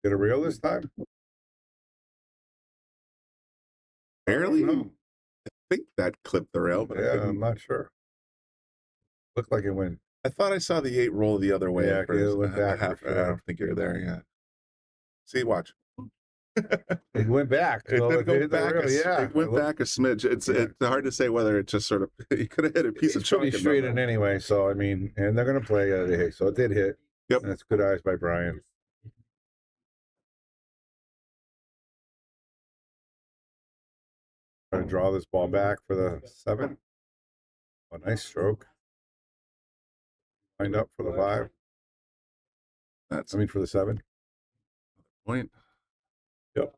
Get a reel this time? Barely? I think that clipped the rail, but I'm not sure. Looked like it went. I thought I saw the 8 roll the other way. Yeah, it went back. I don't think you're there yet. See, watch. It went back. It did go back. It went back a smidge. It's hard to say whether it just sort of you could have hit a piece of chalk. Pretty straight in anyway. So I mean, and they're gonna play. So it did hit. Yep. And it's good eyes by Brian. Try to draw this ball back for the 7. A nice stroke. Lined up for the 5. For the 7. Point. Yep.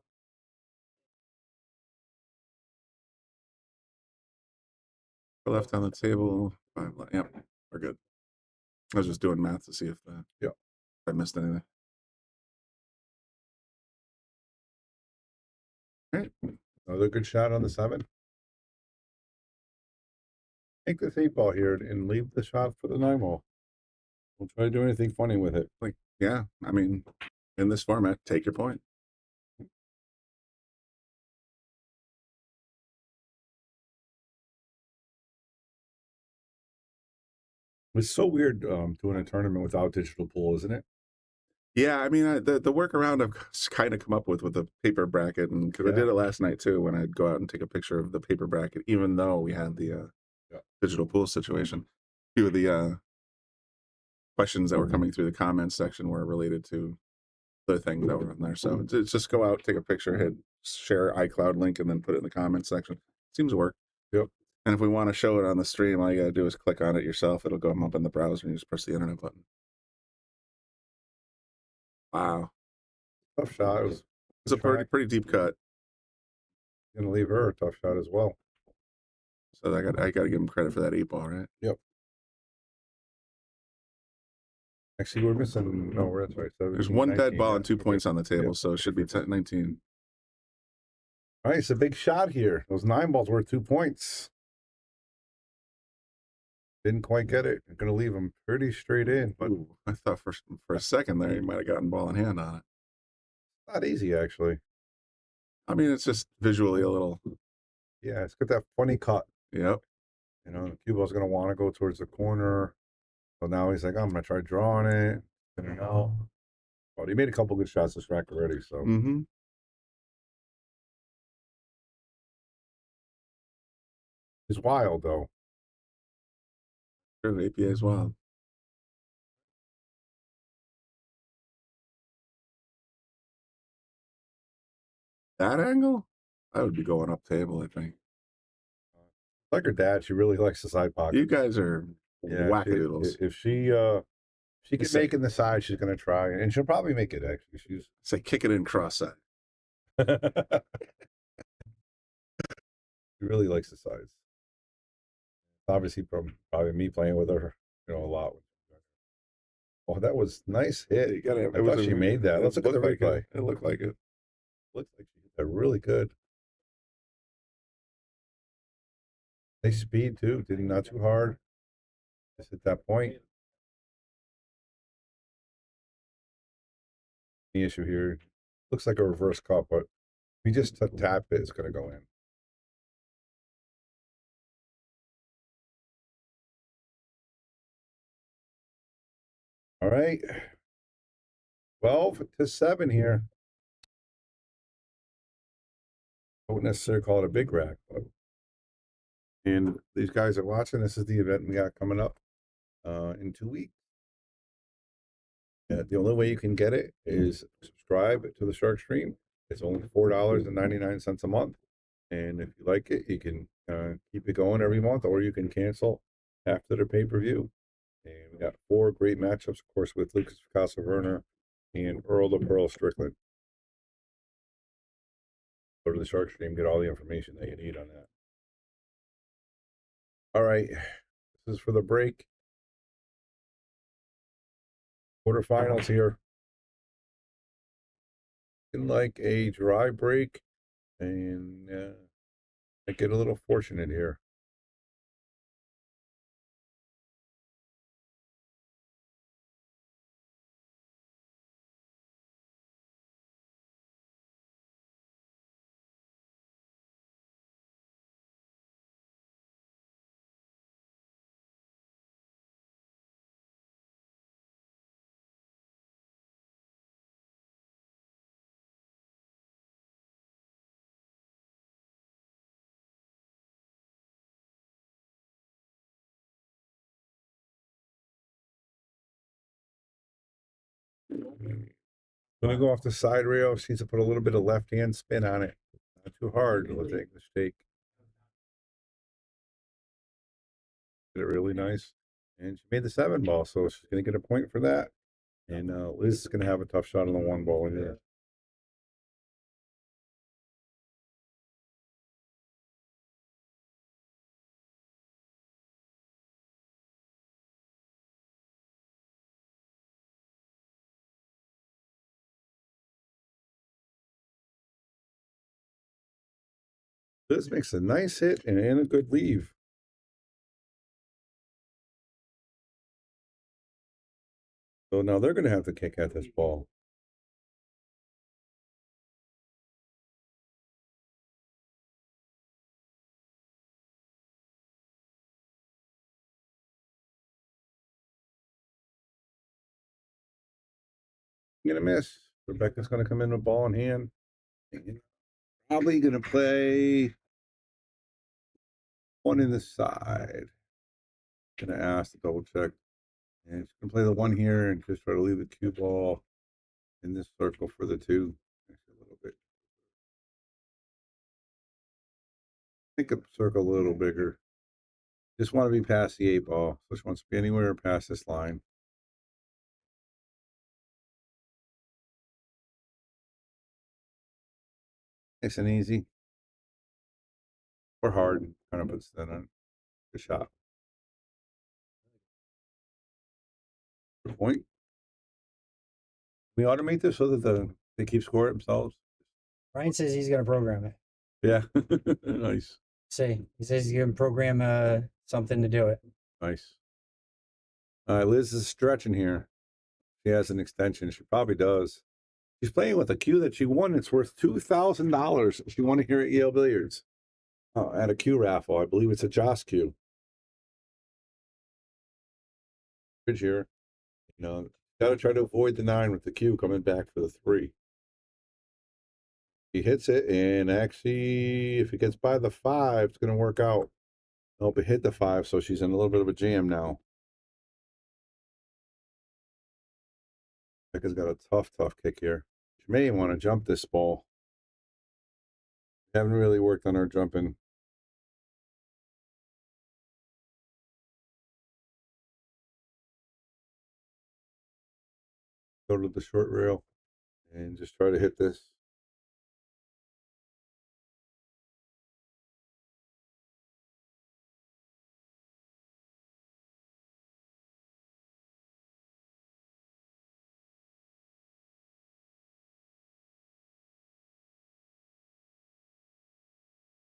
Left on the table. 5 left. Yep. We're good. I was just doing math to see if I missed anything. All right. Another good shot on the 7. Take this 8 ball here and leave the shot for the 9 ball. Don't try to do anything funny with it. Yeah, I mean, in this format, take your point. It's so weird doing a tournament without digital pool, isn't it? Yeah, I mean, the workaround I've kind of come up with the paper bracket, and because I did it last night too, when I'd go out and take a picture of the paper bracket, even though we had the digital pool situation. A few of the questions that were coming through the comments section were related to the things that were in there. So just go out, take a picture, hit share iCloud link, and then put it in the comments section. Seems to work. Yep. And if we want to show it on the stream, all you got to do is click on it yourself. It'll go up in the browser, and you just press the internet button. Wow. Tough shot. It's a pretty deep cut. Gonna leave her a tough shot as well. So I got to give him credit for that 8 ball, right? Yep. Actually, we're missing. No, that's right. 17, There's 1 dead 19, ball and 2 points on the table, so it should be 19. All right, it's a big shot here. Those 9 balls worth 2 points. Didn't quite get it. I'm gonna leave him pretty straight in. But I thought for a second there, you might have gotten ball in hand on it. Not easy, actually. I mean, it's just visually a little. Yeah, it's got that funny cut. Yep. The cue ball's gonna want to go towards the corner. So now he's like, I'm gonna try drawing it. Well, he made a couple good shots this rack already, so Mm-hmm. it's wild though. Sure, the APA as well. That angle, I would be going up table, I think. Like her dad, she really likes the side pocket. You guys are Yeah, wackadoodles. if she can make in the side, she's gonna try, and she'll probably make it. Actually, she's Say kick it in cross side. She really likes the sides. Obviously, probably me playing with her, a lot. Oh, that was nice hit. You gotta, I thought she made that. Let's look at the replay. It looked like it. Looks like she hit that really good. Nice speed too. Did not too hard. Just hit that point. The issue here looks like a reverse cut, but if we just tap it, it's going to go in. All right. 12-7 here. I wouldn't necessarily call it a big rack, but and these guys are watching. This is the event we got coming up in 2 weeks. The only way you can get it is subscribe to the Shark Stream. It's only $4.99 a month, and if you like it, you can keep it going every month, or you can cancel after the pay-per-view. And we got 4 great matchups, of course, with Lucas Picasso-Werner and Earl the Pearl Strickland. Go to the Shark Stream, get all the information that you need on that. All right, this is for the break. Quarterfinals here. Looking like a dry break, and I get a little fortunate here. Gonna go off the side rail. She needs to put a little bit of left hand spin on it. Not too hard. It'll take a mistake. Did it really nice. And she made the 7 ball, so she's gonna get a point for that. And Liz is gonna have a tough shot on the 1 ball in here. Liz makes a nice hit and a good leave. So now they're gonna have to kick at this ball. Gonna miss. Rebecca's gonna come in with ball in hand. Probably gonna play 1 in the side. Gonna ask to double check. And she's gonna play the 1 here and just try to leave the cue ball in this circle for the 2. Actually, a little bit. Make a circle a little bigger. Just want to be past the 8 ball. So she wants to be anywhere past this line. Nice and easy. Or hard. Kind of puts that on the shot. Good point. We automate this so that they keep score themselves. Ryan says he's going to program it. Yeah. Nice. He says he's going to program something to do it. Nice. All right, Liz is stretching here. She has an extension. She probably does. She's playing with a cue that she won. It's worth $2,000. She won it here at Yale Billiards. At a cue raffle. I believe it's a Joss cue. bridge here. You know, got to try to avoid the 9 with the Q coming back for the 3. He hits it, and actually, if it gets by the 5, it's going to work out. Nope, it hit the 5, so she's in a little bit of a jam now. Becca's got a tough kick here. She may want to jump this ball. Haven't really worked on her jumping. Go to the short rail and just try to hit this.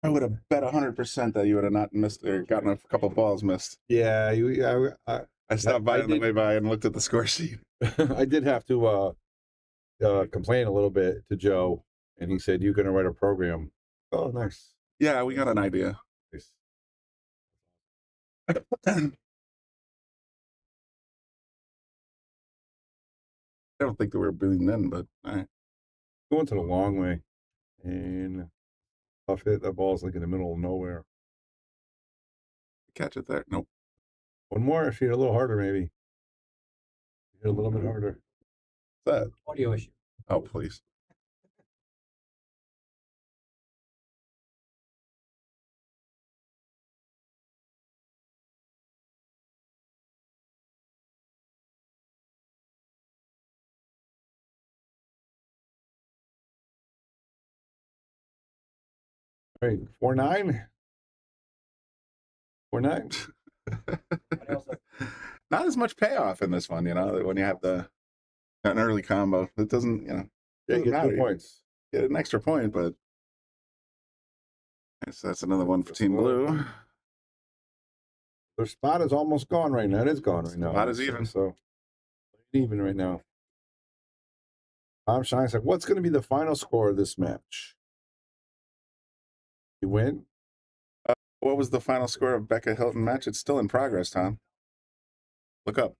I would have bet 100% that you would have not missed or gotten a couple balls missed. Yeah, I stopped by on the way by and looked at the score sheet. I did have to complain a little bit to Joe, and he said, "You're going to write a program." Oh, nice. Yeah, we got an idea. Nice. I don't think that we were beating then, but all right. Going to the long way, and tough hit. That ball's like in the middle of nowhere. Catch it there. Nope. One more. If you hit a little harder, maybe. Hit a little bit harder. What's that? Audio issue. Oh, please. All right, 4-9. 4-9. Not as much payoff in this one, you know, when you have an early combo. It doesn't, you know. Yeah, you doesn't get 2 matter. points. Get an extra point, but so that's another one for Team Blue. Their spot is almost gone right now. It is gone right now. Spot is even. So even right now. Tom Shine's like, what's going to be the final score of this match? You win? What was the final score of Becca Hilton match? It's still in progress, Tom. Look up.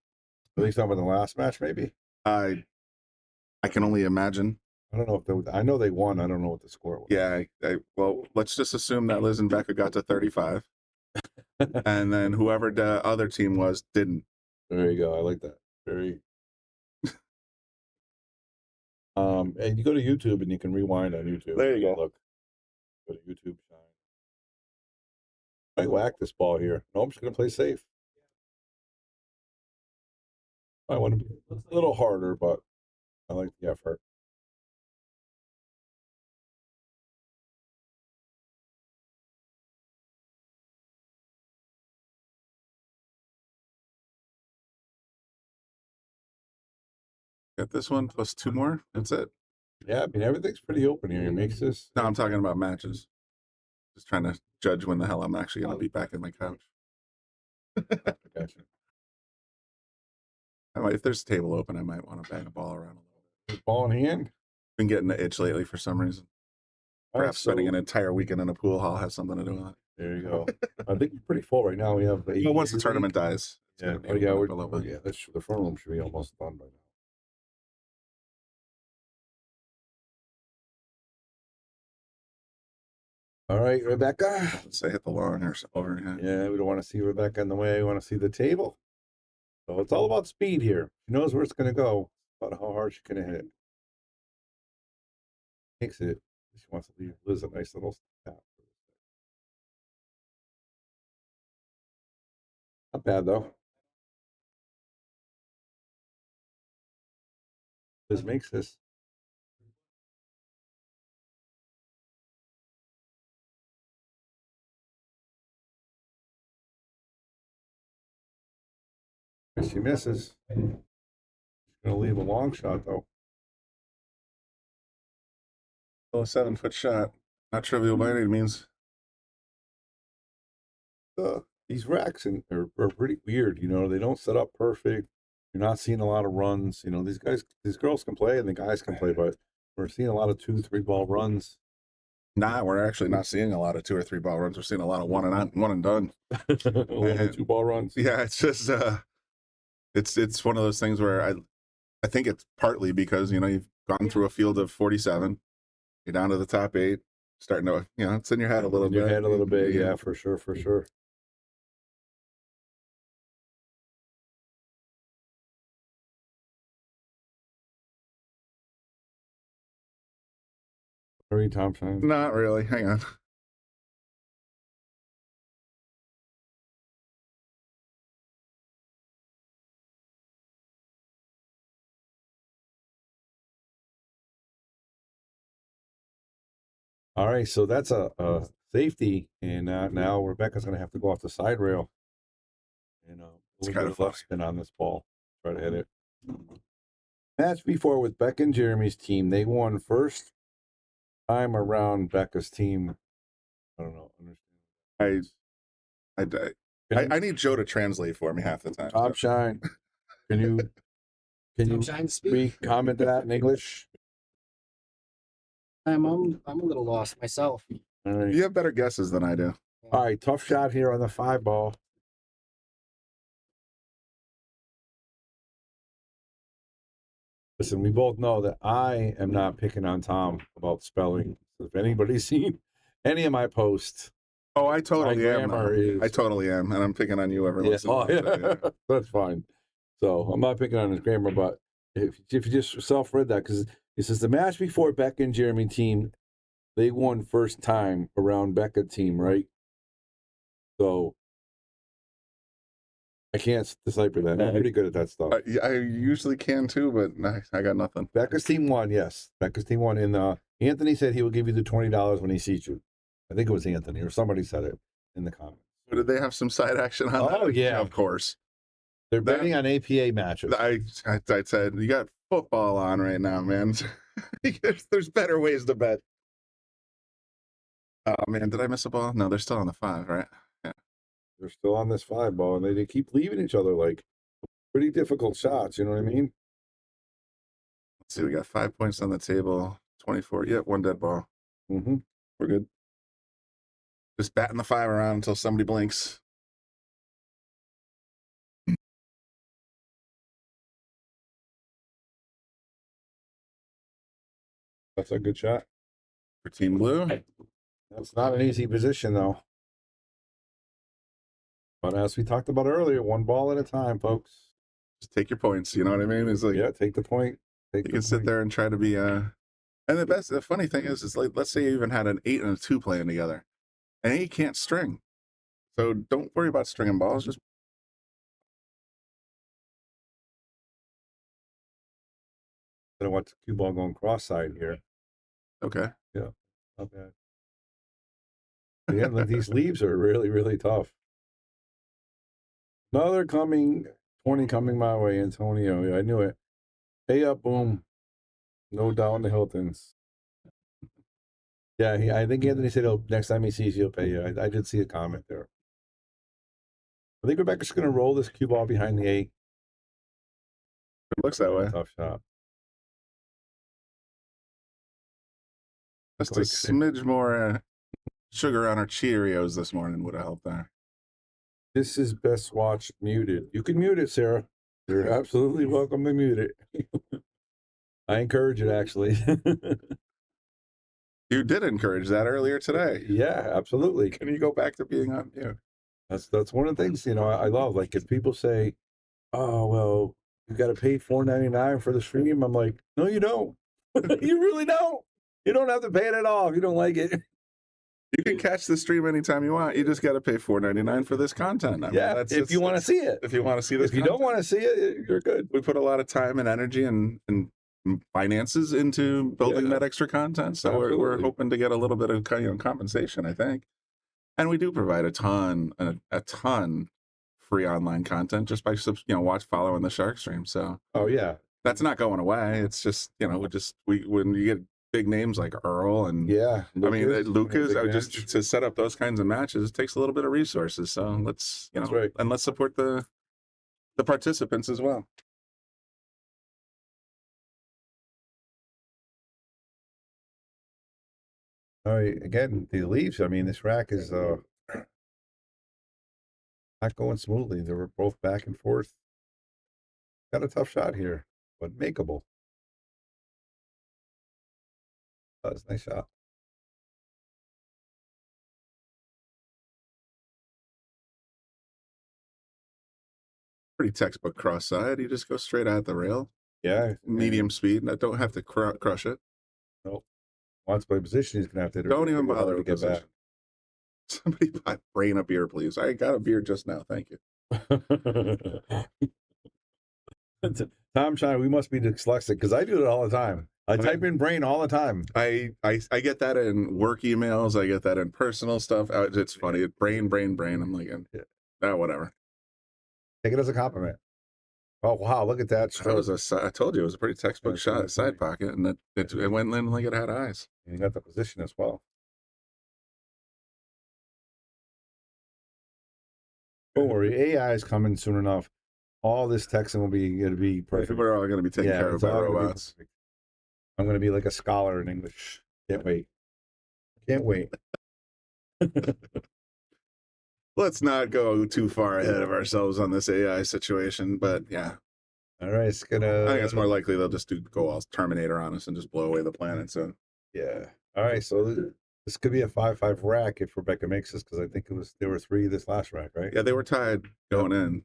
At least over the last match, maybe. I can only imagine. I don't know if I know they won. I don't know what the score was. Yeah. Well, let's just assume that Liz and Becca got to 35, and then whoever the other team was didn't. There you go. I like that. Very. And you go to YouTube and you can rewind on YouTube. There you go. Look. Go to YouTube. I whack this ball here. No, I'm just going to play safe. I want to be a little harder, but I like the effort. Got this one plus 2 more. That's it. Yeah, I mean, everything's pretty open here. It makes this. No, I'm talking about matches. Just trying to judge when the hell I'm actually going to be back in my couch. Gotcha. If there's a table open, I might want to bang a ball around a little bit. Ball in hand? Been getting the itch lately for some reason. Perhaps spending an entire weekend in a pool hall has something to do with it. There you go. I think you're pretty full right now. We have Well, once the tournament dies. Yeah, yeah, that's true. The front room should be almost done by now. All right, Rebecca. Let's say hit the lawn or over here. Yeah, we don't want to see Rebecca in the way. We want to see the table. So it's all about speed here. She knows where it's going to go, about how hard she's going to hit it. Takes it. She wants to leave Liz a nice little tap. Not bad, though. Liz makes this. She misses. She's going to leave a long shot, though. Well, a 7-foot shot. Not trivial by any means. These racks are pretty weird. You know, they don't set up perfect. You're not seeing a lot of runs. You know, these girls can play and the guys can play, but we're seeing a lot of 2-3 ball runs. Nah, we're actually not seeing a lot of 2 or 3 ball runs. We're seeing a lot of one and done. Only 2 ball runs. Yeah, it's just It's one of those things where I think it's partly because you've gone through a field of 47, you're down to the top 8, starting to it's in your head a little In bit. your head a little bit, yeah, for sure, for sure. Three Thompson. Not really. Hang on. All right, so that's a safety, and now Rebecca's going to have to go off the side rail. A little bit of left spin on this ball. Try to hit it. Match before with Becca and Jeremy's team. They won first time around Becca's team. I don't know. I need Joe to translate for me half the time. Top shine. Can you comment that in English? I'm a little lost myself. All right. You have better guesses than I do. All right, tough shot here on the 5 ball. Listen, we both know that I am not picking on Tom about spelling. If anybody's seen any of my posts, oh, I totally am. I totally am, and I'm picking on you every once in a while. Yeah. That's fine. So I'm not picking on his grammar, but if you just self-read that, because it says the match before Becca and Jeremy team, they won first time around Becca team, right? So I can't decipher that. I'm pretty good at that stuff. I usually can too, but I got nothing. Becca's team won, yes. Becca's team won. And Anthony said he will give you the $20 when he sees you. I think it was Anthony or somebody said it in the comments. Did they have some side action on that? Oh, yeah. Of course. They're betting on APA matches. I said, you got football on right now, man. There's better ways to bet. Oh, man, did I miss a ball? No, they're still on the 5, right? Yeah. They're still on this 5 ball, and they keep leaving each other like pretty difficult shots. You know what I mean? Let's see. We got 5 points on the table. 24. Yep, 1 dead ball. Mm-hmm. We're good. Just batting the 5 around until somebody blinks. That's a good shot. For Team Blue. That's not an easy position, though. But as we talked about earlier, 1 ball at a time, folks. Just take your points. You know what I mean? It's like, yeah, take the point. You can sit there and try to be and the funny thing is like, let's say you even had an 8 and a 2 playing together. An 8 can't string. So don't worry about stringing balls. Just I want the cue ball going cross-side here. Okay. Yeah, not bad. Yeah, these leaves are really, really tough. Another 20 coming my way, Antonio. Yeah, I knew it. Hey up, boom. No doubt in the Hiltons. Yeah, I think Anthony said next time he sees you, he'll pay you. I did see a comment there. I think Rebecca's going to roll this cue ball behind the 8. It looks that way. Tough shot. Just a smidge more sugar on our Cheerios this morning would have helped there. This is best watched muted. You can mute it, Sarah. You're absolutely welcome to mute it. I encourage it, actually. You did encourage that earlier today. Yeah, absolutely. Can you go back to being on mute? That's one of the things, I love. Like, if people say, oh, well, you got to pay $4.99 for the stream, I'm like, no, you don't. You really don't. You don't have to pay it at all if you don't like it. You can catch the stream anytime you want. You just got to pay $4.99 for this content. I mean, if you want to see it. If you want to see this If you don't want to see it, you're good. We put a lot of time and energy and finances into building that extra content. So we're hoping to get a little bit of compensation, I think. And we do provide a ton free online content just by following the Shark Stream. So that's not going away. It's just when you get big names like Earl and Lucas, just to set up those kinds of matches, it takes a little bit of resources. So let's and let's support the participants as well. All right, again, the leaves. I mean, this rack is not going smoothly. They were both back and forth. got a tough shot here, but makeable. That's a nice shot. Pretty textbook cross side. You just go straight at the rail. Yeah. Medium speed. I don't have to crush it. Nope. Once by position, he's gonna have to Don't even figure out how bother to with get position. Somebody buy Brain a beer, please. I got a beer just now. Thank you. back. Tom Shine, we must be dyslexic because I do it all the time. I type in brain all the time. I get that in work emails. I get that in personal stuff. It's funny. Brain. I'm like, whatever. Take it as a compliment. Oh wow, look at that! That was I told you it was a pretty textbook shot, side pocket, and it went in like it had eyes. And you got the position as well. Don't worry, AI is coming soon enough. All this texting will be going to be perfect. People are all going to be taken care of by robots. I'm going to be like a scholar in English. Can't wait. Can't wait. Let's not go too far ahead of ourselves on this AI situation, but yeah. All right, it's gonna. I think it's more likely they'll just go all Terminator on us and just blow away the planet. So yeah. All right, so this could be a 5-5 rack if Rebecca makes this because I think there were 3 this last rack, right? Yeah, they were tied going in.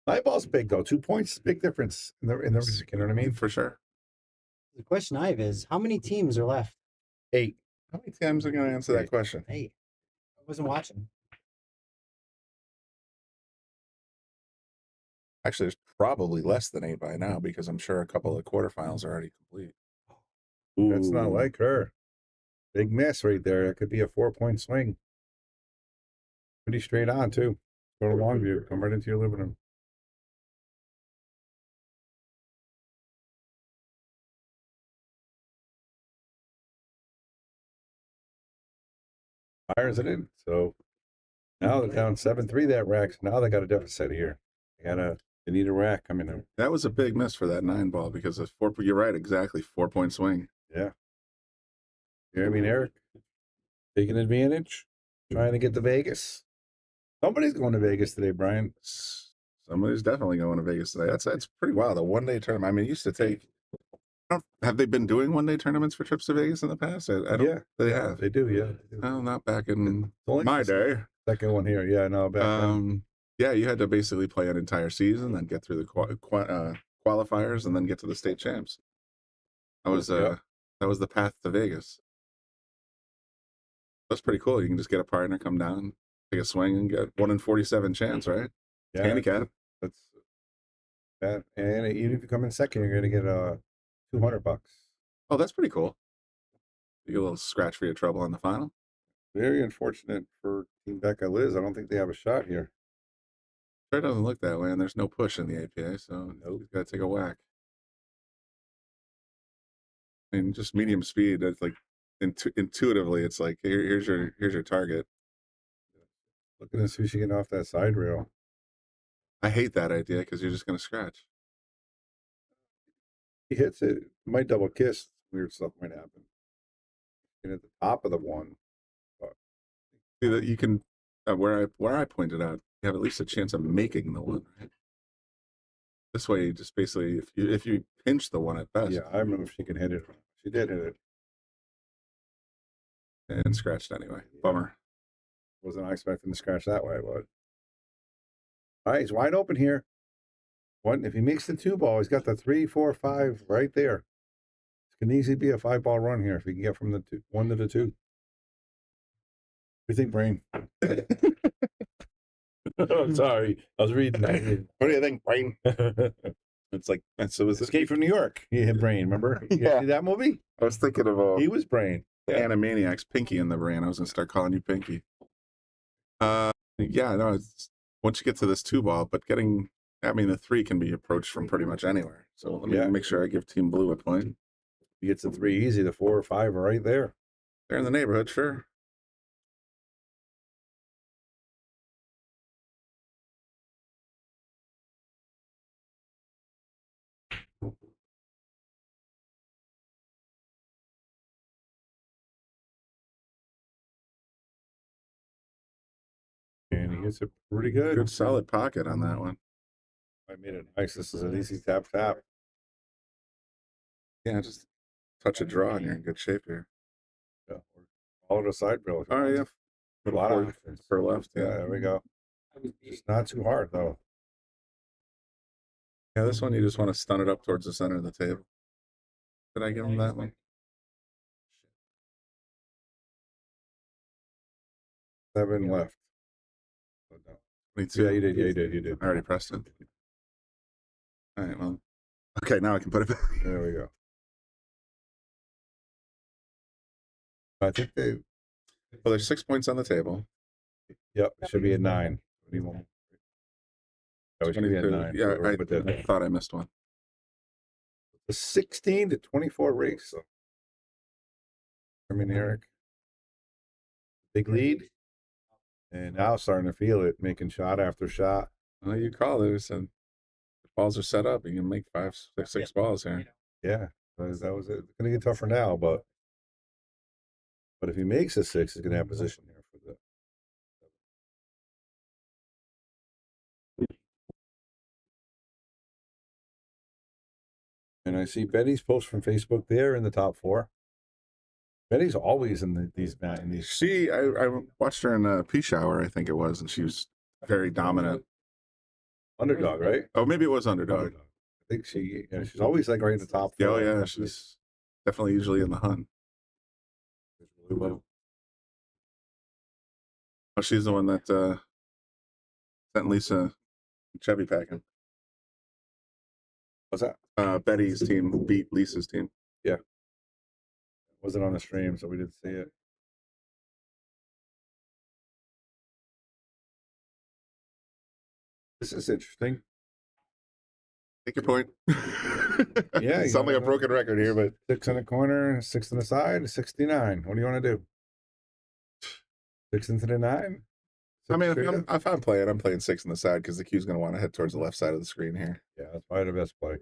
9 ball's big though. 2 points, big difference in the you know what I mean? For sure. The question I have is, how many teams are left? 8. How many times are going to answer that question? 8. I wasn't watching. Actually, there's probably less than 8 by now because I'm sure a couple of the quarterfinals are already complete. Ooh. That's not like her. Big miss right there. That could be a 4-point swing. Pretty straight on too. Go to Longview. Come right into your living room. Fires it in. So now they're down 7-3 that rack. So now they got a deficit here. They need a rack coming in. That was a big miss for that 9 ball because of you're right, exactly. 4-point swing. Yeah. You know what I mean, Eric? Taking advantage, trying to get to Vegas. Somebody's going to Vegas today, Brian. Somebody's definitely going to Vegas today. That's pretty wild. A 1-day tournament. I mean, it used to take. Have they been doing 1-day tournaments for trips to Vegas in the past? I don't. Yeah, they have. They do. Yeah. They do. Well, not back in my day. Second one here. Yeah, no, back then. Yeah, you had to basically play an entire season, then get through the qualifiers, and then get to the state champs. That was the path to Vegas. That's pretty cool. You can just get a partner, come down, take a swing, and get 1 in 47 chance, right? Yeah, handicap. That's that. And even if you come in second, you're going to get $200. Oh, that's pretty cool. You get a little scratch for your trouble on the final. Very unfortunate for Team Becca Liz. I don't think they have a shot here. Sure doesn't look that way, and there's no push in the APA, so nope. He's got to take a whack. I mean, just medium speed. It's like intuitively, it's like here's your target. Looking to see if she can get off that side rail. I hate that idea because you're just going to scratch. He hits it. Might double kiss. Weird stuff might happen. And at the top of the one. See that you can where I pointed out, you have at least a chance of making the one. Right? This way, you just basically if you pinch the one at best. Yeah, I remember if she can hit it. She did hit it. And scratched anyway. Bummer. Wasn't expecting to scratch that way, but. All right, he's wide open here. One, if he makes the 2 ball, he's got the 3, 4, 5 right there. It can easily be a 5-ball run here if he can get from the 1 to the 2. What do you think, Brain? I'm sorry. I was reading that. What do you think, Brain? It's like Escape from New York. He hit Brain, remember? Yeah. See that movie? I was thinking of he was Brain. The Animaniacs, Pinky in the Brain. I was gonna start calling you Pinky. Yeah, no, it's once you get to this 2 ball, but the 3 can be approached from pretty much anywhere. So let me make sure I give Team Blue a point. He gets the 3 easy, the 4 or 5 are right there. They're in the neighborhood, sure. And he hits it pretty good. Good solid pocket on that one. I made it nice. This is an easy tap tap. Yeah, just touch a draw and you're in good shape here. Yeah. Follow the side rail. Oh yeah, A lot of options. for left. Yeah, there we go. Just not too hard though. Yeah, this one you just want to stun it up towards the center of the table. Did I give him that one? 7 left. 22. Yeah, you did. Yeah, you did. You did. I already pressed it. All right, well. Okay, now I can put it back. There we go. I think they. Well, there's 6 points on the table. Yep, it should be at 9. What do you want? Oh, it should be at 9. Yeah, We'll I put that- I thought I missed one. The 16 to 24 race. So. I mean, Eric. Big lead. And now starting to feel it, making shot after shot. Well, you call it. And the balls are set up. You can make 5, 6 balls here. Yeah, that was it. It's going to get tougher now, but if he makes a 6, he's going to have position here for the. And I see Betty's post from Facebook there in the top 4. Betty's always in these. She, I watched her in a pea shower, I think it was, and she was very dominant. Underdog, right? Oh, maybe it was underdog. I think she's always like right in the top 4. Oh yeah, she's definitely usually in the hunt. Oh, she's the one that sent Lisa Chevy packing. What's that? Betty's team beat Lisa's team. Yeah. Wasn't on the stream, so we didn't see it. This is interesting. Take your point. Yeah. Sound like a broken record here, but 6 in the corner, 6 on the side, 69. What do you want to do? 6 into the 9? I mean, if I'm playing, I'm playing 6 on the side because the cue's going to want to head towards the left side of the screen here. Yeah, that's probably the best play.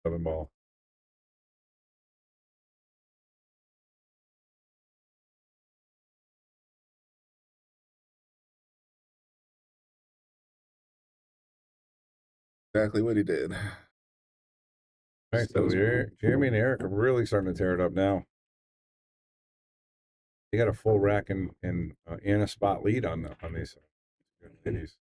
7 ball. Exactly what he did. All right, so Jeremy and Eric are really starting to tear it up now. They got a full rack and a spot lead on these ladies.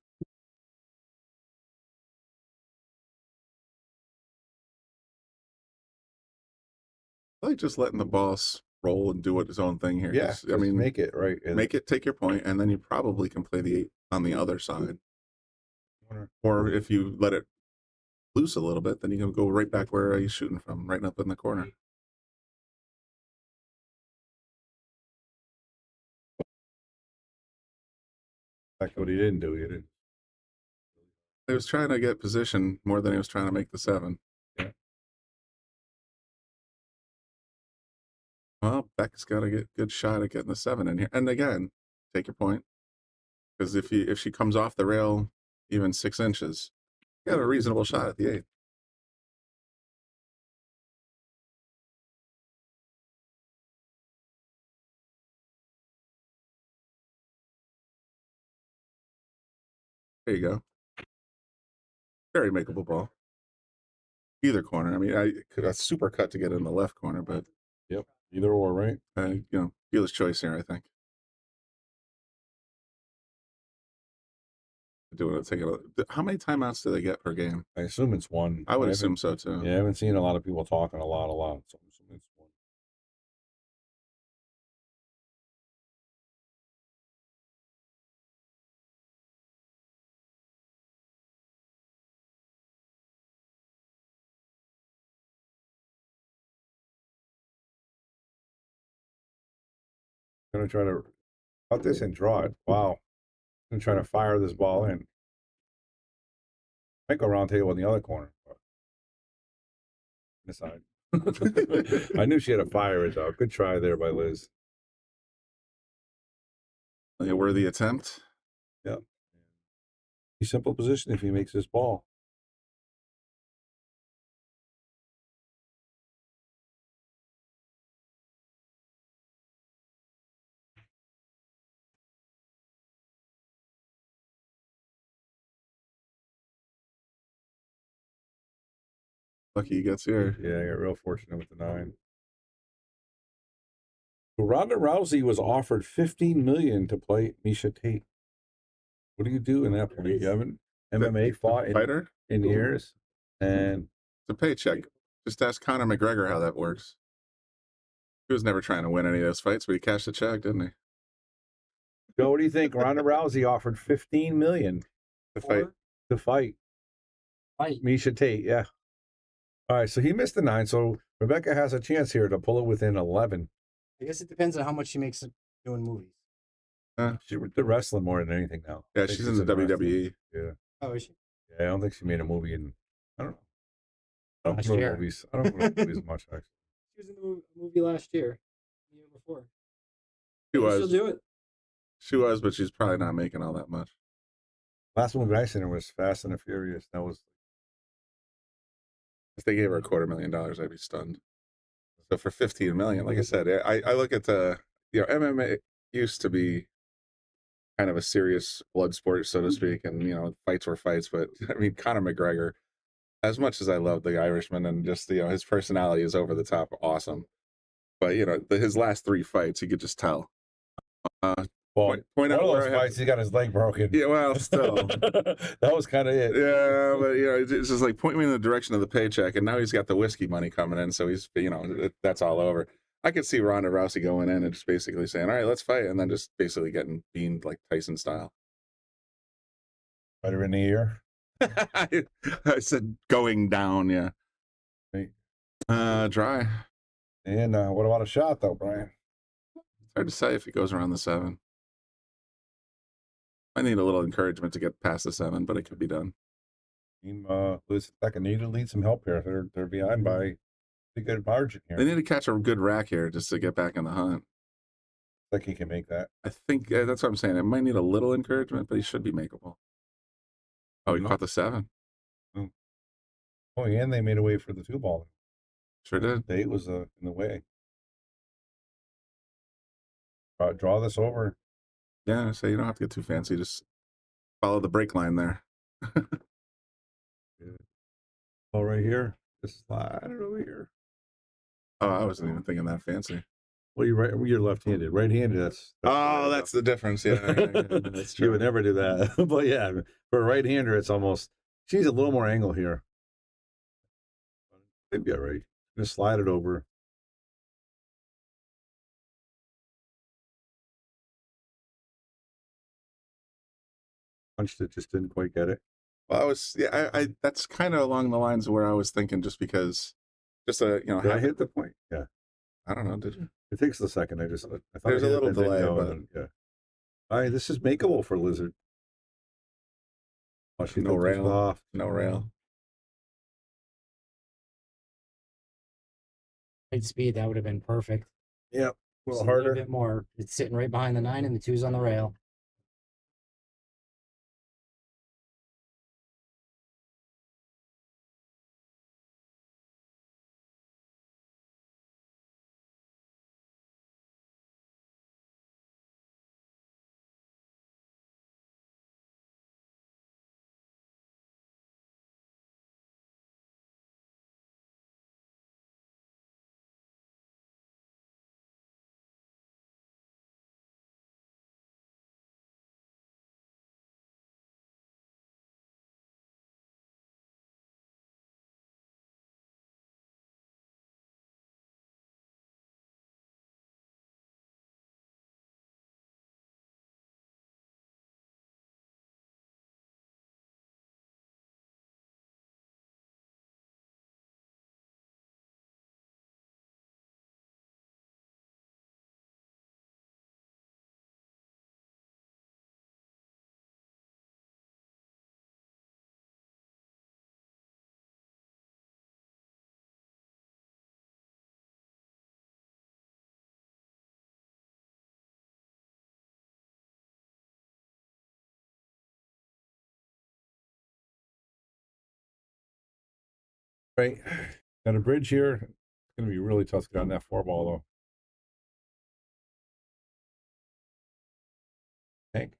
I like just letting the boss roll and do its own thing here. Yeah, I mean, make it right. Make it, take your point, and then you probably can play the 8 on the other side. Or if you let it loose a little bit, then you can go right back where he's shooting from, right up in the corner. That's what he didn't do. He didn't. He was trying to get position more than he was trying to make the 7. Yeah. Well, Beck's got to get a good shot at getting the 7 in here. And again, take your point. Because if she comes off the rail even 6 inches, you got a reasonable shot at the 8. There you go. Very makeable ball. Either corner. I mean, a super cut to get in the left corner, but yep, either or, right? Dealer's choice here, I think. How many timeouts do they get per game? I assume it's 1. I would assume so too. Yeah, I haven't seen a lot of people talking a lot. So I'm assuming it's 1. I'm gonna try to cut this and draw it. Wow. I'm trying to fire this ball in. Might go round table in the other corner. This side. I knew she had a fire it though. Good try there by Liz. A worthy attempt. Yep. Simple position if he makes this ball. Lucky he gets here. Yeah, I got real fortunate with the 9. So Ronda Rousey was offered $15 million to play Misha Tate. What do you do in that point? You haven't MMA fought Fighter? in years, and It's a paycheck. Just ask Conor McGregor how that works. He was never trying to win any of those fights, but he cashed a check, didn't he? Joe, what do you think? Ronda Rousey offered $15 million to fight Misha Tate. Yeah. All right, so he missed the 9. So Rebecca has a chance here to pull it within 11. I guess it depends on how much she makes doing movies. They're wrestling more than anything now. Yeah, she's in the WWE. Yeah. Oh, is she? Yeah, I don't think she made a movie in, I don't know. I don't Last know year. movies. I don't know movies much, actually. She was in the movie last year, the year before. She was. She'll do it. She was, but she's probably not making all that much. Last movie I seen her was Fast and the Furious. That was. If they gave her $250,000, I'd be stunned. So for $15 million, like I said, I look at MMA used to be kind of a serious blood sport, so to speak, and fights were fights. But I mean, Conor McGregor, as much as I love the Irishman and just his personality is over the top awesome, but his last 3 fights, you could just tell. Point One out of where those fights, he got his leg broken. Yeah, well, still. That was kind of it. Yeah, but it's just like point me in the direction of the paycheck, and now he's got the whiskey money coming in, so he's that's all over. I could see Ronda Rousey going in and just basically saying, "All right, let's fight," and then just basically getting beamed like Tyson style. Fighter in the ear. I said going down, yeah. Right. Dry. And what about a shot though, Brian? It's hard to say if it goes around the 7. I need a little encouragement to get past the 7, but it could be done. Team Liz Becca need to lead some help here. They're behind by a good margin here. They need to catch a good rack here just to get back in the hunt. I think he can make that. I think that's what I'm saying. It might need a little encouragement, but he should be makeable. Oh, he caught the 7. Oh, and they made a way for the 2 ball. Sure did. The 8 was in the way. Draw this over. Yeah, so you don't have to get too fancy. Just follow the brake line there. Oh, right here. Just slide it over here. Oh, I wasn't even thinking that fancy. Well, you're left-handed. Right-handed, that's that's the difference. Yeah, that's true. You would never do that. But yeah, for a right-hander, it's almost, she needs a little more angle here. It'd be all right. Just slide it over. Punched it, just didn't quite get it. Well, I that's kind of along the lines of where I was thinking, just because, Did I hit the point? Yeah. I don't know. Did you? It takes a second. I thought There's I a hit it, little and didn't delay, know, but and yeah. All right, this is makeable for Lizard. Oh, she No took this rail. off. No rail. Light speed, that would have been perfect. Yep. A Just little harder. bit more. It's sitting right behind the 9 and the 2's on the rail. Right. Got a bridge here. It's going to be really tough to get on that 4 ball, though. Tank.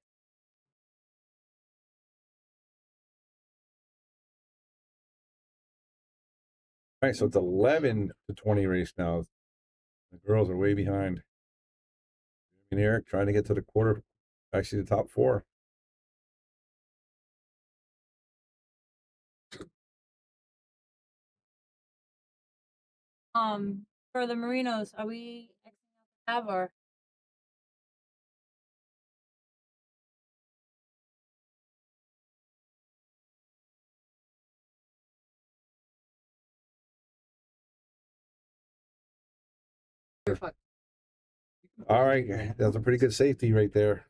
All right, so it's 11-20 race now. The girls are way behind. And Eric trying to get to the quarter, actually the top 4. For the Merinos, are we have or? All right, that's a pretty good safety right there.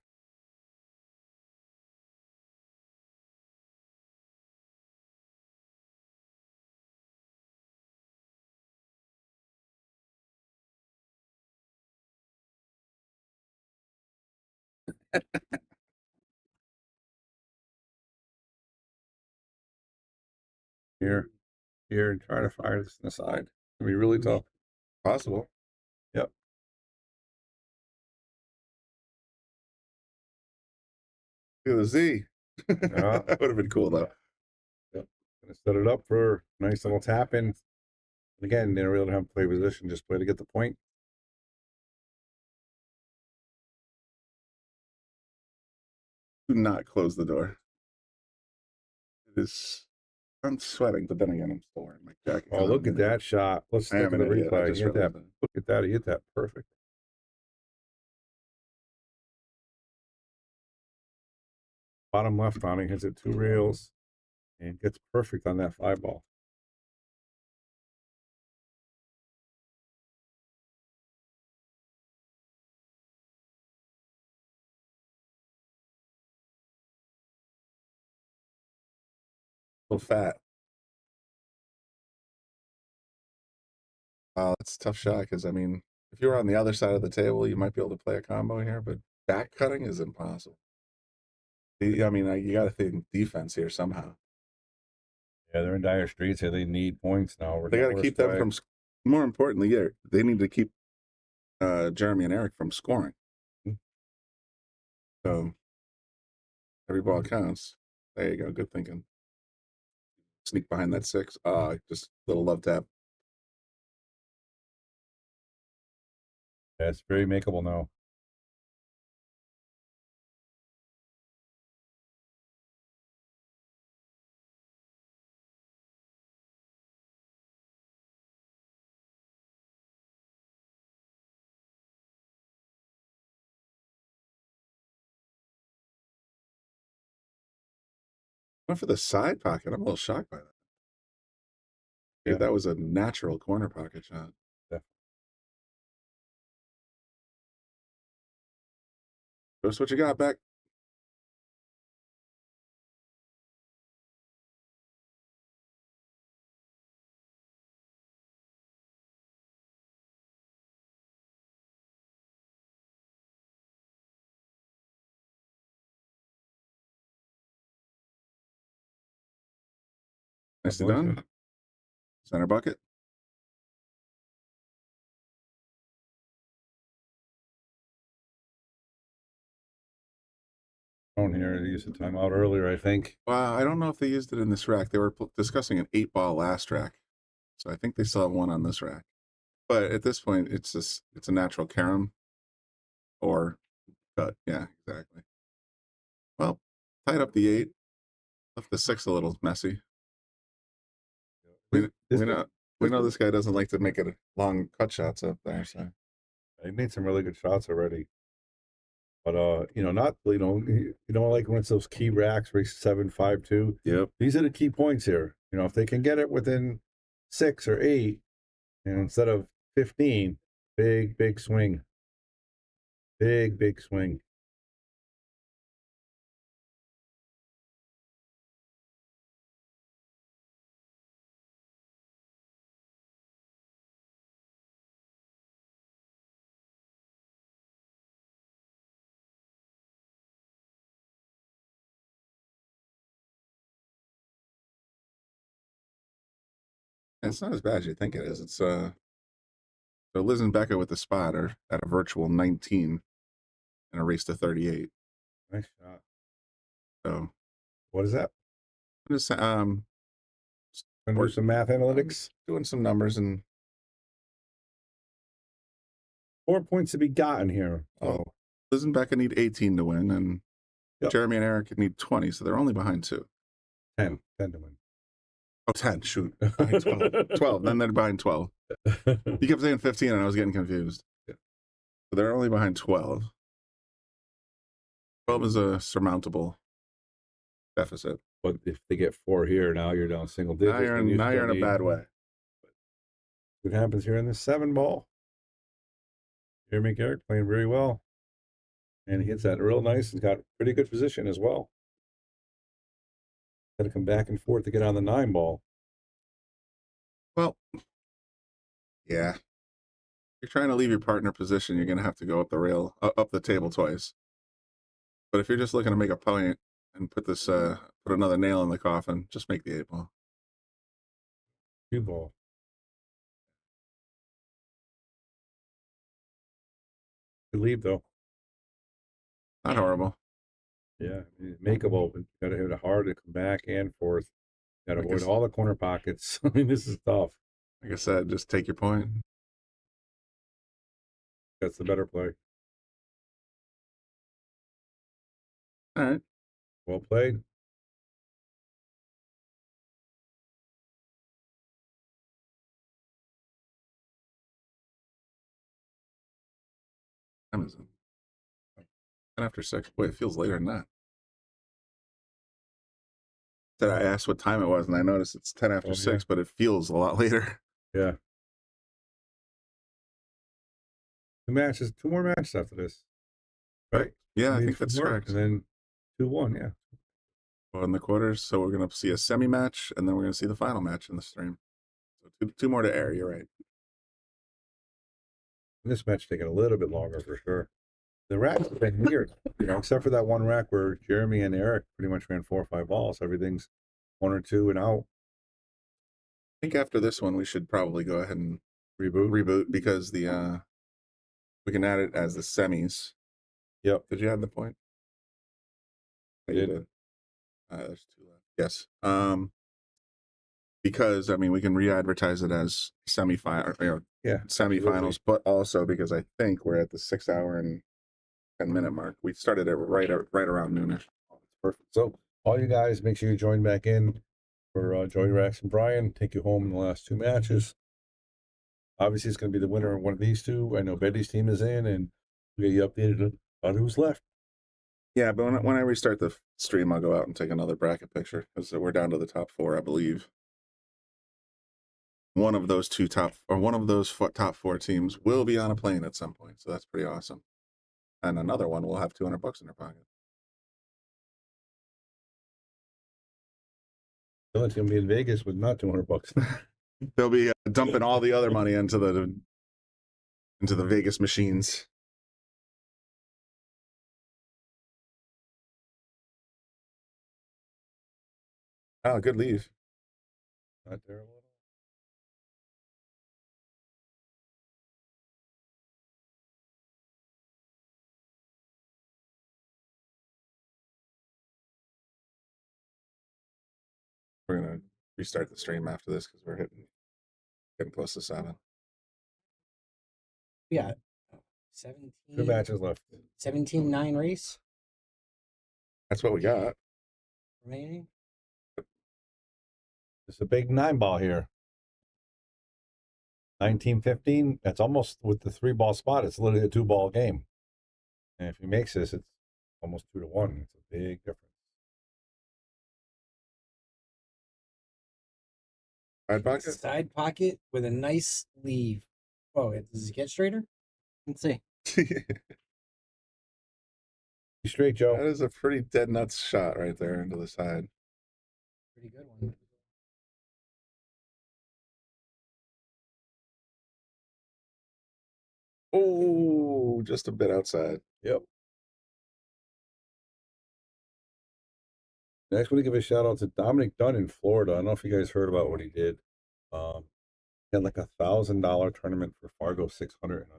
Here, and try to fire this on the side. It's gonna be really tough. Possible. Yep. Look at the Z. Yeah. That would have been cool though. Yep. Gonna set it up for a nice little tap in. Again, they don't really have to play position, just play to get the point. Do not close the door. It is. I'm sweating, but then again, I'm still wearing my jacket. Oh, look at that shot. Let's I look am at the an idiot. I replay. just He hit that. realized that. Look at that. He hit that perfect. Bottom left on it, hits it 2 rails and gets perfect on that 5 ball. A little fat. Wow, that's a tough shot because I mean, if you were on the other side of the table, you might be able to play a combo here, but back cutting is impossible. I mean, you got to think defense here somehow. Yeah, they're in dire straits here. They need points now. They got to keep them from. More importantly, yeah, they need to keep Jeremy and Eric from scoring. So every ball counts. There you go. Good thinking. Sneak behind that 6. Just a little love tap. Yeah, it's very makeable now. Went for the side pocket. I'm a little shocked by that. Yeah. That was a natural corner pocket shot. Just what you got, Beck. Nicely done. Center bucket. On here, they used a timeout earlier, I think. Well, I don't know if they used it in this rack. They were discussing an 8-ball last rack, so I think they still have one on this rack. But at this point, it's a natural carom or cut. Yeah, exactly. Well, tied up the 8, left the 6 a little messy. We know this guy doesn't like to make it long cut shots up there. So he made some really good shots already. But not you don't like when it's those key racks race 7-5-2. Yep. These are the key points here. If they can get it within 6 or 8, and instead of 15, big swing. Big swing. it's not as bad as you think it is. It's so Liz and Becca with the spot are at a virtual 19 and a race to 38. Nice shot. So what is that? Just Gonna do some math analytics. Doing some numbers and 4 points to be gotten here. Liz and Becca need 18 to win, and Jeremy and Eric need 20, so they're only behind 2. 10 to win. Oh, 10, shoot. Behind 12. 12, then they're behind 12. You kept saying 15, and I was getting confused. Yeah. So they're only behind 12. 12 is a surmountable deficit. But if they get 4 here, now you're down single digits. Now you're in a bad way. What happens here in the 7 ball? Jeremy Garrett playing very well. And he hits that real nice. He's got pretty good position as well. Got to come back and forth to get on the 9 ball. Well, yeah. If you're trying to leave your partner position, you're going to have to go up the rail, up the table twice. But if you're just looking to make a point and put another nail in the coffin, just make the 8 ball. 2 ball. Good lead though. Not horrible. Yeah, makeable, but you got to hit it hard to come back and forth. Got to avoid all the corner pockets. I mean, this is tough. Like I said, just take your point. That's the better play. All right. Well played. Time is it? 10 after 6. Wait, it feels later than that. I asked what time it was, and I noticed it's 10 after 6, but it feels a lot later. Yeah. 2 more matches after this. Right? Yeah, I think that's correct. And then 2-1, yeah. Well, in the quarters, so we're going to see a semi-match, and then we're going to see the final match in the stream. So two more to air, you're right. This match taking a little bit longer for sure. The racks have been weird, except for that one rack where Jeremy and Eric pretty much ran 4 or 5 balls. Everything's 1 or 2 and out. I think after this one, we should probably go ahead and reboot because we can add it as the semis. Yep. Did you add the point? I did. There's 2 left. Yes. Because we can re-advertise it as semifinals, absolutely. but also because I think we're at the 6 hour and 10-minute mark. We started it right around noonish. Perfect. So all you guys, make sure you join back in for Joey, Rax, and Brian. Take you home in the last 2 matches. Obviously, it's going to be the winner of one of these 2. I know Betty's team is in, and we'll get you updated on who's left. Yeah, but when I restart the stream, I'll go out and take another bracket picture because we're down to the top 4, I believe. One of those top 4 teams will be on a plane at some point, so that's pretty awesome. And another one will have $200 in their pocket. It's going to be in Vegas with not $200. They'll be dumping all the other money into the Vegas machines. Oh, good leave. Not terrible. We're going to restart the stream after this because we're getting close to 7. We got 17. 2 matches left. 17-9 race That's what we got. remaining. It's a big 9 ball here. 19-15. That's almost with the 3 ball spot. It's literally a 2 ball game. And if he makes this, it's almost 2-1. It's a big difference. Side pocket? Side pocket with a nice leave. Oh, does it get straighter? Let's see. Be straight, Joe. That is a pretty dead nuts shot right there into the side. Pretty good one. Oh, just a bit outside. Yep. Next, I want to give a shout out to Dominic Dunn in Florida. I don't know if you guys heard about what he did. He had like $1,000 tournament for Fargo 600 and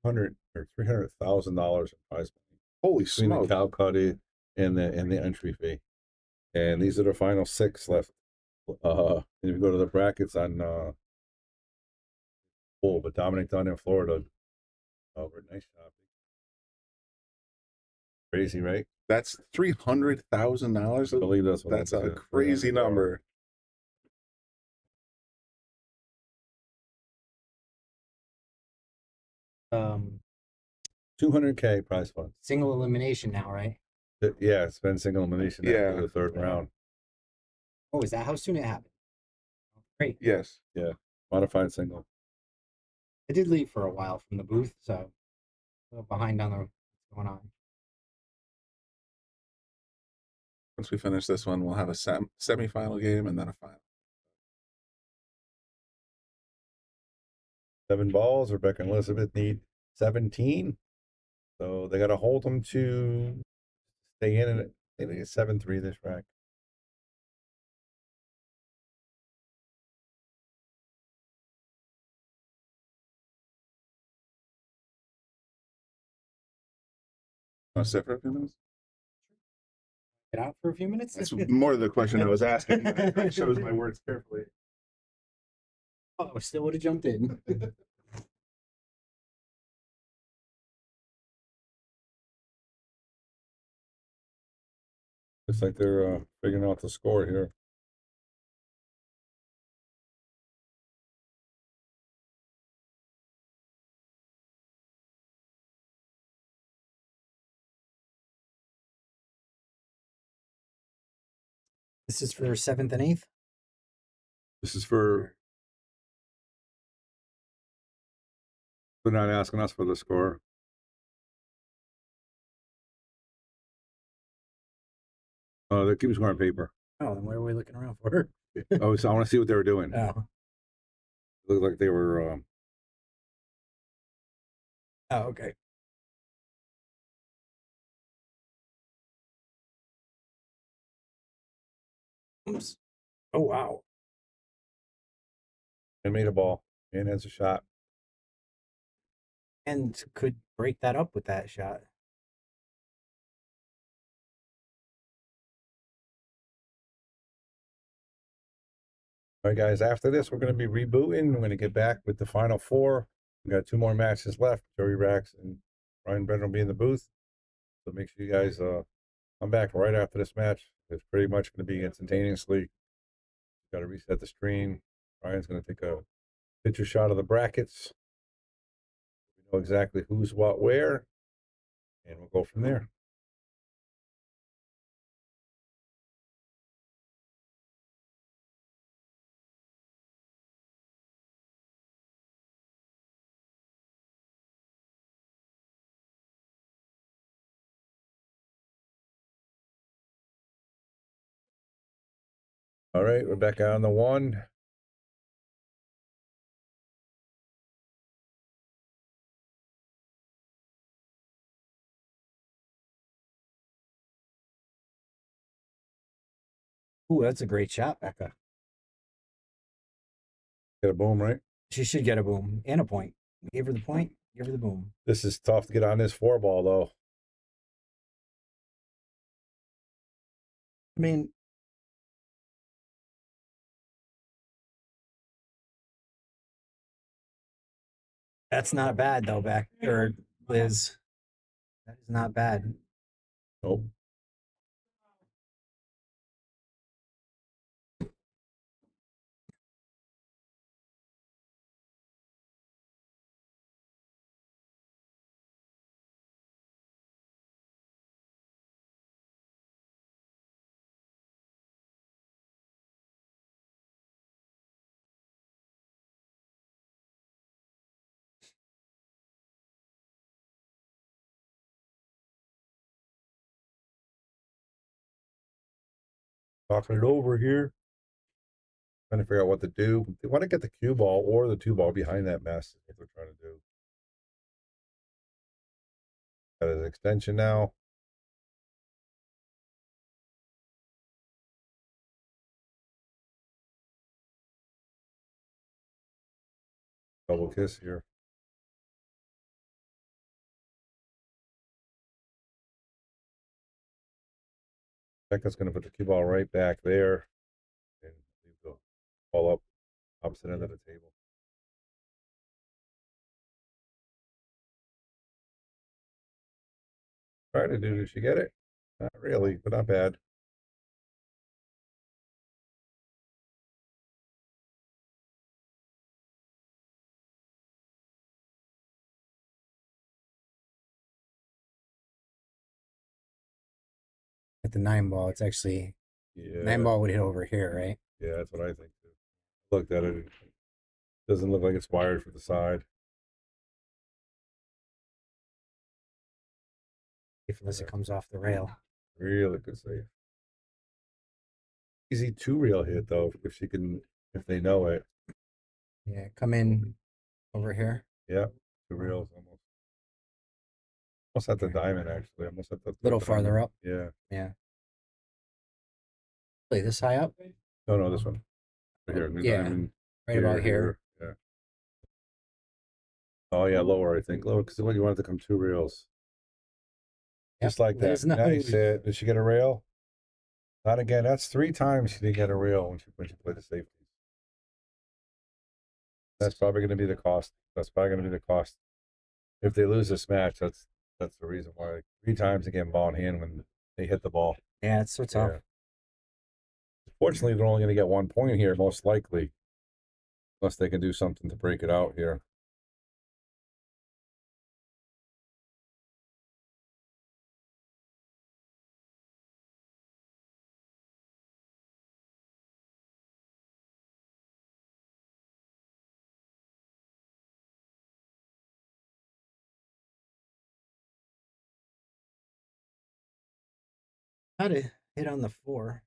under, $300,000 in prize money. Holy Between smoke! the cow cutty and the entry fee. And these are the final 6 left if you go to the brackets on full, but Dominic down in Florida. Over nice shopping. Crazy, right? That's $300,000. I believe that's what That's that a is. crazy number. Um, 200K prize fund. single elimination now, right? Yeah, it's been single elimination after the third round. Oh, is that how soon it happened? Great. Yes. Yeah, modified single. I did leave for a while from the booth, so a little behind on what's going on. Once we finish this one, we'll have a semifinal game and then a final. 7 balls. Rebecca and Elizabeth need 17. So they got to hold them to stay in it. They need a 7-3 this rack. Want to sit for a few minutes? Get out for a few minutes? That's more the question I was asking. I chose my words carefully. Oh, I still would have jumped in. Looks like they're figuring out the score here. This is for 7th and 8th? This is for. They're not asking us for the score. Oh, they're keeping score on paper. Oh, then what are we looking around for? Oh, so I want to see what they were doing. Oh. It looked like they were. Oh, okay. Oops. Oh, wow. And made a ball. And has a shot. And could break that up with that shot. All right, guys, after this, we're going to be rebooting. We're going to get back with the final 4. We got 2 more matches left. Joey Rax and Ryan Brennan will be in the booth. So make sure you guys come back right after this match. It's pretty much going to be instantaneously. Got to reset the stream. Ryan's going to take a picture shot of the brackets. We know exactly who's what where, and we'll go from there. All right, Rebecca on the 1. Ooh, that's a great shot, Becca. Get a boom, right? She should get a boom and a point. Gave her the point, give her the boom. This is tough to get on this 4 ball, though. I mean, that's not bad, though, Beck, or Liz. That is not bad. Nope. Talking it over here. Trying to figure out what to do. They want to get the cue ball or the 2 ball behind that mess. Is what they're trying to do. Got his extension now. Double kiss here. Becca's going to put the cue ball right back there and leave All up opposite end of the table. Trying to do, did she get it? Not really, but not bad. At the 9 ball, it's actually Yeah. 9 ball would hit over here, right? Yeah, that's what I think too. Looked at it. It doesn't look like it's wired for the side. Unless it comes off the rail. Really good save. Easy 2-reel hit though, if she can, if they know it. Yeah, come in over here. Yeah, 2 reels almost at the diamond actually. Almost at the Little diamond. farther up. Yeah. Yeah. Play this high up? No, this one. Right here. New Yeah, diamond. right about here. Yeah. Oh yeah, lower I think. Lower because you want it to come 2 reels. Just like that. there's no- Nice hit. Did she get a rail? Not again. That's 3 times she didn't get a rail when she played the safeties. That's probably going to be the cost. That's probably going to be the cost. If they lose this match, that's the reason why. 3 times again, ball in hand when they hit the ball. Yeah, it's so tough. Yeah. Fortunately, they're only going to get 1 point here, most likely, unless they can do something to break it out here. How to hit on the 4.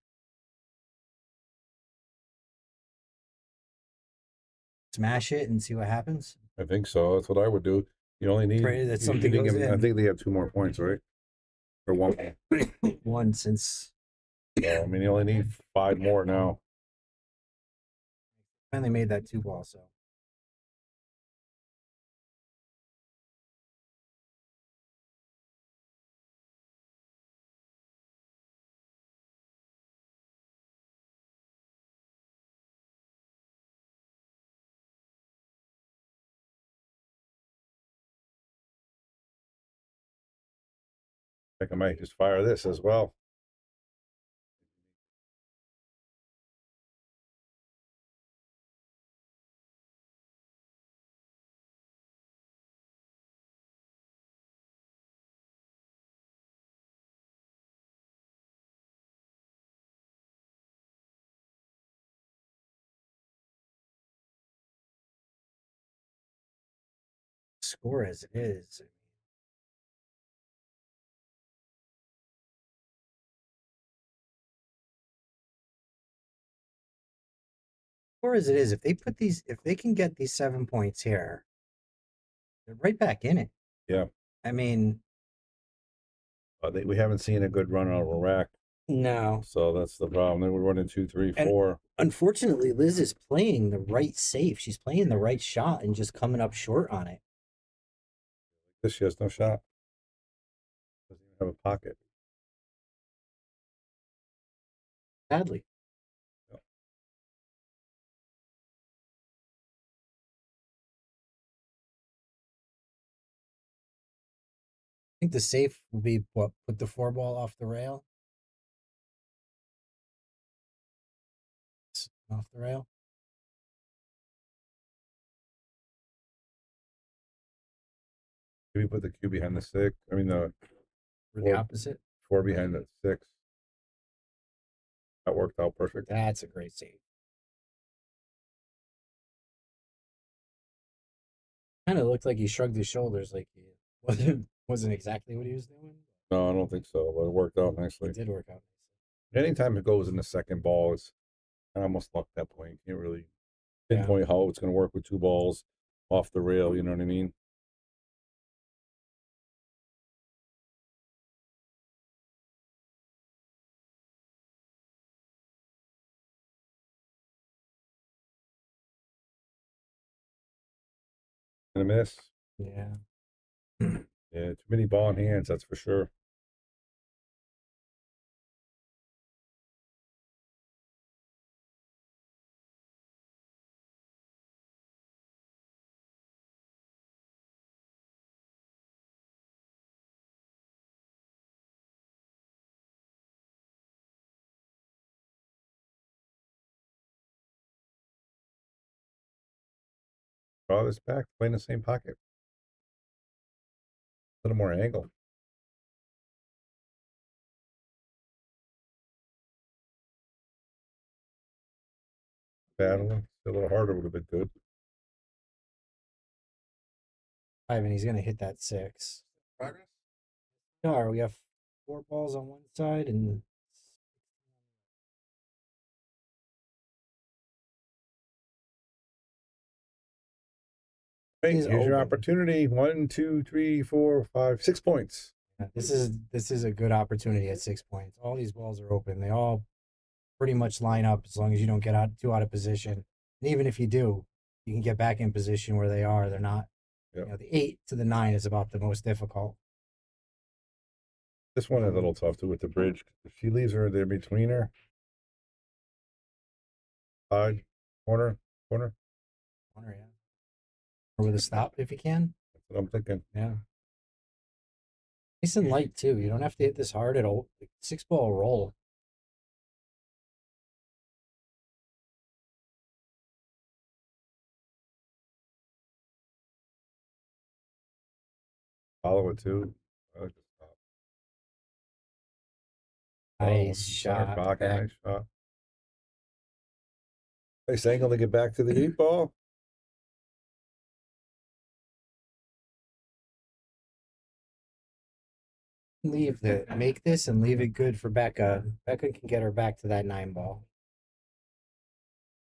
Smash it and see what happens. I think so. That's what I would do. You only need. Pray that something goes I in. think they have 2 more points, right? Or 1. One since So, I mean, you only need 5 more now. finally made that 2 ball, so. I think I might just fire this as well. Score as it is. Score as it is, if they can get these 7 points here, they're right back in it. Yeah. I mean, We haven't seen a good run out of Iraq. no. So that's the problem. They were running 2, 3, 4. Unfortunately, Liz is playing the right safe. She's playing the right shot and just coming up short on it. This she has no shot. Doesn't even have a pocket. Sadly. I think the safe will be what, put the 4 ball off the rail. Off the rail. Maybe put the cue behind the 6. I mean, Or the opposite. 4 behind the 6. That worked out perfect. That's a great save. Kind of looked like he shrugged his shoulders, like he wasn't exactly what he was doing. No, I don't think so, but it worked out nicely. It did work out. Anytime it goes in the second ball, it's kind of almost luck that point. You can't really pinpoint how it's going to work with 2 balls off the rail. You know what I mean? And a miss. Yeah. Yeah, too many ball in hands, that's for sure. Draw this back, play in the same pocket. A little more angle. Battling. A little harder would have been good. 5, and he's going to hit that 6. Progress? No, we have 4 balls on one side and Hey, He's here's your open. opportunity. 1, 2, 3, 4, 5, 6 points. this is a good opportunity at 6 points. All these balls are open. They all pretty much line up as long as you don't get too out of position. And even if you do, you can get back in position where they are. They're not. Yep. You know, the 8 to the 9 is about the most difficult. This one is a little tough too with the bridge. If she leaves her there between her. Side, corner. Corner, yeah. Or with a stop if you can. That's what I'm thinking. Yeah. Nice and light too. You don't have to hit this hard at all. 6-ball roll. Follow it too. I like the stop. Nice shot. Pocket, Beck. nice shot. Nice angle to get back to the 8 ball. Make this and leave it good for Becca. Becca can get her back to that 9 ball.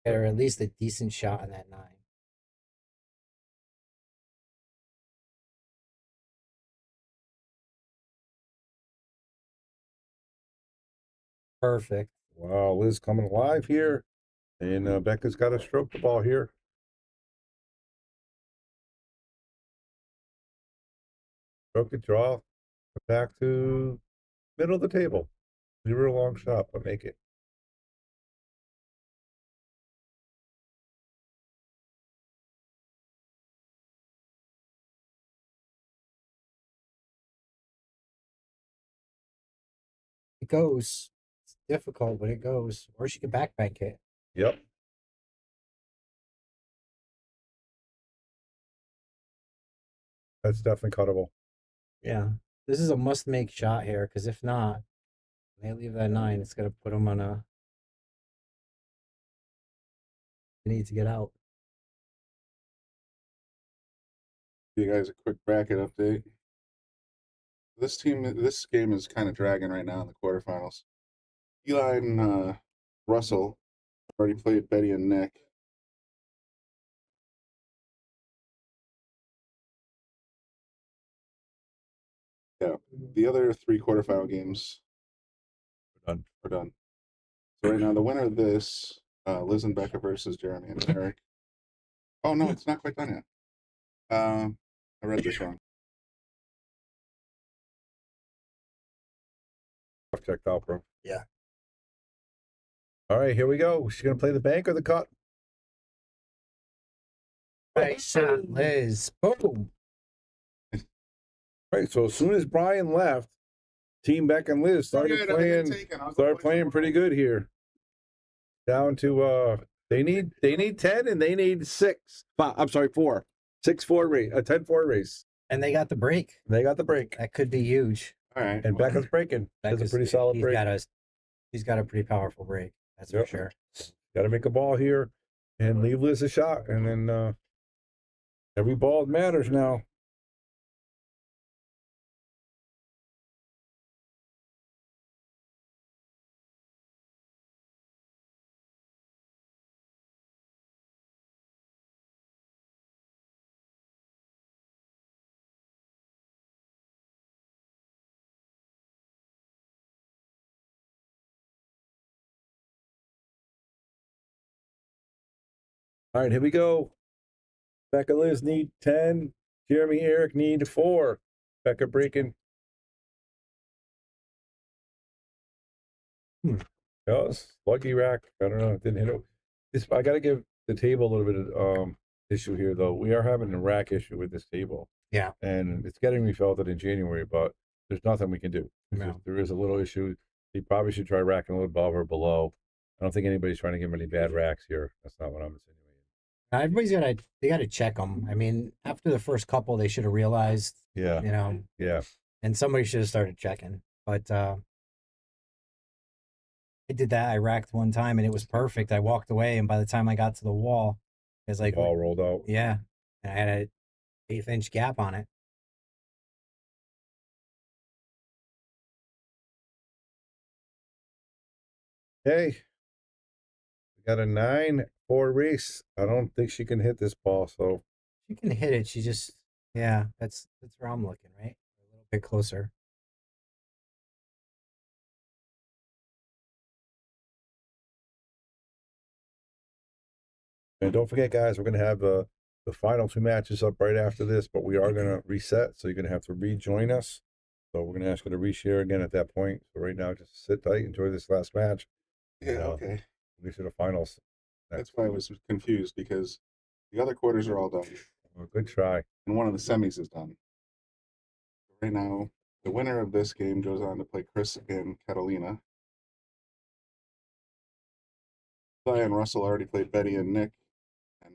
Get her at least a decent shot on that 9. Perfect. Wow, Liz coming alive here. And Becca's got to stroke the ball here. Stroke it, draw. Back to middle of the table. 0 long shot, but make it. It goes. It's difficult, but it goes. Or she can backbank it. Yep. That's definitely cuttable. Yeah. This is a must-make shot here, because if not, they leave that 9, it's going to put them on a... They need to get out. Give you guys a quick bracket update. This game is kind of dragging right now in the quarterfinals. Eli and Russell already played Betty and Nick. Yeah, the other 3 quarterfinal games are done. So right now, the winner of this, Liz and Becca versus Jeremy and Eric. Oh no, it's not quite done yet. I read this wrong. Checked out, bro. Yeah. All right, here we go. She's gonna play the bank or the cut. Nice shot, Liz. Boom. Right. So as soon as Brian left, Team Beck and Liz started playing pretty good here. Down to they need 10 and they need 6. I'm sorry, 4. 6-4 race, a 10-4 race. And they got the break. That could be huge. All right. And Becca's breaking. That's a pretty solid break. He's got a pretty powerful break. That's for sure. Got to make a ball here and leave Liz a shot. And then every ball matters now. All right, here we go. Becca, Liz need 10. Jeremy, Eric need 4. Becca breaking. Yes, lucky rack. I don't know. It didn't hit it. I got to give the table a little bit of issue here, though. We are having a rack issue with this table. Yeah. And it's getting refelted in January, but there's nothing we can do. No. There is a little issue. You probably should try racking a little above or below. I don't think anybody's trying to give them any bad racks here. That's not what I'm insinuating. Everybody's they gotta check them. I mean, after the first couple, they should have realized, Yeah. you know, Yeah. and somebody should have started checking. But I did that. I racked one time and it was perfect. I walked away, and by the time I got to the wall, it was like, Ball rolled out. yeah, and I had an 1/8 gap on it. Hey, we got a 9-4 race. I don't think she can hit this ball, so She can hit it. She just, yeah, that's where I'm looking, right? A little bit closer. and don't forget, guys, we're gonna have the final 2 matches up right after this, but we are gonna reset, so you're gonna have to rejoin us. So we're gonna ask you to reshare again at that point. So right now, just sit tight, enjoy this last match. Yeah, okay. We should have finals. That's why I was confused, because the other quarters are all done. Well, good try. And one of the semis is done. Right now, the winner of this game goes on to play Chris and Catalina. Eli and Russell already played Betty and Nick and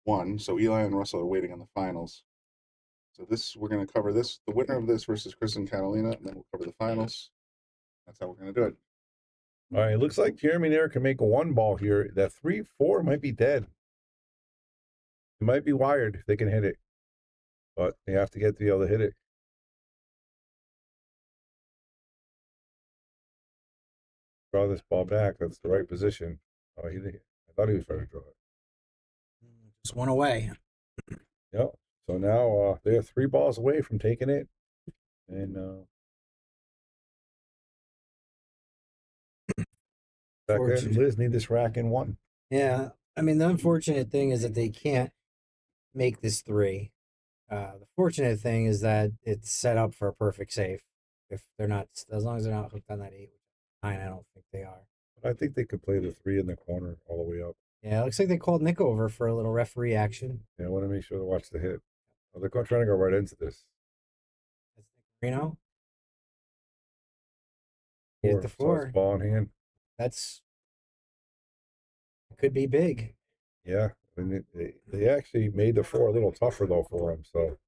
won, so Eli and Russell are waiting on the finals. So we're going to cover this, the winner of this versus Chris and Catalina, and then we'll cover the finals. That's how we're going to do it. All right, it looks like Jeremy and Eric can make a 1 ball here. That 3-4 might be dead. It might be wired if they can hit it, but they have to be able to hit it. Draw this ball back. That's the right position. Oh, I thought he was trying to draw it. Just one away. Yep. So now they're 3 balls away from taking it, and Becca and Liz need this rack in 1. Yeah, I mean, the unfortunate thing is that they can't make this 3. The fortunate thing is that it's set up for a perfect save. If they're not, as long as they're not hooked on that 8, 9, I don't think they are. But I think they could play the 3 in the corner all the way up. Yeah, it looks like they called Nick over for a little referee action. Yeah, I want to make sure to watch the hit. Oh, they're trying to go right into this. That's Nick Marino. Hit 4, the 4. So it's ball in hand. Could be big. Yeah, and they actually made the 4 a little tougher though for him. So,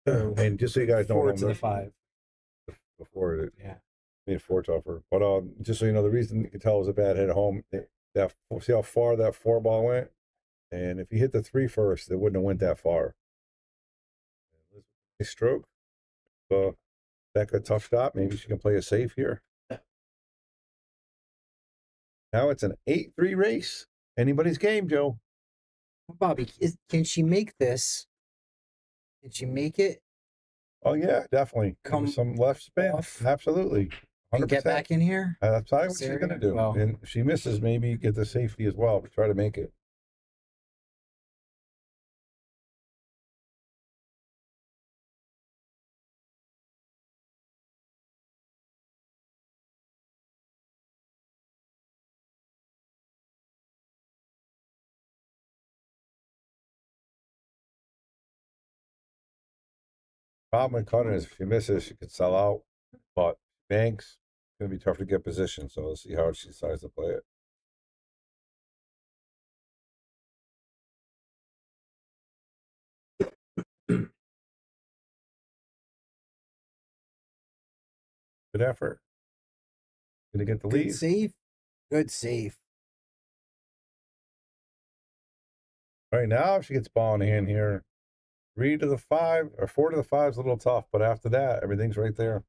and just so you guys know, 4 to the 5 before it, yeah, made 4 tougher. But just so you know, the reason you can tell it was a bad hit at home. See how far that 4 ball went, and if you hit the 3 first, it wouldn't have went that far. Nice stroke. Becca, tough shot. Maybe she can play a safe here. Now it's an 8-3 race. Anybody's game, Joe. Bobby, can she make this? Can she make it? Oh yeah, definitely. Come some left spin. off. Absolutely. 100%. And get back in here? That's probably what she's going to do. Well, And if she misses, maybe get the safety as well, but try to make it. Problem with cutting is if she misses, she could sell out. But banks, it's going to be tough to get position. So let's see how she decides to play it. Good effort. Gonna get the lead. Good save. Good save. All right, now if she gets ball in hand here, 3 to the 5 or 4 to the 5 is a little tough, but after that, everything's right there.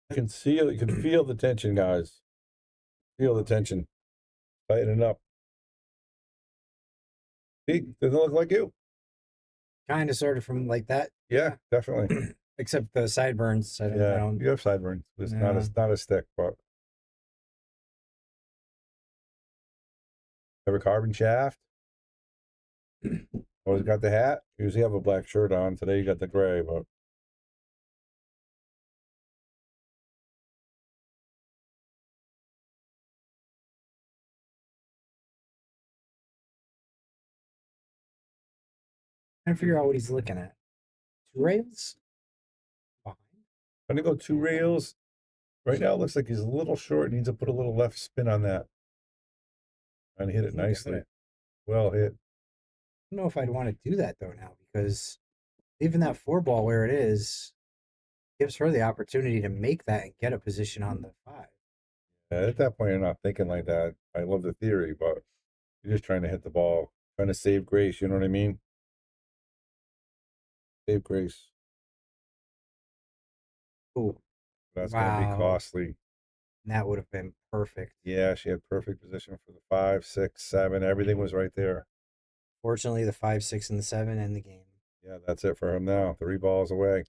You can feel the tension, guys. Feel the tension. Tighten up. See, doesn't look like you. Kind of sort of from like that. Yeah, definitely. Except the sideburns. I don't. You have sideburns. It's Yeah. not a stick, but have a carbon shaft. Always got the hat. Usually have a black shirt on. Today you got the gray, but Trying to figure out what he's looking at. 2 rails? I'm gonna go 2 rails. Right now it looks like he's a little short. Needs to put a little left spin on that. And hit it think of nicely. it. Well hit. I don't know if I'd want to do that though now because even that 4 ball where it is gives her the opportunity to make that and get a position on the 5. Yeah, at that point, you're not thinking like that. I love the theory, but you're just trying to hit the ball, trying to save grace. You know what I mean? Save grace. Oh, That's going to be wow. costly. That would have been perfect. Yeah, she had perfect position for the 5, 6, 7. Everything was right there. Fortunately, the 5, 6, and the 7 end the game. Yeah, that's it for him now. 3 balls away.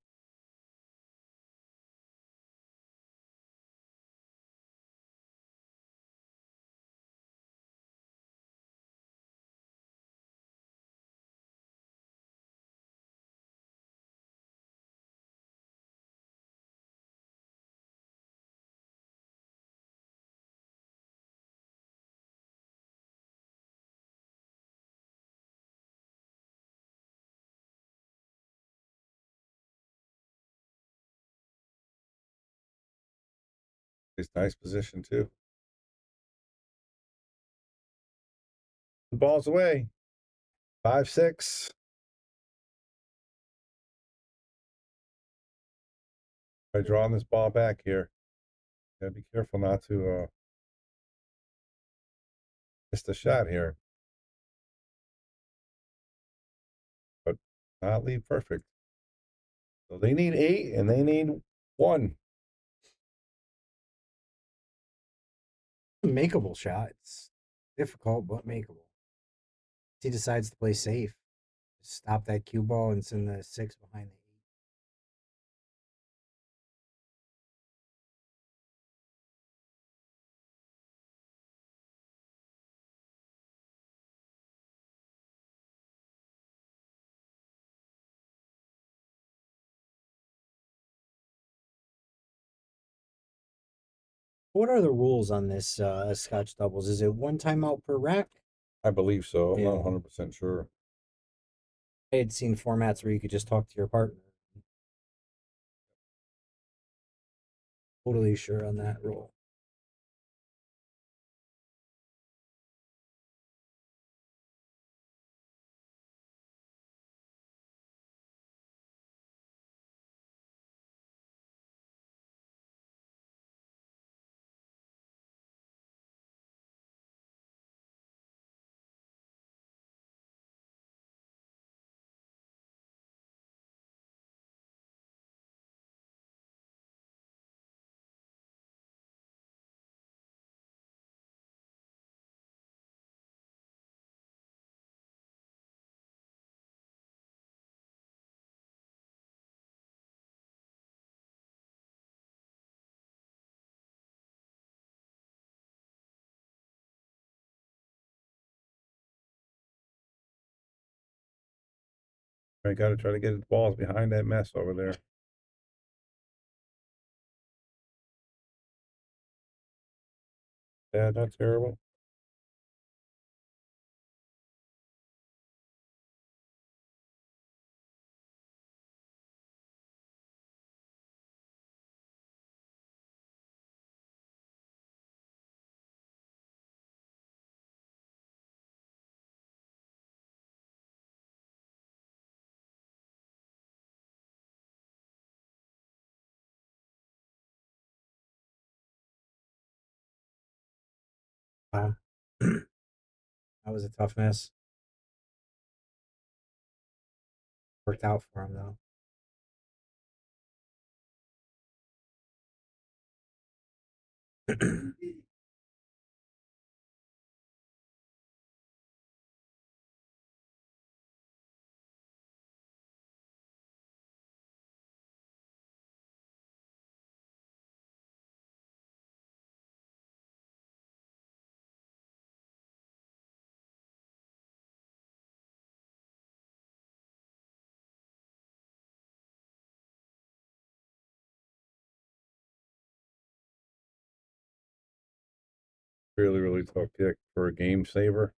It's nice position too. The ball's away. 5, 6. By drawing this ball back here. Gotta be careful not to miss the shot here. But not leave perfect. So they need 8 and they need 1. Makeable shot. It's difficult, but makeable. He decides to play safe. Stop that cue ball and send the 6 behind the 8. What are the rules on this Scotch doubles? Is it 1 timeout per rack? I believe so. I'm Yeah. not 100% sure. I had seen formats where you could just talk to your partner. Totally sure on that rule. I got to try to get his balls behind that mess over there. Yeah, not terrible. Wow. That was a tough miss. Worked out for him though. Really, really tough kick for a game saver.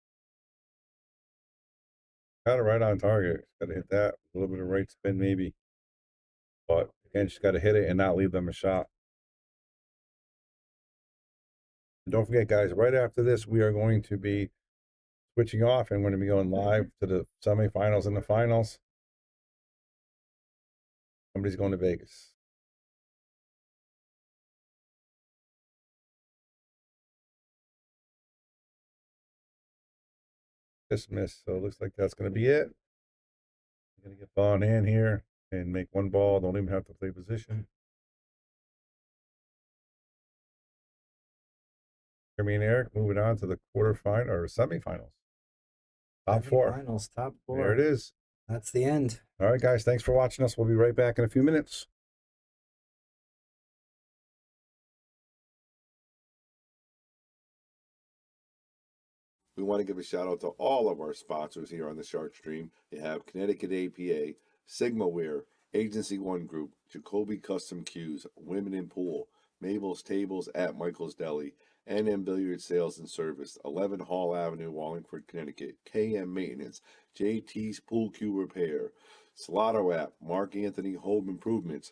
Got it right on target. Got to hit that. A little bit of right spin, maybe. But again, just got to hit it and not leave them a shot. And don't forget, guys, right after this, we are going to be switching off and we're going to be going live to the semifinals and the finals. Somebody's going to Vegas. Just missed. So it looks like that's going to be it. I'm going to get ball in hand here and make one ball. Don't even have to play position. Jeremy and Eric moving on to the quarterfinal or semifinals. Top four. Finals, top four. There it is. That's the end. All right, guys. Thanks for watching us. We'll be right back in a few minutes. We want to give a shout out to all of our sponsors here on the Shark Stream. You have Connecticut APA, Sigmaware, Agency One Group, Jacoby Custom Cues, Women in Pool, Mabel's Tables at Michael's Deli, NM Billiard Sales and Service, 11 Hall Avenue, Wallingford, Connecticut, KM Maintenance, JT's Pool Cue Repair, Salotto app, Mark Anthony Home Improvements,